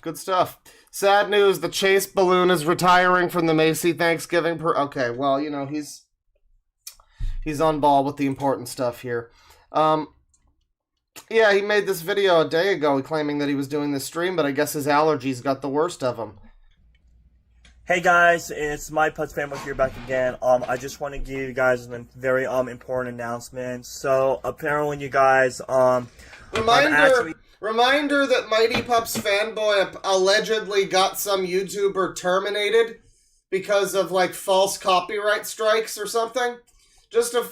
Speaker 1: good stuff. Sad news, the Chase balloon is retiring from the Macy Thanksgiving okay, well, you know, he's on ball with the important stuff here. Yeah, he made this video a day ago claiming that he was doing this stream, but I guess his allergies got the worst of him.
Speaker 15: Hey guys, it's my Putz Family here back again. I just want to give you guys a very important announcement. So apparently you guys
Speaker 1: Reminder that Mighty Pups fanboy allegedly got some YouTuber terminated because of like false copyright strikes or something. Just a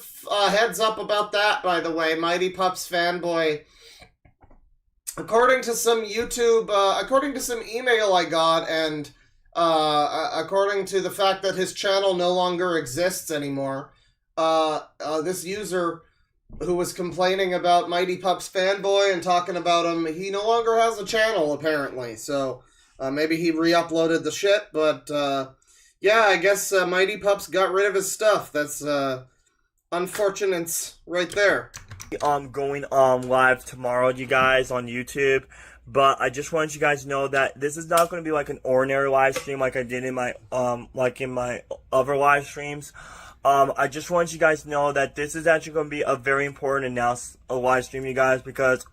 Speaker 1: heads up about that, by the way. Mighty Pups fanboy. According to some according to some email I got, and according to the fact that his channel no longer exists anymore, this user who was complaining about Mighty Pups fanboy and talking about him, he no longer has a channel, apparently. So maybe he re-uploaded the shit, but yeah, I guess Mighty Pups got rid of his stuff. That's unfortunate right there.
Speaker 15: Going live tomorrow, you guys, on YouTube. But I just want you guys to know that this is not going to be like an ordinary live stream like I did in my other live streams. I just want you guys to know that this is actually going to be a very important live stream, you guys, because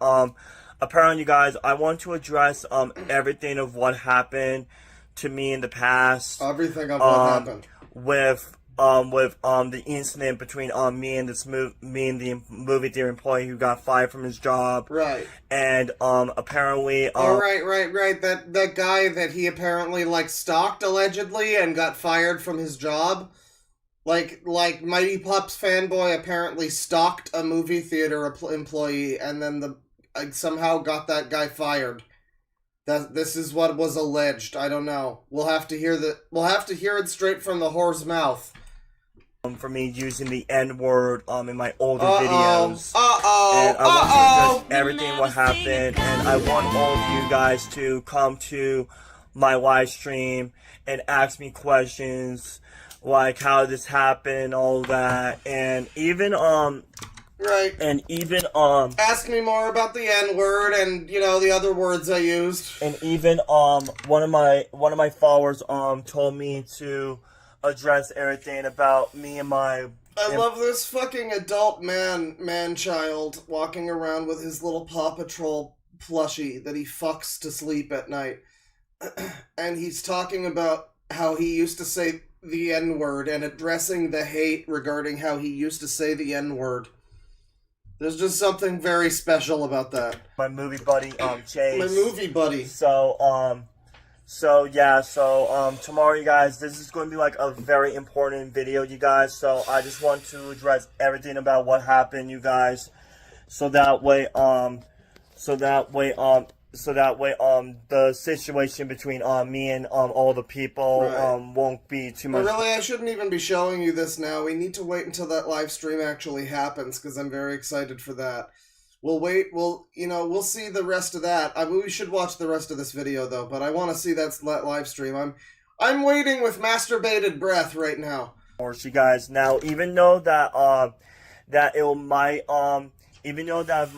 Speaker 15: apparently, you guys, I want to address everything of what happened to me in the past.
Speaker 1: Everything of what happened
Speaker 15: with the incident between me and the movie theater employee who got fired from his job.
Speaker 1: Right.
Speaker 15: And apparently
Speaker 1: right. That guy that he apparently like stalked allegedly and got fired from his job. Like Mighty Pups fanboy apparently stalked a movie theater employee and then somehow got that guy fired. This is what was alleged. I don't know. We'll have to hear it straight from the whore's mouth.
Speaker 15: For me using the N-word in my older videos.
Speaker 1: And
Speaker 15: I want to address everything what happened, and I want all of you guys to come to my live stream and ask me questions like how this happened, all that, and even
Speaker 1: right,
Speaker 15: and even
Speaker 1: ask me more about the N-word and the other words I used.
Speaker 15: And even one of my followers told me to address everything about me and my.
Speaker 1: I love this fucking adult man-child walking around with his little Paw Patrol plushie that he fucks to sleep at night, and he's talking about how he used to say the N-word and addressing the hate regarding how he used to say the N-word. There's just something very special about that.
Speaker 15: My movie buddy, Chase.
Speaker 1: My movie buddy.
Speaker 15: So tomorrow, you guys, this is going to be like a very important video, you guys. So I just want to address everything about what happened, you guys. So that way, the situation between me and all the people won't be too much.
Speaker 1: But really, I shouldn't even be showing you this now. We need to wait until that live stream actually happens, because I'm very excited for that. We'll wait. We'll see the rest of that. We should watch the rest of this video though. But I want to see that live stream. I'm waiting with masturbated breath right now.
Speaker 15: You guys, now even though that even though that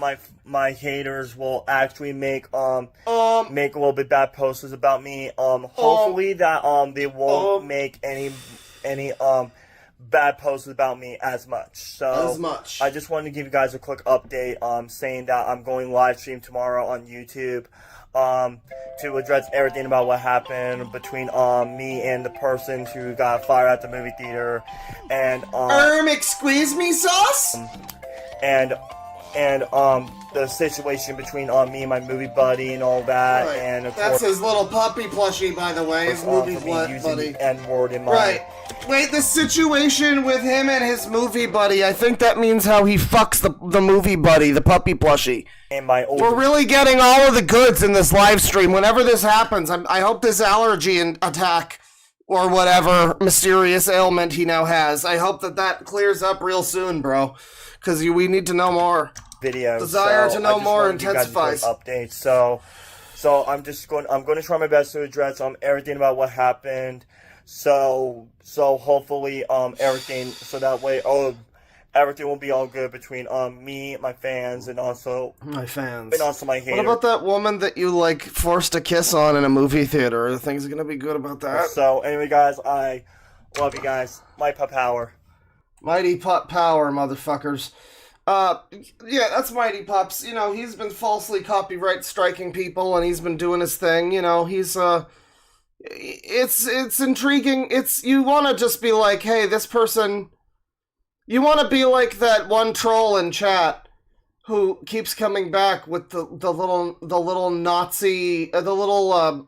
Speaker 15: my haters will actually make a little bit bad posters about me, hopefully that they won't make any bad posters about me as much. I just wanted to give you guys a quick update saying that I'm going live stream tomorrow on YouTube to address everything about what happened between me and the person who got fired at the movie theater, and
Speaker 1: excuse me, sauce?
Speaker 15: And the situation between me and my movie buddy and all that,
Speaker 1: right.
Speaker 15: And of
Speaker 1: that's
Speaker 15: course,
Speaker 1: his little puppy plushie, by the way, his movie buddy.
Speaker 15: The N-word in my
Speaker 1: right. Wait, the situation with him and his movie buddy, I think that means how he fucks the movie buddy, the puppy plushie.
Speaker 15: And my old.
Speaker 1: We're really getting all of the goods in this live stream. Whenever this happens, I hope this allergy attack or whatever mysterious ailment he now has, I hope that clears up real soon, bro. Because we need to know more.
Speaker 15: Videos.
Speaker 1: Desire to know more intensifies.
Speaker 15: Updates. So I'm going to try my best to address everything about what happened. So hopefully everything, so that way everything will be all good between me, my fans, and also
Speaker 1: my fans,
Speaker 15: and also my haters.
Speaker 1: What about that woman that you forced a kiss on in a movie theater? Are things gonna be good about that?
Speaker 15: So anyway, guys, I love you guys. Mighty Pup Power.
Speaker 1: Mighty Pup Power, motherfuckers. Yeah, that's Mighty Pups. He's been falsely copyright striking people, and he's been doing his thing. He's it's intriguing. You want to just be like, hey, this person. You want to be like that one troll in chat who keeps coming back with the little Nazi, the little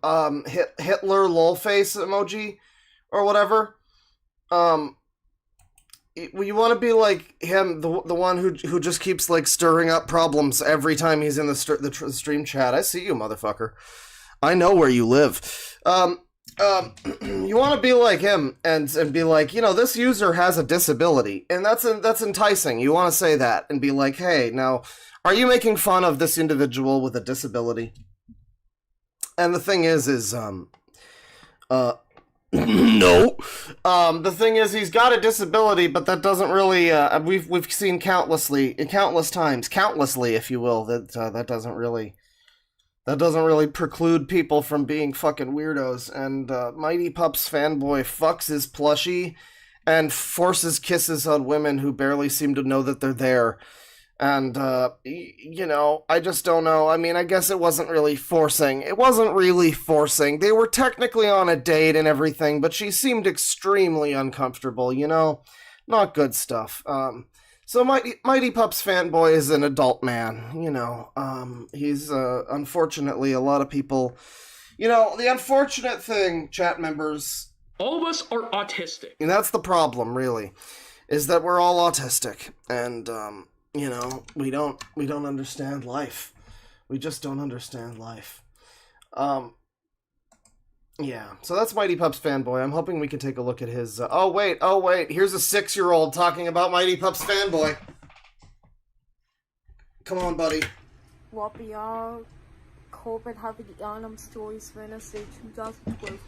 Speaker 1: Hitler lol face emoji or whatever. You want to be like him, the one who just keeps stirring up problems every time he's in the stream chat. I see you, motherfucker. I know where you live. You want to be like him and be like, this user has a disability, and that's enticing. You want to say that and be like, hey, now, are you making fun of this individual with a disability? And the thing is no. The thing is, he's got a disability, but that doesn't really. We've seen countlessly, if you will, that that doesn't really preclude people from being fucking weirdos. And Mighty Pups fanboy fucks his plushie and forces kisses on women who barely seem to know that they're there. And, you know, I just don't know. I mean, I guess it wasn't really forcing. It wasn't really forcing. They were technically on a date and everything, but she seemed extremely uncomfortable, you know? Not good stuff. So Mighty Pups fanboy is an adult man, you know. He's, unfortunately, a lot of people... You know, the unfortunate thing, chat members...
Speaker 16: All of us are autistic.
Speaker 1: And that's the problem, really, is that we're all autistic. And, you know, we don't understand life. We just don't understand life. Yeah, so that's Mighty Pups fanboy. I'm hoping we can take a look at his... Oh, wait. Here's a 6-year-old talking about Mighty Pups fanboy. Come on, buddy.
Speaker 17: What we are corporate having Arnhem stories Wednesday 2012.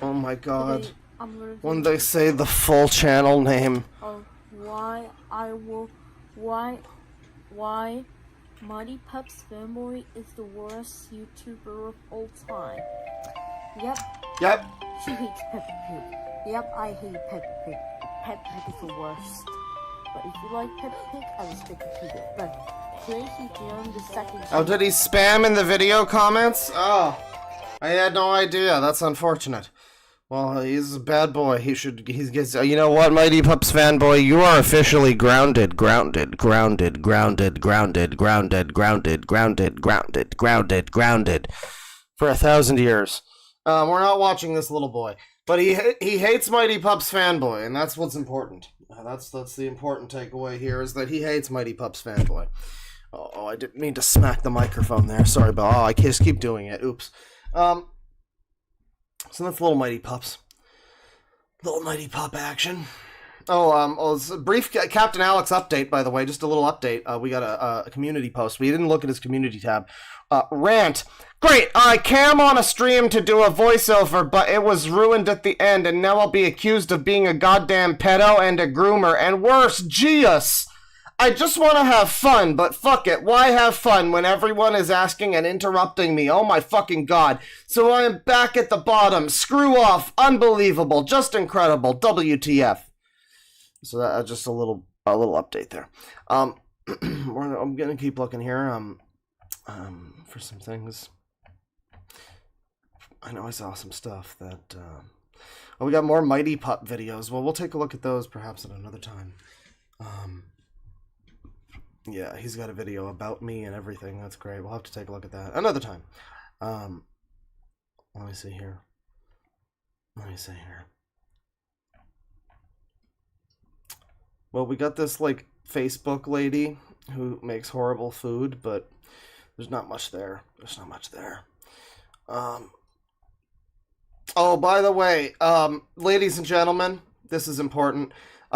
Speaker 1: Oh my god.
Speaker 17: Today,
Speaker 1: when they say the full channel name.
Speaker 17: Why Mighty Pups fanboy is the worst YouTuber of all time. Yep. She hates Peppa Pig. Yep, I hate Peppa Pig. Peppa Pig is the worst. But if you like Peppa Pig, I respect you. But crazy during the second.
Speaker 1: Oh, did he spam in the video comments? Oh, I had no idea. That's unfortunate. Well, he's a bad boy. He gets. You know what, Mighty Pups fanboy? You are officially grounded for 1,000 years. We're not watching this little boy, but he hates Mighty Pups fanboy, and that's what's important. That's the important takeaway here, is that he hates Mighty Pups fanboy. Oh, I didn't mean to smack the microphone there. Sorry, but I just keep doing it. Oops. So that's Little Mighty Pups. Little Mighty Pup action. It's a brief Captain Alex update, by the way. Just a little update. We got a community post. We didn't look at his community tab. Rant. Great, I came on a stream to do a voiceover, but it was ruined at the end, and now I'll be accused of being a goddamn pedo and a groomer, and worse, Gius! I just want to have fun, but fuck it, why have fun when everyone is asking and interrupting me? Oh my fucking god. So I am back at the bottom. Screw off. Unbelievable. Just incredible. WTF. So that's just a little update there. I'm gonna keep looking here for some things. I know I saw some stuff that we got more Mighty Pup videos. Well, we'll take a look at those perhaps at another time. Yeah, he's got a video about me and everything. That's great. We'll have to take a look at that another time. Let me see here. Well, we got this, like, Facebook lady who makes horrible food, but there's not much there. Oh, by the way, ladies and gentlemen, this is important.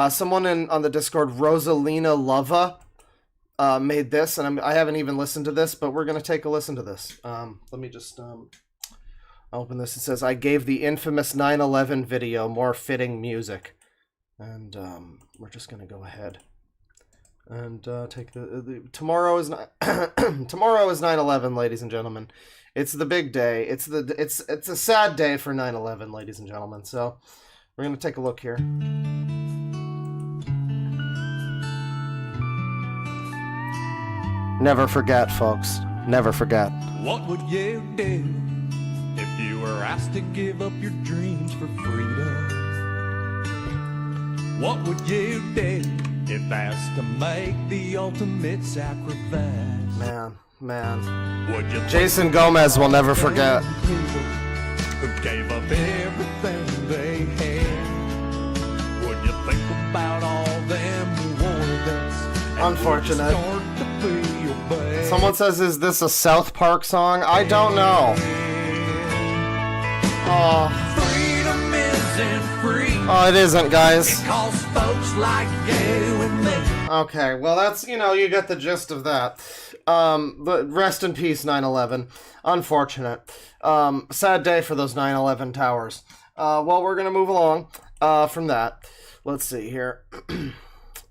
Speaker 1: Someone on the Discord, Rosalina Lova, made this, and I haven't even listened to this, but we're going to take a listen to this. Let me just open this. It says, I gave the infamous 9/11 video more fitting music. And we're just going to go ahead and take tomorrow is tomorrow is 9/11, ladies and gentlemen. It's the big day. It's a sad day for 9/11, ladies and gentlemen. So we're going to take a look here. Never forget, folks. Never forget.
Speaker 2: What would you do if you were asked to give up your dreams for freedom? What would you do if asked to make the ultimate sacrifice?
Speaker 1: Man.
Speaker 2: Would you
Speaker 1: Jason Gomez will never forget.
Speaker 2: Who gave up everything they had? Would you think about all them who wanted us?
Speaker 1: Unfortunate. Someone says, is this a South Park song? I don't know.
Speaker 2: Freedom isn't free.
Speaker 1: Oh, it isn't, guys.
Speaker 2: Because folks like you and me.
Speaker 1: Okay, well, that's, you get the gist of that. But rest in peace, 9/11. Unfortunate. Sad day for those 9/11 towers. Well, we're going to move along from that. Let's see here.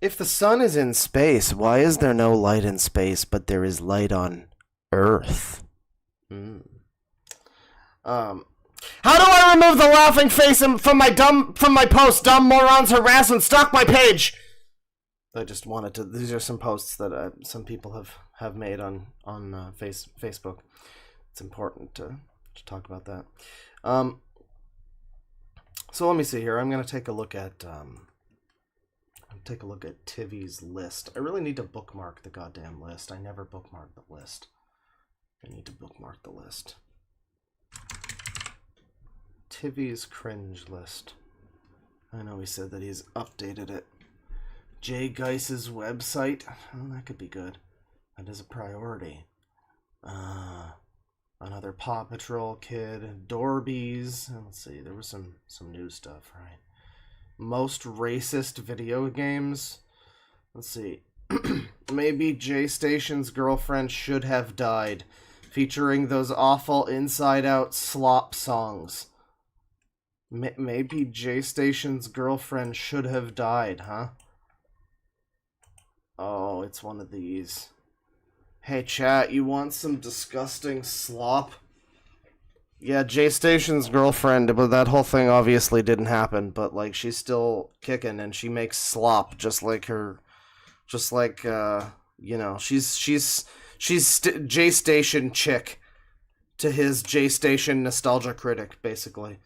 Speaker 1: If the sun is in space, why is there no light in space, but there is light on Earth?
Speaker 4: How do I remove the laughing face from my post? Dumb morons harass and stalk my page. I just wanted to. These are some posts that some people have made on Facebook. It's important to talk about that. So let me see here. I'm gonna take a look at Tivy's list. I really need to bookmark the goddamn list. I never bookmark the list. I need to bookmark the list. Tivy's cringe list. I know he said that he's updated it. Jay Geiss's website. Oh, that could be good. That is a priority. Another Paw Patrol kid. Dorbies. Let's see. There was some new stuff, right? Most racist video games. Let's see. Maybe J Station's girlfriend should have died. Featuring those awful Inside Out slop songs. Maybe J Station's girlfriend should have died, huh? Oh, it's one of these. Hey chat, you want some disgusting slop? Yeah, J Station's girlfriend, but that whole thing obviously didn't happen, but like she's still kicking and she makes slop just like you know, she's J Station chick to his J Station nostalgia critic, basically.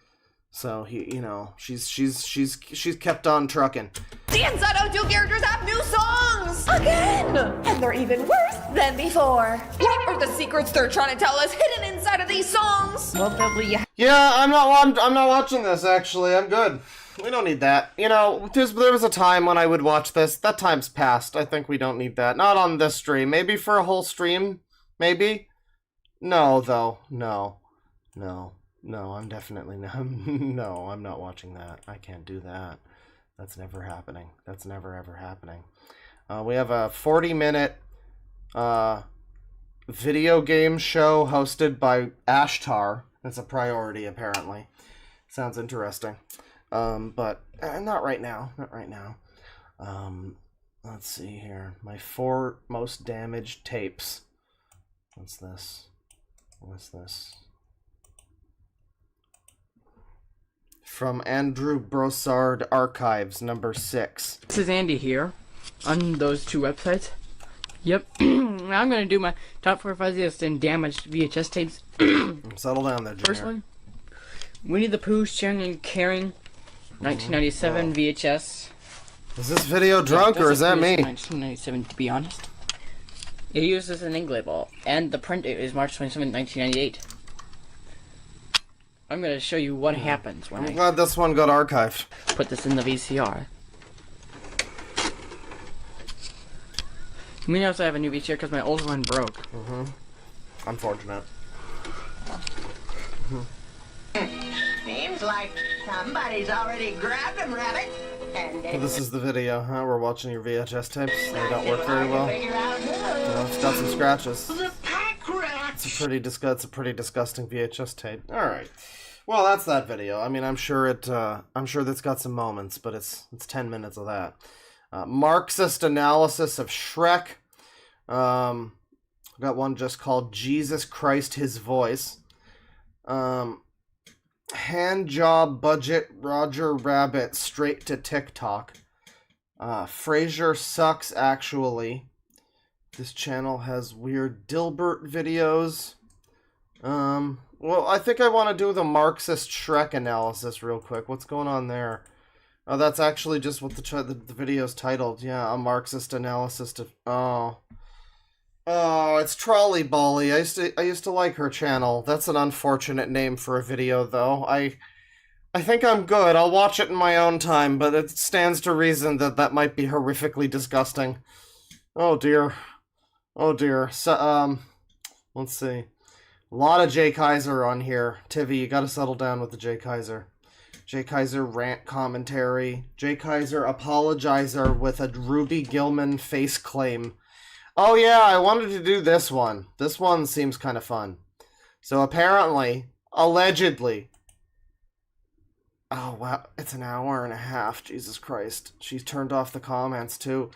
Speaker 4: So he, you know, she's kept on trucking.
Speaker 18: The Inside Out 2 characters have new songs again, and they're even worse than before. What are the secrets they're trying to tell us hidden inside of these songs?
Speaker 1: Yeah, I'm not watching this actually. I'm good. We don't need that. You know, there was a time when I would watch this. That time's passed. I think we don't need that. Not on this stream. Maybe for a whole stream. Maybe. No, though. No, I'm definitely not. No, I'm not watching that. I can't do that. That's never happening. That's never ever happening. We have a 40-minute video game show hosted by Ashtar. That's a priority, apparently. Sounds interesting. But not right now. Not right now. Let's see here. My 4 most damaged tapes. What's this? What's this? From Andrew Brossard Archives, number 6.
Speaker 19: This is Andy here, on those 2 websites. Yep. Now I'm going to do my top 4 fuzziest and damaged VHS tapes.
Speaker 1: Settle down there, Junior.
Speaker 19: First one, Winnie the Pooh, Sharing and Caring, 1997 VHS.
Speaker 1: Is this video drunk or is that me?
Speaker 19: 1997, to be honest. It uses an ink label, and the print date is March 27, 1998. I'm going to show you what happens when
Speaker 1: I'm glad this one got archived.
Speaker 19: Put this in the VCR. We also have a new VCR because my old one broke.
Speaker 1: Unfortunate.
Speaker 20: Seems like somebody's already grabbed him, Rabbit.
Speaker 1: Well, this is the video, huh? We're watching your VHS tapes. They don't work very well. It's got some scratches. It's a pretty disgusting VHS tape. All right. Well, that's that video. I mean, I'm sure that's got some moments, but it's 10 minutes of that. Marxist analysis of Shrek. Got one just called Jesus Christ His Voice. Hand job budget Roger Rabbit straight to TikTok. Frasier sucks actually. This channel has weird Dilbert videos. Well, I think I want to do the Marxist Shrek analysis real quick. What's going on there? Oh, that's actually just what the video's titled. Yeah, a Marxist analysis to... Oh, it's Trolley Bolly. I used to like her channel. That's an unfortunate name for a video, though. I think I'm good. I'll watch it in my own time, but it stands to reason that might be horrifically disgusting. Oh dear. Oh dear. So, let's see. A lot of Jay Kaiser on here. Tivy, you gotta settle down with the Jay Kaiser. Jay Kaiser rant commentary. Jay Kaiser apologizer with a Ruby Gilman face claim. Oh yeah, I wanted to do this one. This one seems kind of fun. So apparently, allegedly... Oh wow, it's an hour and a half. Jesus Christ. She's turned off the comments too.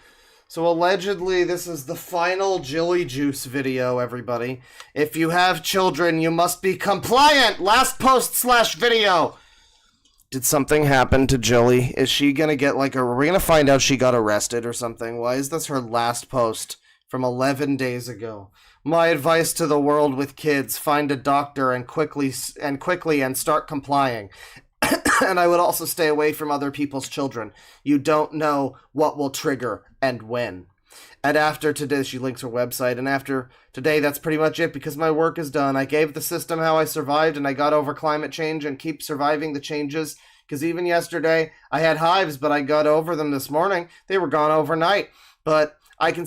Speaker 1: So allegedly, this is the final Jilly Juice video, everybody. If you have children, you must be compliant! Last post/video! Did something happen to Jilly? Is she gonna get like are we gonna find out she got arrested or something? Why is this her last post from 11 days ago? My advice to the world with kids, find a doctor and quickly start complying. And I would also stay away from other people's children. You don't know what will trigger and when. And after today, she links her website, and after today, that's pretty much it because my work is done. I gave the system how I survived, and I got over climate change and keep surviving the changes. Because even yesterday, I had hives, but I got over them this morning. They were gone overnight. But I can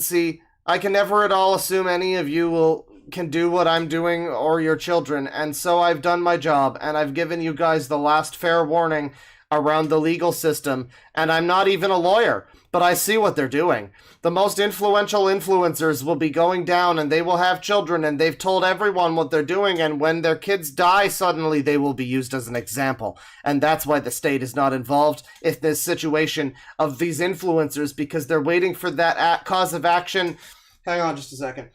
Speaker 1: never at all assume any of you can do what I'm doing or your children, and so I've done my job, and I've given you guys the last fair warning around the legal system, and I'm not even a lawyer, but I see what they're doing. The most influential influencers will be going down, and they will have children, and they've told everyone what they're doing, and when their kids die, suddenly they will be used as an example, and that's why the state is not involved in this situation of these influencers, because they're waiting for that cause of action. Hang on just a second.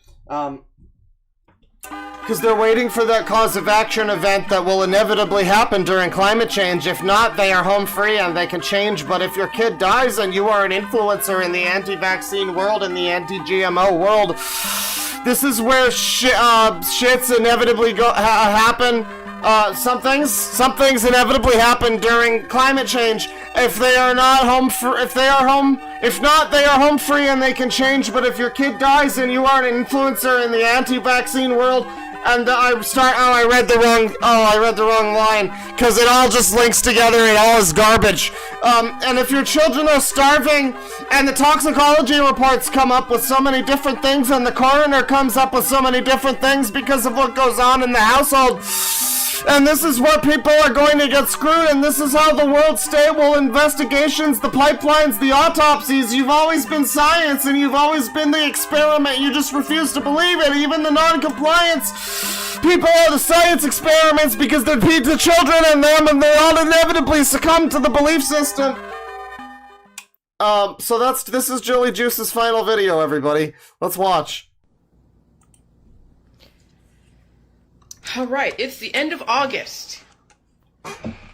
Speaker 1: Because they're waiting for that cause of action event that will inevitably happen during climate change. If not, they are home free and they can change. But if your kid dies and you are an influencer in the anti-vaccine world and the anti-GMO world, this is where shits inevitably happen. Some things inevitably happen during climate change. If they are not home if not, they are home free and they can change. But if your kid dies and you are an influencer in the anti-vaccine world, and I read the wrong line, because it all just links together, it all is garbage. And if your children are starving, and the toxicology reports come up with so many different things, and the coroner comes up with so many different things because of what goes on in the household, and this is where people are going to get screwed, and this is how the world state will investigations, the pipelines, the autopsies. You've always been science, and you've always been the experiment. You just refuse to believe it. Even the non-compliance people are the science experiments because they're the children in them, and they all inevitably succumb to the belief system. So this is Jilly Juice's final video, everybody. Let's watch.
Speaker 21: Alright, it's the end of August.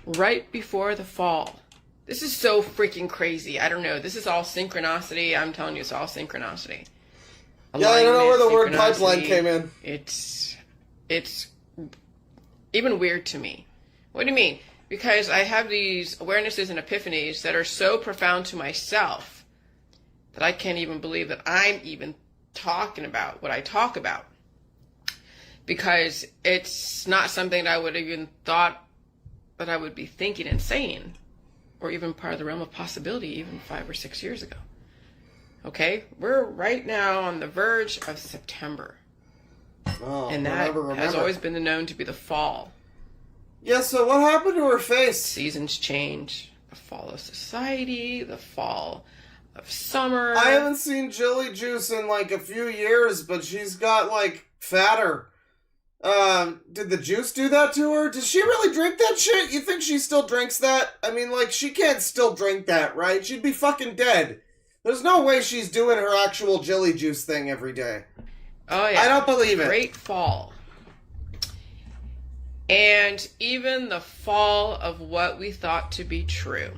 Speaker 21: Right before the fall. This is so freaking crazy. I don't know. This is all synchronicity. I'm telling you, it's all synchronicity.
Speaker 1: Yeah, I don't know where the word pipeline came in.
Speaker 21: It's even weird to me. What do you mean? Because I have these awarenesses and epiphanies that are so profound to myself that I can't even believe that I'm even talking about what I talk about. Because it's not something that I would have even thought that I would be thinking and saying, or even part of the realm of possibility even 5 or 6 years ago. Okay? We're right now on the verge of September.
Speaker 1: Oh,
Speaker 21: and that has always been known to be the fall.
Speaker 1: Yeah, so what happened to her face?
Speaker 21: Seasons change. The fall of society, the fall of summer.
Speaker 1: I haven't seen Jilly Juice in like a few years, but she's got like fatter. Did the juice do that to her? Does she really drink that shit? You think she still drinks that? I mean, like, she can't still drink that, right? She'd be fucking dead. There's no way she's doing her actual Jilly Juice thing every day.
Speaker 21: Oh, yeah.
Speaker 1: I don't believe it.
Speaker 21: Great fall. And even the fall of what we thought to be true.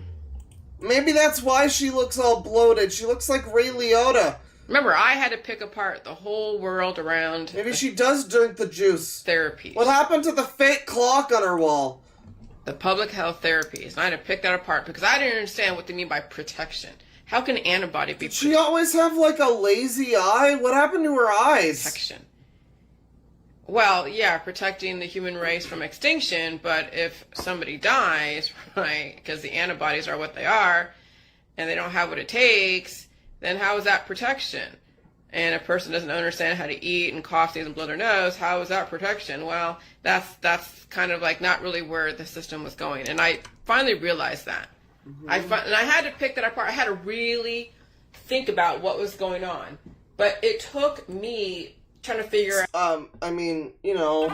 Speaker 1: Maybe that's why she looks all bloated. She looks like Ray Liotta.
Speaker 21: Remember, I had to pick apart the whole world around...
Speaker 1: Maybe she does drink the juice.
Speaker 21: Therapies.
Speaker 1: What happened to the fake clock on her wall?
Speaker 21: The public health therapies. And I had to pick that apart because I didn't understand what they mean by protection. How can an antibody be...
Speaker 1: Did she always have, like, a lazy eye? What happened to her eyes?
Speaker 21: Protection. Well, yeah, protecting the human race from extinction, but if somebody dies, right, because the antibodies are what they are, and they don't have what it takes... then how is that protection? And a person doesn't understand how to eat and cough, sneeze, and blow their nose, how is that protection? Well, that's kind of like not really where the system was going. And I finally realized that. Mm-hmm. And I had to pick that apart. I had to really think about what was going on. But it took me trying to figure out...
Speaker 1: I mean, you know...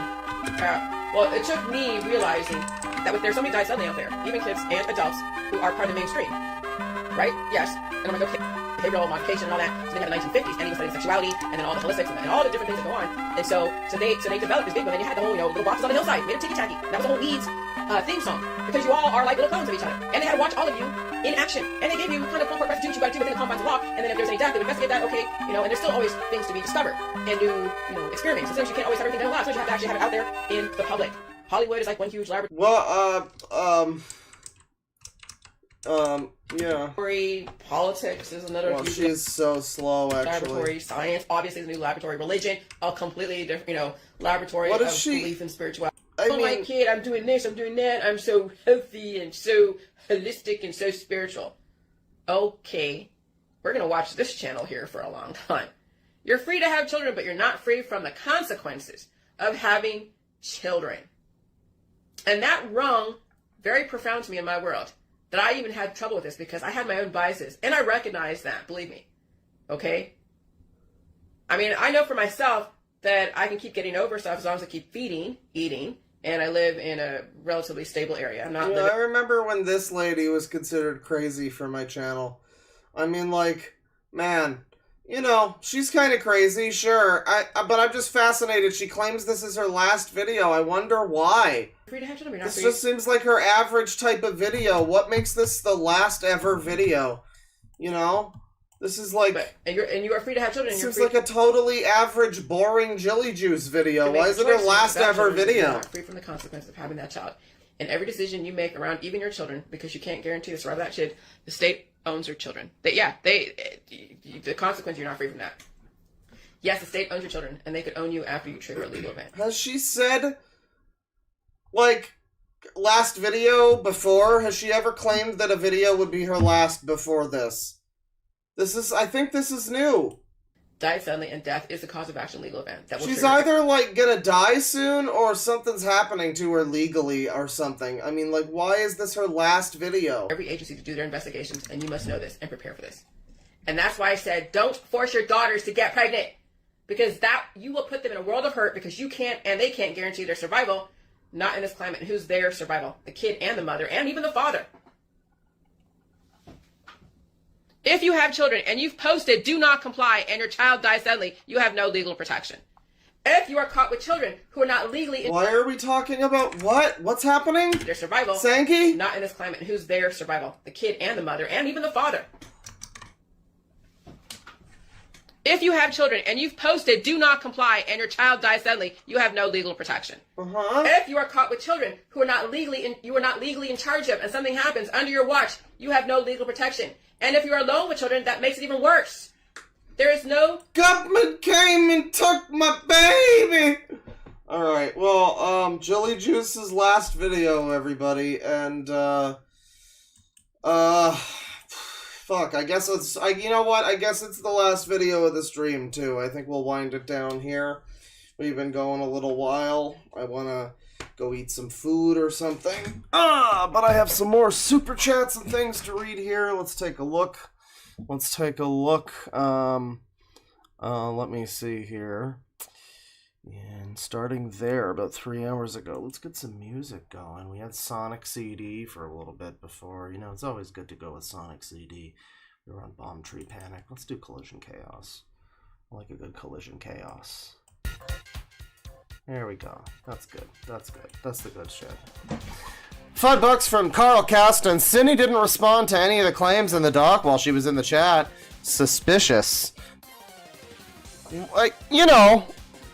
Speaker 21: well, it took me realizing that there's so many diets suddenly out there, even kids and adults, who are part of the mainstream. Right? Yes. And I'm like, okay... behavioral modification and all that. So then you have the 1950s, and he was studying sexuality, and then all the holistics, and all the different things that go on. And so they developed this big one, and you had the whole, little boxes on the hillside, made of ticky-tacky. That was the whole Weeds theme song, because you all are like little clones of each other. And they had to watch all of you in action. And they gave you kind of full court press to do what you got to do within the confines of law, and then if there's any doubt, they would investigate that, okay, and there's still always things to be discovered, and new, experiments. So sometimes you can't always have everything done in lab, so you have to actually have it out there in the public. Hollywood is like one huge laboratory.
Speaker 1: Well, yeah.
Speaker 21: Politics is another huge
Speaker 1: she's so slow, actually.
Speaker 21: laboratory. Science, obviously, is a new laboratory. Religion, a completely different, laboratory
Speaker 1: What
Speaker 21: of
Speaker 1: is she?
Speaker 21: belief and spirituality.
Speaker 1: I
Speaker 21: my
Speaker 1: mean-
Speaker 21: kid, I'm doing this, I'm doing that, I'm so healthy and so holistic and so spiritual. Okay, we're going to watch this channel here for a long time. You're free to have children, but you're not free from the consequences of having children. And that rung very profound to me in my world, that I even had trouble with this because I had my own biases. And I recognize that, believe me. Okay? I mean, I know for myself that I can keep getting over stuff as long as I keep eating, and I live in a relatively stable area. I'm not living...
Speaker 1: I remember when this lady was considered crazy for my channel. I mean, like, man, she's kind of crazy, sure. But I'm just fascinated. She claims this is her last video. I wonder why.
Speaker 21: Free to have children, you're not
Speaker 1: This
Speaker 21: free.
Speaker 1: just seems like her average type of video. What makes this the last ever video? This is like...
Speaker 21: And you are free to have children.
Speaker 1: This
Speaker 21: You're
Speaker 1: seems
Speaker 21: free
Speaker 1: like a totally average, boring Jilly Juice video.
Speaker 21: to make
Speaker 1: Why is
Speaker 21: the
Speaker 1: it her
Speaker 21: choices
Speaker 1: last
Speaker 21: about
Speaker 1: ever
Speaker 21: children.
Speaker 1: video?
Speaker 21: You're not free from the consequences of having that child. And every decision you make around even your children, because you can't guarantee the survival of that kid, the state owns your children. The consequence, you're not free from that. Yes, the state owns your children, and they could own you after you trigger a legal event.
Speaker 1: Has she said, last video before? Has she ever claimed that a video would be her last before this? I think this is new.
Speaker 21: Died suddenly, and death is the cause of action legal event. That will
Speaker 1: She's
Speaker 21: trigger-
Speaker 1: either, gonna die soon, or something's happening to her legally or something. I mean, why is this her last video?
Speaker 21: Every agency to do their investigations, and you must know this and prepare for this. And that's why I said, don't force your daughters to get pregnant. Because you will put them in a world of hurt because you can't, and they can't guarantee their survival. Not in this climate. And who's their survival? The kid and the mother, and even the father. If you have children and you've posted do not comply and your child dies suddenly, you have no legal protection. If you are caught with children who are not legally...
Speaker 1: Why are we talking about what? What's happening?
Speaker 21: Their survival.
Speaker 1: Sankey?
Speaker 21: Not in this climate. And who's their survival? The kid and the mother, and even the father. If you have children and you've posted do not comply and your child dies suddenly, you have no legal protection. If you are caught with children who are not legally in charge of, and something happens under your watch, you have no legal protection. And if you're alone with children, that makes it even worse. There is no...
Speaker 1: Government came and took my baby! Alright, well, Jilly Juice's last video, everybody, and, fuck, I guess you know what, I guess it's the last video of the stream, too. I think we'll wind it down here. We've been going a little while. I wanna go eat some food or something. But I have some more super chats and things to read here. Let's take a look. Let me see here. And starting there about 3 hours ago, let's get some music going. We had Sonic CD for a little bit before. It's always good to go with Sonic CD. We were on Bomb Tree Panic. Let's do Collision Chaos. I like a good Collision Chaos. There we go. That's good. That's the good shit. $5 from Carl Cast, and Synni didn't respond to any of the claims in the doc while she was in the chat. Suspicious.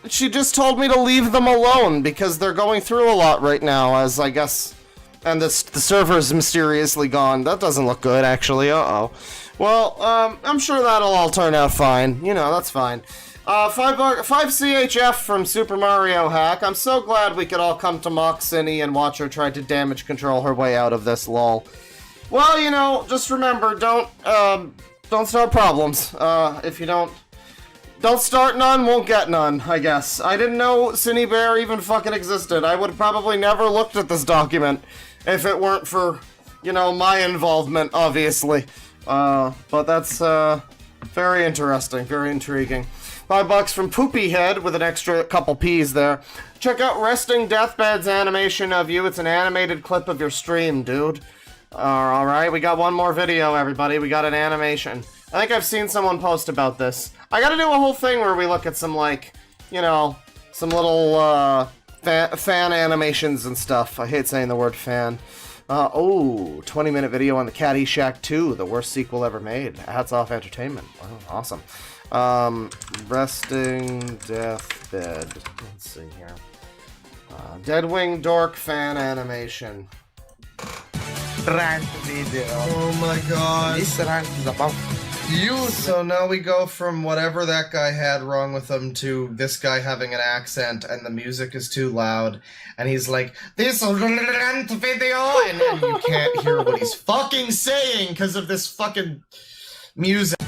Speaker 1: She just told me to leave them alone because they're going through a lot right now, as I guess... And the server's mysteriously gone. That doesn't look good, actually. Uh-oh. Well, I'm sure that'll all turn out fine. That's fine. $5 CHF from Super Mario Hack. I'm so glad we could all come to mock Synni and watch her try to damage control her way out of this, lol. Well, just remember, don't start problems. If you don't start none, won't get none, I guess. I didn't know Synni Bear even fucking existed. I would have probably never looked at this document if it weren't for, my involvement, obviously. But that's, very interesting, very intriguing. $5 from Poopy Head with an extra couple P's there. Check out Resting Deathbed's animation of you. It's an animated clip of your stream, dude. Alright, we got one more video, everybody. We got an animation. I think I've seen someone post about this. I gotta do a whole thing where we look at some, like, you know, some little, fan animations and stuff. I hate saying the word fan. 20-minute video on the Caddyshack 2, the worst sequel ever made. Hats off Entertainment. Wow, awesome. Resting Deathbed. Let's see here. DeadwingDork fan animation.
Speaker 3: Rant video.
Speaker 1: Oh my god.
Speaker 3: This rant is about you.
Speaker 1: So now we go from whatever that guy had wrong with him to this guy having an accent and the music is too loud and he's like, this rant video, and you can't hear what he's fucking saying because of this fucking music.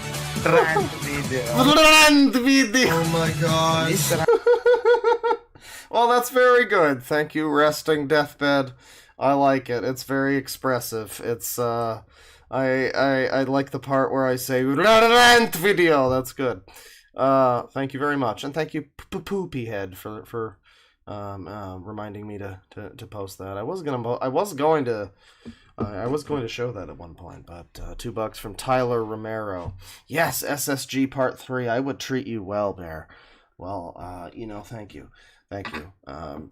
Speaker 3: Rant video.
Speaker 1: Rant video. Oh my god.
Speaker 3: This
Speaker 1: Well, that's very good. Thank you, Resting Deathbed. I like it. It's very expressive. It's I like the part where I say rant video. That's good. Thank you very much, and thank you Poopy Head for reminding me to post that. I was going to show that at one point, but $2 from Tyler Romero. Yes, SSG Part 3. I would treat you well, Bear. Well, thank you. Thank you. You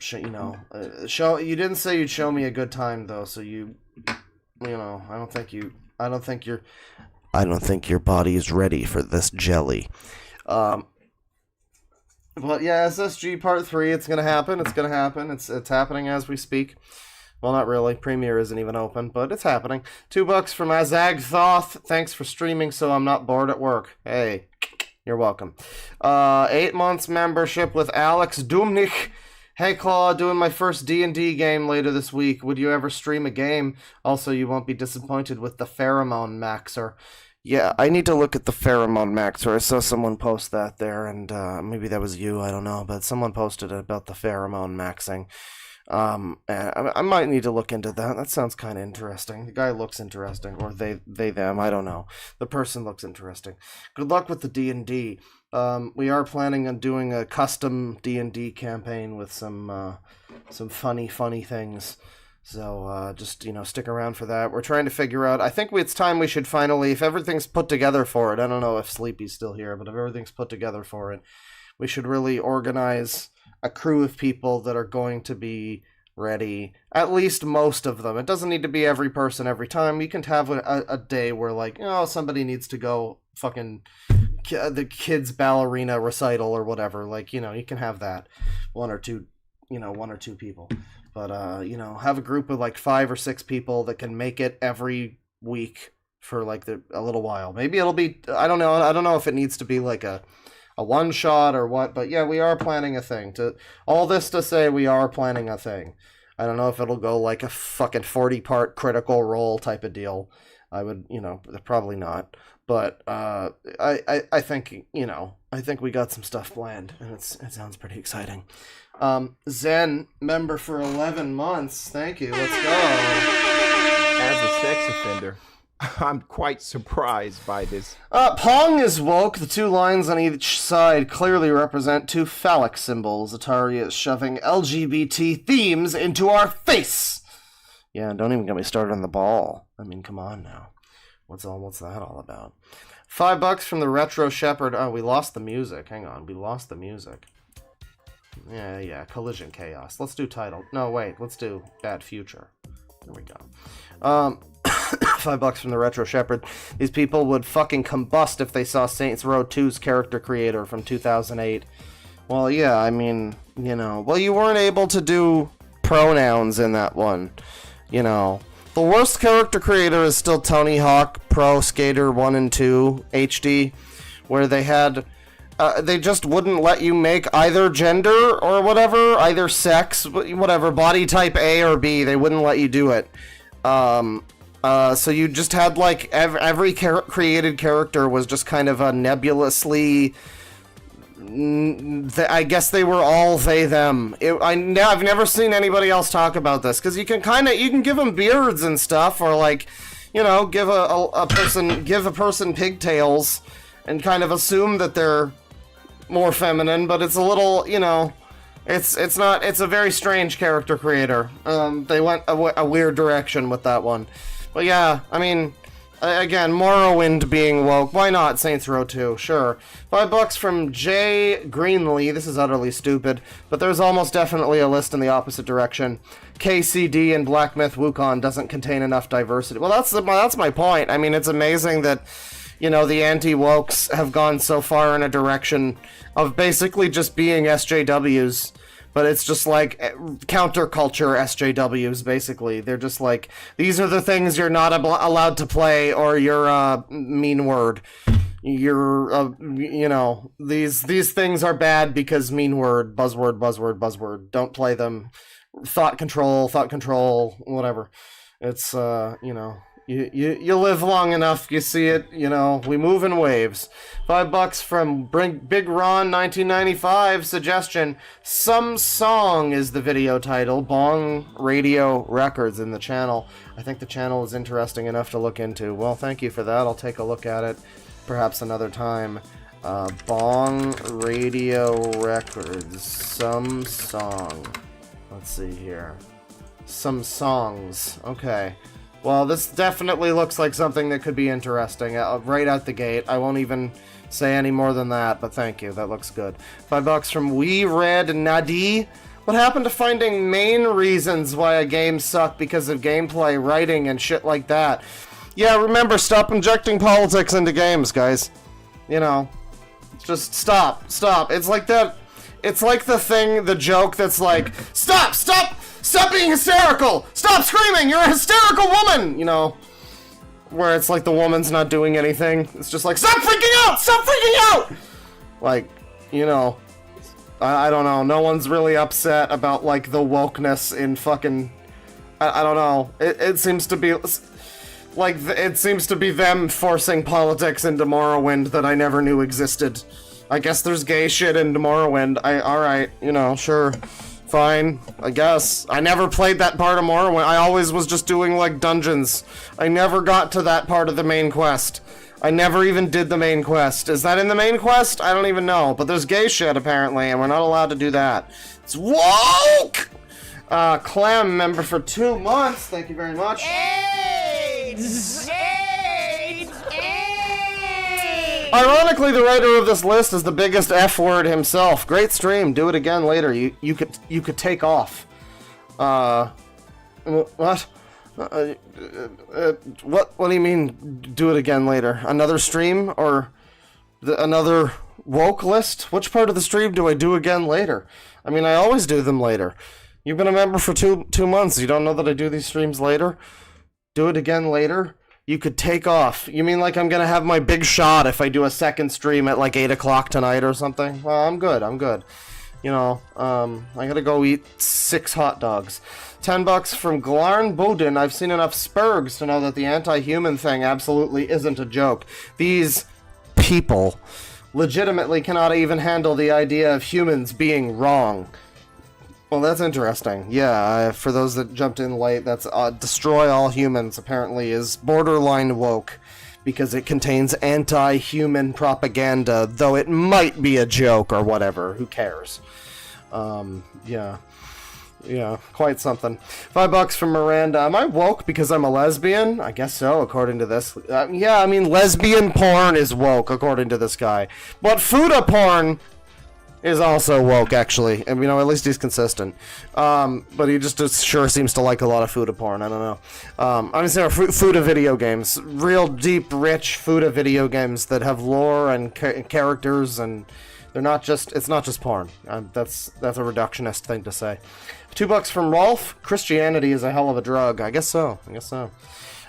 Speaker 1: didn't say you'd show me a good time though, so I don't think your body is ready for this jelly. But yeah, SSG Part 3, it's gonna happen. It's happening as we speak. Well, not really. Premiere isn't even open, but it's happening. $2 from Azag Thoth. Thanks for streaming so I'm not bored at work. Hey. You're welcome. 8 months membership with Alex Dumnich. Hey Claw, doing my first D&D game later this week. Would you ever stream a game? Also, you won't be disappointed with the Pheromone Maxer. Yeah, I need to look at the Pheromone Maxer. I saw someone post that there, and maybe that was you, I don't know, but someone posted about the Pheromone Maxing. I might need to look into that. That sounds kind of interesting. The guy looks interesting, or they, them. I don't know. The person looks interesting. Good luck with the D&D. We are planning on doing a custom D&D campaign with some funny things. So just stick around for that. We're trying to figure out. I think it's time we should finally, if everything's put together for it. I don't know if Sleepy's still here, but if everything's put together for it, we should really organize a crew of people that are going to be ready, at least most of them. It doesn't need to be every person every time. You can have a day where, like, somebody needs to go fucking the kids' ballerina recital or whatever. Like, you can have that. One or two people. But, have a group of, like, 5 or 6 people that can make it every week for, like, a little while. Maybe it'll be, I don't know. I don't know if it needs to be, like, a one shot or what, but yeah, we are planning a thing. All this to say, we are planning a thing. I don't know if it'll go like a fucking 40-part Critical Role type of deal. I would, probably not. But I think, I think we got some stuff planned, and it sounds pretty exciting. Zen, member for 11 months. Thank you. Let's go.
Speaker 14: As a sex offender, I'm quite surprised by this.
Speaker 1: Pong is woke. The 2 lines on each side clearly represent 2 phallic symbols. Atari is shoving LGBT themes into our face. Yeah, don't even get me started on the ball. I mean, come on now. What's that all about? $5 from the Retro Shepherd. Oh, we lost the music. Hang on, we lost the music. Yeah, Collision Chaos. Let's do title. No, wait, let's do Bad Future. There we go. $5 from the Retro Shepherd. These people would fucking combust if they saw Saints Row 2's character creator from 2008. Well, yeah, I mean, well, you weren't able to do pronouns in that one. The worst character creator is still Tony Hawk Pro Skater 1 and 2 HD, where they had, they just wouldn't let you make either gender or whatever, either sex, whatever, body type A or B. They wouldn't let you do it. So you just had, like, every created character was just kind of a nebulously, I guess they were all they, them. I've never seen anybody else talk about this, because you can give them beards and stuff, or, like, give a person pigtails and kind of assume that they're more feminine, but it's a little, it's not, it's a very strange character creator. They went a weird direction with that one. But yeah, I mean,
Speaker 4: Again, Morrowind being woke. Why not? Saints Row 2, sure. $5 from Jay Greenlee. This is utterly stupid, but there's almost definitely a list in the opposite direction. KCD and Black Myth Wukong doesn't contain enough diversity. Well, that's my point. I mean, it's amazing that, you know, the anti-wokes have gone so far in a direction of basically just being SJWs. But it's just like counterculture SJWs, basically. They're just like, these are the things you're not allowed to play, or you're a mean word. You're, you know, these things are bad because mean word, buzzword, buzzword, buzzword. Don't play them. Thought control, whatever. It's, you know, you live long enough, you see it, you know, we move in waves. $5 from Big Ron 1995 suggestion. Some Song is the video title. Bong Radio Records in the channel. I think the channel is interesting enough to look into. Well, thank you for that. I'll take a look at it perhaps another time. Bong Radio Records. Some Song. Let's see here. Some songs. Okay. Well, this definitely looks like something that could be interesting right out the gate. I won't even say any more than that, but thank you. That looks good. $5 from We Red Nadi. What happened to finding main reasons why a game sucked because of gameplay, writing, and shit like that? Yeah, remember, stop injecting politics into games, guys. You know, just stop. It's like that. It's like the joke that's like, stop being hysterical! Stop screaming! You're a hysterical woman! You know, where it's like the woman's not doing anything. It's just like, stop freaking out! Stop freaking out! Like, you know, I don't know. No one's really upset about, like, the wokeness in fucking... I don't know. It seems to be... Like, it seems to be them forcing politics into Morrowind that I never knew existed. I guess there's gay shit in Morrowind. Alright, you know, sure. Fine, I guess. I never played that part of Morrowind. I always was just doing, like, dungeons. I never got to that part of the main quest. I never even did the main quest. Is that in the main quest? I don't even know. But there's gay shit, apparently, and we're not allowed to do that. It's woke! Clem, member for 2 months. Thank you very much. Ironically, the writer of this list is the biggest F word himself. Great stream. Do it again later. You could take off. What? What do you mean? Do it again later? Another stream or another woke list? Which part of the stream do I do again later? I mean, I always do them later. You've been a member for two months. You don't know that I do these streams later? Do it again later? You could take off. You mean like I'm gonna have my big shot if I do a second stream at like 8 o'clock tonight or something? Well, I'm good. You know, I gotta go eat 6 hot dogs. $10 from Glarn Bowden. I've seen enough Spurgs to know that the anti-human thing absolutely isn't a joke. These people legitimately cannot even handle the idea of humans being wrong. Well, that's interesting. Yeah, for those that jumped in late, that's Destroy All Humans apparently is borderline woke because it contains anti-human propaganda, though it might be a joke or whatever. Who cares? Yeah, quite something. $5 from Miranda. Am I woke because I'm a lesbian? I guess so, according to this. Yeah, I mean, lesbian porn is woke, according to this guy. But Fuda porn is also woke, actually. And, you know, at least he's consistent. But he just sure seems to like a lot of Fuda porn. I don't know. I'm saying Fuda video games. Real deep, rich Fuda video games that have lore and characters, and they're not just... It's not just porn. That's a reductionist thing to say. $2 from Rolf. Christianity is a hell of a drug. I guess so.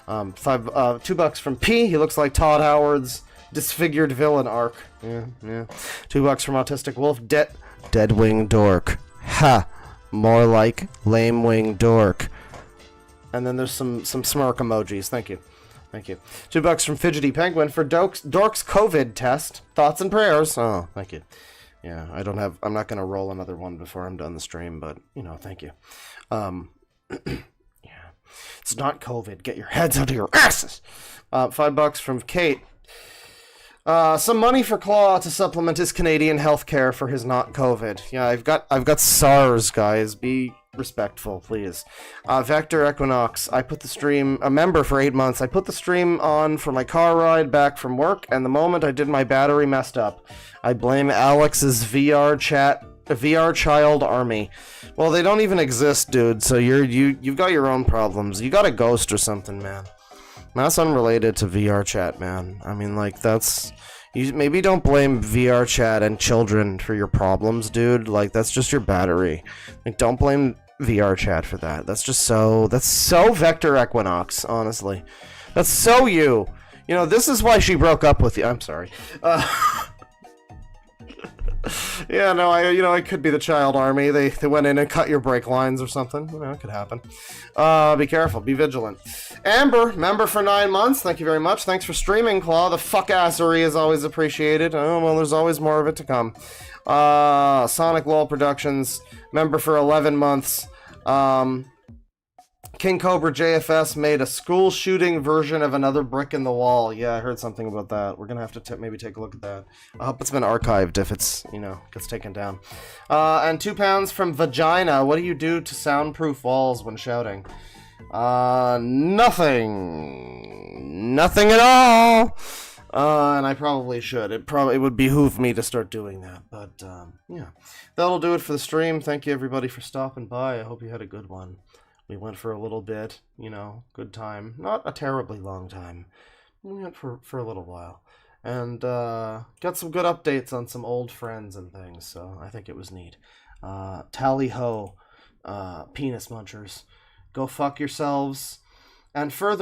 Speaker 4: $2 from P. He looks like Todd Howard's disfigured villain arc. Yeah. $2 from Autistic Wolf. DeadwingDork. Ha! More like Lame Wing Dork. And then there's some smirk emojis. Thank you. $2 from Fidgety Penguin for Dork's COVID test. Thoughts and prayers. Oh, thank you. Yeah, I'm not gonna roll another one before I'm done the stream, but you know, thank you. Yeah. It's not COVID. Get your heads out of your asses. $5 from Kate. Some money for Claw to supplement his Canadian health care for his not COVID. Yeah, I've got SARS, guys. Be respectful, please. Vector Equinox, I put the stream, a member for 8 months. I put the stream on for my car ride back from work, and the moment I did, my battery messed up. I blame Alex's VR child army. Well, they don't even exist, dude. So you've got your own problems. You got a ghost or something, man. That's unrelated to VR chat, man. I mean, like, that's... You maybe don't blame VR chat and children for your problems, dude. Like, that's just your battery. Like, don't blame VR chat for that. That's so Vector Equinox, honestly. That's so you. You know, this is why she broke up with you. I'm sorry. Yeah, no, it could be the child army. They went in and cut your brake lines or something. You know, it could happen. Be careful. Be vigilant. Amber, member for 9 months. Thank you very much. Thanks for streaming, Claw. The fuckassery is always appreciated. Oh, well, there's always more of it to come. Sonic Lol Productions, member for 11 months. King Cobra JFS made a school shooting version of Another Brick in the Wall. Yeah, I heard something about that. We're gonna have to maybe take a look at that. I hope it's been archived if it's, gets taken down. And £2 from Vagina. What do you do to soundproof walls when shouting? Nothing. Nothing at all! And I probably should. It would behoove me to start doing that. But, yeah. That'll do it for the stream. Thank you, everybody, for stopping by. I hope you had a good one. We went for a little bit, good time. Not a terribly long time. We went for a little while. And got some good updates on some old friends and things, so I think it was neat. Tally ho, penis munchers. Go fuck yourselves. And further...